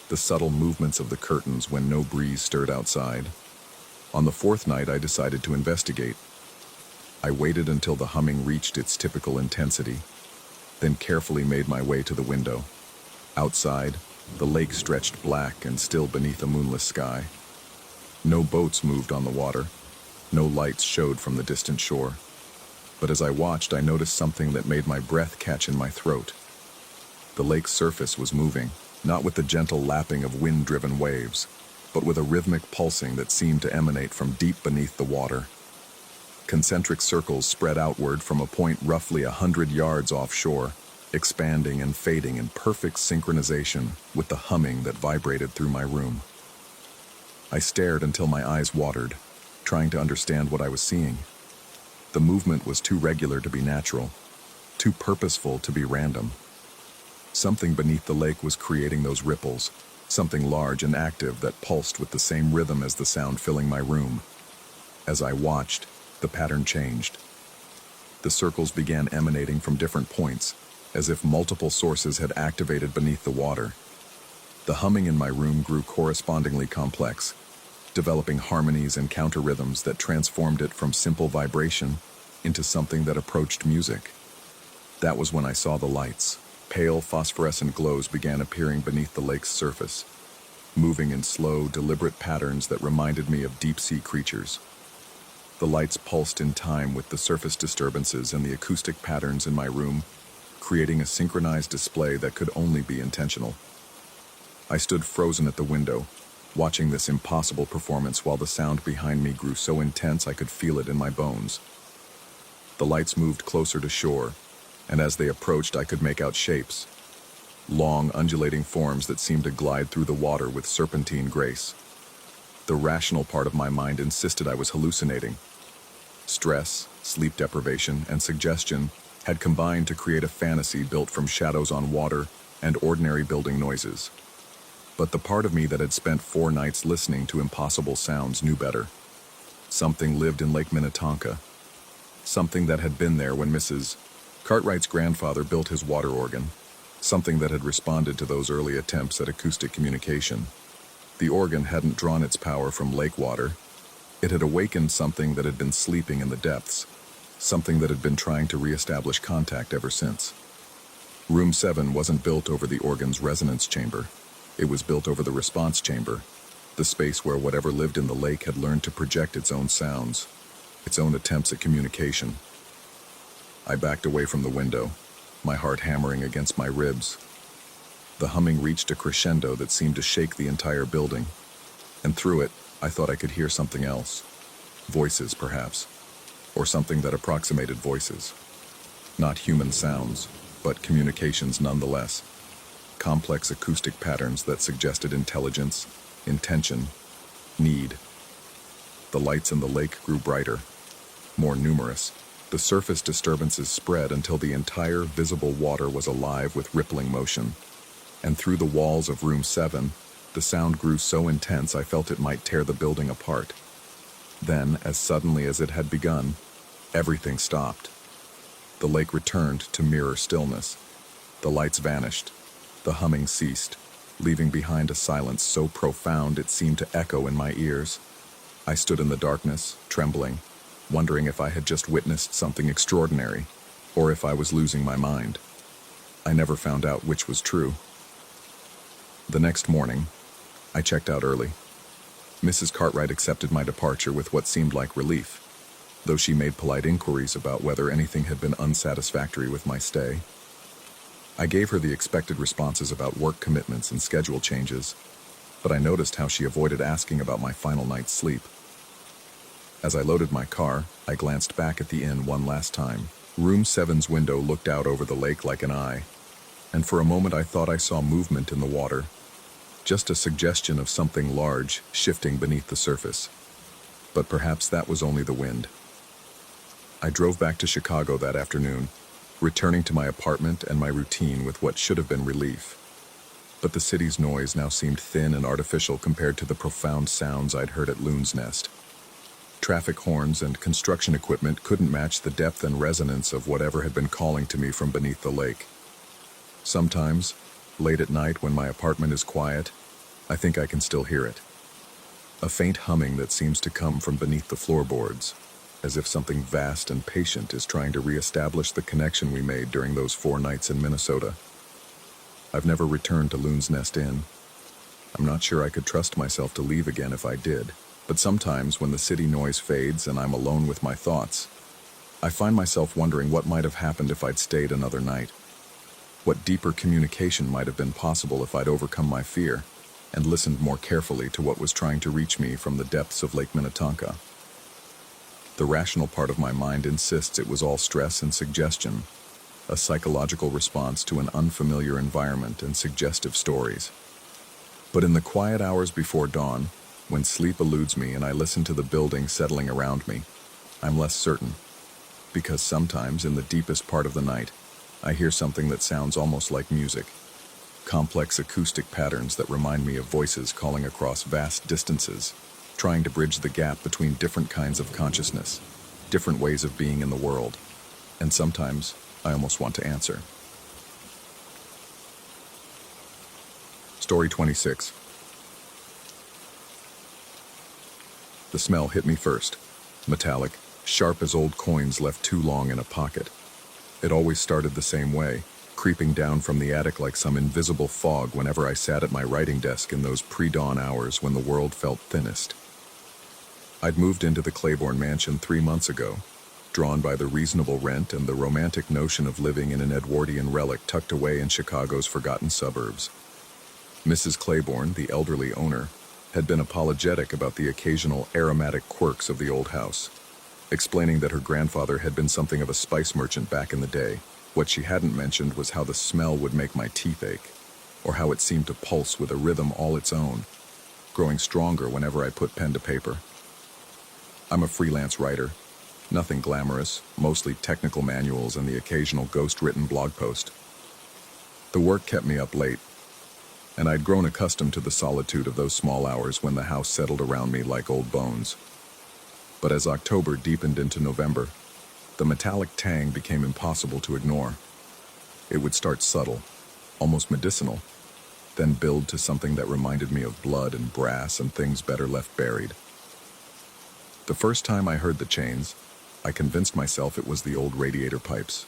the subtle movements of the curtains when no breeze stirred outside. On the fourth night, I decided to investigate. I waited until the humming reached its typical intensity, then carefully made my way to the window. Outside, the lake stretched black and still beneath a moonless sky. No boats moved on the water, no lights showed from the distant shore. But as I watched, I noticed something that made my breath catch in my throat. The lake's surface was moving, not with the gentle lapping of wind-driven waves, but with a rhythmic pulsing that seemed to emanate from deep beneath the water. Concentric circles spread outward from a point roughly 100 yards offshore, expanding and fading in perfect synchronization with the humming that vibrated through my room. I stared until my eyes watered, trying to understand what I was seeing. The movement was too regular to be natural, too purposeful to be random. Something beneath the lake was creating those ripples, something large and active that pulsed with the same rhythm as the sound filling my room. As I watched, the pattern changed. The circles began emanating from different points, as if multiple sources had activated beneath the water. The humming in my room grew correspondingly complex, developing harmonies and counter-rhythms that transformed it from simple vibration into something that approached music. That was when I saw the lights. Pale phosphorescent glows began appearing beneath the lake's surface, moving in slow, deliberate patterns that reminded me of deep-sea creatures. The lights pulsed in time with the surface disturbances and the acoustic patterns in my room, creating a synchronized display that could only be intentional. I stood frozen at the window, watching this impossible performance while the sound behind me grew so intense I could feel it in my bones. The lights moved closer to shore, and as they approached I could make out shapes, long, undulating forms that seemed to glide through the water with serpentine grace. The rational part of my mind insisted I was hallucinating. Stress, sleep deprivation, and suggestion had combined to create a fantasy built from shadows on water and ordinary building noises. But the part of me that had spent 4 nights listening to impossible sounds knew better. Something lived in Lake Minnetonka. Something that had been there when Mrs. Cartwright's grandfather built his water organ. Something that had responded to those early attempts at acoustic communication. The organ hadn't drawn its power from lake water. It had awakened something that had been sleeping in the depths. Something that had been trying to reestablish contact ever since. Room 7 wasn't built over the organ's resonance chamber. It was built over the response chamber, the space where whatever lived in the lake had learned to project its own sounds, its own attempts at communication. I backed away from the window, my heart hammering against my ribs. The humming reached a crescendo that seemed to shake the entire building, and through it, I thought I could hear something else. Voices, perhaps, or something that approximated voices. Not human sounds, but communications nonetheless. Complex acoustic patterns that suggested intelligence, intention, need. The lights in the lake grew brighter, more numerous. The surface disturbances spread until the entire visible water was alive with rippling motion. And through the walls of room 7, the sound grew so intense I felt it might tear the building apart. Then, as suddenly as it had begun, everything stopped. The lake returned to mirror stillness. The lights vanished. The humming ceased, leaving behind a silence so profound it seemed to echo in my ears. I stood in the darkness, trembling, wondering if I had just witnessed something extraordinary, or if I was losing my mind. I never found out which was true. The next morning, I checked out early. Mrs. Cartwright accepted my departure with what seemed like relief, though she made polite inquiries about whether anything had been unsatisfactory with my stay. I gave her the expected responses about work commitments and schedule changes, but I noticed how she avoided asking about my final night's sleep. As I loaded my car, I glanced back at the inn one last time. Room 7's window looked out over the lake like an eye, and for a moment I thought I saw movement in the water, just a suggestion of something large shifting beneath the surface. But perhaps that was only the wind. I drove back to Chicago that afternoon, returning to my apartment and my routine with what should have been relief. But the city's noise now seemed thin and artificial compared to the profound sounds I'd heard at Loon's Nest. Traffic horns and construction equipment couldn't match the depth and resonance of whatever had been calling to me from beneath the lake. Sometimes, late at night when my apartment is quiet, I think I can still hear it. A faint humming that seems to come from beneath the floorboards, as if something vast and patient is trying to reestablish the connection we made during those 4 nights in Minnesota. I've never returned to Loon's Nest Inn. I'm not sure I could trust myself to leave again if I did, but sometimes when the city noise fades and I'm alone with my thoughts, I find myself wondering what might have happened if I'd stayed another night. What deeper communication might have been possible if I'd overcome my fear and listened more carefully to what was trying to reach me from the depths of Lake Minnetonka. The rational part of my mind insists it was all stress and suggestion, a psychological response to an unfamiliar environment and suggestive stories. But in the quiet hours before dawn, when sleep eludes me and I listen to the building settling around me, I'm less certain. Because sometimes, in the deepest part of the night, I hear something that sounds almost like music. Complex acoustic patterns that remind me of voices calling across vast distances, trying to bridge the gap between different kinds of consciousness, different ways of being in the world. And sometimes, I almost want to answer. Story 26. The smell hit me first. Metallic, sharp as old coins left too long in a pocket. It always started the same way, creeping down from the attic like some invisible fog whenever I sat at my writing desk in those pre-dawn hours when the world felt thinnest. I'd moved into the Claiborne mansion 3 months ago, drawn by the reasonable rent and the romantic notion of living in an Edwardian relic tucked away in Chicago's forgotten suburbs. Mrs. Claiborne, the elderly owner, had been apologetic about the occasional aromatic quirks of the old house, explaining that her grandfather had been something of a spice merchant back in the day. What she hadn't mentioned was how the smell would make my teeth ache, or how it seemed to pulse with a rhythm all its own, growing stronger whenever I put pen to paper. I'm a freelance writer, Nothing glamorous, mostly technical manuals and the occasional ghost-written blog post. The work kept me up late, and I'd grown accustomed to the solitude of those small hours when the house settled around me like old bones. But as October deepened into November, the metallic tang became impossible to ignore. It would start subtle, almost medicinal, then build to something that reminded me of blood and brass and things better left buried. The first time I heard the chains, I convinced myself it was the old radiator pipes.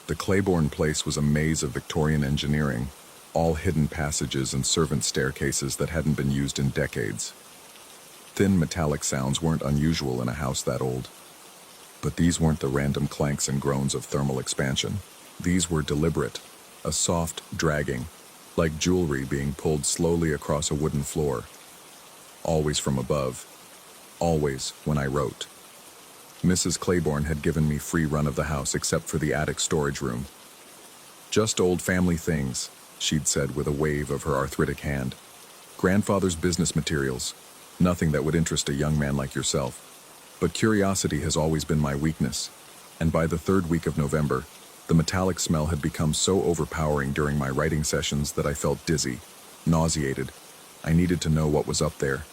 The Claiborne place was a maze of Victorian engineering, all hidden passages and servant staircases that hadn't been used in decades. Thin metallic sounds weren't unusual in a house that old. But these weren't the random clanks and groans of thermal expansion. These were deliberate, a soft dragging, like jewelry being pulled slowly across a wooden floor. Always from above. Always when I wrote. Mrs. Claiborne had given me free run of the house except for the attic storage room. "Just old family things," she'd said with a wave of her arthritic hand. "Grandfather's business materials. Nothing that would interest a young man like yourself. But curiosity has always been my weakness, and by the third week of November, the metallic smell had become so overpowering during my writing sessions that I felt dizzy, nauseated. I needed to know what was up there.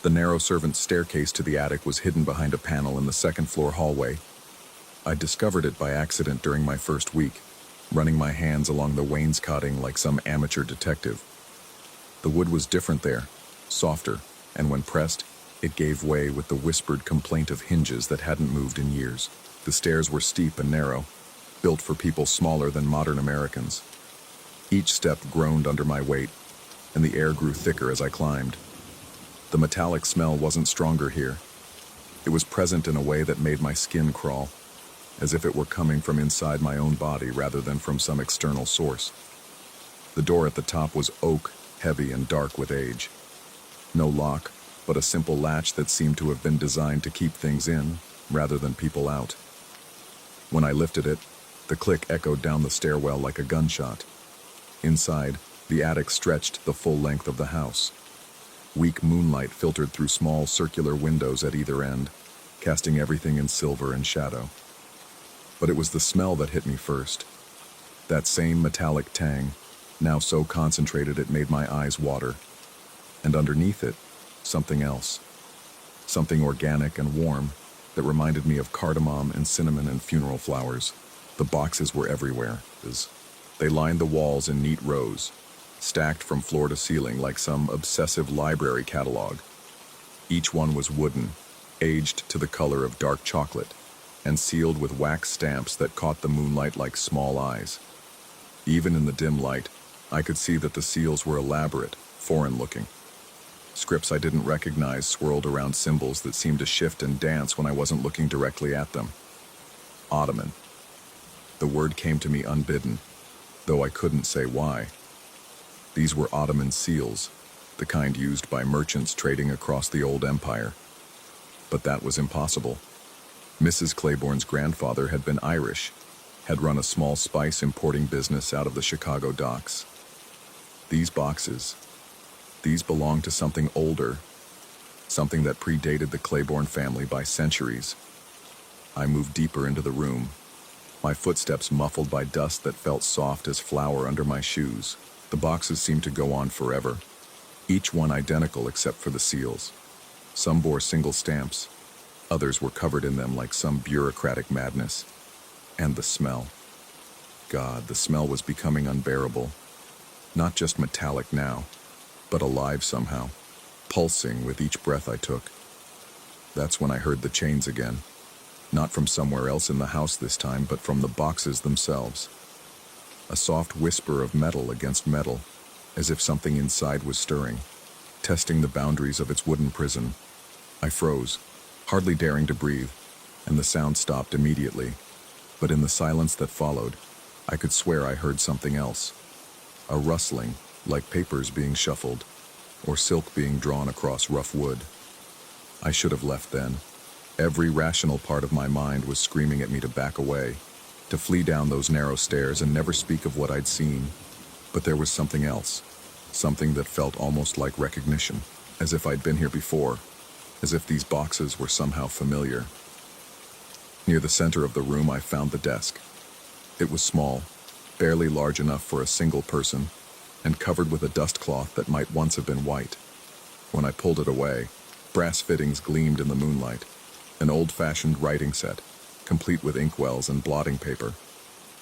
The narrow servant's staircase to the attic was hidden behind a panel in the second-floor hallway. I discovered it by accident during my first week, running my hands along the wainscoting like some amateur detective. The wood was different there, softer, and when pressed, it gave way with the whispered complaint of hinges that hadn't moved in years. The stairs were steep and narrow, built for people smaller than modern Americans. Each step groaned under my weight, and the air grew thicker as I climbed. The metallic smell wasn't stronger here. It was present in a way that made my skin crawl, as if it were coming from inside my own body rather than from some external source. The door at the top was oak, heavy and dark with age. No lock, but a simple latch that seemed to have been designed to keep things in, rather than people out. When I lifted it, the click echoed down the stairwell like a gunshot. Inside, the attic stretched the full length of the house. Weak moonlight filtered through small circular windows at either end, casting everything in silver and shadow. But it was the smell that hit me first. That same metallic tang, now so concentrated it made my eyes water. And underneath it, something else. Something organic and warm that reminded me of cardamom and cinnamon and funeral flowers. The boxes were everywhere. They lined the walls in neat rows, stacked from floor to ceiling like some obsessive library catalog. Each one was wooden, aged to the color of dark chocolate, and sealed with wax stamps that caught the moonlight like small eyes. Even in the dim light, I could see that the seals were elaborate, foreign-looking. Scripts I didn't recognize swirled around symbols that seemed to shift and dance when I wasn't looking directly at them. Ottoman. The word came to me unbidden, though I couldn't say why. These were Ottoman seals, the kind used by merchants trading across the old empire. But that was impossible. Mrs. Claiborne's grandfather had been Irish, had run a small spice importing business out of the Chicago docks. These boxes, these belonged to something older, something that predated the Claiborne family by centuries. I moved deeper into the room, my footsteps muffled by dust that felt soft as flour under my shoes. The boxes seemed to go on forever, each one identical except for the seals. Some bore single stamps, others were covered in them like some bureaucratic madness. And the smell. God, the smell was becoming unbearable. Not just metallic now, but alive somehow, pulsing with each breath I took. That's when I heard the chains again. Not from somewhere else in the house this time, but from the boxes themselves. A soft whisper of metal against metal, as if something inside was stirring, testing the boundaries of its wooden prison. I froze, hardly daring to breathe, and the sound stopped immediately. But in the silence that followed, I could swear I heard something else. A rustling, like papers being shuffled, or silk being drawn across rough wood. I should have left then. Every rational part of my mind was screaming at me to back away, to flee down those narrow stairs and never speak of what I'd seen. But there was something else, something that felt almost like recognition, as if I'd been here before, as if these boxes were somehow familiar. Near the center of the room, I found the desk. It was small, barely large enough for a single person, and covered with a dust cloth that might once have been white. When I pulled it away, brass fittings gleamed in the moonlight. An old-fashioned writing set, complete with inkwells and blotting paper.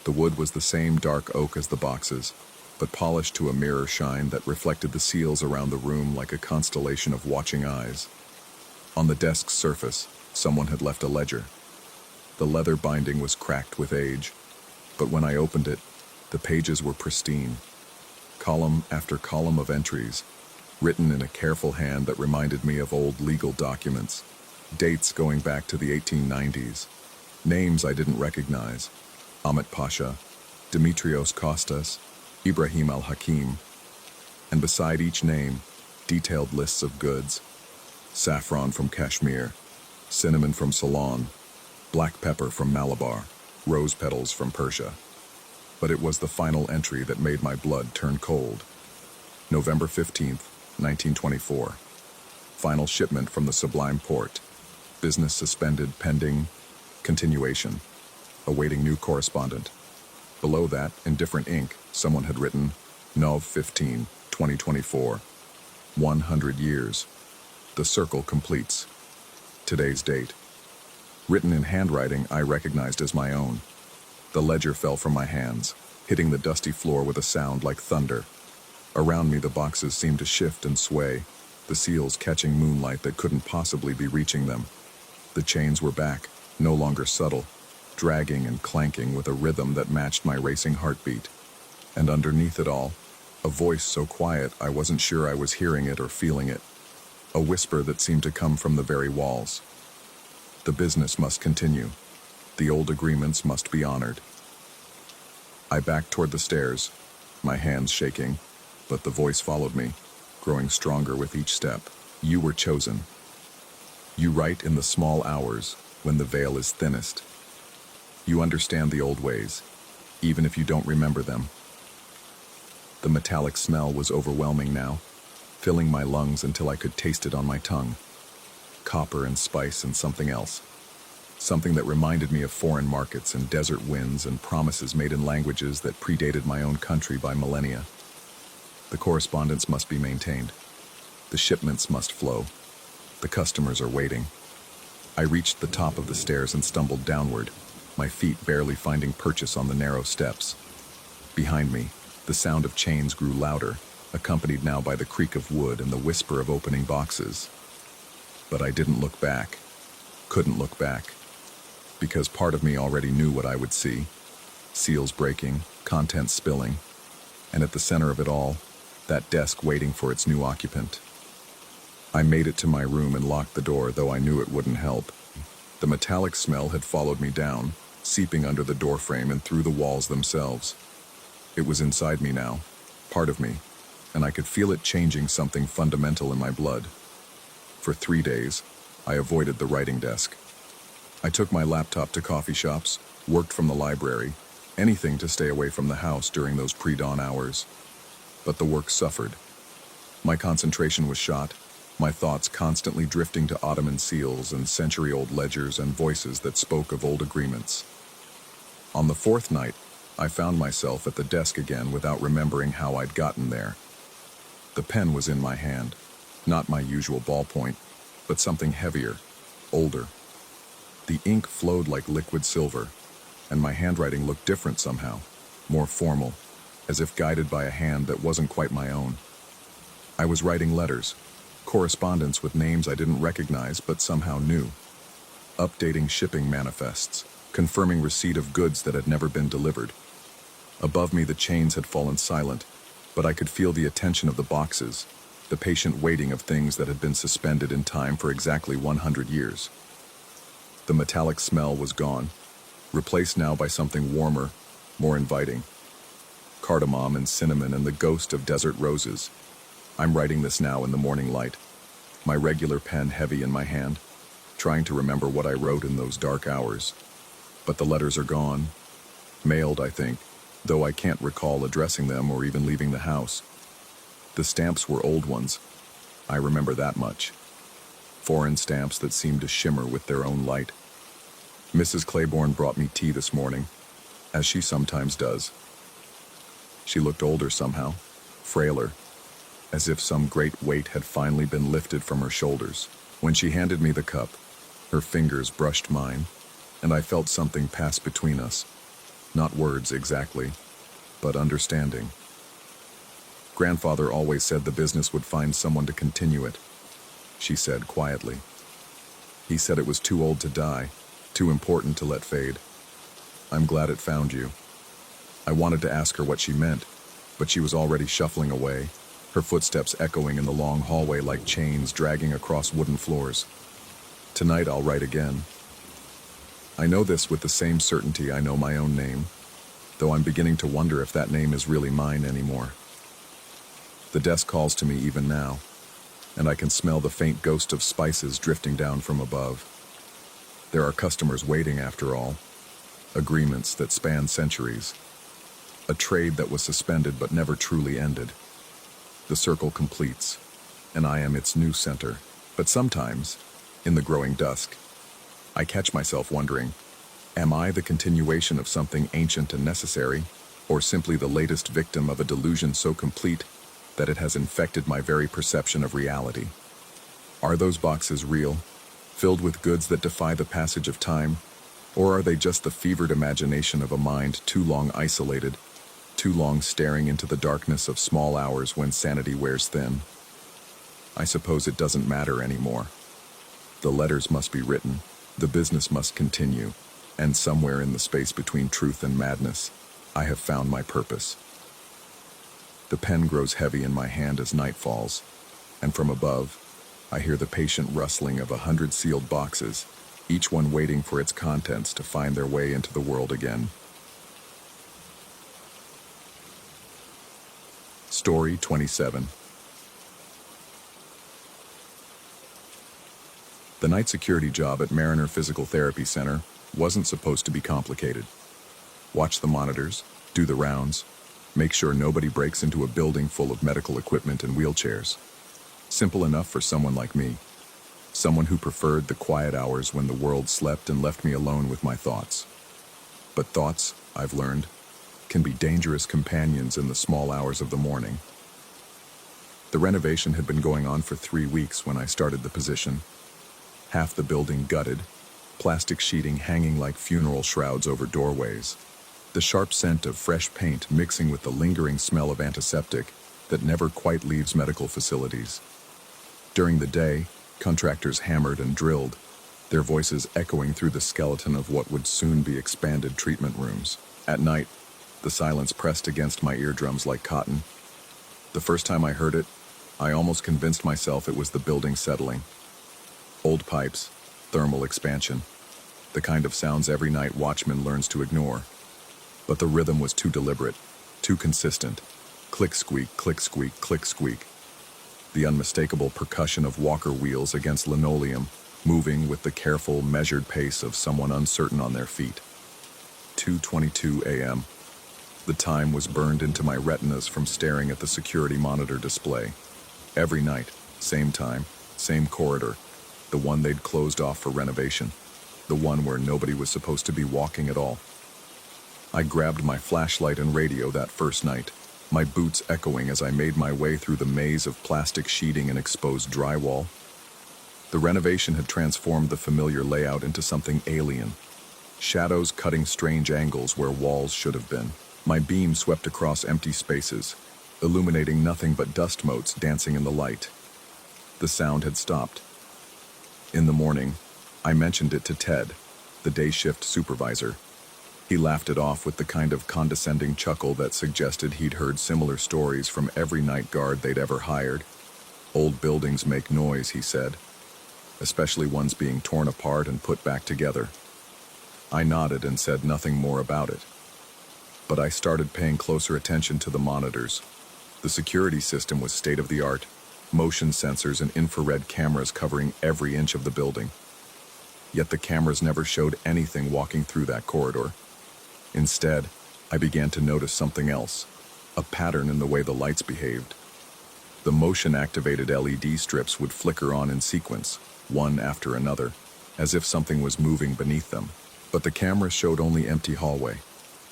The wood was the same dark oak as the boxes, but polished to a mirror shine that reflected the seals around the room like a constellation of watching eyes. On the desk's surface, someone had left a ledger. The leather binding was cracked with age, but when I opened it, the pages were pristine. Column after column of entries, written in a careful hand that reminded me of old legal documents, dates going back to the 1890s, names I didn't recognize: Ahmet Pasha, Dimitrios Kostas, Ibrahim al-Hakim, and beside each name, detailed lists of goods: saffron from Kashmir, cinnamon from Ceylon, black pepper from Malabar, rose petals from Persia. But it was the final entry that made my blood turn cold. November 15th, 1924. Final shipment from the Sublime Port. Business suspended pending continuation. Awaiting new correspondent. Below that, in different ink, someone had written, Nov 15, 2024. 100 years. The circle completes. Today's date. Written in handwriting I recognized as my own. The ledger fell from my hands, hitting the dusty floor with a sound like thunder. Around me the boxes seemed to shift and sway, the seals catching moonlight that couldn't possibly be reaching them. The chains were back, no longer subtle, dragging and clanking with a rhythm that matched my racing heartbeat. And underneath it all, a voice so quiet I wasn't sure I was hearing it or feeling it. A whisper that seemed to come from the very walls. The business must continue. The old agreements must be honored. I backed toward the stairs, my hands shaking, but the voice followed me, growing stronger with each step. You were chosen. You write in the small hours, when the veil is thinnest. You understand the old ways, even if you don't remember them. The metallic smell was overwhelming now, filling my lungs until I could taste it on my tongue. Copper and spice and something else. Something that reminded me of foreign markets and desert winds and promises made in languages that predated my own country by millennia. The correspondence must be maintained. The shipments must flow. The customers are waiting. I reached the top of the stairs and stumbled downward, my feet barely finding purchase on the narrow steps. Behind me, the sound of chains grew louder, accompanied now by the creak of wood and the whisper of opening boxes. But I didn't look back. Couldn't look back. Because part of me already knew what I would see. Seals breaking, contents spilling, and at the center of it all, that desk waiting for its new occupant. I made it to my room and locked the door, though I knew it wouldn't help. The metallic smell had followed me down, seeping under the doorframe and through the walls themselves. It was inside me now, part of me, and I could feel it changing something fundamental in my blood. For 3 days, I avoided the writing desk. I took my laptop to coffee shops, worked from the library, anything to stay away from the house during those pre-dawn hours. But the work suffered. My concentration was shot, my thoughts constantly drifting to Ottoman seals and century-old ledgers and voices that spoke of old agreements. On the 4th night, I found myself at the desk again without remembering how I'd gotten there. The pen was in my hand, not my usual ballpoint, but something heavier, older. The ink flowed like liquid silver, and my handwriting looked different somehow, more formal, as if guided by a hand that wasn't quite my own. I was writing letters, correspondence with names I didn't recognize but somehow knew, updating shipping manifests, confirming receipt of goods that had never been delivered. Above me the chains had fallen silent, but I could feel the attention of the boxes, the patient waiting of things that had been suspended in time for exactly 100 years. The metallic smell was gone, replaced now by something warmer, more inviting. Cardamom and cinnamon and the ghost of desert roses. I'm writing this now in the morning light, my regular pen heavy in my hand, trying to remember what I wrote in those dark hours. But the letters are gone. Mailed, I think, though I can't recall addressing them or even leaving the house. The stamps were old ones. I remember that much. Foreign stamps that seemed to shimmer with their own light. Mrs. Claiborne brought me tea this morning, as she sometimes does. She looked older somehow, frailer, as if some great weight had finally been lifted from her shoulders. When she handed me the cup, her fingers brushed mine, and I felt something pass between us. Not words exactly, but understanding. Grandfather always said the business would find someone to continue it, she said quietly. He said it was too old to die, too important to let fade. I'm glad it found you. I wanted to ask her what she meant, but she was already shuffling away, her footsteps echoing in the long hallway like chains dragging across wooden floors. Tonight I'll write again. I know this with the same certainty I know my own name, though I'm beginning to wonder if that name is really mine anymore. The desk calls to me even now, and I can smell the faint ghost of spices drifting down from above. There are customers waiting after all, agreements that span centuries, a trade that was suspended but never truly ended. The circle completes, and I am its new center. But sometimes, in the growing dusk, I catch myself wondering, am I the continuation of something ancient and necessary, or simply the latest victim of a delusion so complete that it has infected my very perception of reality? Are those boxes real, filled with goods that defy the passage of time, or are they just the fevered imagination of a mind too long isolated, too long staring into the darkness of small hours when sanity wears thin? I suppose it doesn't matter anymore. The letters must be written, the business must continue, and somewhere in the space between truth and madness, I have found my purpose. The pen grows heavy in my hand as night falls, and from above, I hear the patient rustling of 100 sealed boxes, each one waiting for its contents to find their way into the world again. Story 27. The night security job at Mariner Physical Therapy Center wasn't supposed to be complicated. Watch the monitors, do the rounds, make sure nobody breaks into a building full of medical equipment and wheelchairs. Simple enough for someone like me, someone who preferred the quiet hours when the world slept and left me alone with my thoughts. But thoughts, I've learned, can be dangerous companions in the small hours of the morning. The renovation had been going on for 3 weeks when I started the position. Half the building gutted, plastic sheeting hanging like funeral shrouds over doorways, the sharp scent of fresh paint mixing with the lingering smell of antiseptic that never quite leaves medical facilities. During the day, contractors hammered and drilled, their voices echoing through the skeleton of what would soon be expanded treatment rooms. At night, the silence pressed against my eardrums like cotton. The first time I heard it, I almost convinced myself it was the building settling. Old pipes, thermal expansion, the kind of sounds every night watchman learns to ignore. But the rhythm was too deliberate, too consistent. Click squeak, click squeak, click squeak. The unmistakable percussion of walker wheels against linoleum, moving with the careful, measured pace of someone uncertain on their feet. 2:22 a.m. The time was burned into my retinas from staring at the security monitor display. Every night, same time, same corridor, the one they'd closed off for renovation, the one where nobody was supposed to be walking at all. I grabbed my flashlight and radio that first night, my boots echoing as I made my way through the maze of plastic sheeting and exposed drywall. The renovation had transformed the familiar layout into something alien, shadows cutting strange angles where walls should have been. My beam swept across empty spaces, illuminating nothing but dust motes dancing in the light. The sound had stopped. In the morning, I mentioned it to Ted, the day shift supervisor. He laughed it off with the kind of condescending chuckle that suggested he'd heard similar stories from every night guard they'd ever hired. Old buildings make noise, he said, especially ones being torn apart and put back together. I nodded and said nothing more about it. But I started paying closer attention to the monitors. The security system was state-of-the-art, motion sensors and infrared cameras covering every inch of the building. Yet the cameras never showed anything walking through that corridor. Instead, I began to notice something else, a pattern in the way the lights behaved. The motion-activated LED strips would flicker on in sequence, one after another, as if something was moving beneath them. But the camera showed only empty hallway,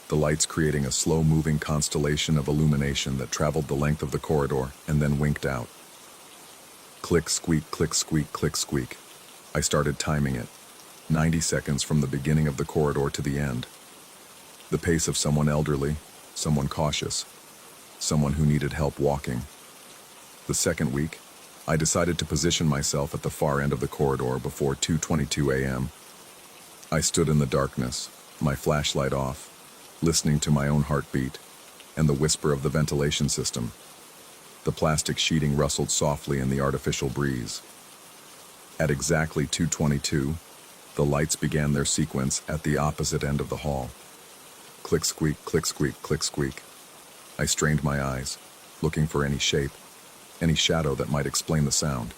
the lights creating a slow-moving constellation of illumination that traveled the length of the corridor and then winked out. Click, squeak, click, squeak, click, squeak. I started timing it, 90 seconds from the beginning of the corridor to the end. The pace of someone elderly, someone cautious, someone who needed help walking. The second week, I decided to position myself at the far end of the corridor before 2:22 a.m. I stood in the darkness, my flashlight off, listening to my own heartbeat and the whisper of the ventilation system. The plastic sheeting rustled softly in the artificial breeze. At exactly 2:22, the lights began their sequence at the opposite end of the hall. Click, squeak, click, squeak, click, squeak. I strained my eyes, looking for any shape, any shadow that might explain the sound.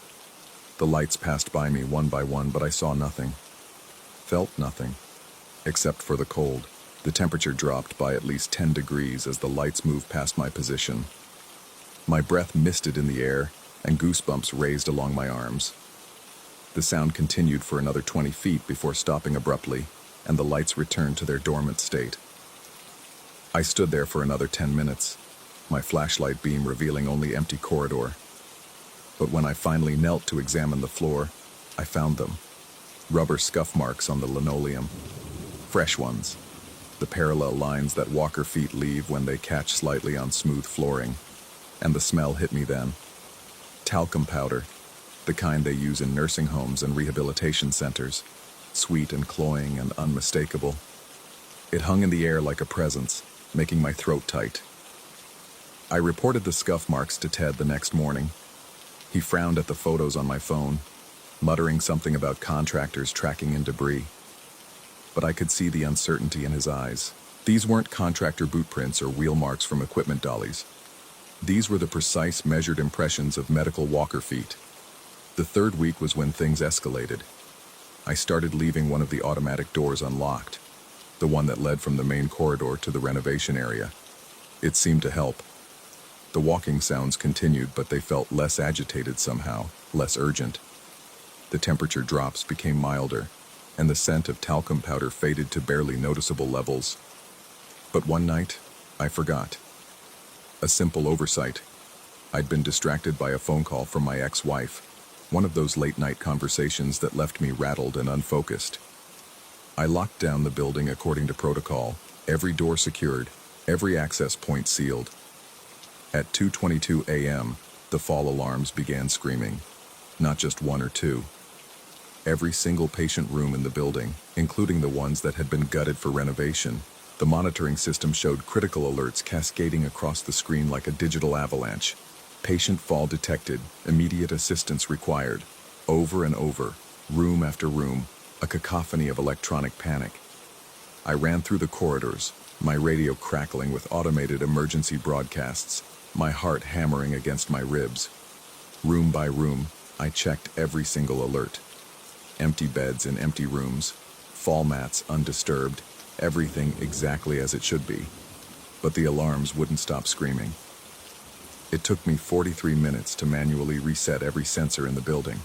The lights passed by me one by one, but I saw nothing, felt nothing, except for the cold. The temperature dropped by at least 10 degrees as the lights moved past my position. My breath misted in the air, and goosebumps raised along my arms. The sound continued for another 20 feet before stopping abruptly, and the lights returned to their dormant state. I stood there for another 10 minutes, my flashlight beam revealing only empty corridor. But when I finally knelt to examine the floor, I found them. Rubber scuff marks on the linoleum. Fresh ones. The parallel lines that walker feet leave when they catch slightly on smooth flooring. And the smell hit me then. Talcum powder, the kind they use in nursing homes and rehabilitation centers. Sweet and cloying and unmistakable. It hung in the air like a presence, making my throat tight. I reported the scuff marks to Ted the next morning. He frowned at the photos on my phone, muttering something about contractors tracking in debris. But I could see the uncertainty in his eyes. These weren't contractor boot prints or wheel marks from equipment dollies. These were the precise, measured impressions of medical walker feet. The third week was when things escalated. I started leaving one of the automatic doors unlocked, the one that led from the main corridor to the renovation area. It seemed to help. The walking sounds continued, but they felt less agitated somehow, less urgent. The temperature drops became milder, and the scent of talcum powder faded to barely noticeable levels. But one night, I forgot. A simple oversight. I'd been distracted by a phone call from my ex-wife, one of those late-night conversations that left me rattled and unfocused. I locked down the building according to protocol, every door secured, every access point sealed. At 2:22 a.m., the fall alarms began screaming, not just one or two. Every single patient room in the building, including the ones that had been gutted for renovation, the monitoring system showed critical alerts cascading across the screen like a digital avalanche. Patient fall detected, immediate assistance required. Over and over, room after room, a cacophony of electronic panic. I ran through the corridors, my radio crackling with automated emergency broadcasts, my heart hammering against my ribs. Room by room, I checked every single alert. Empty beds in empty rooms, fall mats undisturbed, everything exactly as it should be. But the alarms wouldn't stop screaming. It took me 43 minutes to manually reset every sensor in the building.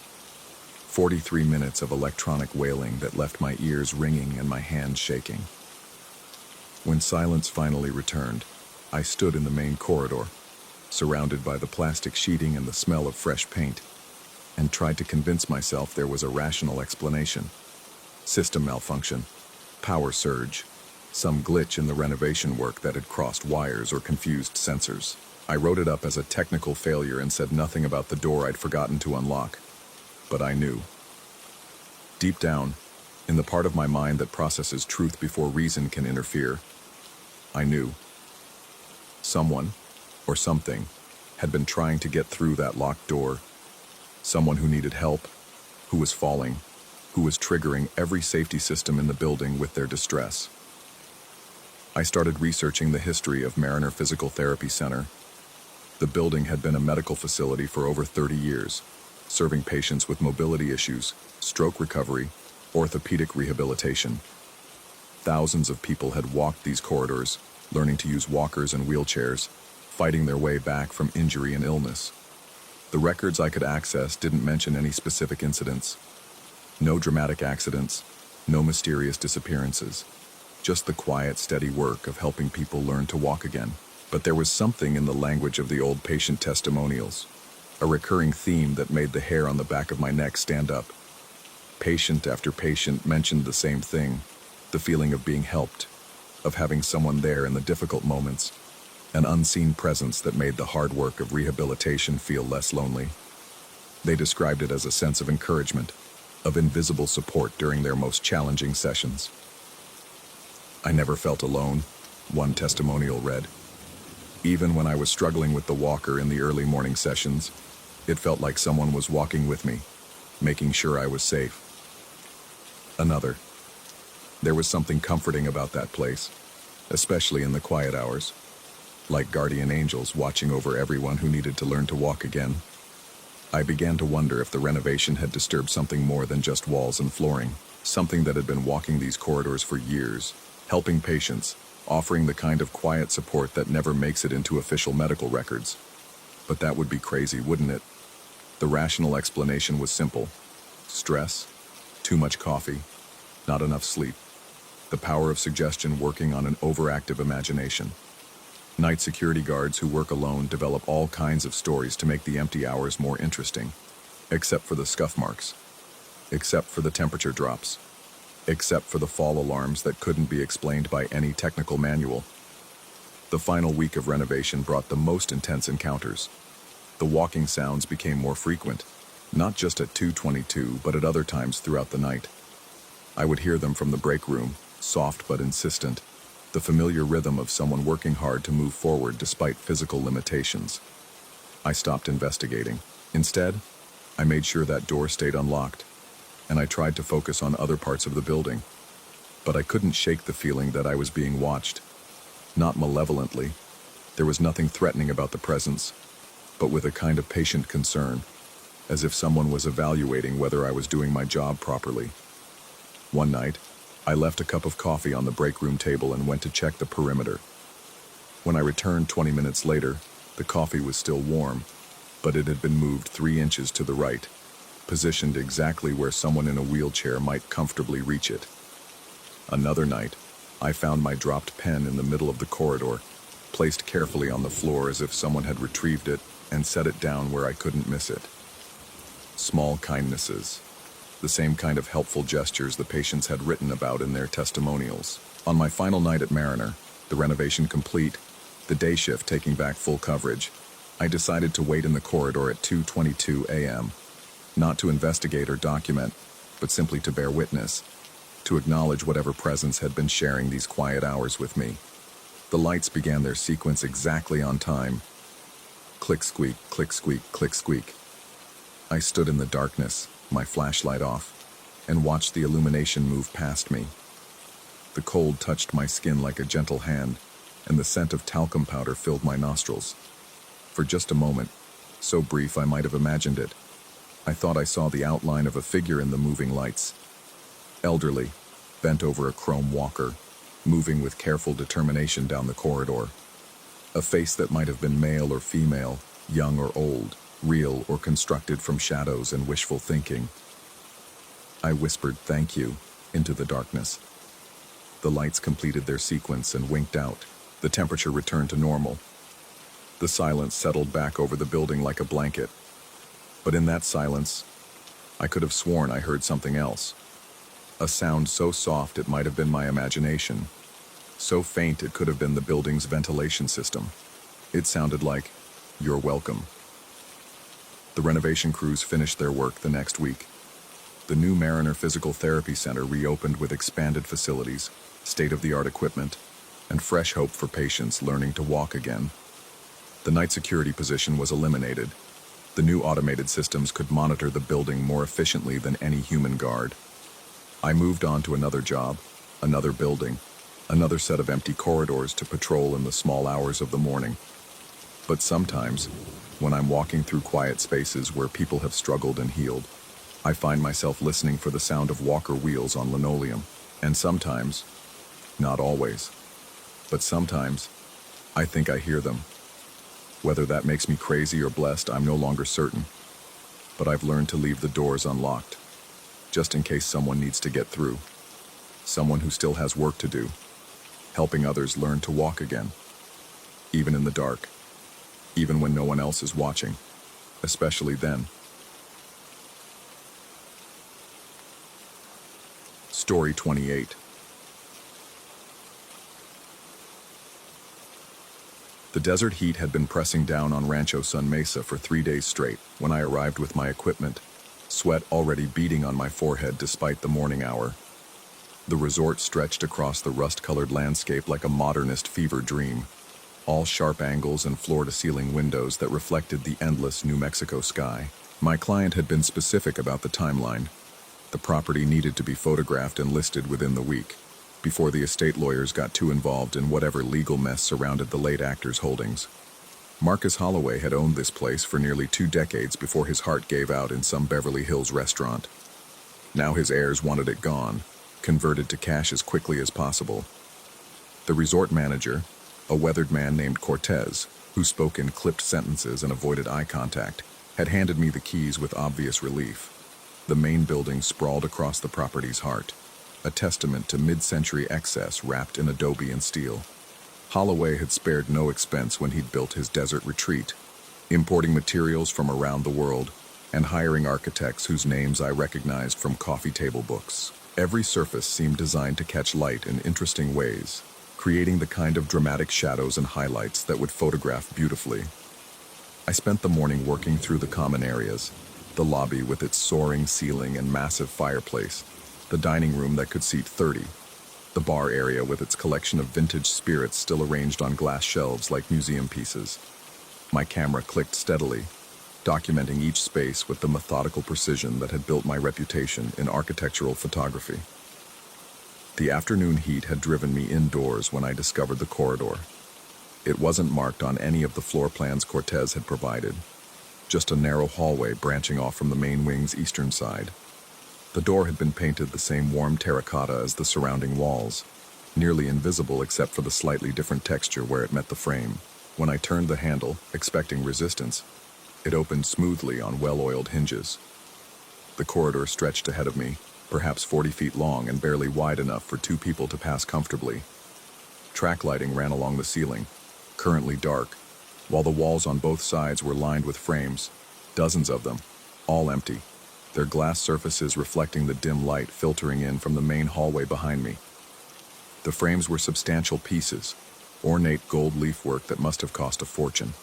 43 minutes of electronic wailing that left my ears ringing and my hands shaking. When silence finally returned, I stood in the main corridor, surrounded by the plastic sheeting and the smell of fresh paint, and tried to convince myself there was a rational explanation. System malfunction, power surge, some glitch in the renovation work that had crossed wires or confused sensors. I wrote it up as a technical failure and said nothing about the door I'd forgotten to unlock. But I knew. Deep down, in the part of my mind that processes truth before reason can interfere, I knew. Someone, or something, had been trying to get through that locked door. Someone who needed help, who was falling, who was triggering every safety system in the building with their distress. I started researching the history of Mariner Physical Therapy Center. The building had been a medical facility for over 30 years, serving patients with mobility issues, stroke recovery, orthopedic rehabilitation. Thousands of people had walked these corridors, learning to use walkers and wheelchairs, fighting their way back from injury and illness. The records I could access didn't mention any specific incidents. No dramatic accidents, No mysterious disappearances. Just the quiet, steady work of helping people learn to walk again. But there was something in the language of the old patient testimonials, a recurring theme that made the hair on the back of my neck stand up. Patient after patient mentioned the same thing, the feeling of being helped, of having someone there in the difficult moments, an unseen presence that made the hard work of rehabilitation feel less lonely. They described it as a sense of encouragement, of invisible support during their most challenging sessions. "I never felt alone," one testimonial read. "Even when I was struggling with the walker in the early morning sessions, it felt like someone was walking with me, making sure I was safe." Another, "There was something comforting about that place, especially in the quiet hours, like guardian angels watching over everyone who needed to learn to walk again." I began to wonder if the renovation had disturbed something more than just walls and flooring, something that had been walking these corridors for years, helping patients, offering the kind of quiet support that never makes it into official medical records. But that would be crazy, wouldn't it? The rational explanation was simple: stress, too much coffee, not enough sleep, the power of suggestion working on an overactive imagination. Night security guards who work alone develop all kinds of stories to make the empty hours more interesting, except for the scuff marks, except for the temperature drops, except for the fall alarms that couldn't be explained by any technical manual. The final week of renovation brought the most intense encounters. The walking sounds became more frequent, not just at 2:22, but at other times throughout the night. I would hear them from the break room, soft but insistent, the familiar rhythm of someone working hard to move forward despite physical limitations. I stopped investigating. Instead, I made sure that door stayed unlocked, and I tried to focus on other parts of the building. But I couldn't shake the feeling that I was being watched. Not malevolently. There was nothing threatening about the presence, but with a kind of patient concern, as if someone was evaluating whether I was doing my job properly. One night, I left a cup of coffee on the break room table and went to check the perimeter. When I returned 20 minutes later, the coffee was still warm, but it had been moved 3 inches to the right, positioned exactly where someone in a wheelchair might comfortably reach it. Another night, I found my dropped pen in the middle of the corridor, placed carefully on the floor as if someone had retrieved it and set it down where I couldn't miss it. Small kindnesses. The same kind of helpful gestures the patients had written about in their testimonials. On my final night at Mariner, the renovation complete, the day shift taking back full coverage, I decided to wait in the corridor at 2:22 a.m., not to investigate or document, but simply to bear witness, to acknowledge whatever presence had been sharing these quiet hours with me. The lights began their sequence exactly on time. Click squeak, click squeak, click squeak. I stood in the darkness, my flashlight off, and watched the illumination move past me. The cold touched my skin like a gentle hand, and the scent of talcum powder filled my nostrils. For just a moment, so brief I might have imagined it, I thought I saw the outline of a figure in the moving lights. Elderly, bent over a chrome walker, moving with careful determination down the corridor. A face that might have been male or female, young or old, real or constructed from shadows and wishful thinking. I whispered "thank you" into the darkness. The lights completed their sequence and winked out. The temperature returned to normal. The silence settled back over the building like a blanket. But in that silence, I could have sworn I heard something else. A sound so soft it might have been my imagination. So faint it could have been the building's ventilation system. It sounded like, "You're welcome." The renovation crews finished their work the next week. The new Mariner Physical Therapy Center reopened with expanded facilities, state-of-the-art equipment, and fresh hope for patients learning to walk again. The night security position was eliminated. The new automated systems could monitor the building more efficiently than any human guard. I moved on to another job, another building, another set of empty corridors to patrol in the small hours of the morning. But sometimes, when I'm walking through quiet spaces where people have struggled and healed, I find myself listening for the sound of walker wheels on linoleum. And sometimes, not always, but sometimes, I think I hear them. Whether that makes me crazy or blessed, I'm no longer certain. But I've learned to leave the doors unlocked, just in case someone needs to get through. someone who still has work to do, helping others learn to walk again, even in the dark, even when no one else is watching, especially then. Story 28. The desert heat had been pressing down on Rancho Sun Mesa for 3 days straight when I arrived with my equipment, sweat already beading on my forehead despite the morning hour. The resort stretched across the rust-colored landscape like a modernist fever dream, all sharp angles and floor-to-ceiling windows that reflected the endless New Mexico sky. My client had been specific about the timeline. The property needed to be photographed and listed within the week, before the estate lawyers got too involved in whatever legal mess surrounded the late actor's holdings. Marcus Holloway had owned this place for nearly 2 decades before his heart gave out in some Beverly Hills restaurant. Now his heirs wanted it gone, converted to cash as quickly as possible. The resort manager, a weathered man named Cortez, who spoke in clipped sentences and avoided eye contact, had handed me the keys with obvious relief. The main building sprawled across the property's heart, a testament to mid-century excess wrapped in adobe and steel. Holloway had spared no expense when he'd built his desert retreat, importing materials from around the world and hiring architects whose names I recognized from coffee table books. Every surface seemed designed to catch light in interesting ways, creating the kind of dramatic shadows and highlights that would photograph beautifully. I spent the morning working through the common areas, the lobby with its soaring ceiling and massive fireplace, the dining room that could seat 30, the bar area with its collection of vintage spirits still arranged on glass shelves like museum pieces. My camera clicked steadily, documenting each space with the methodical precision that had built my reputation in architectural photography. The afternoon heat had driven me indoors when I discovered the corridor. It wasn't marked on any of the floor plans Cortez had provided, just a narrow hallway branching off from the main wing's eastern side. The door had been painted the same warm terracotta as the surrounding walls, nearly invisible except for the slightly different texture where it met the frame. When I turned the handle, expecting resistance, it opened smoothly on well-oiled hinges. The corridor stretched ahead of me, perhaps 40 feet long and barely wide enough for 2 people to pass comfortably. Track lighting ran along the ceiling, currently dark, while the walls on both sides were lined with frames, dozens of them, all empty, their glass surfaces reflecting the dim light filtering in from the main hallway behind me. The frames were substantial pieces, ornate gold leafwork that must have cost a fortune.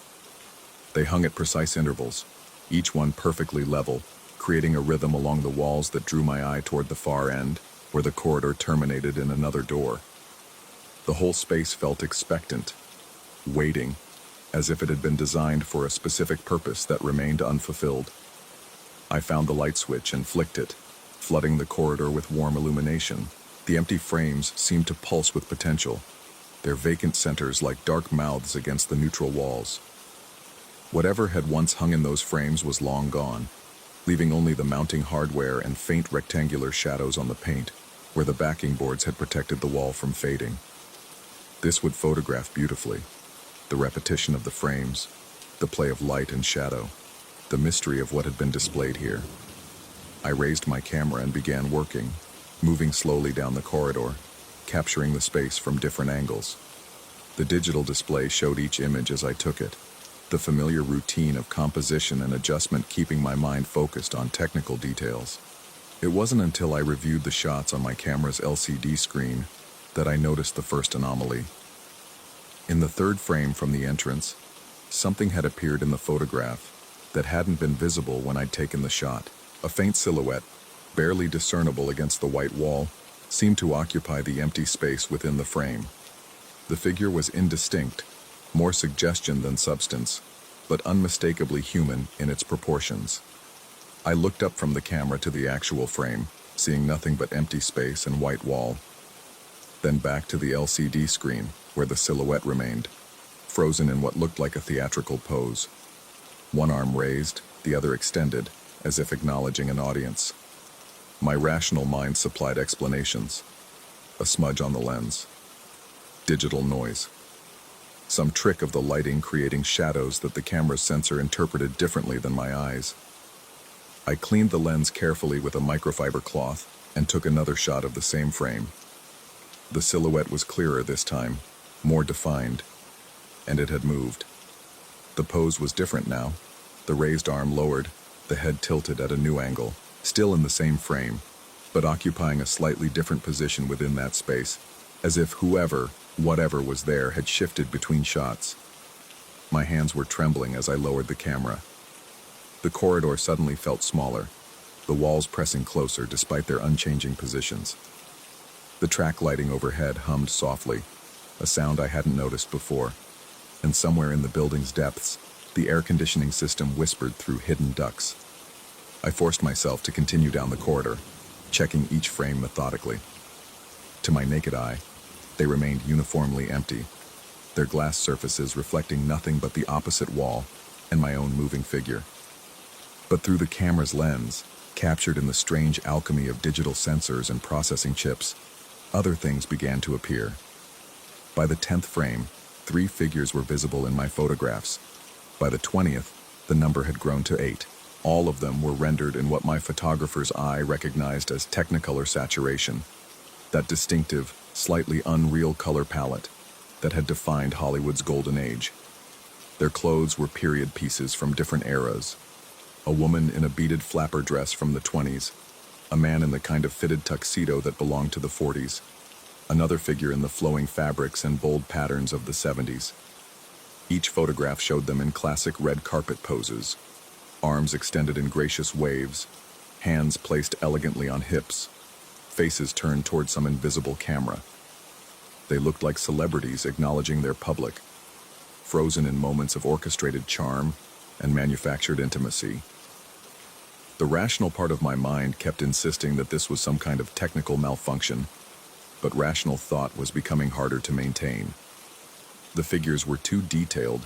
They hung at precise intervals, each one perfectly level, creating a rhythm along the walls that drew my eye toward the far end, where the corridor terminated in another door. The whole space felt expectant, waiting, as if it had been designed for a specific purpose that remained unfulfilled. I found the light switch and flicked it, flooding the corridor with warm illumination. The empty frames seemed to pulse with potential, their vacant centers like dark mouths against the neutral walls. Whatever had once hung in those frames was long gone, leaving only the mounting hardware and faint rectangular shadows on the paint, where the backing boards had protected the wall from fading. This would photograph beautifully. The repetition of the frames, the play of light and shadow, the mystery of what had been displayed here. I raised my camera and began working, moving slowly down the corridor, capturing the space from different angles. The digital display showed each image as I took it, the familiar routine of composition and adjustment keeping my mind focused on technical details. It wasn't until I reviewed the shots on my camera's LCD screen that I noticed the first anomaly. In the third frame from the entrance, something had appeared in the photograph that hadn't been visible when I'd taken the shot. A faint silhouette, barely discernible against the white wall, seemed to occupy the empty space within the frame. The figure was indistinct, more suggestion than substance, but unmistakably human in its proportions. I looked up from the camera to the actual frame, seeing nothing but empty space and white wall. Then back to the LCD screen, where the silhouette remained, frozen in what looked like a theatrical pose. One arm raised, the other extended, as if acknowledging an audience. My rational mind supplied explanations. A smudge on the lens. Digital noise. Some trick of the lighting creating shadows that the camera's sensor interpreted differently than my eyes. I cleaned the lens carefully with a microfiber cloth and took another shot of the same frame, The silhouette was clearer this time, more defined, and it had moved. The pose was different now, the raised arm lowered, the head tilted at a new angle, still in the same frame, but occupying a slightly different position within that space, as if whoever, whatever was there had shifted between shots. My hands were trembling as I lowered the camera. The corridor suddenly felt smaller, the walls pressing closer despite their unchanging positions. The track lighting overhead hummed softly, a sound I hadn't noticed before, and somewhere in the building's depths, the air conditioning system whispered through hidden ducts. I forced myself to continue down the corridor, checking each frame methodically. To my naked eye, they remained uniformly empty, their glass surfaces reflecting nothing but the opposite wall and my own moving figure. But through the camera's lens, captured in the strange alchemy of digital sensors and processing chips, other things began to appear. By the 10th frame, 3 figures were visible in my photographs. By the 20th, the number had grown to 8. All of them were rendered in what my photographer's eye recognized as Technicolor saturation, that distinctive, slightly unreal color palette that had defined Hollywood's golden age. Their clothes were period pieces from different eras. A woman in a beaded flapper dress from the 20s, a man in the kind of fitted tuxedo that belonged to the 40s, another figure in the flowing fabrics and bold patterns of the 70s. Each photograph showed them in classic red carpet poses, arms extended in gracious waves, hands placed elegantly on hips, faces turned toward some invisible camera. They looked like celebrities acknowledging their public, frozen in moments of orchestrated charm and manufactured intimacy. The rational part of my mind kept insisting that this was some kind of technical malfunction, but rational thought was becoming harder to maintain. The figures were too detailed,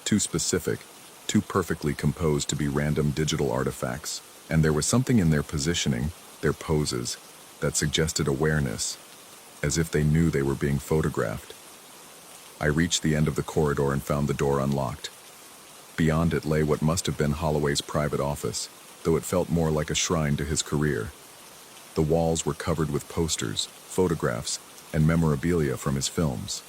too specific, too perfectly composed to be random digital artifacts, and there was something in their positioning, their poses, that suggested awareness, as if they knew they were being photographed. I reached the end of the corridor and found the door unlocked. Beyond it lay what must have been Holloway's private office, though it felt more like a shrine to his career. The walls were covered with posters, photographs, and memorabilia from his films.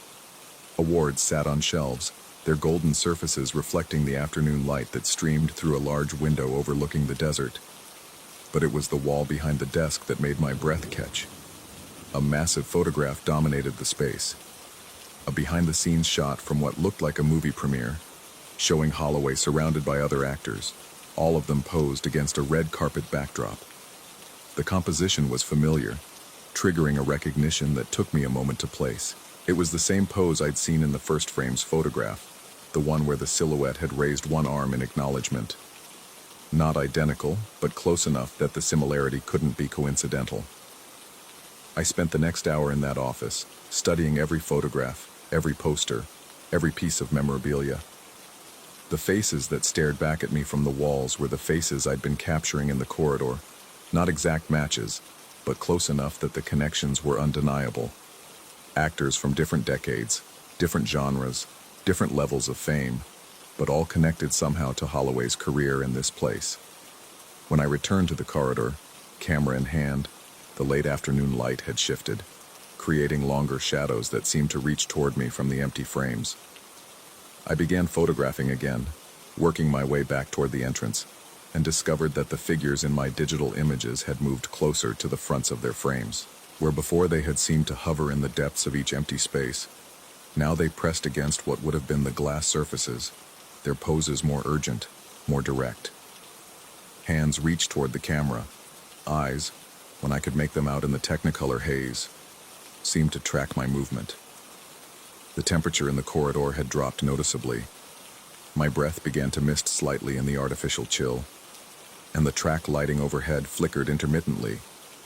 Awards sat on shelves, their golden surfaces reflecting the afternoon light that streamed through a large window overlooking the desert. But it was the wall behind the desk that made my breath catch. A massive photograph dominated the space. A behind-the-scenes shot from what looked like a movie premiere, showing Holloway surrounded by other actors, all of them posed against a red carpet backdrop. The composition was familiar, triggering a recognition that took me a moment to place. It was the same pose I'd seen in the first frame's photograph, the one where the silhouette had raised one arm in acknowledgement. Not identical, but close enough that the similarity couldn't be coincidental. I spent the next hour in that office, studying every photograph, every poster, every piece of memorabilia. The faces that stared back at me from the walls were the faces I'd been capturing in the corridor, not exact matches, but close enough that the connections were undeniable. Actors from different decades, different genres, different levels of fame, but all connected somehow to Holloway's career in this place. When I returned to the corridor, camera in hand, the late afternoon light had shifted, creating longer shadows that seemed to reach toward me from the empty frames. I began photographing again, working my way back toward the entrance, and discovered that the figures in my digital images had moved closer to the fronts of their frames. Where before they had seemed to hover in the depths of each empty space, now they pressed against what would have been the glass surfaces, their poses more urgent, more direct. Hands reached toward the camera. Eyes, when I could make them out in the Technicolor haze, seemed to track my movement. The temperature in the corridor had dropped noticeably. My breath began to mist slightly in the artificial chill, and the track lighting overhead flickered intermittently,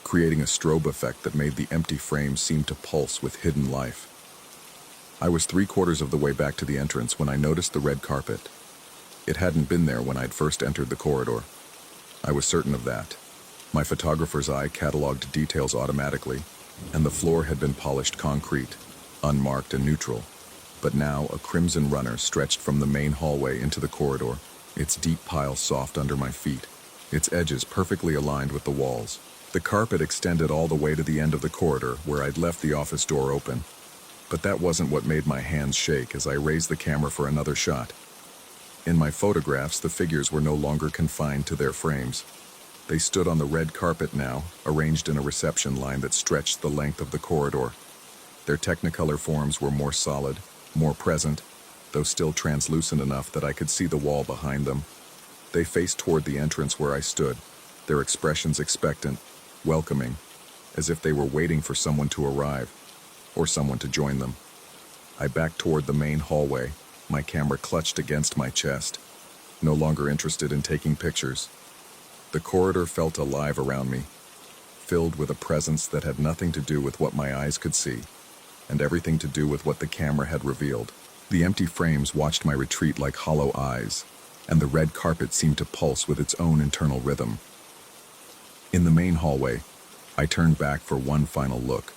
creating a strobe effect that made the empty frame seem to pulse with hidden life. I was 3/4 of the way back to the entrance when I noticed the red carpet. It hadn't been there when I'd first entered the corridor. I was certain of that. My photographer's eye cataloged details automatically, and the floor had been polished concrete, unmarked and neutral. But now a crimson runner stretched from the main hallway into the corridor, its deep pile soft under my feet, its edges perfectly aligned with the walls. The carpet extended all the way to the end of the corridor where I'd left the office door open. But that wasn't what made my hands shake as I raised the camera for another shot. In my photographs, the figures were no longer confined to their frames. They stood on the red carpet now, arranged in a reception line that stretched the length of the corridor. Their technicolor forms were more solid, more present, though still translucent enough that I could see the wall behind them. They faced toward the entrance where I stood, their expressions expectant, welcoming, as if they were waiting for someone to arrive, or someone to join them. I backed toward the main hallway, my camera clutched against my chest, no longer interested in taking pictures. The corridor felt alive around me, filled with a presence that had nothing to do with what my eyes could see, and everything to do with what the camera had revealed. The empty frames watched my retreat like hollow eyes, and the red carpet seemed to pulse with its own internal rhythm. In the main hallway, I turned back for one final look.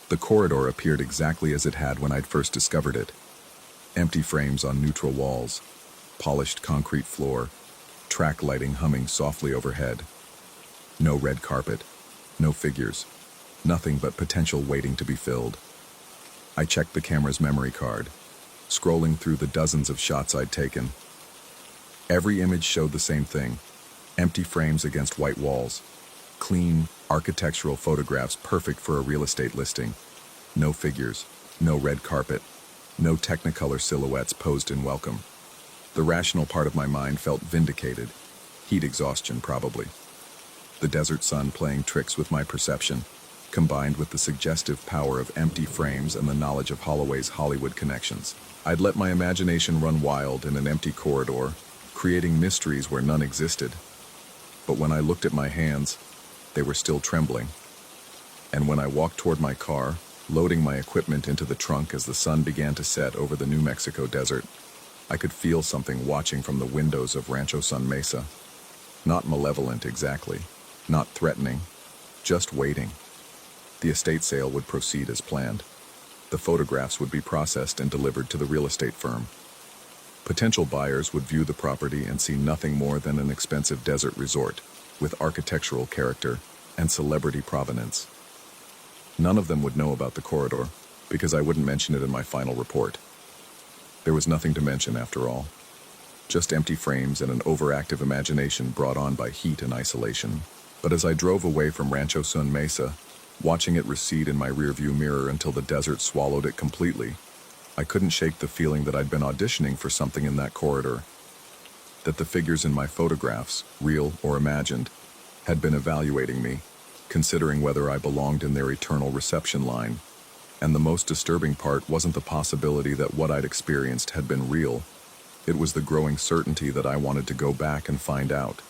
The corridor appeared exactly as it had when I'd first discovered it. Empty frames on neutral walls, polished concrete floor, track lighting humming softly overhead. No red carpet, no figures, nothing but potential waiting to be filled. I checked the camera's memory card, scrolling through the dozens of shots I'd taken. Every image showed the same thing: empty frames against white walls, clean, architectural photographs perfect for a real estate listing. No figures, no red carpet, no technicolor silhouettes posed in welcome. The rational part of my mind felt vindicated. Heat exhaustion, probably. The desert sun playing tricks with my perception, combined with the suggestive power of empty frames and the knowledge of Holloway's Hollywood connections. I'd let my imagination run wild in an empty corridor, creating mysteries where none existed. But when I looked at my hands, they were still trembling. And when I walked toward my car, loading my equipment into the trunk as the sun began to set over the New Mexico desert, I could feel something watching from the windows of Rancho Sun Mesa. Not malevolent exactly, not threatening, just waiting. The estate sale would proceed as planned. The photographs would be processed and delivered to the real estate firm. Potential buyers would view the property and see nothing more than an expensive desert resort with architectural character and celebrity provenance. None of them would know about the corridor because I wouldn't mention it in my final report. There was nothing to mention after all. Just empty frames and an overactive imagination brought on by heat and isolation. But as I drove away from Rancho Sun Mesa, watching it recede in my rearview mirror until the desert swallowed it completely, I couldn't shake the feeling that I'd been auditioning for something in that corridor. That the figures in my photographs, real or imagined, had been evaluating me, considering whether I belonged in their eternal reception line. And the most disturbing part wasn't the possibility that what I'd experienced had been real. It was the growing certainty that I wanted to go back and find out.